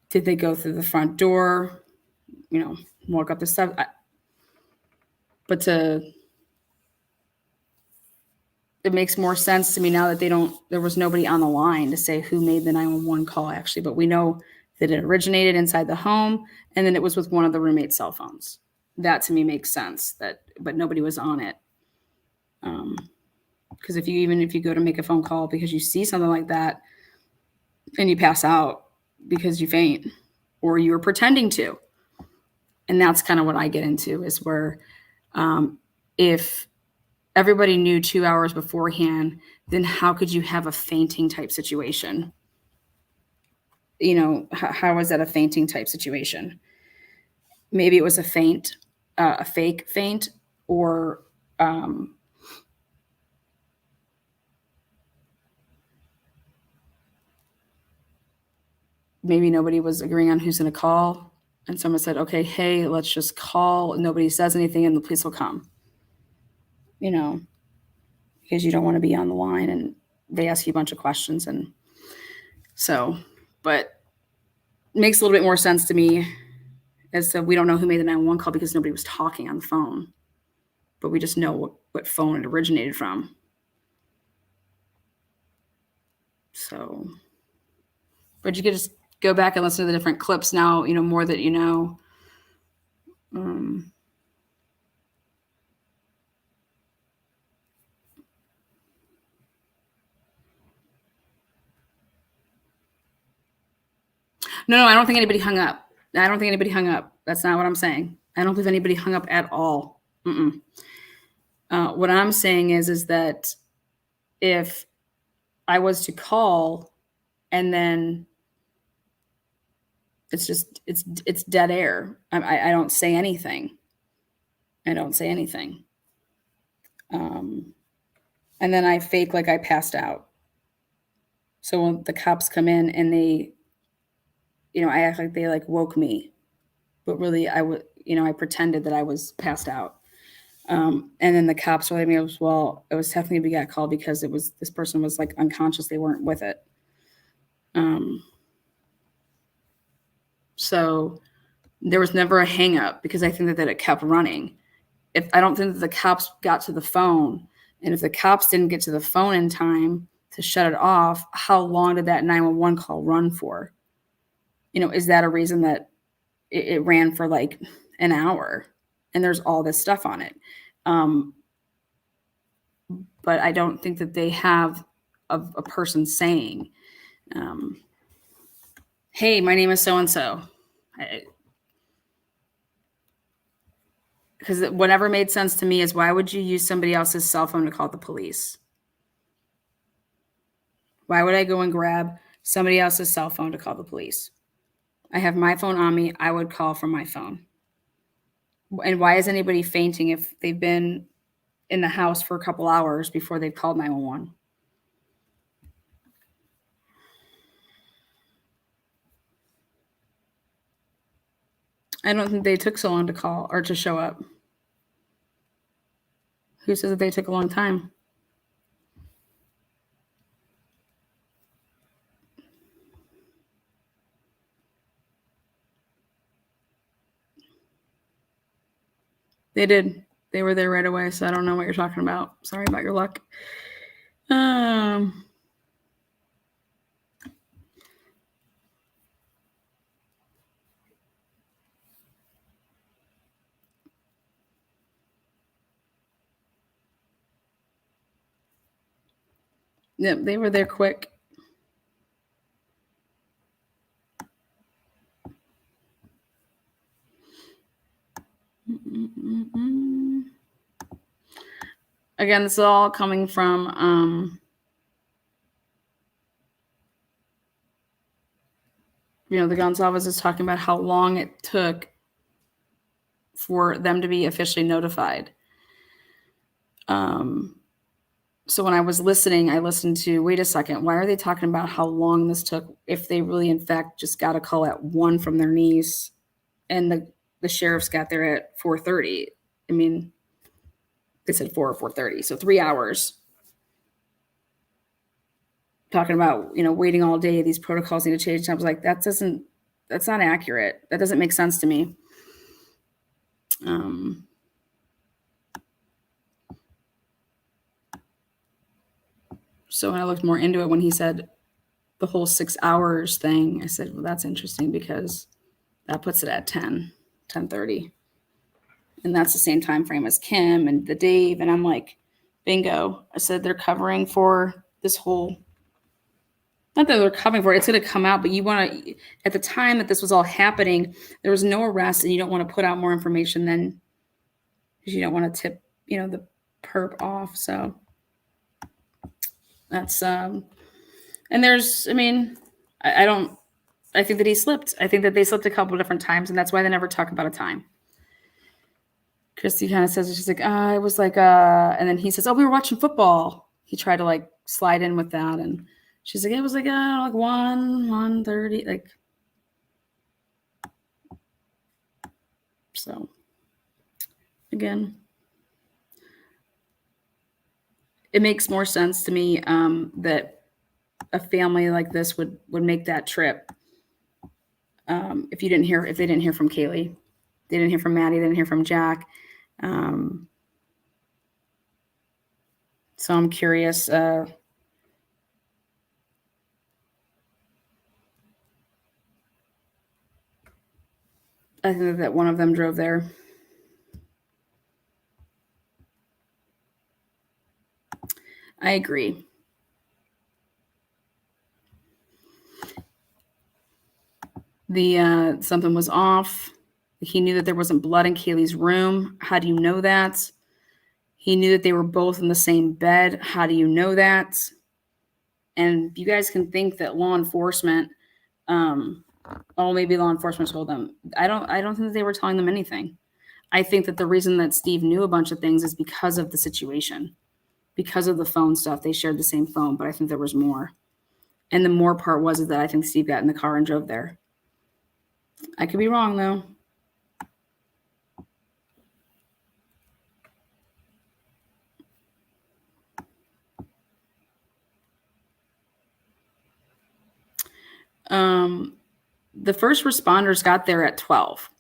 Did they go through the front door? Walk up the steps? It makes more sense to me now that there was nobody on the line to say who made the 911 call actually, but we know that it originated inside the home and then it was with one of the roommate's cell phones. That to me makes sense, but nobody was on it. Because if you go to make a phone call because you see something like that and you pass out because you faint or you were pretending to, and that's kind of what I get into, is where if everybody knew 2 hours beforehand, then how could you have a fainting type situation? How is that a fainting type situation? Maybe it was a faint, a fake faint, or maybe nobody was agreeing on who's going to call. And someone said, okay, hey, let's just call. Nobody says anything and the police will come, you know, because you don't want to be on the line and they ask you a bunch of questions. And so, but it makes a little bit more sense to me as to we don't know who made the 911 call because nobody was talking on the phone, but we just know what phone it originated from. So, but you could just go back and listen to the different clips now, you know, more that you know. No, I don't think anybody hung up. I don't think anybody hung up. That's not what I'm saying. I don't believe anybody hung up at all. What I'm saying is that if I was to call and then it's dead air. I don't say anything. I don't say anything. And then I fake like I passed out. So when the cops come in and they, you know, I act like they like woke me, but really I would, you know, I pretended that I was passed out. And then the cops told me, well, it was technically we got called because it was, this person was like unconscious. They weren't with it. So there was never a hang up because I think that it kept running. If I don't think that the cops got to the phone, and if the cops didn't get to the phone in time to shut it off, how long did that 911 call run for? You know, is that a reason that it ran for like an hour and there's all this stuff on it? But I don't think that they have a person saying, hey, my name is so-and-so. Because whatever made sense to me is why would you use somebody else's cell phone to call the police? Why would I go and grab somebody else's cell phone to call the police? I have my phone on me. I would call from my phone. And why is anybody fainting if they've been in the house for a couple hours before they've called 911? I don't think they took so long to call or to show up. Who says that they took a long time? They did. They were there right away, so I don't know what you're talking about. Sorry about your luck. Yep, they were there quick. Again, this is all coming from, you know, the Gonzalez is talking about how long it took for them to be officially notified. So when I was listening, I listened to, wait a second, why are they talking about how long this took if they really, in fact, just got a call at 1 from their niece and the sheriffs got there at 4:30? I mean, they said 4 or 4:30, so 3 hours. Talking about, you know, waiting all day, these protocols need to change. I was like, that's not accurate. That doesn't make sense to me. So when I looked more into it, when he said the whole 6 hours thing, I said, well, that's interesting because that puts it at 10:30. And that's the same time frame as Kim and the Dave. And I'm like, bingo. I said they're covering for this whole, not that they're covering for it, it's going to come out, but you want to, at the time that this was all happening, there was no arrest and you don't want to put out more information than, because you don't want to tip, you know, the perp off. So that's, and there's, I mean, I think that he slipped. I think that they slipped a couple of different times, and that's why they never talk about a time. Christy kind of says, she's like, I was like, and then he says, oh, we were watching football. He tried to like slide in with that. And she's like, it was like 1:30. Like, So again, it makes more sense to me that a family like this would make that trip. If they didn't hear from Kaylee, they didn't hear from Maddie, they didn't hear from Jack. So I'm curious. I think that one of them drove there. I agree. Something was off. He knew that there wasn't blood in Kaylee's room. How do you know that? He knew that they were both in the same bed. How do you know that? And you guys can think that law enforcement, maybe law enforcement told them. I don't think that they were telling them anything. I think that the reason that Steve knew a bunch of things is because of the situation, because of the phone stuff. They shared the same phone, but I think there was more. And the more part was that I think Steve got in the car and drove there. I could be wrong, though. The first responders got there at 12.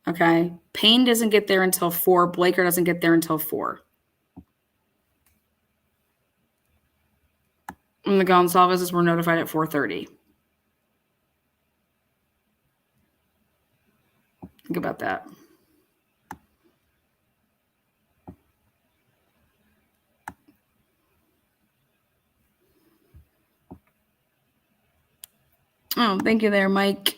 Okay. Payne doesn't get there until 4. Blaker doesn't get there until 4. And the Gonsalveses were notified at 4:30. Think about that. Oh, thank you there, Mike.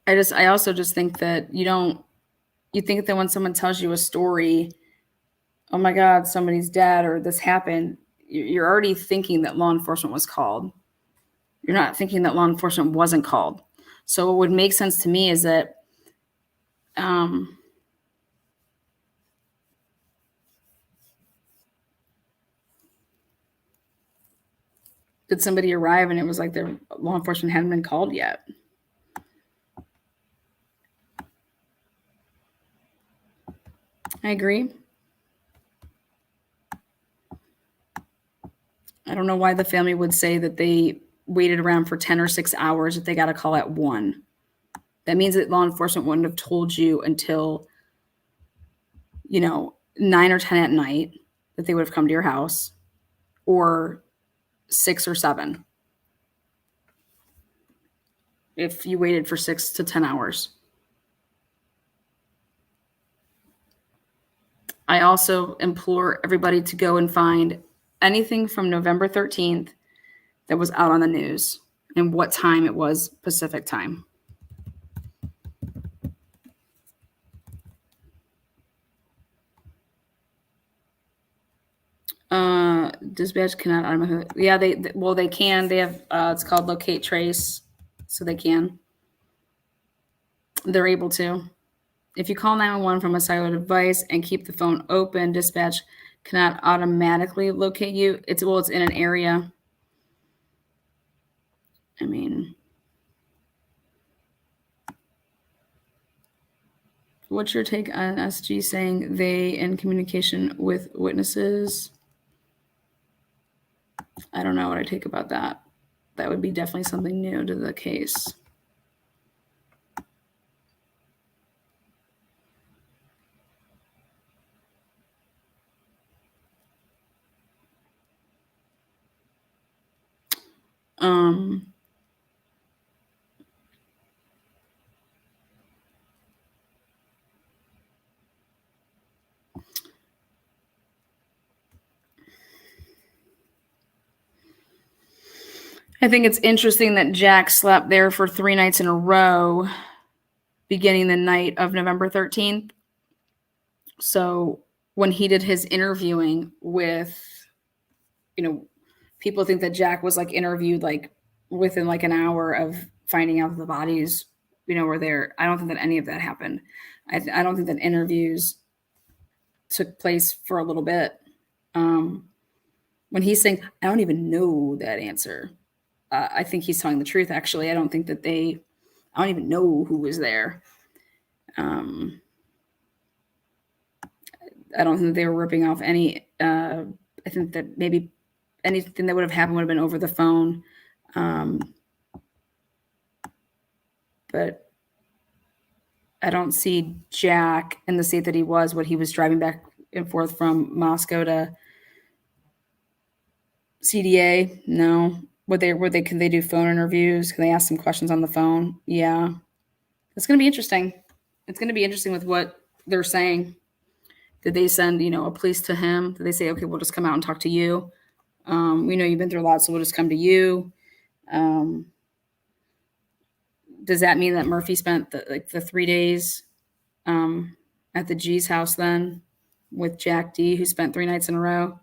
I also just think that you think that when someone tells you a story, oh my God, somebody's dead or this happened, you're already thinking that law enforcement was called. You're not thinking that law enforcement wasn't called. So what would make sense to me is that did somebody arrive and it was like the law enforcement hadn't been called yet? I agree. I don't know why the family would say that they waited around for 10 or 6 hours if they got a call at 1. That means that law enforcement wouldn't have told you until, 9 or 10 at night that they would have come to your house, or 6 or 7 if you waited for 6 to 10 hours. I also implore everybody to go and find anything from November 13th that was out on the news and what time it was Pacific time. Dispatch cannot automatically. Yeah, they can. They have. It's called locate trace, so they can. They're able to. If you call 911 from a cellular device and keep the phone open, dispatch cannot automatically locate you. It's in an area. I mean, what's your take on SG saying they in communication with witnesses? I don't know what I take about that. That would be definitely something new to the case. I think it's interesting that Jack slept there for 3 nights in a row, beginning the night of November 13th. So when he did his interviewing with, people think that Jack was like interviewed like within like an hour of finding out that the bodies, were there. I don't think that any of that happened. I don't think that interviews took place for a little bit. When he's saying, I don't even know that answer, I think he's telling the truth, actually. I don't think that I don't even know who was there. I don't think they were ripping off any. I think that maybe anything that would have happened would have been over the phone. But I don't see Jack in the state that he was when he was driving back and forth from Moscow to CDA. No. Can they do phone interviews? Can they ask some questions on the phone? Yeah. It's going to be interesting. It's going to be interesting with what they're saying. Did they send, a police to him? Did they say, okay, we'll just come out and talk to you? We know you've been through a lot, so we'll just come to you. Does that mean that Murphy spent the 3 days at the G's house then with Jack D, who spent 3 nights in a row?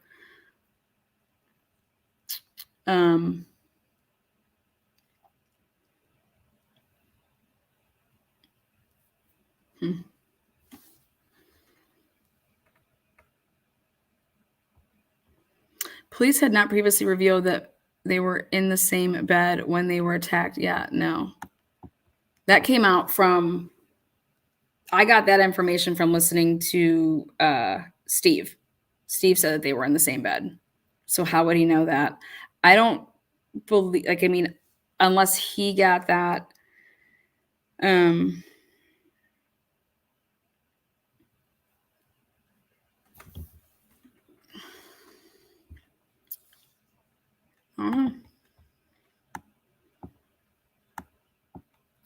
Police had not previously revealed that they were in the same bed when they were attacked. Yeah, no. That came out from, I got that information from listening to Steve. Steve said that they were in the same bed. So how would he know that? I don't believe, unless he got that.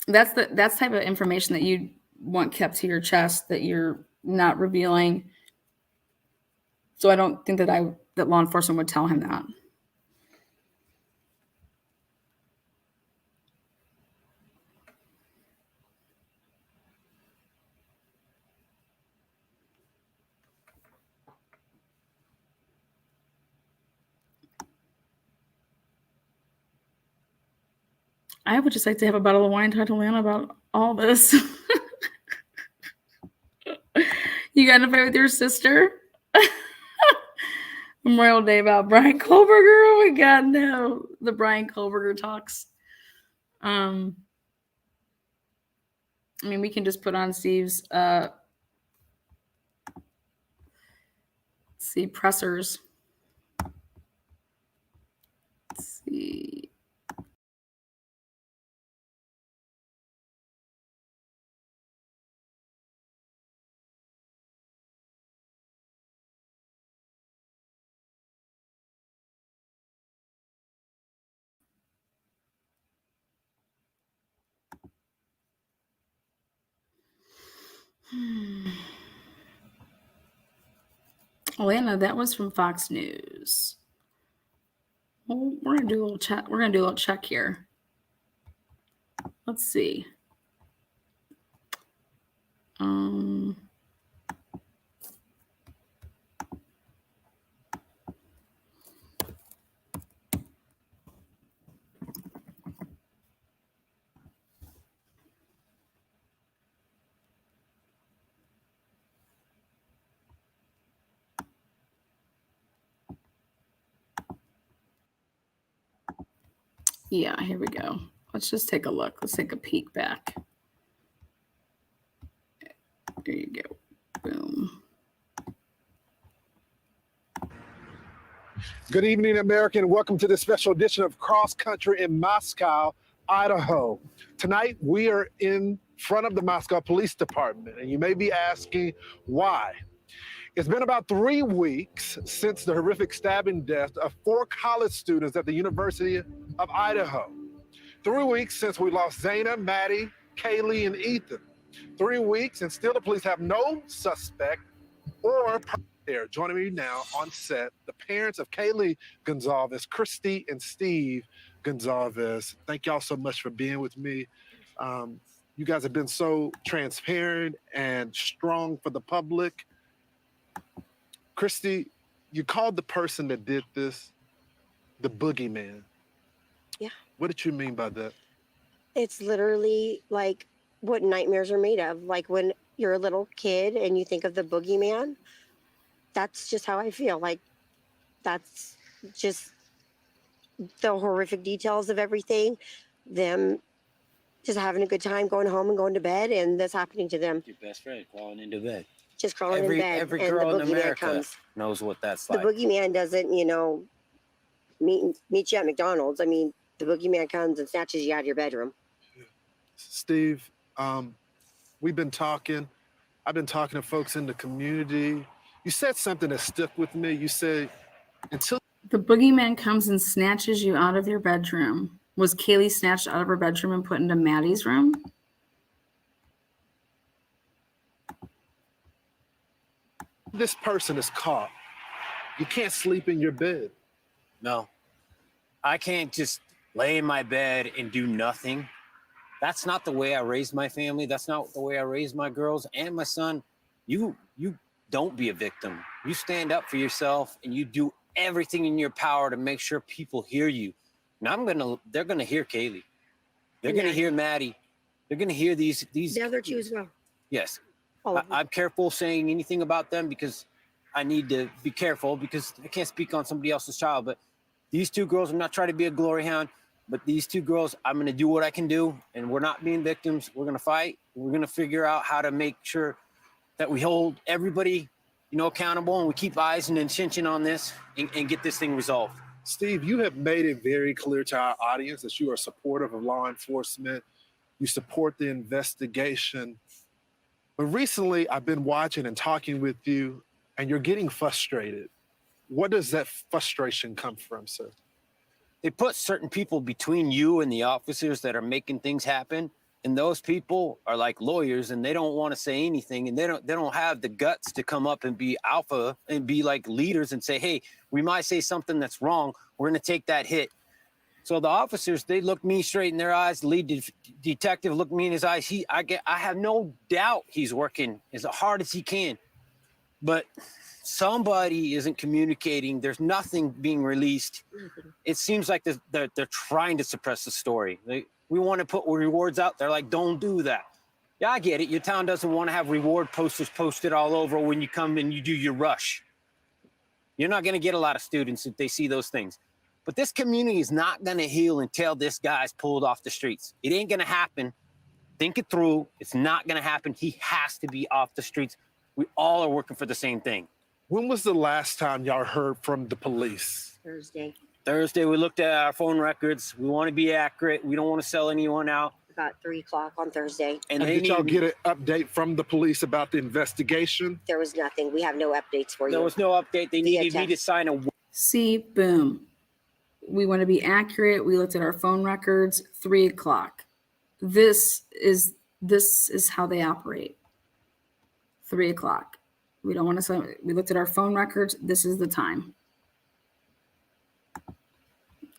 That's the type of information that you want kept to your chest, that you're not revealing. So I don't think that law enforcement would tell him that. I would just like to have a bottle of wine, talk to Lana about all this. You got in a fight with your sister? Memorial Day about Brian Kohlberger? Oh my God, no. The Brian Kohlberger talks. We can just put on Steve's pressers. Let's see. Lana, that was from Fox News. Well, we're gonna do a little check. We're gonna do a little check here. Let's see. Yeah, here we go. Let's just take a look. Let's take a peek back. There you go. Boom. Good evening, America, and welcome to this special edition of Cross Country in Moscow, Idaho. Tonight, we are in front of the Moscow Police Department, and you may be asking why. It's been about 3 weeks since the horrific stabbing death of 4 college students at the University of Idaho. 3 weeks since we lost Zayna, Maddie, Kaylee, and Ethan. 3 weeks, and still the police have no suspect or there. Joining me now on set, the parents of Kaylee Gonzalez, Christy and Steve Gonzalez. Thank y'all so much for being with me. You guys have been so transparent and strong for the public. Christy, you called the person that did this the boogeyman. Yeah. What did you mean by that? It's literally like what nightmares are made of. Like when you're a little kid and you think of the boogeyman, that's just how I feel. Like That's just the horrific details of everything. Them just having a good time, going home and going to bed, and this happening to them. Your best friend crawling into bed. Just crawling in bed. Every and girl the in boogeyman America comes. knows what that's The like. boogeyman doesn't, meet you at McDonald's. I mean, the boogeyman comes and snatches you out of your bedroom. Steve, we've been talking. I've been talking to folks in the community. You said something that stuck with me. You said, until The boogeyman comes and snatches you out of your bedroom. Was Kaylee snatched out of her bedroom and put into Maddie's room? this person is caught, you can't sleep in your bed. No, I can't just lay in my bed and do nothing. That's not the way I raised my family. That's not the way I raised my girls and my son. You don't be a victim. You stand up for yourself and you do everything in your power to make sure people hear you. And they're gonna hear Kaylee. They're gonna hear Maddie. They're gonna hear these. The other two as well. Yes. All of them. I'm careful saying anything about them because I need to be careful because I can't speak on somebody else's child. But these two girls, I'm not trying to be a glory hound, but these two girls, I'm going to do what I can do. And we're not being victims. We're going to fight. We're going to figure out how to make sure that we hold everybody, accountable, and we keep eyes and attention on this and get this thing resolved. Steve, you have made it very clear to our audience that you are supportive of law enforcement. You support the investigation. But recently, I've been watching and talking with you, and you're getting frustrated. What does that frustration come from, sir? They put certain people between you and the officers that are making things happen. And those people are like lawyers and they don't want to say anything. And they don't have the guts to come up and be alpha and be like leaders and say, hey, we might say something that's wrong. We're going to take that hit. So the officers, they look me straight in their eyes. The lead detective looked me in his eyes. I have no doubt he's working as hard as he can. But somebody isn't communicating. There's nothing being released. It seems like they're trying to suppress the story. We want to put rewards out there. Like, don't do that. Yeah, I get it. Your town doesn't want to have reward posters posted all over when you come and you do your rush. You're not going to get a lot of students if they see those things. But this community is not going to heal until this guy's pulled off the streets. It ain't going to happen. Think it through. It's not going to happen. He has to be off the streets. We all are working for the same thing. When was the last time y'all heard from the police? Thursday, we looked at our phone records. We want to be accurate. We don't want to sell anyone out. about 3:00 on Thursday. And did y'all get an update from the police about the investigation? There was nothing. We have no updates for you. There was no update. They needed me to sign a... See, boom. We want to be accurate. We looked at our phone records, 3:00. This is how they operate. 3:00. We don't want to say, we looked at our phone records. This is the time.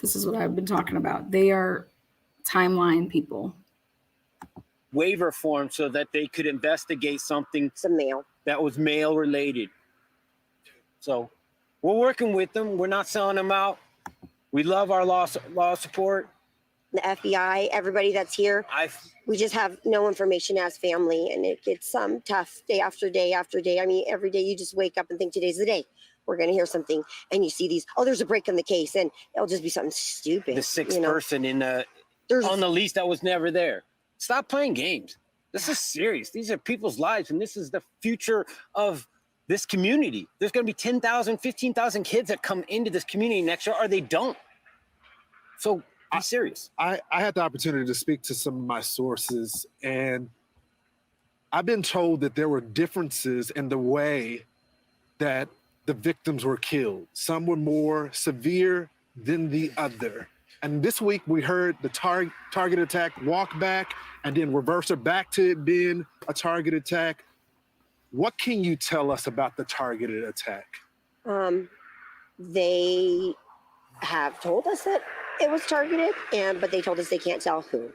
This is what I've been talking about. They are timeline people. Waiver form so that they could investigate something. Some mail. That was mail related. So we're working with them. We're not selling them out. We love our law support. The FBI, everybody that's here. We just have no information as family, and it gets tough day after day after day. I mean, every day you just wake up and think today's the day. We're going to hear something, and you see these, there's a break in the case, and it'll just be something stupid. The sixth person on the lease that was never there. Stop playing games. This is serious. These are people's lives, and this is the future of this community. There's going to be 10,000, 15,000 kids that come into this community next year, or they don't. So be serious. I had the opportunity to speak to some of my sources, and I've been told that there were differences in the way that the victims were killed. Some were more severe than the other. And this week we heard the target attack walk back and then reverse it back to it being a target attack. What can you tell us about the targeted attack? They have told us that it was targeted, but they told us they can't tell who.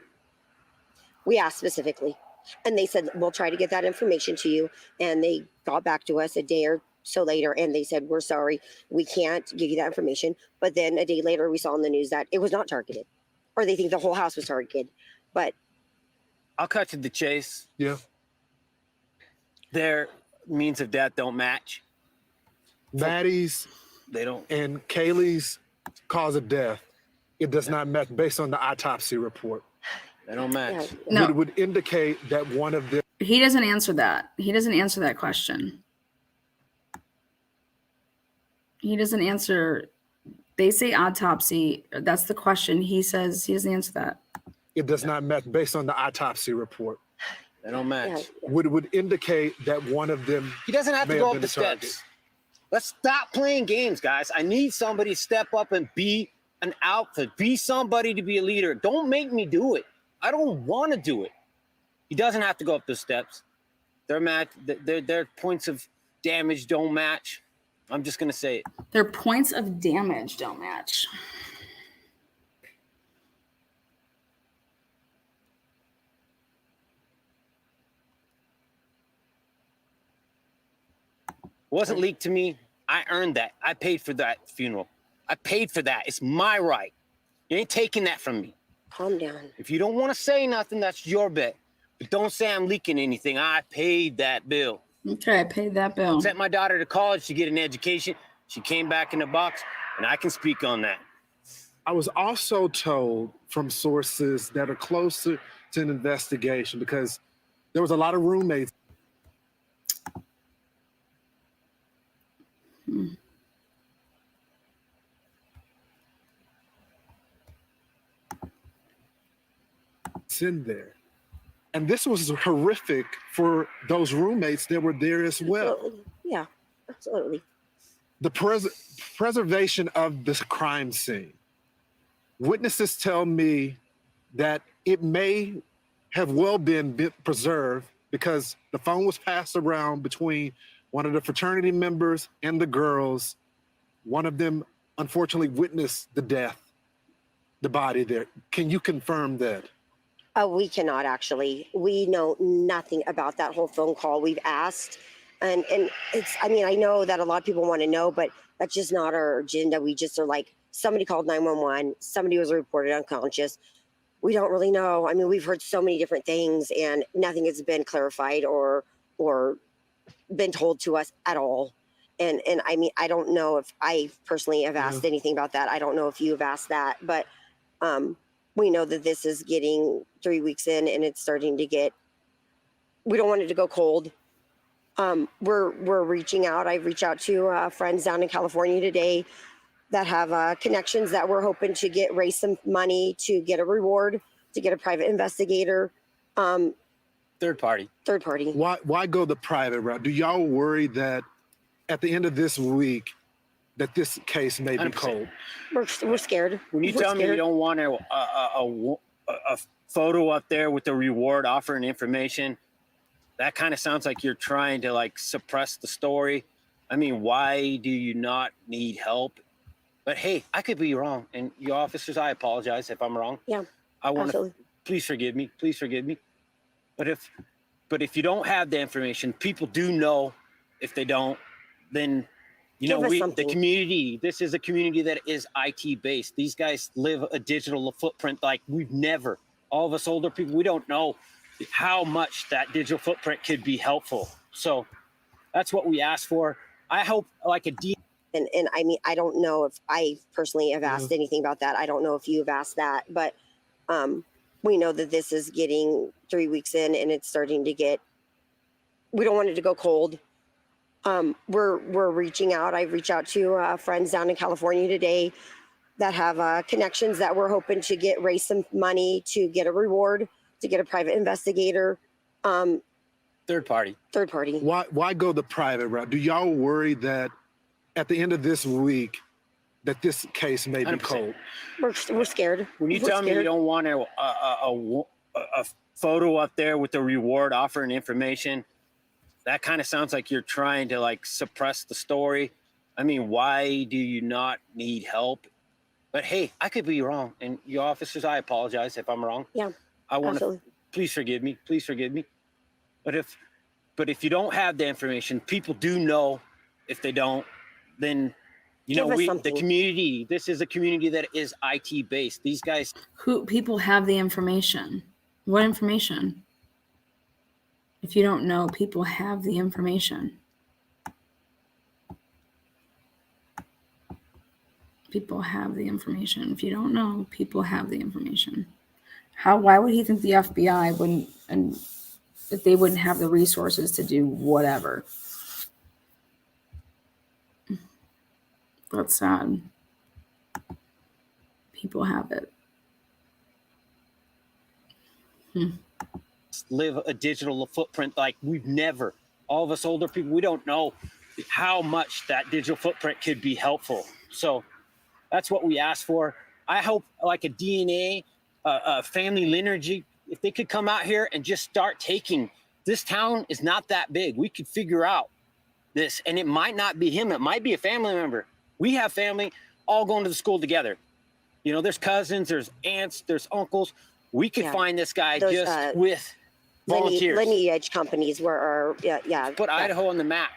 We asked specifically, and they said, we'll try to get that information to you. And they got back to us a day or so later, and they said, we're sorry, we can't give you that information. But then a day later, we saw in the news that it was not targeted, or they think the whole house was targeted. But I'll cut to the chase. Yeah. Their means of death don't match. Maddie's They don't. And Kaylee's cause of death, it does not match based on the autopsy report. They don't match. No. Would indicate that one of them. He doesn't answer that. He doesn't answer that question. He doesn't answer. They say autopsy. That's the question. He says he doesn't answer that. It does not match based on the autopsy report. They don't match. Would indicate that one of them. He doesn't have to may go have up been the target. steps. Let's stop playing games, guys. I need somebody to step up and be an alpha. Be somebody to be a leader. Don't make me do it. I don't want to do it. He doesn't have to go up the steps. Their points of damage don't match. I'm just gonna say it. Their points of damage don't match. It wasn't leaked to me. I earned that. I paid for that funeral. I paid for that. It's my right. You ain't taking that from me. Calm down. If you don't want to say nothing, that's your bet. But don't say I'm leaking anything. I paid that bill. Okay, I paid that bill. Sent my daughter to college to get an education. She came back in the box, and I can speak on that. I was also told from sources that are closer to an investigation, because there was a lot of roommates. In there. And this was horrific for those roommates that were there as well. Absolutely. Yeah, absolutely. The preservation of this crime scene. Witnesses tell me that it may have well been preserved because the phone was passed around between one of the fraternity members and the girls. One of them unfortunately witnessed the death, the body there. Can you confirm that? We cannot actually. We know nothing about that whole phone call. We've asked, and it's, I mean, I know that a lot of people want to know, but that's just not our agenda. We just are like, somebody called 911, somebody was reported unconscious. We don't really know. I mean, we've heard so many different things and nothing has been clarified or been told to us at all. And I mean, I don't know if I personally have asked anything about that. I don't know if you've asked that, but we know that this is getting 3 weeks in and it's starting to get, we don't want it to go cold. We're reaching out. I've reached out to friends down in California today that have connections that we're hoping to raise some money to get a reward, to get a private investigator. Third party. Why go the private route? Do y'all worry that at the end of this week that this case may be 100%. cold? We're scared. When you tell me you don't want a photo up there with the reward offering information, that kind of sounds like you're trying to like suppress the story. I mean, why do you not need help? But hey, I could be wrong. And you officers, I apologize if I'm wrong. Yeah, I want absolutely. to, please forgive me. Please forgive me. But if you don't have the information, people do know. If they don't, then you know, the community, this is a community that is IT based. These guys live a digital footprint like we've never. All of us older people, we don't know how much that digital footprint could be helpful. So that's what we asked for. I hope like a And I mean, I don't know if I personally have asked anything about that. I don't know if you've asked that, but we know that this is getting 3 weeks in and it's starting to get, we don't want it to go cold. We're reaching out. I've reached out to friends down in California today that have connections that we're hoping to raise some money to get a reward, to get a private investigator. Third party. Why go the private route? Do y'all worry that at the end of this week that this case may be 100%. cold? We're scared. When you tell me you don't want a photo up there with the reward offering information, that kind of sounds like you're trying to like suppress the story. I mean, why do you not need help? But hey, I could be wrong. And you officers, I apologize if I'm wrong. Yeah, I want to, absolutely. please forgive me. Please forgive me. But if you don't have the information, people do know. If they don't, then you know, the community, this is a community that is IT based. These guys. People have the information. What information? If you don't know, people have the information. People have the information. If you don't know, people have the information. Why would he think the FBI wouldn't, and if they wouldn't have the resources to do whatever? That's sad. People have it. Live a digital footprint like we've never. All of us older people, we don't know how much that digital footprint could be helpful. So that's what we asked for. I hope like a DNA, a family lineage, if they could come out here and just start taking, this town is not that big. We could figure out this, and it might not be him. It might be a family member. We have family all going to the school together. You know, there's cousins, there's aunts, there's uncles. We could find this guy just with volunteers. Lineage companies were our, Put Idaho on the map.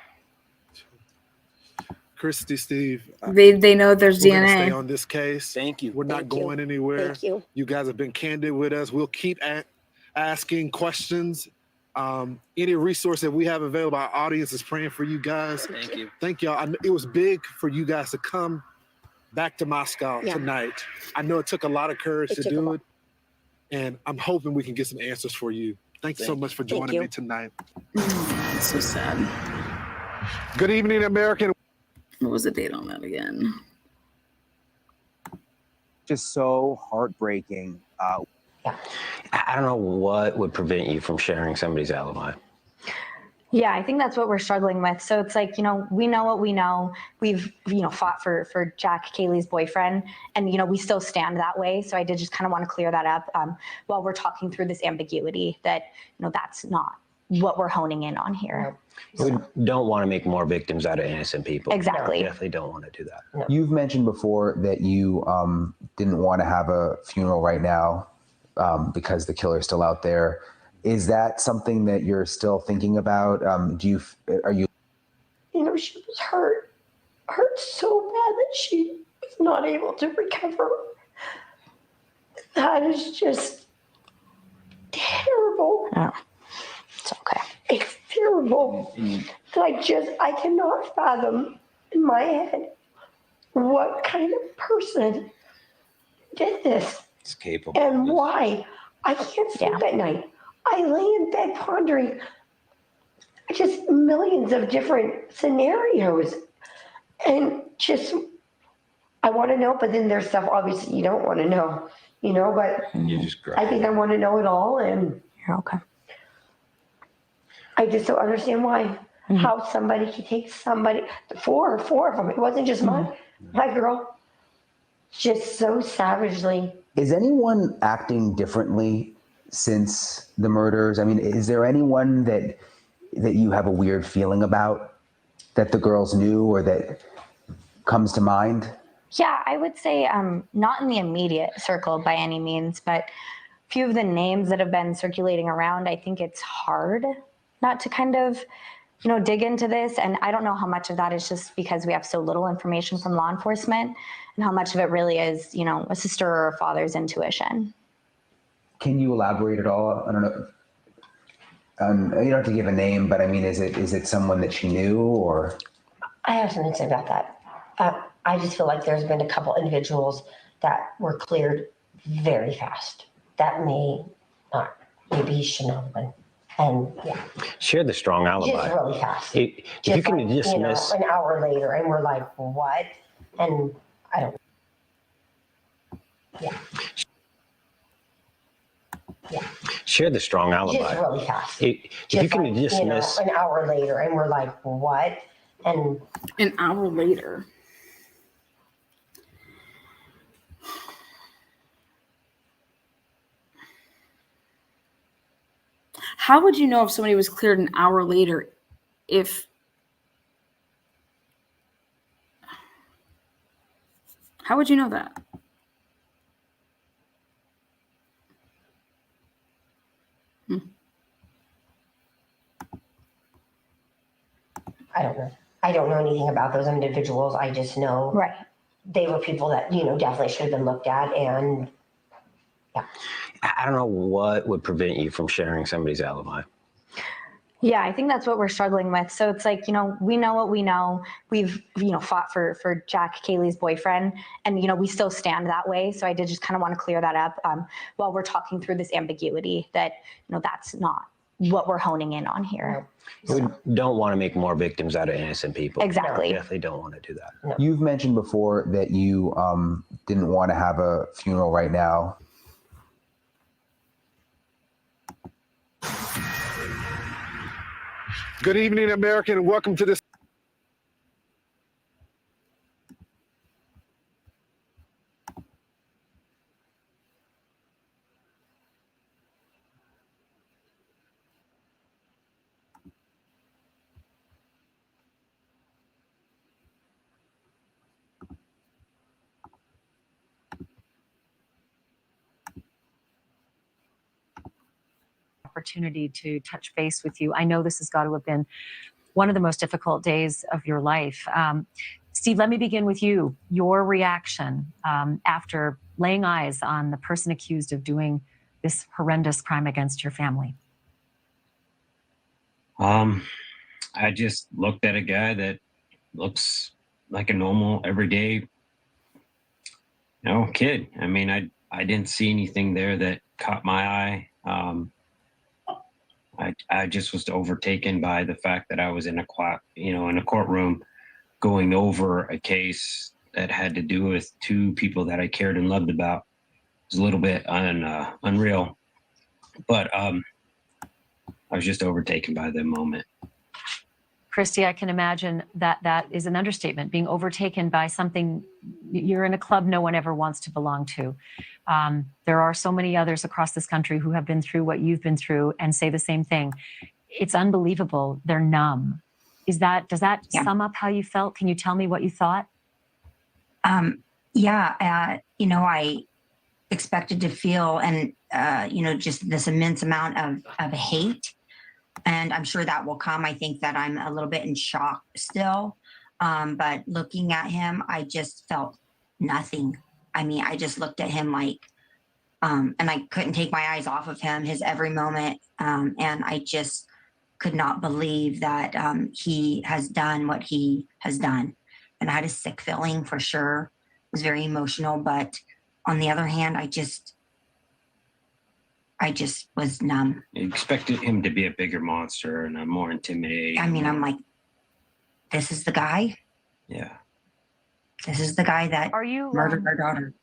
Christy, Steve. They know there's we're gonna DNA. stay on this case. Thank you. We're not going anywhere. Thank you. You guys have been candid with us. We'll keep asking questions. Any resource that we have available, our audience is praying for you guys. Thank you. Thank y'all. It was big for you guys to come back to Moscow tonight. I know it took a lot of courage to do it, and I'm hoping we can get some answers for you. Thanks so much for joining me tonight. That's so sad. Good evening, American. What was the date on that again? Just so heartbreaking. I don't know what would prevent you from sharing somebody's alibi. Yeah, I think that's what we're struggling with. So it's like, we know what we know. We've, fought for Jack, Kaylee's boyfriend, and, we still stand that way. So I did just kind of want to clear that up while we're talking through this ambiguity that, that's not what we're honing in on here. We don't want to make more victims out of innocent people. Exactly. We definitely don't want to do that. You've mentioned before that you didn't want to have a funeral right now because the killer's still out there. Is that something that you're still thinking about? Are you? She was hurt so bad that she was not able to recover. That is just terrible. Oh, it's okay. It's terrible. I cannot fathom in my head what kind of person did this. It's capable. And why. I can't sleep at night. I lay in bed pondering just millions of different scenarios. And I want to know, but then there's stuff obviously you don't want to know, but You just cry. I think I want to know it all. And you're okay. I just don't understand why, how somebody could take somebody, four of them. It wasn't just my girl, just so savagely. Is anyone acting differently since the murders? I mean, is there anyone that you have a weird feeling about that the girls knew or that comes to mind? Yeah, I would say not in the immediate circle by any means, but a few of the names that have been circulating around, I think it's hard not to kind of, dig into this. And I don't know how much of that is just because we have so little information from law enforcement and how much of it really is, a sister or a father's intuition. Can you elaborate at all? I don't know. You don't have to give a name, but I mean, is it someone that she knew or? I have something to say about that. I just feel like there's been a couple individuals that were cleared very fast. That may not, maybe shouldn't have been. And Share the strong alibi. just really fast. If you can dismiss. An hour later, and we're like, what? And I don't. Share the strong alibi. Just really fast. If you can dismiss. An hour later, and we're like, what? And an hour later. How would you know if somebody was cleared an hour later how would you know that? I don't know. I don't know anything about those individuals. I just know they were people that, definitely should have been looked at. And I don't know what would prevent you from sharing somebody's alibi. Yeah, I think that's what we're struggling with. So it's like, we know what we know. We've, fought for Jack, Kaylee's boyfriend, and, we still stand that way. So I did just kind of want to clear that up while we're talking through this ambiguity that, that's not what we're honing in on here. We don't want to make more victims out of innocent people. Exactly. We definitely don't want to do that. You've mentioned before that you didn't want to have a funeral right now. Good evening, America, and welcome to this. Opportunity to touch base with you. I know this has got to have been one of the most difficult days of your life. Steve, let me begin with you. Your reaction after laying eyes on the person accused of doing this horrendous crime against your family. I just looked at a guy that looks like a normal, everyday, kid. I mean, I didn't see anything there that caught my eye. I just was overtaken by the fact that I was in a courtroom going over a case that had to do with two people that I cared and loved about. It was a little bit unreal, but I was just overtaken by the moment. Christy, I can imagine that is an understatement, being overtaken by something. You're in a club no one ever wants to belong to. There are so many others across this country who have been through what you've been through and say the same thing. It's unbelievable. They're numb. Does that sum up how you felt? Can you tell me what you thought? I expected to feel just this immense amount of hate. And I'm sure that will come. I think that I'm a little bit in shock still. But looking at him, I just felt nothing. I mean, I just looked at him like, and I couldn't take my eyes off of him, his every moment. And I just could not believe that he has done what he has done. And I had a sick feeling for sure. It was very emotional. But on the other hand, I just was numb. You expected him to be a bigger monster and a more intimidating. I mean, I'm like, this is the guy? Yeah. This is the guy that murdered our daughter.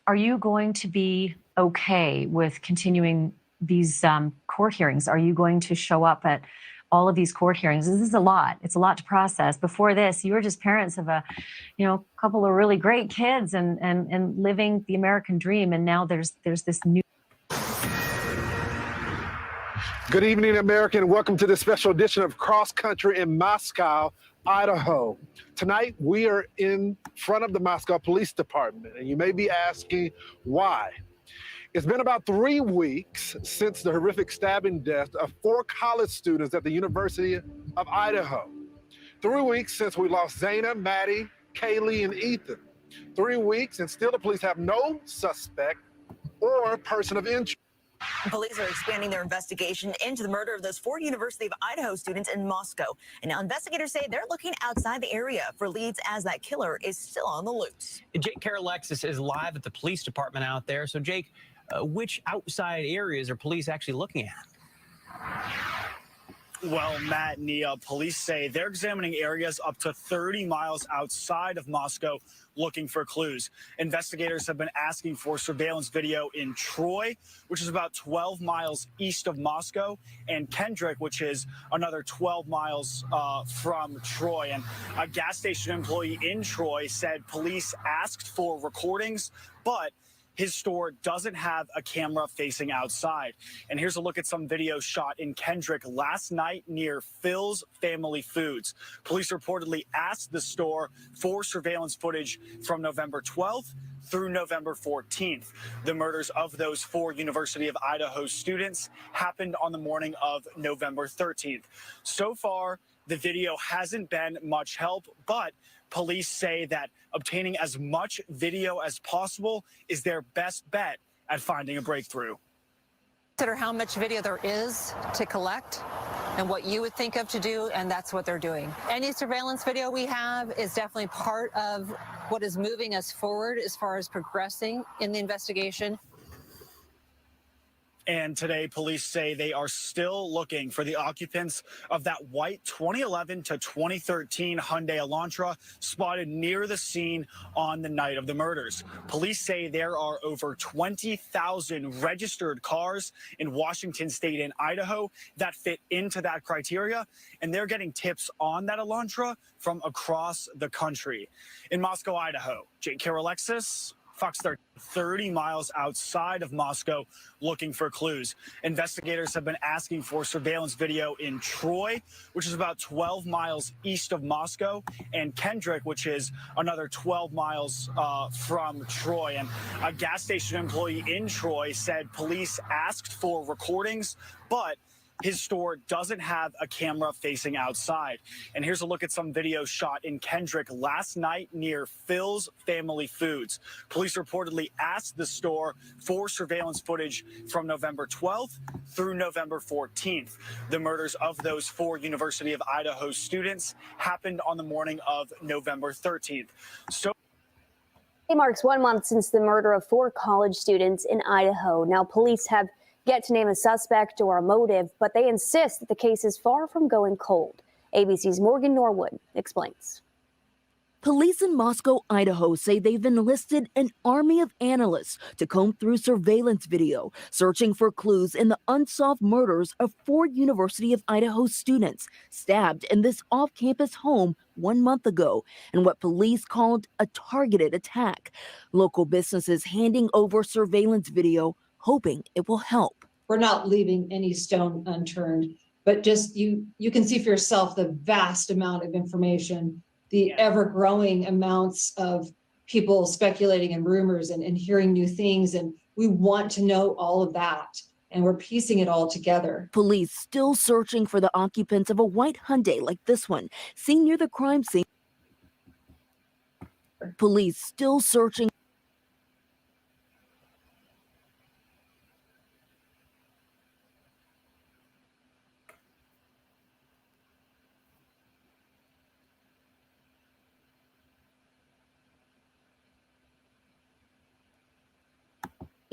Are you going to be okay with continuing these court hearings? Are you going to show up at all of these court hearings? This is a lot. It's a lot to process. Before this, you were just parents of a couple of really great kids and living the American dream. And now there's this new. Good evening, America, and welcome to this special edition of Cross Country in Moscow, Idaho. Tonight, we are in front of the Moscow Police Department, and you may be asking why. It's been about 3 weeks since the horrific stabbing death of 4 college students at the University of Idaho. 3 weeks since we lost Zayna, Maddie, Kaylee, and Ethan. 3 weeks, and still the police have no suspect or person of interest. Police are expanding their investigation into the murder of those 4 University of Idaho students in Moscow. And now investigators say they're looking outside the area for leads as that killer is still on the loose. Jake Karalexis is live at the police department out there. So, Jake, which outside areas are police actually looking at? Well, Matt, Nia, police say they're examining areas up to 30 miles outside of Moscow looking for clues. Investigators have been asking for surveillance video in Troy, which is about 12 miles east of Moscow, and Kendrick, which is another 12 miles from Troy. And a gas station employee in Troy said police asked for recordings, but his store doesn't have a camera facing outside. And here's a look at some video shot in Kendrick last night near Phil's Family Foods. Police reportedly asked the store for surveillance footage from November 12th through November 14th. The murders of those 4 University of Idaho students happened on the morning of November 13th. So far, the video hasn't been much help, but police say that obtaining as much video as possible is their best bet at finding a breakthrough. Consider how much video there is to collect. and what you would think of to do, and that's what they're doing. Any surveillance video we have is definitely part of what is moving us forward as far as progressing in the investigation. And today, police say they are still looking for the occupants of that white 2011 to 2013 Hyundai Elantra spotted near the scene on the night of the murders. Police say there are over 20,000 registered cars in Washington State and Idaho that fit into that criteria, and they're getting tips on that Elantra from across the country. In Moscow, Idaho, Jake Alexis, Fox 30 miles outside of Moscow, looking for clues. Investigators have been asking for surveillance video in Troy, which is about 12 miles east of Moscow, and Kendrick, which is another 12 miles from Troy. And a gas station employee in Troy said police asked for recordings, but his store doesn't have a camera facing outside. And here's a look at some video shot in Kendrick last night near Phil's Family Foods. Police reportedly asked the store for surveillance footage from November 12th through November 14th. The murders of those 4 University of Idaho students happened on the morning of November 13th. So It marks 1 month since the murder of 4 college students in Idaho. Now, police have yet to name a suspect or a motive, but they insist that the case is far from going cold. ABC's Morgan Norwood explains. Police in Moscow, Idaho say they've enlisted an army of analysts to comb through surveillance video, searching for clues in the unsolved murders of 4 University of Idaho students stabbed in this off-campus home 1 month ago, and what police called a targeted attack. Local businesses handing over surveillance video, hoping it will help. We're not leaving any stone unturned, but just you can see for yourself the vast amount of information, the ever-growing amounts of people speculating and rumors and hearing new things. And we want to know all of that. And we're piecing it all together. Police still searching for the occupants of a white Hyundai like this one, seen near the crime scene. Police still searching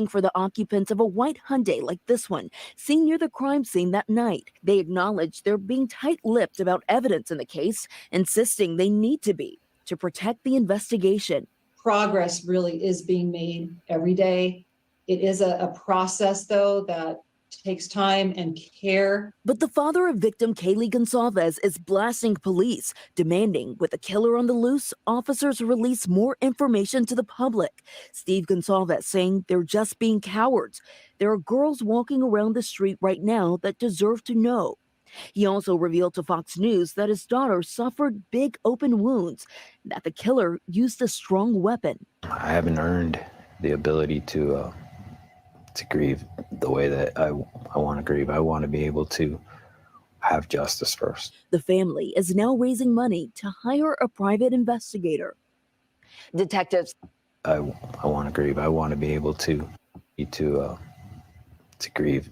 for the occupants of a white Hyundai like this one, seen near the crime scene that night. They acknowledge they're being tight-lipped about evidence in the case, insisting they need to be to protect the investigation. Progress really is being made every day. It is a process, though, that takes time and care. But the father of victim Kaylee Gonsalves is blasting police, demanding with the killer on the loose, officers release more information to the public. Steve Gonsalves saying they're just being cowards. There are girls walking around the street right now that deserve to know. He also revealed to Fox News that his daughter suffered big open wounds, that the killer used a strong weapon. I haven't earned the ability to grieve the way that I want to grieve. I want to be able to have justice first. The family is now raising money to hire a private investigator. Detectives. I want to grieve. I want to be able to grieve.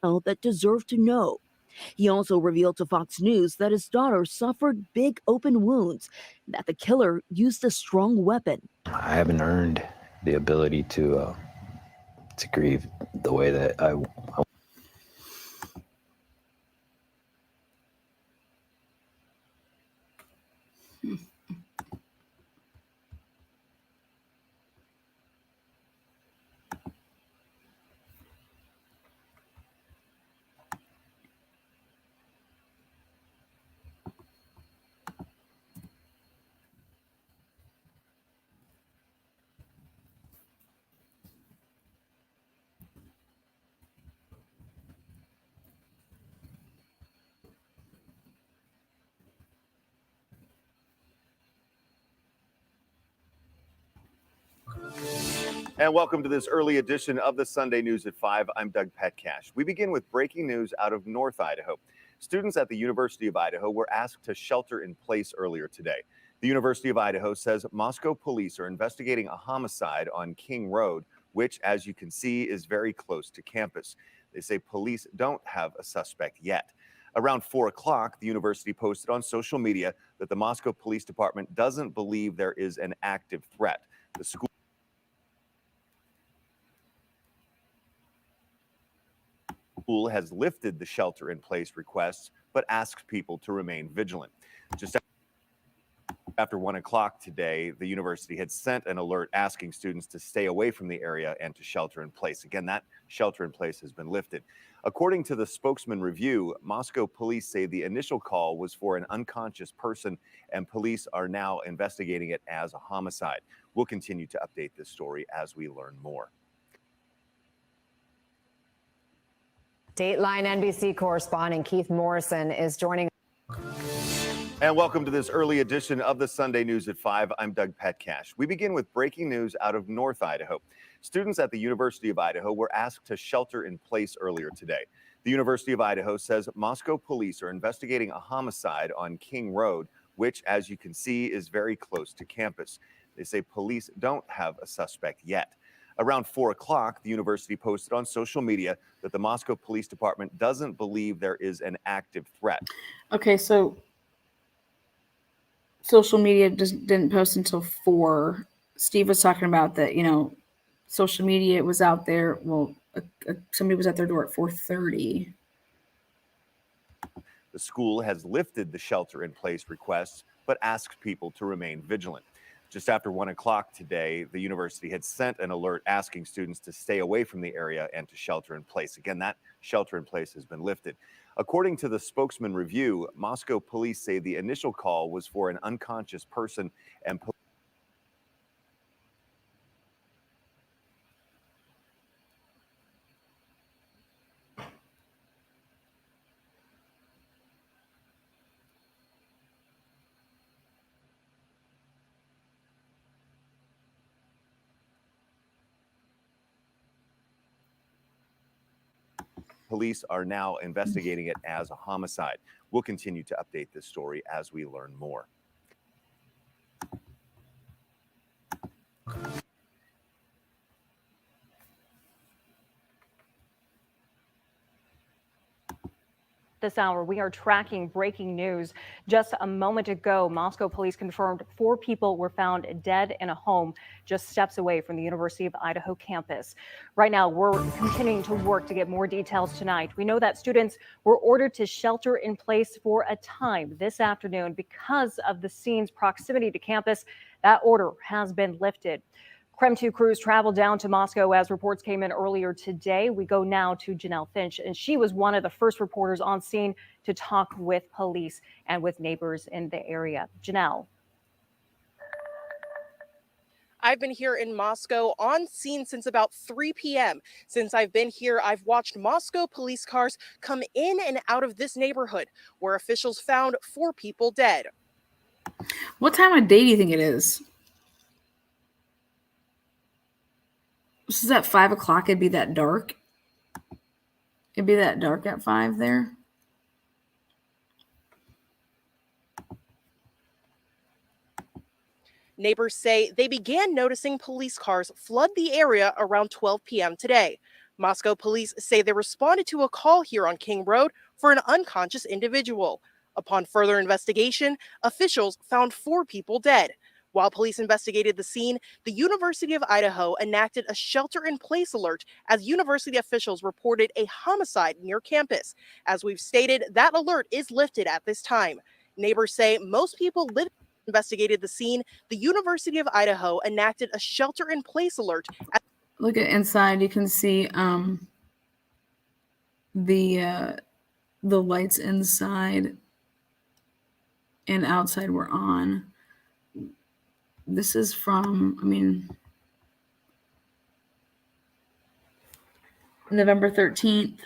That deserve to know. He also revealed to Fox News that his daughter suffered big open wounds, that the killer used a strong weapon. I haven't earned the ability to grieve the way that I And welcome to this early edition of the Sunday News at 5. I'm Doug Petcash. We begin with breaking news out of North Idaho. Students at the University of Idaho were asked to shelter in place earlier today. The University of Idaho says Moscow police are investigating a homicide on King Road, which, as you can see, is very close to campus. They say police don't have a suspect yet. Around 4 o'clock, the university posted on social media that the Moscow Police Department doesn't believe there is an active threat. The school has lifted the shelter-in-place requests, but asks people to remain vigilant. Just after 1 o'clock today, the university had sent an alert asking students to stay away from the area and to shelter in place. Again, that shelter in place has been lifted. According to the spokesman review, Moscow police say the initial call was for an unconscious person, and police are now investigating it as a homicide. We'll continue to update this story as we learn more. Dateline NBC correspondent Keith Morrison is joining. And welcome to this early edition of the Sunday News at 5. I'm Doug Petcash. We begin with breaking news out of North Idaho. Students at the University of Idaho were asked to shelter in place earlier today. The University of Idaho says Moscow police are investigating a homicide on King Road, which, as you can see, is very close to campus. They say police don't have a suspect yet. Around 4 o'clock, the university posted on social media that the Moscow Police Department doesn't believe there is an active threat. Okay, so social media just didn't post until 4. Steve was talking about that, social media was out there. Well, somebody was at their door at 4:30. The school has lifted the shelter-in-place requests, but asks people to remain vigilant. Just after 1 o'clock today, the university had sent an alert asking students to stay away from the area and to shelter in place. Again, that shelter in place has been lifted. According to the spokesman review, Moscow police say the initial call was for an unconscious person, and police are now investigating it as a homicide. We'll continue to update this story as we learn more. This hour, we are tracking breaking news. Just a moment ago, Moscow police confirmed 4 people were found dead in a home just steps away from the University of Idaho campus. Right now, we're continuing to work to get more details tonight. We know that students were ordered to shelter in place for a time this afternoon because of the scene's proximity to campus. That order has been lifted. Krem 2 crews traveled down to Moscow as reports came in earlier today. We go now to Janelle Finch, and she was one of the first reporters on scene to talk with police and with neighbors in the area. Janelle. I've been here in Moscow on scene since about 3 p.m. Since I've been here, I've watched Moscow police cars come in and out of this neighborhood where officials found 4 people dead. What time of day do you think it is? This is at 5 o'clock. It'd be that dark. It'd be that dark at 5 there. Neighbors say they began noticing police cars flood the area around 12 p.m. today. Moscow police say they responded to a call here on King Road for an unconscious individual. Upon further investigation, officials found 4 people dead. While police investigated the scene, the University of Idaho enacted a shelter-in-place alert as university officials reported a homicide near campus. As we've stated, that alert is lifted at this time. Neighbors say most people investigated the scene. The University of Idaho enacted a shelter-in-place alert. Look at inside. You can see the lights inside and outside were on. This is from, November 13th.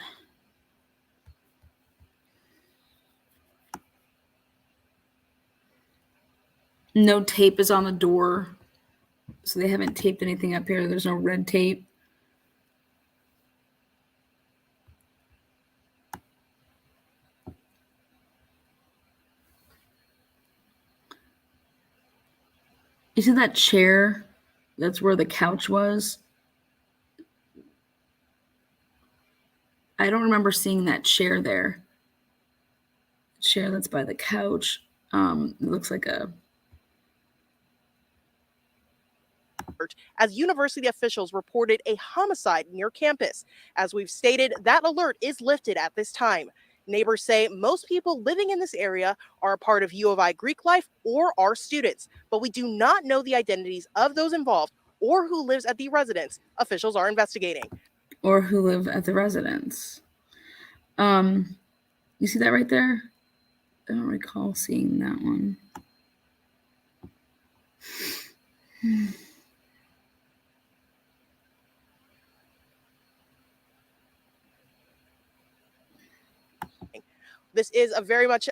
No tape is on the door. So they haven't taped anything up here. There's no red tape. You see that chair? That's where the couch was. I don't remember seeing that chair there. chair that's by the couch. It looks like a as university officials reported a homicide near campus. As we've stated, that alert is lifted at this time. Neighbors say most people living in this area are a part of U of I Greek life or are students, but we do not know the identities of those involved or who lives at the residence. Officials are investigating. or who live at the residence. You see that right there? I don't recall seeing that one. This is a very much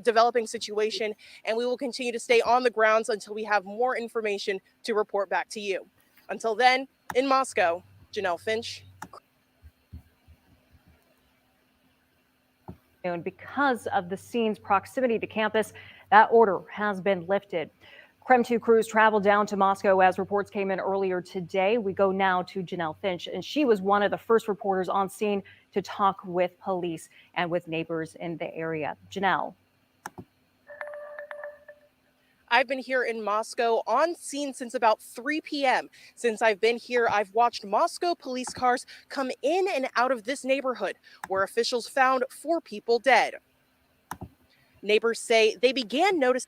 developing situation, and we will continue to stay on the grounds until we have more information to report back to you. Until then, in Moscow, Janelle Finch. And because of the scene's proximity to campus, that order has been lifted. Krem 2 crews traveled down to Moscow as reports came in earlier today. We go now to Janelle Finch, and she was one of the first reporters on scene to talk with police and with neighbors in the area. Janelle. I've been here in Moscow on scene since about 3 p.m. Since I've been here, I've watched Moscow police cars come in and out of this neighborhood, where officials found 4 people dead. Neighbors say they began noticing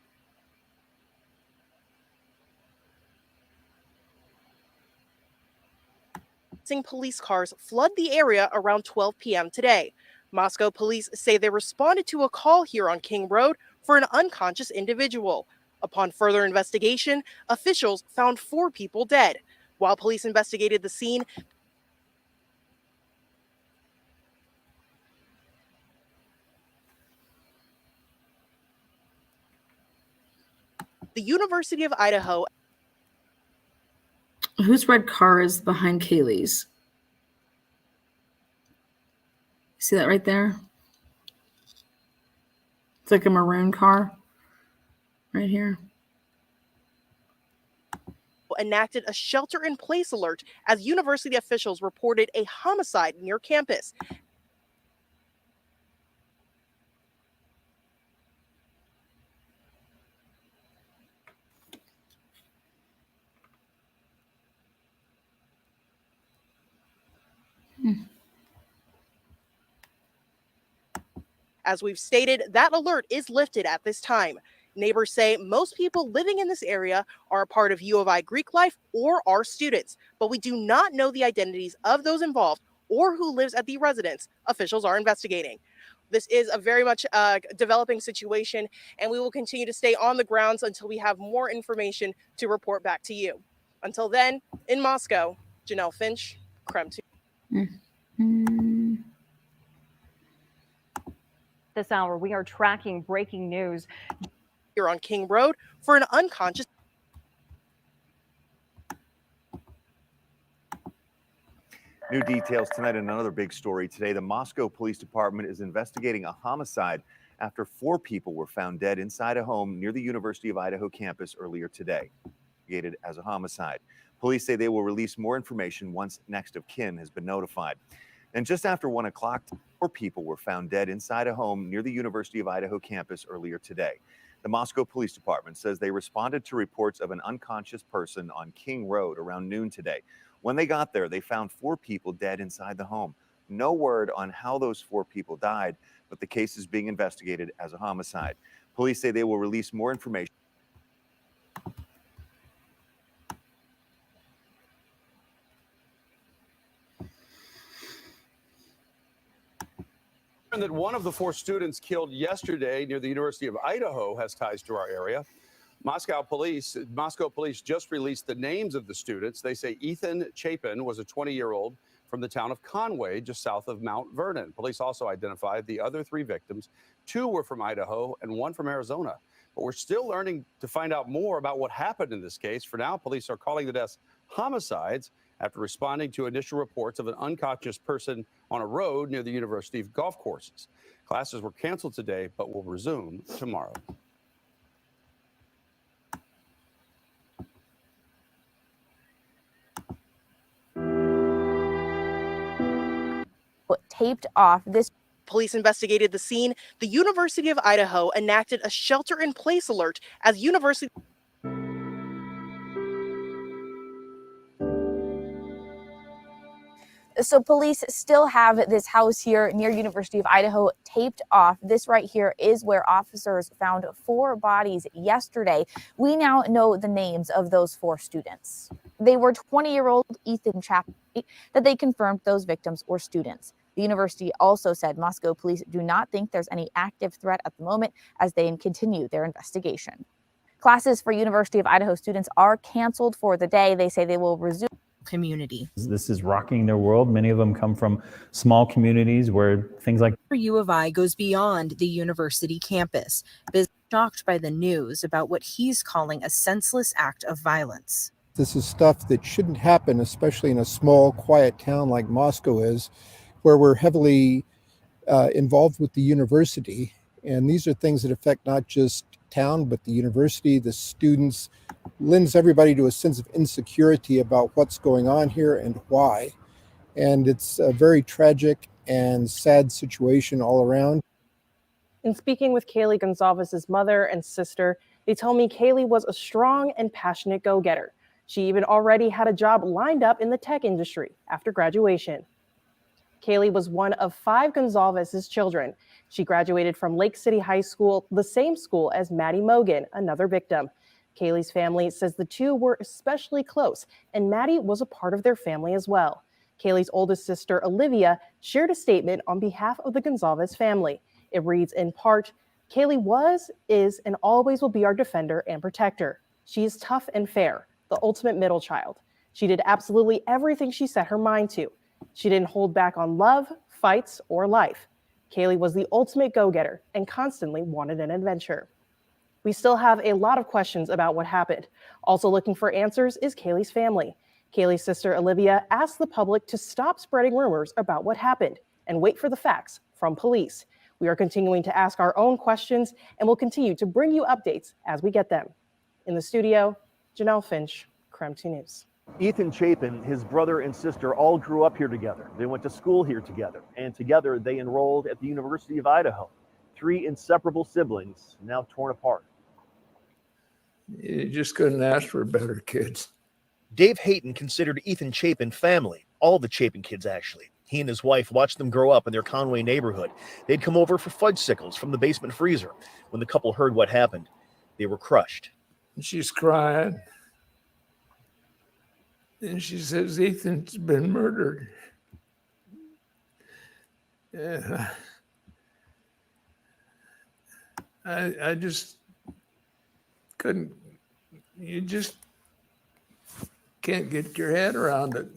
police cars flood the area around 12 p.m. today. Moscow police say they responded to a call here on King Road for an unconscious individual. Upon further investigation, officials found 4 people dead. While police investigated the scene, the University of Idaho. Whose red car is behind Kaylee's? See that right there? It's like a maroon car right here. Enacted a shelter-in-place alert as university officials reported a homicide near campus. As we've stated, that alert is lifted at this time. Neighbors say most people living in this area are a part of U of I Greek life or are students, but we do not know the identities of those involved or who lives at the residence. Officials are investigating. This is a very much developing situation, and we will continue to stay on the grounds until we have more information to report back to you. Until then, in Moscow, Janelle Finch, Krem 2. This hour, we are tracking breaking news here on King Road for an unconscious. New details tonight in another big story today. The Moscow Police Department is investigating a homicide after 4 people were found dead inside a home near the University of Idaho campus earlier today. Investigated as a homicide. Police say they will release more information once next of kin has been notified. And just after 1 o'clock, 4 people were found dead inside a home near the University of Idaho campus earlier today. The Moscow Police Department says they responded to reports of an unconscious person on King Road around noon today. When they got there, they found 4 people dead inside the home. No word on how those 4 people died, but the case is being investigated as a homicide. Police say they will release more information. That one of the 4 students killed yesterday near the University of Idaho has ties to our area. Moscow police just released the names of the students. They say Ethan Chapin was a 20-year-old from the town of Conway, just south of Mount Vernon. Police also identified the other 3 victims. 2 were from Idaho and 1 from Arizona. But we're still learning to find out more about what happened in this case. For now, police are calling the deaths homicides after responding to initial reports of an unconscious person on a road near the University of golf courses. Classes were canceled today, but will resume tomorrow. Taped off this Police investigated the scene. The University of Idaho enacted a shelter-in-place alert as university. So police still have this house here near University of Idaho taped off. This right here is where officers found 4 bodies yesterday. We now know the names of those 4 students. They were 20-year-old Ethan Chapman, that they confirmed those victims were students. The university also said Moscow police do not think there's any active threat at the moment as they continue their investigation. Classes for University of Idaho students are canceled for the day. They say they will resume community. This is rocking their world. Many of them come from small communities where things like U of I goes beyond the university campus, is shocked by the news about what he's calling a senseless act of violence. This is stuff that shouldn't happen, especially in a small, quiet town like Moscow is, where we're heavily involved with the university. And these are things that affect not just town, but the university, the students, lends everybody to a sense of insecurity about what's going on here and why. And it's a very tragic and sad situation all around. In speaking with Kaylee Gonzalez's mother and sister, they tell me Kaylee was a strong and passionate go-getter. She even already had a job lined up in the tech industry after graduation. Kaylee was one of 5 Gonzalez's children. She graduated from Lake City High School, the same school as Maddie Mogan, another victim. Kaylee's family says the two were especially close, and Maddie was a part of their family as well. Kaylee's oldest sister, Olivia, shared a statement on behalf of the Gonzalez family. It reads in part, "Kaylee was, is, and always will be our defender and protector. She is tough and fair, the ultimate middle child. She did absolutely everything she set her mind to. She didn't hold back on love, fights, or life. Kaylee was the ultimate go-getter and constantly wanted an adventure." We still have a lot of questions about what happened. Also looking for answers is Kaylee's family. Kaylee's sister Olivia asked the public to stop spreading rumors about what happened and wait for the facts from police. We are continuing to ask our own questions and will continue to bring you updates as we get them. In the studio, Janelle Finch, KREM 2 News. Ethan Chapin, his brother and sister, all grew up here together. They went to school here together, and together they enrolled at the University of Idaho. 3 inseparable siblings, now torn apart. You just couldn't ask for better kids. Dave Hayton considered Ethan Chapin family, all the Chapin kids actually. He and his wife watched them grow up in their Conway neighborhood. They'd come over for fudgesicles from the basement freezer. When the couple heard what happened, they were crushed. She's crying. And she says, Ethan's been murdered. Yeah. I just couldn't, you just can't get your head around it.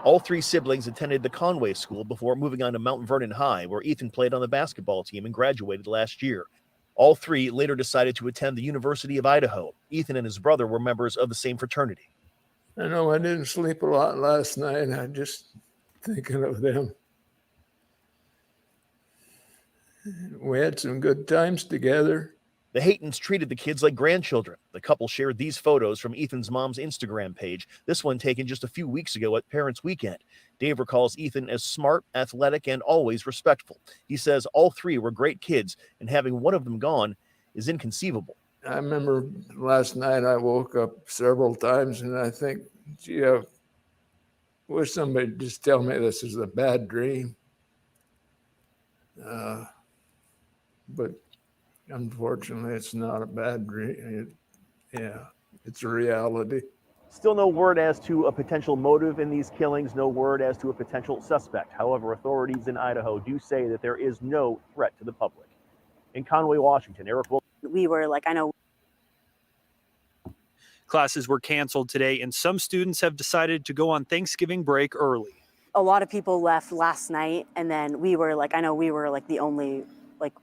All 3 siblings attended the Conway School before moving on to Mount Vernon High, where Ethan played on the basketball team and graduated last year. All 3 later decided to attend the University of Idaho. Ethan and his brother were members of the same fraternity. I know I didn't sleep a lot last night. I'm just thinking of them. We had some good times together. The Haytons treated the kids like grandchildren. The couple shared these photos from Ethan's mom's Instagram page, this one taken just a few weeks ago at Parents' Weekend. Dave recalls Ethan as smart, athletic, and always respectful. He says all 3 were great kids, and having one of them gone is inconceivable. I remember last night I woke up several times and I think, gee, I wish somebody would just tell me this is a bad dream. But unfortunately, it's not a bad dream. It's a reality. Still no word as to a potential motive in these killings, no word as to a potential suspect. However, authorities in Idaho do say that there is no threat to the public. In Conway, Washington, Eric Wilson. We were like, I know. Classes were canceled today, and some students have decided to go on Thanksgiving break early. A lot of people left last night, and then we were like, I know we were like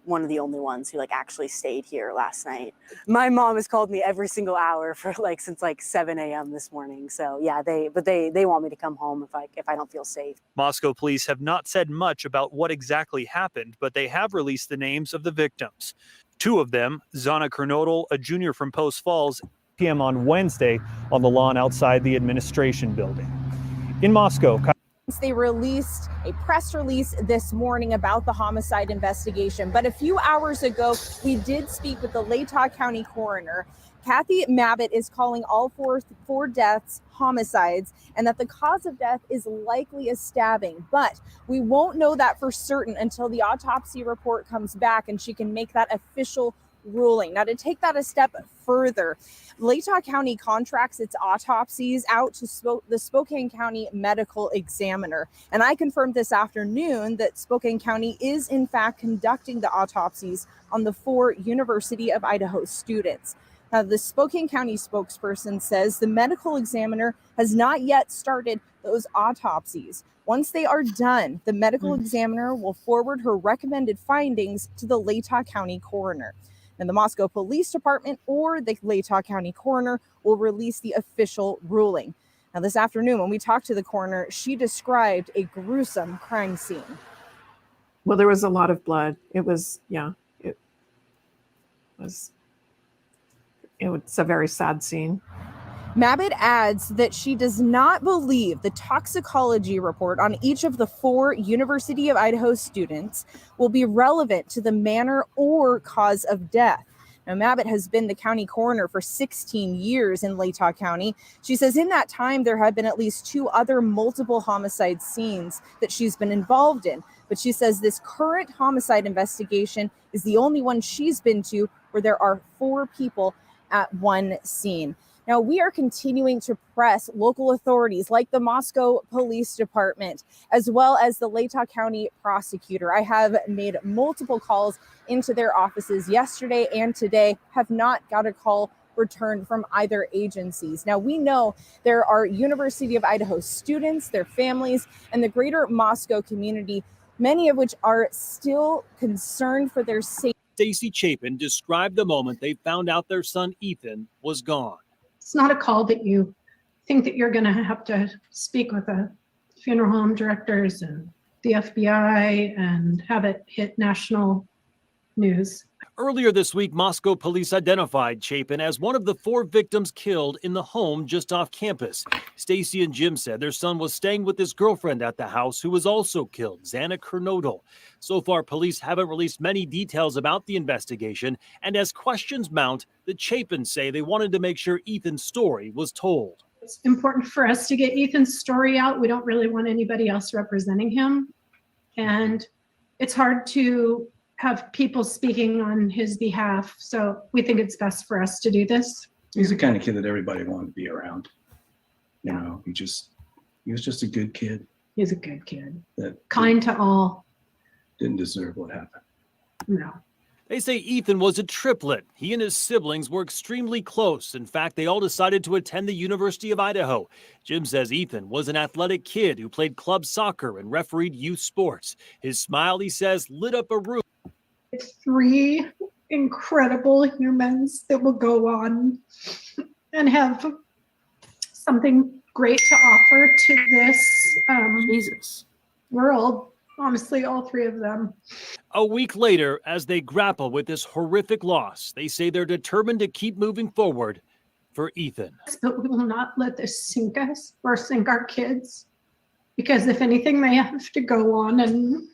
one of the only ones who actually stayed here last night. My mom has called me every single hour for since 7 a.m. this morning. So yeah, they want me to come home if I don't feel safe. Moscow police have not said much about what exactly happened, but they have released the names of the victims. 2 of them, Zana Kernodal, a junior from Post Falls, p.m. on Wednesday on the lawn outside the administration building. In Moscow. They released a press release this morning about the homicide investigation. But a few hours ago, we did speak with the Latah County coroner. Kathy Mabbitt is calling all four deaths homicides and that the cause of death is likely a stabbing. But we won't know that for certain until the autopsy report comes back and she can make that official ruling. Now, to take that a step further, Latah County contracts its autopsies out to the Spokane County Medical Examiner. And I confirmed this afternoon that Spokane County is in fact conducting the autopsies on the 4 University of Idaho students. Now, the Spokane County spokesperson says the medical examiner has not yet started those autopsies. Once they are done, the medical examiner will forward her recommended findings to the Latah County coroner. And the Moscow Police Department or the Latah County coroner will release the official ruling. Now, this afternoon, when we talked to the coroner, she described a gruesome crime scene. Well, there was a lot of blood. It was a very sad scene. Mabbitt adds that she does not believe the toxicology report on each of the 4 University of Idaho students will be relevant to the manner or cause of death. Now, Mabbitt has been the county coroner for 16 years in Latah County. She says in that time, there have been at least 2 other multiple homicide scenes that she's been involved in. But she says this current homicide investigation is the only one she's been to where there are 4 people at one scene. Now, we are continuing to press local authorities like the Moscow Police Department, as well as the Latah County prosecutor. I have made multiple calls into their offices yesterday and today, have not got a call returned from either agencies. Now, we know there are University of Idaho students, their families, and the greater Moscow community, many of which are still concerned for their safety. Stacy Chapin described the moment they found out their son Ethan was gone. It's not a call that you think that you're going to have to speak with the funeral home directors and the FBI and have it hit national news. Earlier this week, Moscow police identified Chapin as one of the 4 victims killed in the home just off campus. Stacy and Jim said their son was staying with his girlfriend at the house who was also killed, Lana Kernodle. So far, police haven't released many details about the investigation, and as questions mount, the Chapins say they wanted to make sure Ethan's story was told. It's important for us to get Ethan's story out. We don't really want anybody else representing him. And it's hard to have people speaking on his behalf. So we think it's best for us to do this. He's the kind of kid that everybody wanted to be around. You know, he was just a good kid. He's a good kid. That kind to all. Didn't deserve what happened. No. They say Ethan was a triplet. He and his siblings were extremely close. In fact, they all decided to attend the University of Idaho. Jim says Ethan was an athletic kid who played club soccer and refereed youth sports. His smile, he says, lit up a room. 3 incredible humans that will go on and have something great to offer to this world. Honestly, all 3 of them. A week later, as they grapple with this horrific loss, they say they're determined to keep moving forward for Ethan. But we will not let this sink us or sink our kids, because if anything, they have to go on and...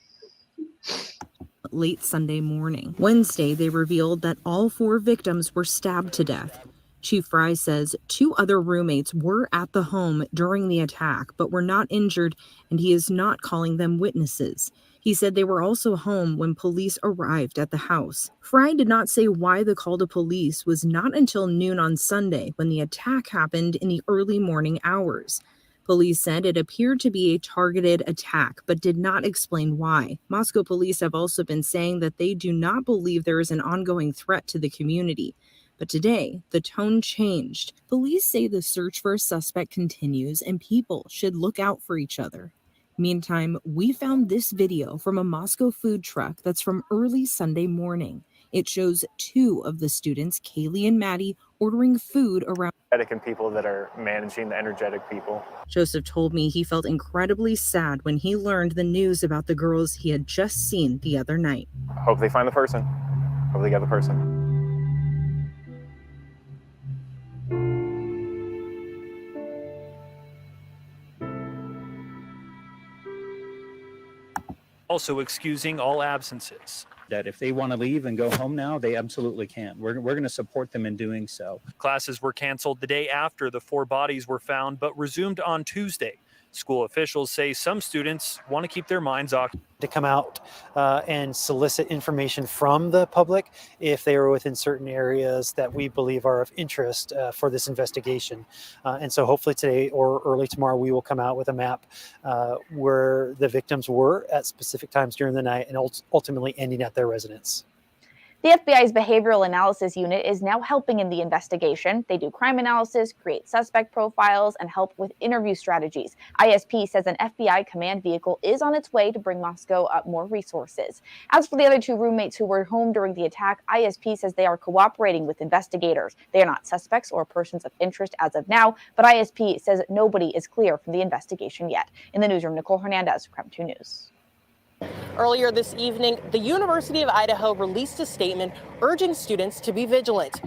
Late Sunday morning. Wednesday, they revealed that all 4 victims were stabbed to death. Chief Fry says 2 other roommates were at the home during the attack, but were not injured, and he is not calling them witnesses. He said they were also home when police arrived at the house. Fry did not say why the call to police was not until noon on Sunday, when the attack happened in the early morning hours. Police said it appeared to be a targeted attack, but did not explain why. Moscow police have also been saying that they do not believe there is an ongoing threat to the community. But today, the tone changed. Police say the search for a suspect continues and people should look out for each other. Meantime, we found this video from a Moscow food truck that's from early Sunday morning. It shows 2 of the students, Kaylee and Maddie, ordering food around. And people that are managing the energetic people. Joseph told me he felt incredibly sad when he learned the news about the girls he had just seen the other night. Hope they find the person. Hope they get the person. also excusing all absences. That if they want to leave and go home now, they absolutely can. We're going to support them in doing so. Classes were canceled the day after the 4 bodies were found, but resumed on Tuesday. School officials say some students want to keep their minds occupied. To come out and solicit information from the public if they are within certain areas that we believe are of interest for this investigation. And so hopefully today or early tomorrow, we will come out with a map where the victims were at specific times during the night and ultimately ending at their residence. The FBI's Behavioral Analysis Unit is now helping in the investigation. They do crime analysis, create suspect profiles, and help with interview strategies. ISP says an FBI command vehicle is on its way to bring Moscow up more resources. As for the other 2 roommates who were home during the attack, ISP says they are cooperating with investigators. They are not suspects or persons of interest as of now, but ISP says nobody is clear from the investigation yet. In the newsroom, Nicole Hernandez, KREM 2 News. Earlier this evening, the University of Idaho released a statement urging students to be vigilant.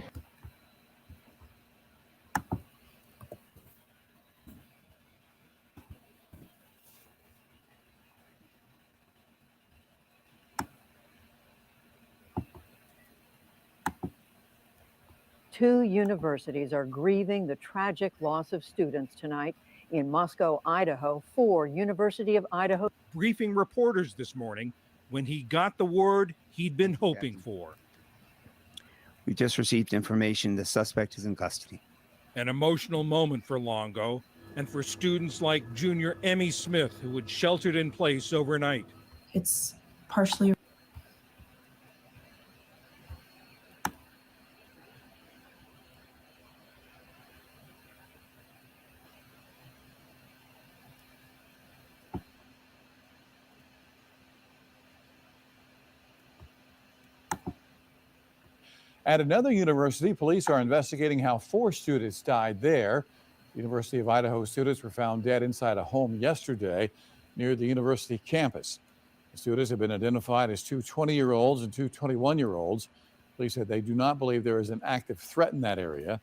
Two universities are grieving the tragic loss of students tonight. In Moscow, Idaho, 4 University of Idaho. Briefing reporters this morning when he got the word he'd been hoping for. We just received information the suspect is in custody. An emotional moment for Longo and for students like junior Emmy Smith, who had sheltered in place overnight. It's partially At another university, police are investigating how 4 students died there. University of Idaho students were found dead inside a home yesterday near the university campus. The students have been identified as 2 20-year-olds and 2 21-year-olds. Police said they do not believe there is an active threat in that area.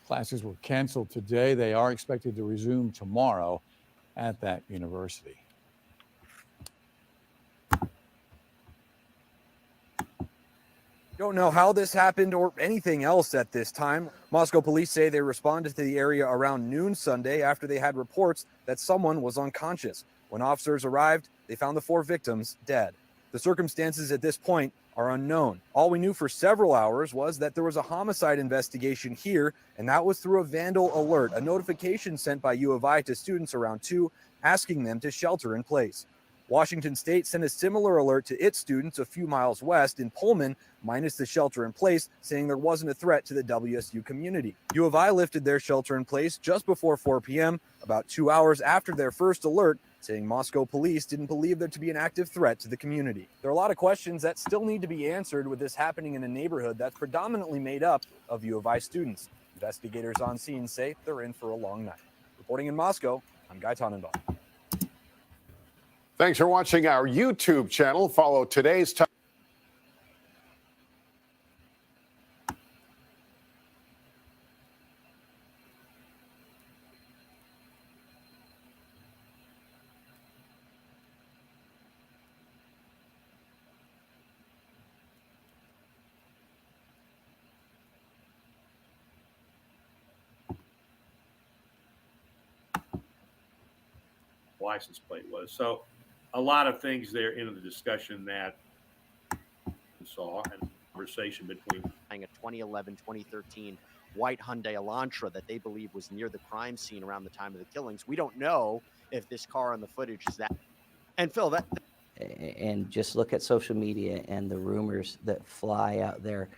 Classes were canceled today. They are expected to resume tomorrow at that university. Don't know how this happened or anything else at this time. Moscow police say they responded to the area around noon Sunday after they had reports that someone was unconscious. When officers arrived, they found the 4 victims dead. The circumstances at this point are unknown. All we knew for several hours was that there was a homicide investigation here, and that was through a vandal alert, a notification sent by U of I to students around 2, asking them to shelter in place. Washington State sent a similar alert to its students a few miles west in Pullman, minus the shelter in place, saying there wasn't a threat to the WSU community. U of I lifted their shelter in place just before 4 p.m., about 2 hours after their first alert, saying Moscow police didn't believe there to be an active threat to the community. There are a lot of questions that still need to be answered with this happening in a neighborhood that's predominantly made up of U of I students. Investigators on scene say they're in for a long night. Reporting in Moscow, I'm Guy Tannenbaum. Thanks for watching our YouTube channel. Follow today's top. License plate was. So a lot of things there in the discussion that we saw and conversation between a 2011, 2013 white Hyundai Elantra that they believe was near the crime scene around the time of the killings. We don't know if this car on the footage is that. And Phil, that. And just look at social media and the rumors that fly out there.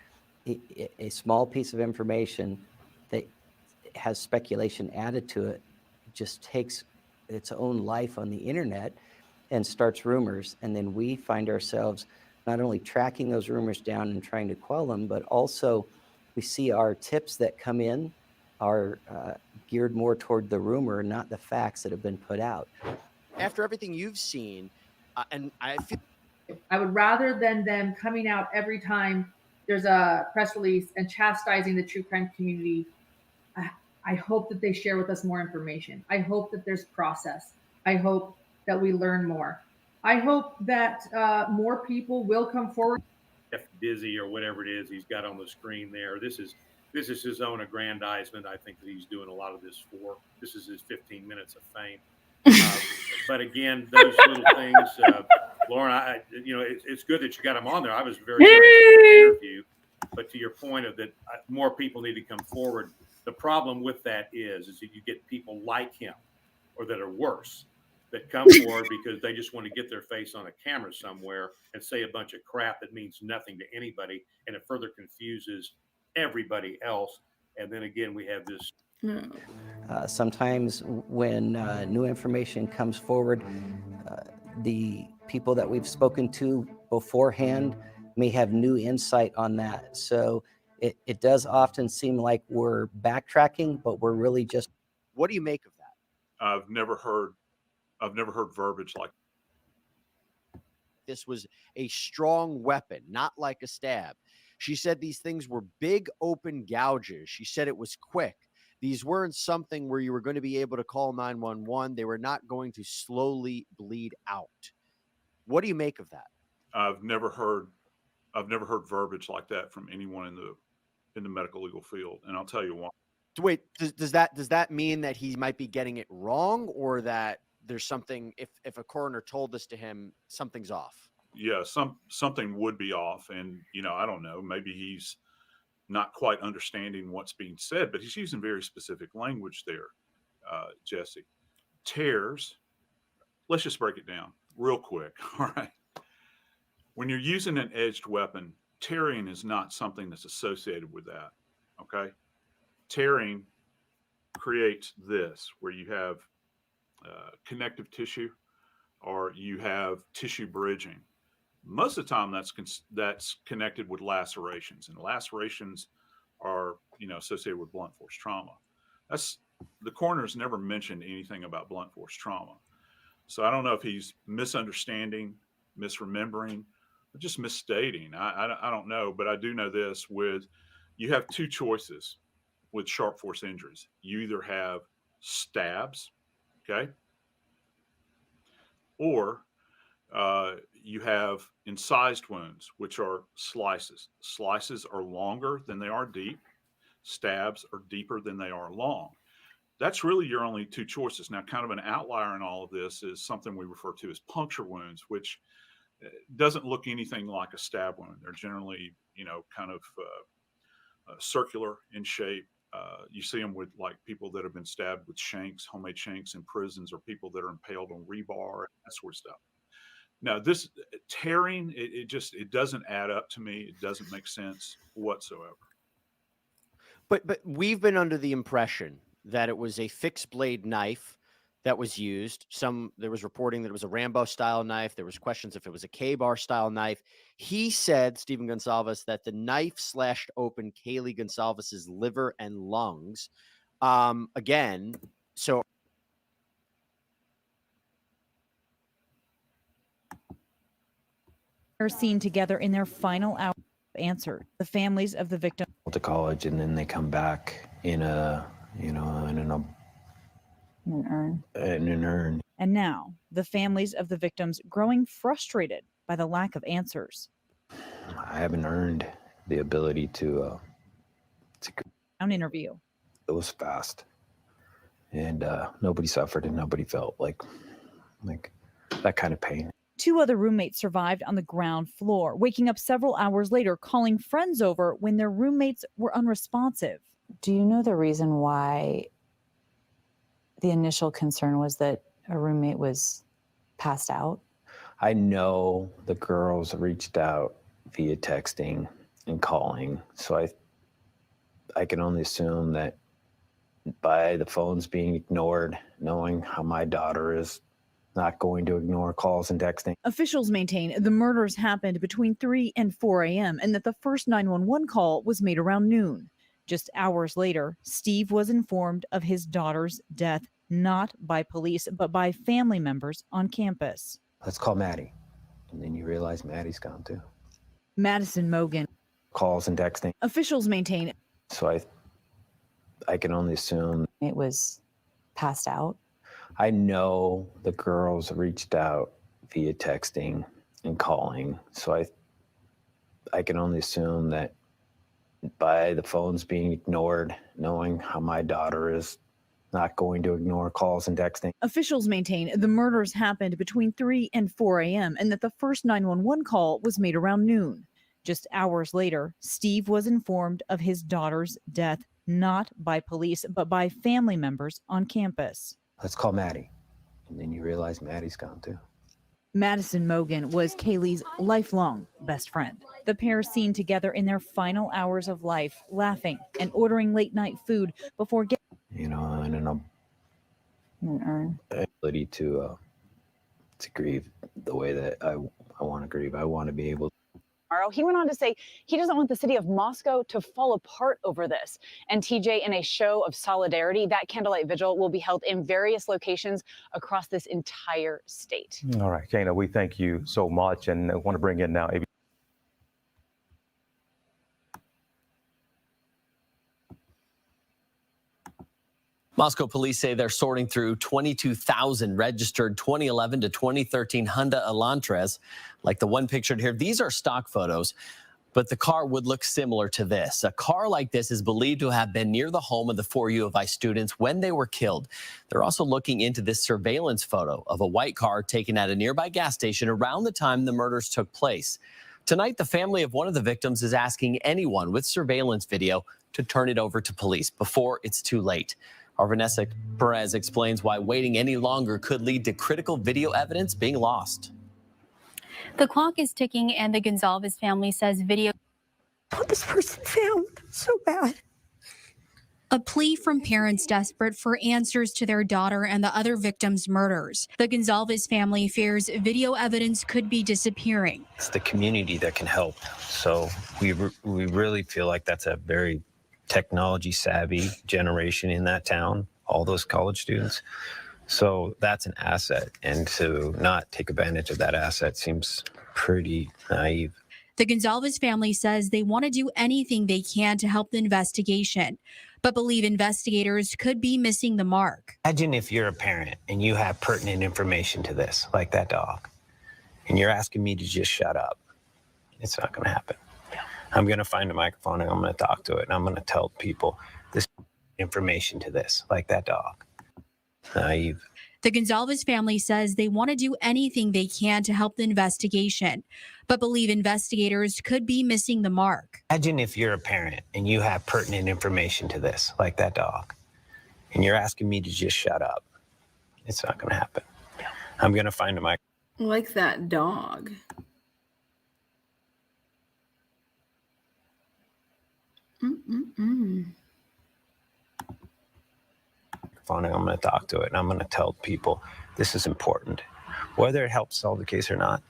A small piece of information that has speculation added to it just takes its own life on the internet and starts rumors. And then we find ourselves not only tracking those rumors down and trying to quell them, but also we see our tips that come in are geared more toward the rumor, not the facts that have been put out. After everything you've seen, and I feel I would rather than them coming out every time there's a press release and chastising the true crime community, I hope that they share with us more information. I hope that there's process. I hope that we learn more. I hope that more people will come forward. Dizzy or whatever it is he's got on the screen there. This is his own aggrandizement. I think that he's doing a lot of this for. This is his 15 minutes of fame. But again, those little things, Lauren, it's good that you got him on there. I was very interested in the interview. But to your point of that, more people need to come forward. The problem with that is that you get people like him, or that are worse, that come forward because they just want to get their face on a camera somewhere and say a bunch of crap that means nothing to anybody, and it further confuses everybody else. And then again, we have this. Sometimes when new information comes forward, the people that we've spoken to beforehand may have new insight on that. So it does often seem like we're backtracking, but we're really just. What do you make of that? I've never heard verbiage like this was a strong weapon, not like a stab. She said these things were big open gouges. She said it was quick. These weren't something where you were going to be able to call 911. They were not going to slowly bleed out. What do you make of that? I've never heard verbiage like that from anyone in the medical legal field, and I'll tell you why. Wait, does that mean that he might be getting it wrong, or that there's something, if a coroner told this to him, something's off? Yeah, something would be off, and I don't know, maybe he's not quite understanding what's being said, but he's using very specific language there, Jesse. Tears, let's just break it down real quick, all right? When you're using an edged weapon, tearing is not something that's associated with that, okay? Tearing creates this, where you have connective tissue, or you have tissue bridging. Most of the time, that's connected with lacerations, and lacerations are associated with blunt force trauma. The coroner's never mentioned anything about blunt force trauma, so I don't know if he's misunderstanding, misremembering, or just misstating. I don't know, but I do know this: you have two choices with sharp force injuries. You either have stabs, okay, or you have incised wounds, which are slices. Slices are longer than they are deep. Stabs are deeper than they are long. That's really your only two choices. Now, kind of an outlier in all of this is something we refer to as puncture wounds, which doesn't look anything like a stab wound. They're generally, kind of circular in shape. You see them with like people that have been stabbed with shanks, homemade shanks in prisons, or people that are impaled on rebar, that sort of stuff. Now, this tearing, it doesn't add up to me. It doesn't make sense whatsoever. But we've been under the impression that it was a fixed blade knife that was used. There was reporting that it was a Rambo style knife. There was questions if it was a K-bar style knife. He said, Stephen Gonsalves, that the knife slashed open Kaylee Gonsalves's liver and lungs. Again, so are seen together in their final hour of answer. The families of the victim to college, and then they come back in an urn. And now the families of the victims growing frustrated by the lack of answers. I haven't earned the ability to An interview. It was fast, and nobody suffered, and nobody felt like that kind of pain. Two other roommates survived on the ground floor, waking up several hours later, calling friends over when their roommates were unresponsive. Do you know the reason why the initial concern was that a roommate was passed out? I know the girls reached out via texting and calling, so I can only assume that by the phones being ignored, knowing how my daughter is not going to ignore calls and texting. Officials maintain the murders happened between 3 and 4 a.m. and that the first 911 call was made around noon. Just hours later, Steve was informed of his daughter's death, not by police, but by family members on campus. Let's call Maddie. And then you realize Maddie's gone too. Madison Mogan. Calls and texting. Officials maintain. So I can only assume it was passed out. I know the girls reached out via texting and calling. So I can only assume that by the phones being ignored, knowing how my daughter is not going to ignore calls and texting. Officials maintain the murders happened between 3 and 4 a.m. and that the first 911 call was made around noon. Just hours later, Steve was informed of his daughter's death, not by police, but by family members on campus. Let's call Maddie. And then you realize Maddie's gone too. Madison Mogan was Kaylee's lifelong best friend. The pair seen together in their final hours of life, laughing and ordering late night food before getting, And an ability to grieve the way that I want to grieve. I want to be able to. He went on to say he doesn't want the city of Moscow to fall apart over this. And TJ, in a show of solidarity, that candlelight vigil will be held in various locations across this entire state. All right, Kana, we thank you so much, and I want to bring in now Moscow police say they're sorting through 22,000 registered 2011 to 2013 Honda Elantras, like the one pictured here. These are stock photos, but the car would look similar to this. A car like this is believed to have been near the home of the 4 U of I students when they were killed. They're also looking into this surveillance photo of a white car taken at a nearby gas station around the time the murders took place. Tonight, the family of one of the victims is asking anyone with surveillance video to turn it over to police before it's too late. Our Vanessa Perez explains why waiting any longer could lead to critical video evidence being lost. The clock is ticking, and the Gonzalez family says video. Want this person found so bad. A plea from parents desperate for answers to their daughter and the other victims' murders. The Gonzalez family fears video evidence could be disappearing. It's the community that can help. So we really feel like that's a very technology savvy generation in that town, all those college students. So that's an asset, and to not take advantage of that asset seems pretty naive. The Gonzalez family says they want to do anything they can to help the investigation, but believe investigators could be missing the mark. Imagine if you're a parent and you have pertinent information to this, like that dog, and you're asking me to just shut up. It's not going to happen. I'm going to find a microphone and I'm going to talk to it, and I'm going to tell people this information to this, like that dog. Naive. The Gonzalez family says they want to do anything they can to help the investigation, but believe investigators could be missing the mark. Imagine if you're a parent and you have pertinent information to this, like that dog, and you're asking me to just shut up. It's not going to happen. I'm going to find a microphone. Like that dog. And I'm going to talk to it, and I'm going to tell people this is important, whether it helps solve the case or not.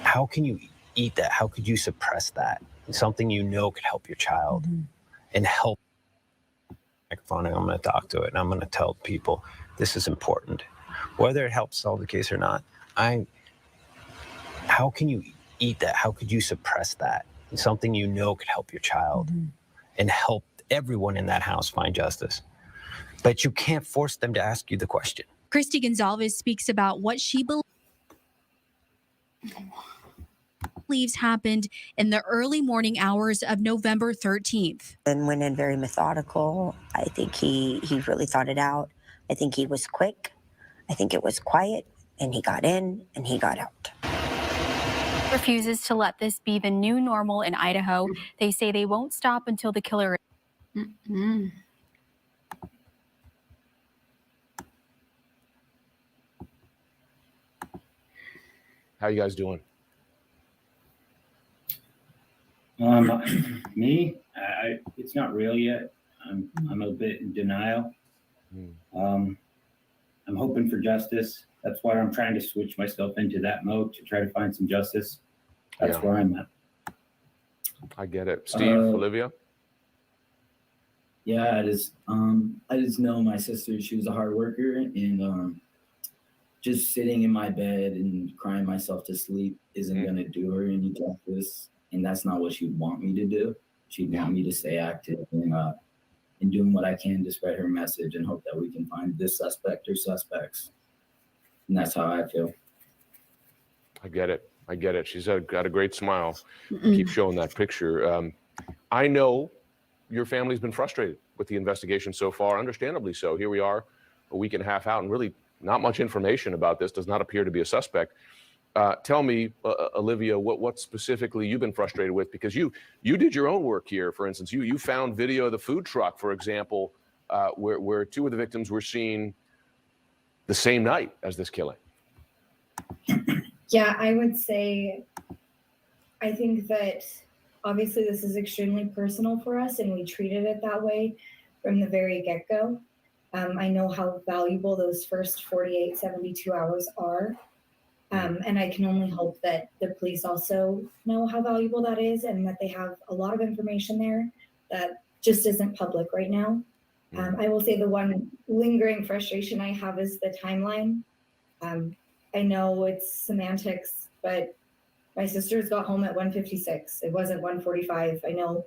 How can you eat that? How could you suppress that? It's something you know could help your child and help. And I'm going to talk to it, and I'm going to tell people this is important, whether it helps solve the case or not. How can you eat that? How could you suppress that? It's something you know could help your child and help everyone in that house find justice. But you can't force them to ask you the question. Christy Gonzalez speaks about what she believes happened in the early morning hours of November 13th. And went in very methodical. I think he really thought it out. I think he was quick. I think it was quiet, and he got in and he got out. Refuses to let this be the new normal in Idaho. They say they won't stop until the killer. How you guys doing? Me, it's not real yet. I'm a bit in denial. I'm hoping for justice. That's why I'm trying to switch myself into that mode to try to find some justice. That's where I'm at. I get it. Steve, Olivia? Yeah, it is. I just know my sister, she was a hard worker, and just sitting in my bed and crying myself to sleep isn't going to do her any justice. And that's not what she'd want me to do. She'd want me to stay active and doing what I can to spread her message and hope that we can find this suspect or suspects. And that's how I feel. I get it. I get it. She's got a great smile. Keep showing that picture. I know your family's been frustrated with the investigation so far, understandably so. Here we are a week and a half out, and really not much information about this. Does not appear to be a suspect. Tell me, Olivia, what specifically you've been frustrated with, because you did your own work here. For instance, you found video of the food truck, for example, where two of the victims were seen the same night as this killing. Yeah, I would say, I think that obviously this is extremely personal for us, and we treated it that way from the very get-go. I know how valuable those first 48, 72 hours are. And I can only hope that the police also know how valuable that is, and that they have a lot of information there that just isn't public right now. I will say the one lingering frustration I have is the timeline. I know it's semantics, but my sisters got home at 1:56. It wasn't 1:45. I know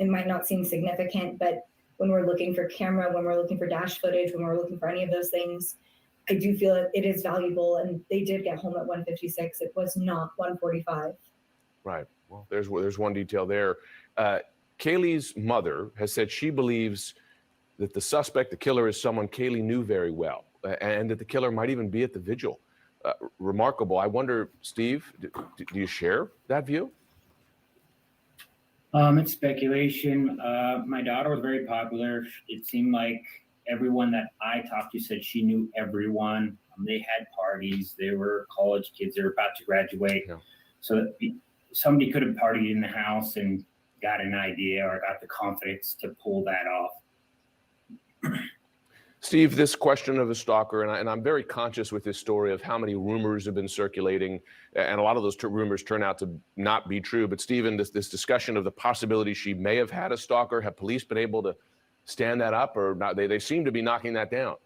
it might not seem significant, but when we're looking for camera, when we're looking for dash footage, when we're looking for any of those things, I do feel it is valuable, and they did get home at 1:56. It was not 1:45. Right. Well, there's one detail there. Kaylee's mother has said she believes that the suspect, the killer, is someone Kaylee knew very well, and that the killer might even be at the vigil. Remarkable. I wonder, Steve, do you share that view? It's speculation. My daughter was very popular. It seemed like everyone that I talked to said she knew everyone. They had parties. They were college kids. They were about to graduate. Yeah. So somebody could have partied in the house and got an idea or got the confidence to pull that off. Steve, this question of a stalker, and I'm very conscious with this story of how many rumors have been circulating, and a lot of those rumors turn out to not be true. But Stephen, this discussion of the possibility she may have had a stalker, have police been able to stand that up, or not? They seem to be knocking that down.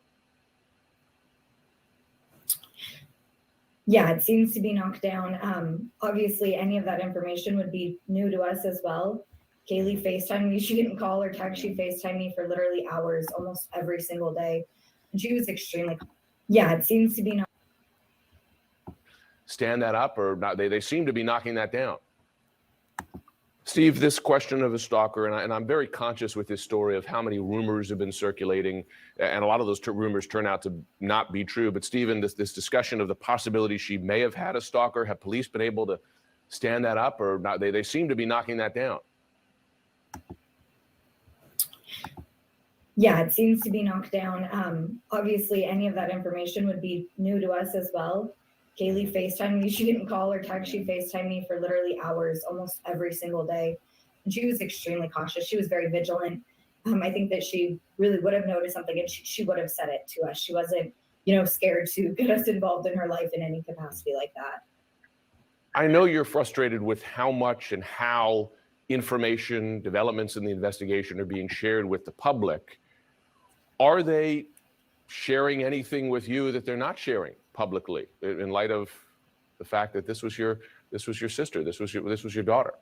Yeah, it seems to be knocked down. Obviously, any of that information would be new to us as well. Kaylee FaceTimed me. She didn't call or text. She FaceTimed me for literally hours, almost every single day. And she was extremely, yeah, it seems to be stand that up, or not? They seem to be knocking that down. Steve, this question of a stalker, and I'm very conscious with this story of how many rumors have been circulating, and a lot of those rumors turn out to not be true. But Stephen, this discussion of the possibility she may have had a stalker, have police been able to stand that up, or not? They seem to be knocking that down. Yeah, it seems to be knocked down. Obviously, any of that information would be new to us as well. Kaylee FaceTimed me. She didn't call or text. She FaceTimed me for literally hours, almost every single day. And she was extremely cautious. She was very vigilant. I think that she really would have noticed something, and she would have said it to us. She wasn't, scared to get us involved in her life in any capacity like that. I know you're frustrated with how much and how information, developments in the investigation are being shared with the public. Are they sharing anything with you that they're not sharing publicly, in light of the fact that this was your sister, this was your daughter?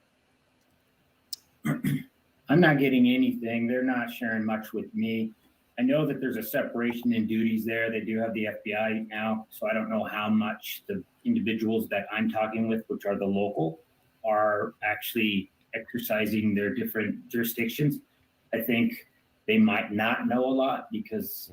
I'm not getting anything. They're not sharing much with me. I know that there's a separation in duties there. They do have the FBI now, so I don't know how much the individuals that I'm talking with, which are the local, are actually exercising their different jurisdictions. I think they might not know a lot because,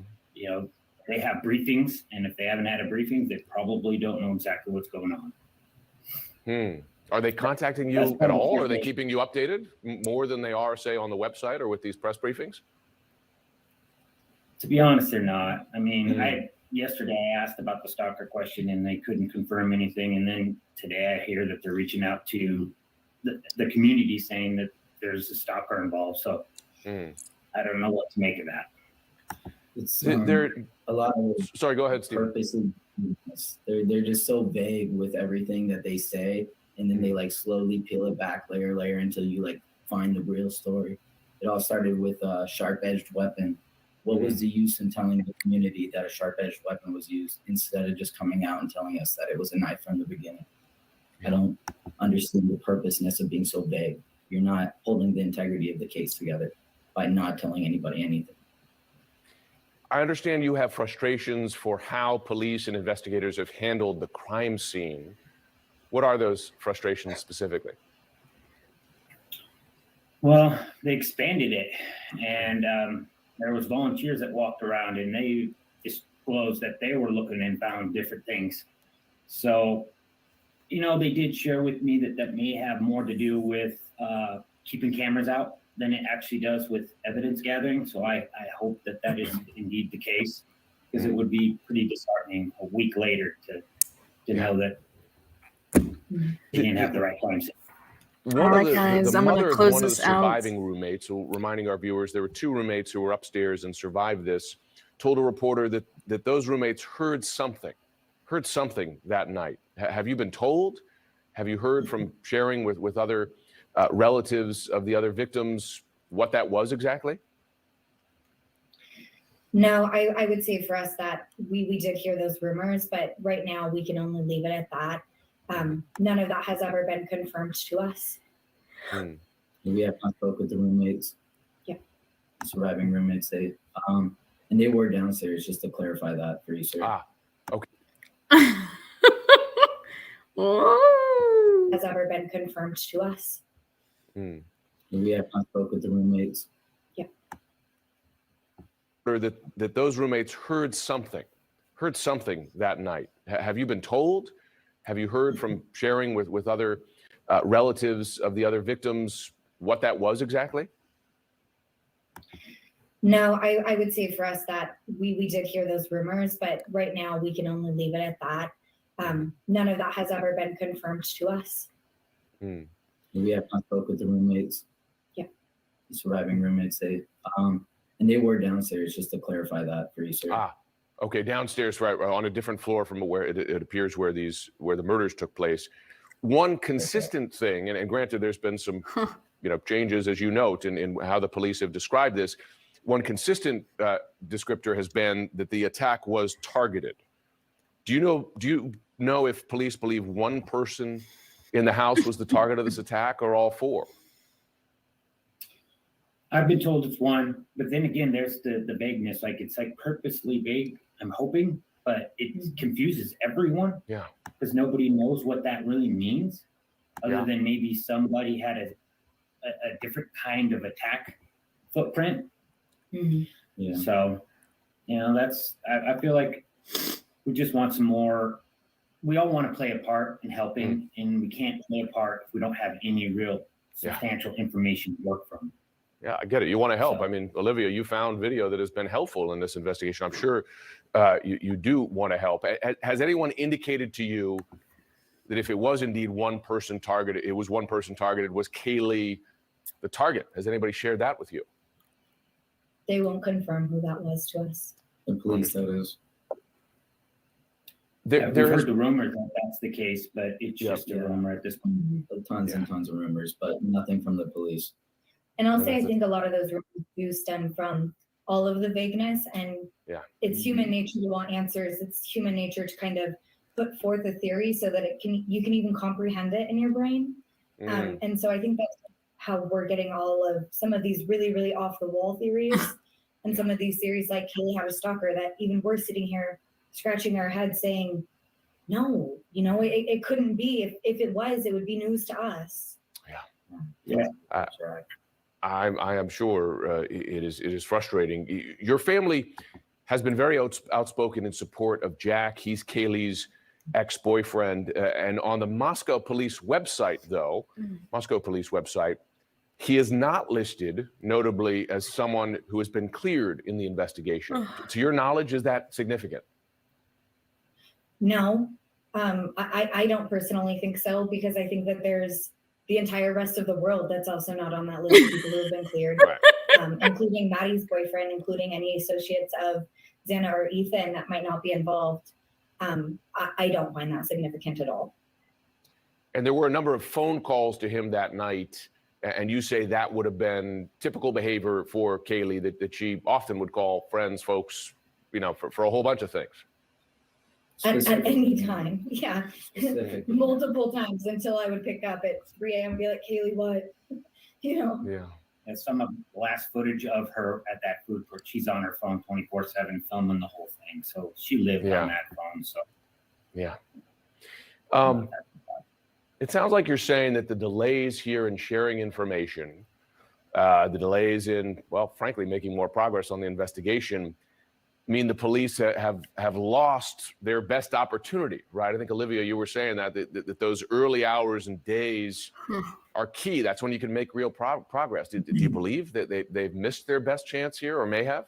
they have briefings, and if they haven't had a briefing, they probably don't know exactly what's going on. Are they contacting you at all? Are they keeping you updated more than they are, say, on the website or with these press briefings? To be honest, they're not. I mean, yesterday I asked about the stalker question and they couldn't confirm anything. And then today I hear that they're reaching out to the community saying that there's a stalker involved. So I don't know what to make of that. It's a lot of sorry, go ahead, Steve. Purposely, they're just so vague with everything that they say, and then they slowly peel it back layer until you find the real story. It all started with a sharp-edged weapon. What was the use in telling the community that a sharp-edged weapon was used instead of just coming out and telling us that it was a knife from the beginning? I don't understand the purposeness of being so vague. You're not holding the integrity of the case together by not telling anybody anything. I understand you have frustrations for how police and investigators have handled the crime scene. What are those frustrations specifically? Well, they expanded it, and there was volunteers that walked around, and they disclosed that they were looking and found different things. So, you know, they did share with me that that may have more to do with keeping cameras out than it actually does with evidence gathering. So I hope that that is indeed the case, because it would be pretty disheartening a week later to know that they didn't have the right crime scene. One of the guys, I'm mother gonna of close one of the this out. surviving roommates, so reminding our viewers, there were 2 roommates who were upstairs and survived this, told a reporter that those roommates heard something that night. Have you been told? Have you heard from sharing with other relatives of the other victims what that was exactly? No, I would say for us that we did hear those rumors, but right now we can only leave it at that. None of that has ever been confirmed to us. We have not spoke with the roommates. Yeah. Surviving roommates. And they were downstairs, just to clarify that for you, sir. Okay. Has ever been confirmed to us. We have not spoke with the roommates. Yeah. Or that those roommates heard something that night. Have you been told? Have you heard from sharing with other relatives of the other victims what that was exactly? No, I would say for us that we did hear those rumors, but right now we can only leave it at that. None of that has ever been confirmed to us. We have not spoke with the roommates. Yeah. The surviving roommates. And they were downstairs, just to clarify that for you, sir. Okay, downstairs, right, on a different floor from where it appears where the murders took place. One consistent thing, and granted, there's been some changes, as you note, in how the police have described this. One consistent descriptor has been that the attack was targeted. Do you know if police believe one person in the house was the target of this attack, or all 4? I've been told it's one, but then again, there's the vagueness. Like, it's like purposely vague, I'm hoping, but it confuses everyone. Yeah. Because nobody knows what that really means, other than maybe somebody had a different kind of attack footprint. Yeah. So, I feel like we just want some more. We all want to play a part in helping, and we can't play a part if we don't have any real substantial information to work from. Yeah, I get it. You want to help. I mean, Olivia, you found video that has been helpful in this investigation. I'm sure you do want to help. Has anyone indicated to you that if it was indeed one person targeted, was Kaylee the target? Has anybody shared that with you? They won't confirm who that was to us. The police, that is. We've heard the rumors that that's the case, but it's just a rumor at this point. Tons and tons of rumors, but nothing from the police. And I'll say I think a lot of those rumors do stem from all of the vagueness, and it's human nature to want answers. It's human nature to kind of put forth a theory so that you can even comprehend it in your brain. And so I think that's how we're getting all of some of these really, really off the wall theories and some of these theories like Kaylee had a stalker, that even we're sitting here scratching our head saying, no, it couldn't be. If it was, it would be news to us. Yeah. I am sure it is frustrating. Your family has been very outspoken in support of Jack. He's Kaylee's ex-boyfriend. And on the Moscow police website, though, Moscow police website, he is not listed, notably, as someone who has been cleared in the investigation. To your knowledge, is that significant? No, I don't personally think so, because I think that there's the entire rest of the world that's also not on that list of people who have been cleared, including Maddie's boyfriend, including any associates of Xana or Ethan that might not be involved. I don't find that significant at all. And there were a number of phone calls to him that night, and you say that would have been typical behavior for Kaylee, that she often would call friends, folks, for a whole bunch of things. At any time, multiple times, until I would pick up at 3 a.m. and be like, Kaylee, what? Yeah. And some of the last footage of her at that food court, she's on her phone 24/7 filming the whole thing. So she lived on that phone. So yeah. It sounds like you're saying that the delays here in sharing information, the delays in, well, frankly, making more progress on the investigation mean the police have lost their best opportunity, right? I think, Olivia, you were saying that those early hours and days are key. That's when you can make real progress. Do you believe that they've missed their best chance here, or may have?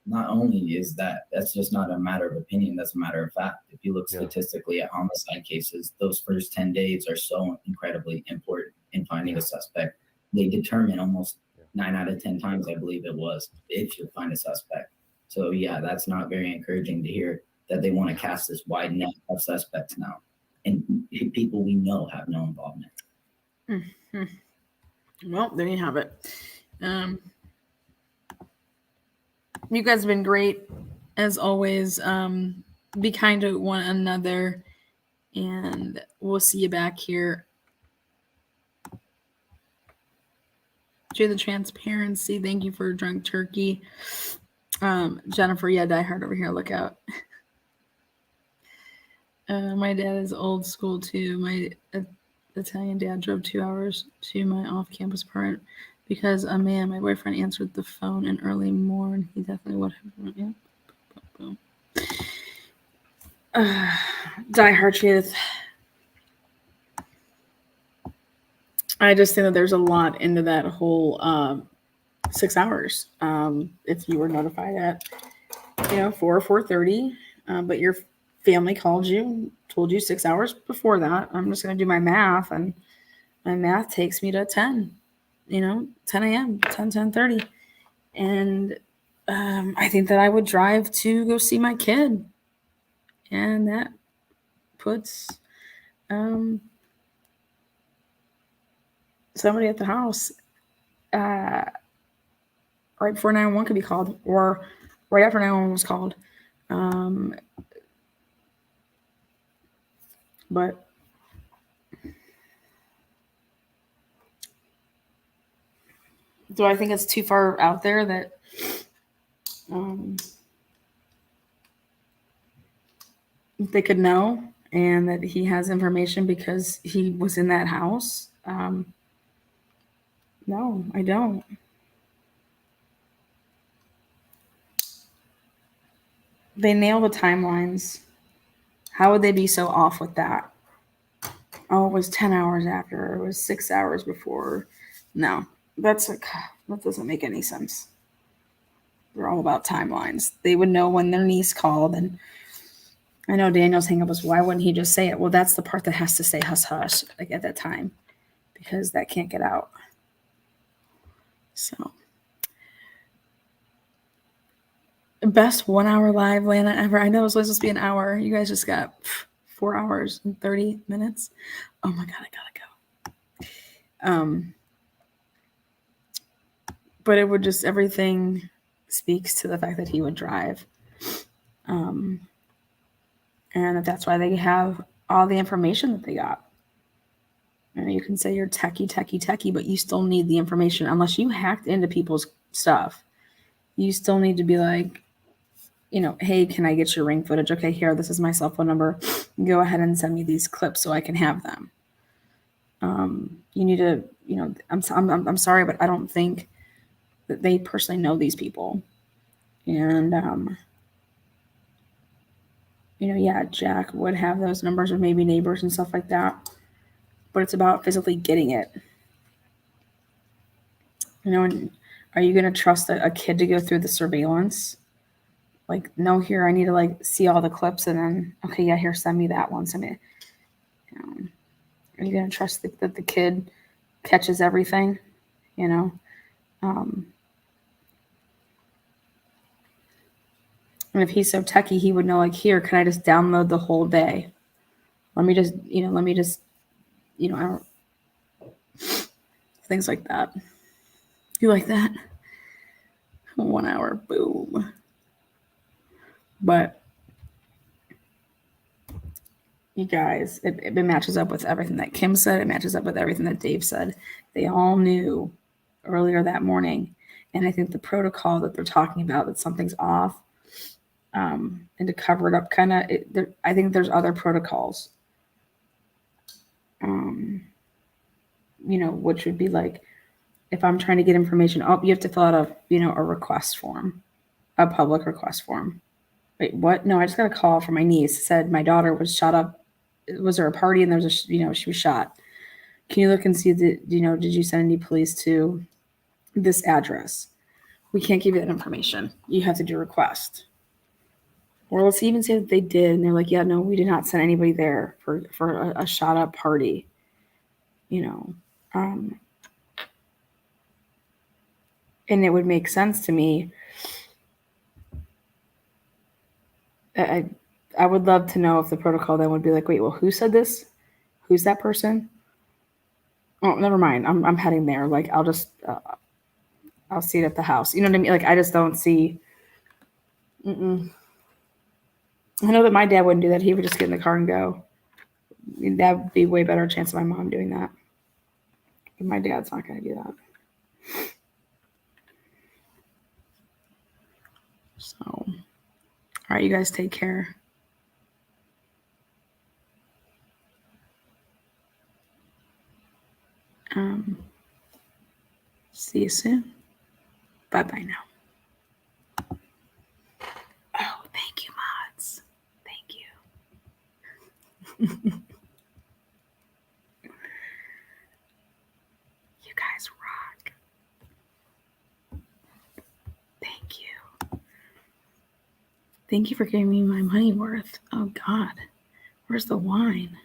Not only is that's just not a matter of opinion, that's a matter of fact. If you look statistically at homicide cases, those first 10 days are so incredibly important in finding a suspect. They determine almost 9 out of 10 times, I believe it was, if you find a suspect. So yeah, that's not very encouraging to hear that they want to cast this wide net of suspects now, and people we know have no involvement. Mm-hmm. Well, there you have it. You guys have been great as always. Be kind to one another, and we'll see you back here. To the transparency, thank you for drunk turkey. Jennifer, yeah, Die Hard over here. Look out. My dad is old school too. My Italian dad drove 2 hours to my off-campus apartment because a man, my boyfriend, answered the phone in early morning. He definitely would have. Yeah. Die Hard truth. I just think that there's a lot into that whole 6 hours. If you were notified at 4 or 4:30, but your family called you, told you 6 hours before that. I'm just going to do my math, and my math takes me to 10 a.m., 10:30. And I think that I would drive to go see my kid. And that puts somebody at the house right before 911 could be called, or right after 911 was called. But do I think it's too far out there that they could know and that he has information because he was in that house? No, I don't. They nail the timelines. How would they be so off with that? Oh, it was 10 hours after, it was 6 hours before. No, that doesn't make any sense. They're all about timelines. They would know when their niece called, and I know Daniel's hang up was, why wouldn't he just say it? Well, that's the part that has to say hush hush, like at that time, because that can't get out. So, best 1 hour live, Lana, ever. I know it was supposed to be an hour. You guys just got 4 hours and 30 minutes. Oh my God, I gotta go. But it would just, everything speaks to the fact that he would drive. And that's why they have all the information that they got. And you can say you're techie, but you still need the information. Unless you hacked into people's stuff, you still need to be like, hey, can I get your ring footage? Okay, here, this is my cell phone number. Go ahead and send me these clips so I can have them. You need to, I'm sorry, but I don't think that they personally know these people. And, yeah, Jack would have those numbers, or maybe neighbors and stuff like that. But it's about physically getting it. And are you going to trust a kid to go through the surveillance? Like, no, here, I need to see all the clips, and then, okay, yeah, here, send me that one. Send me. Are you going to trust that the kid catches everything? And if he's so techie, he would know, here, can I just download the whole day? Let me just, I don't, things like that. You like that? 1 hour, boom. But you guys, it matches up with everything that Kim said. It matches up with everything that Dave said. They all knew earlier that morning. And I think the protocol that they're talking about, that something's off, and to cover it up, I think there's other protocols, which would be like, if I'm trying to get information, you have to fill out a request form, a public request form. Wait, what? No, I just got a call from my niece. It said my daughter was shot up. Was there a party and there was she was shot? Can you look and see did you send any police to this address? We can't give you that information. You have to do a request. Or let's even say that they did, and they're like, yeah, no, we did not send anybody there for a shot up party. And it would make sense to me. I would love to know if the protocol then would be like, wait, well, who said this? Who's that person? Oh, never mind. I'm heading there. Like, I'll just, I'll see it at the house. You know what I mean? Like, I just don't see. I know that my dad wouldn't do that. He would just get in the car and go. I mean, that would be way better chance of my mom doing that. But my dad's not going to do that. So, all right, you guys take care. See you soon. Bye-bye now. Oh, thank you, mods. Thank you. You guys rock. Thank you. Thank you for giving me my money worth. Oh, God. Where's the wine?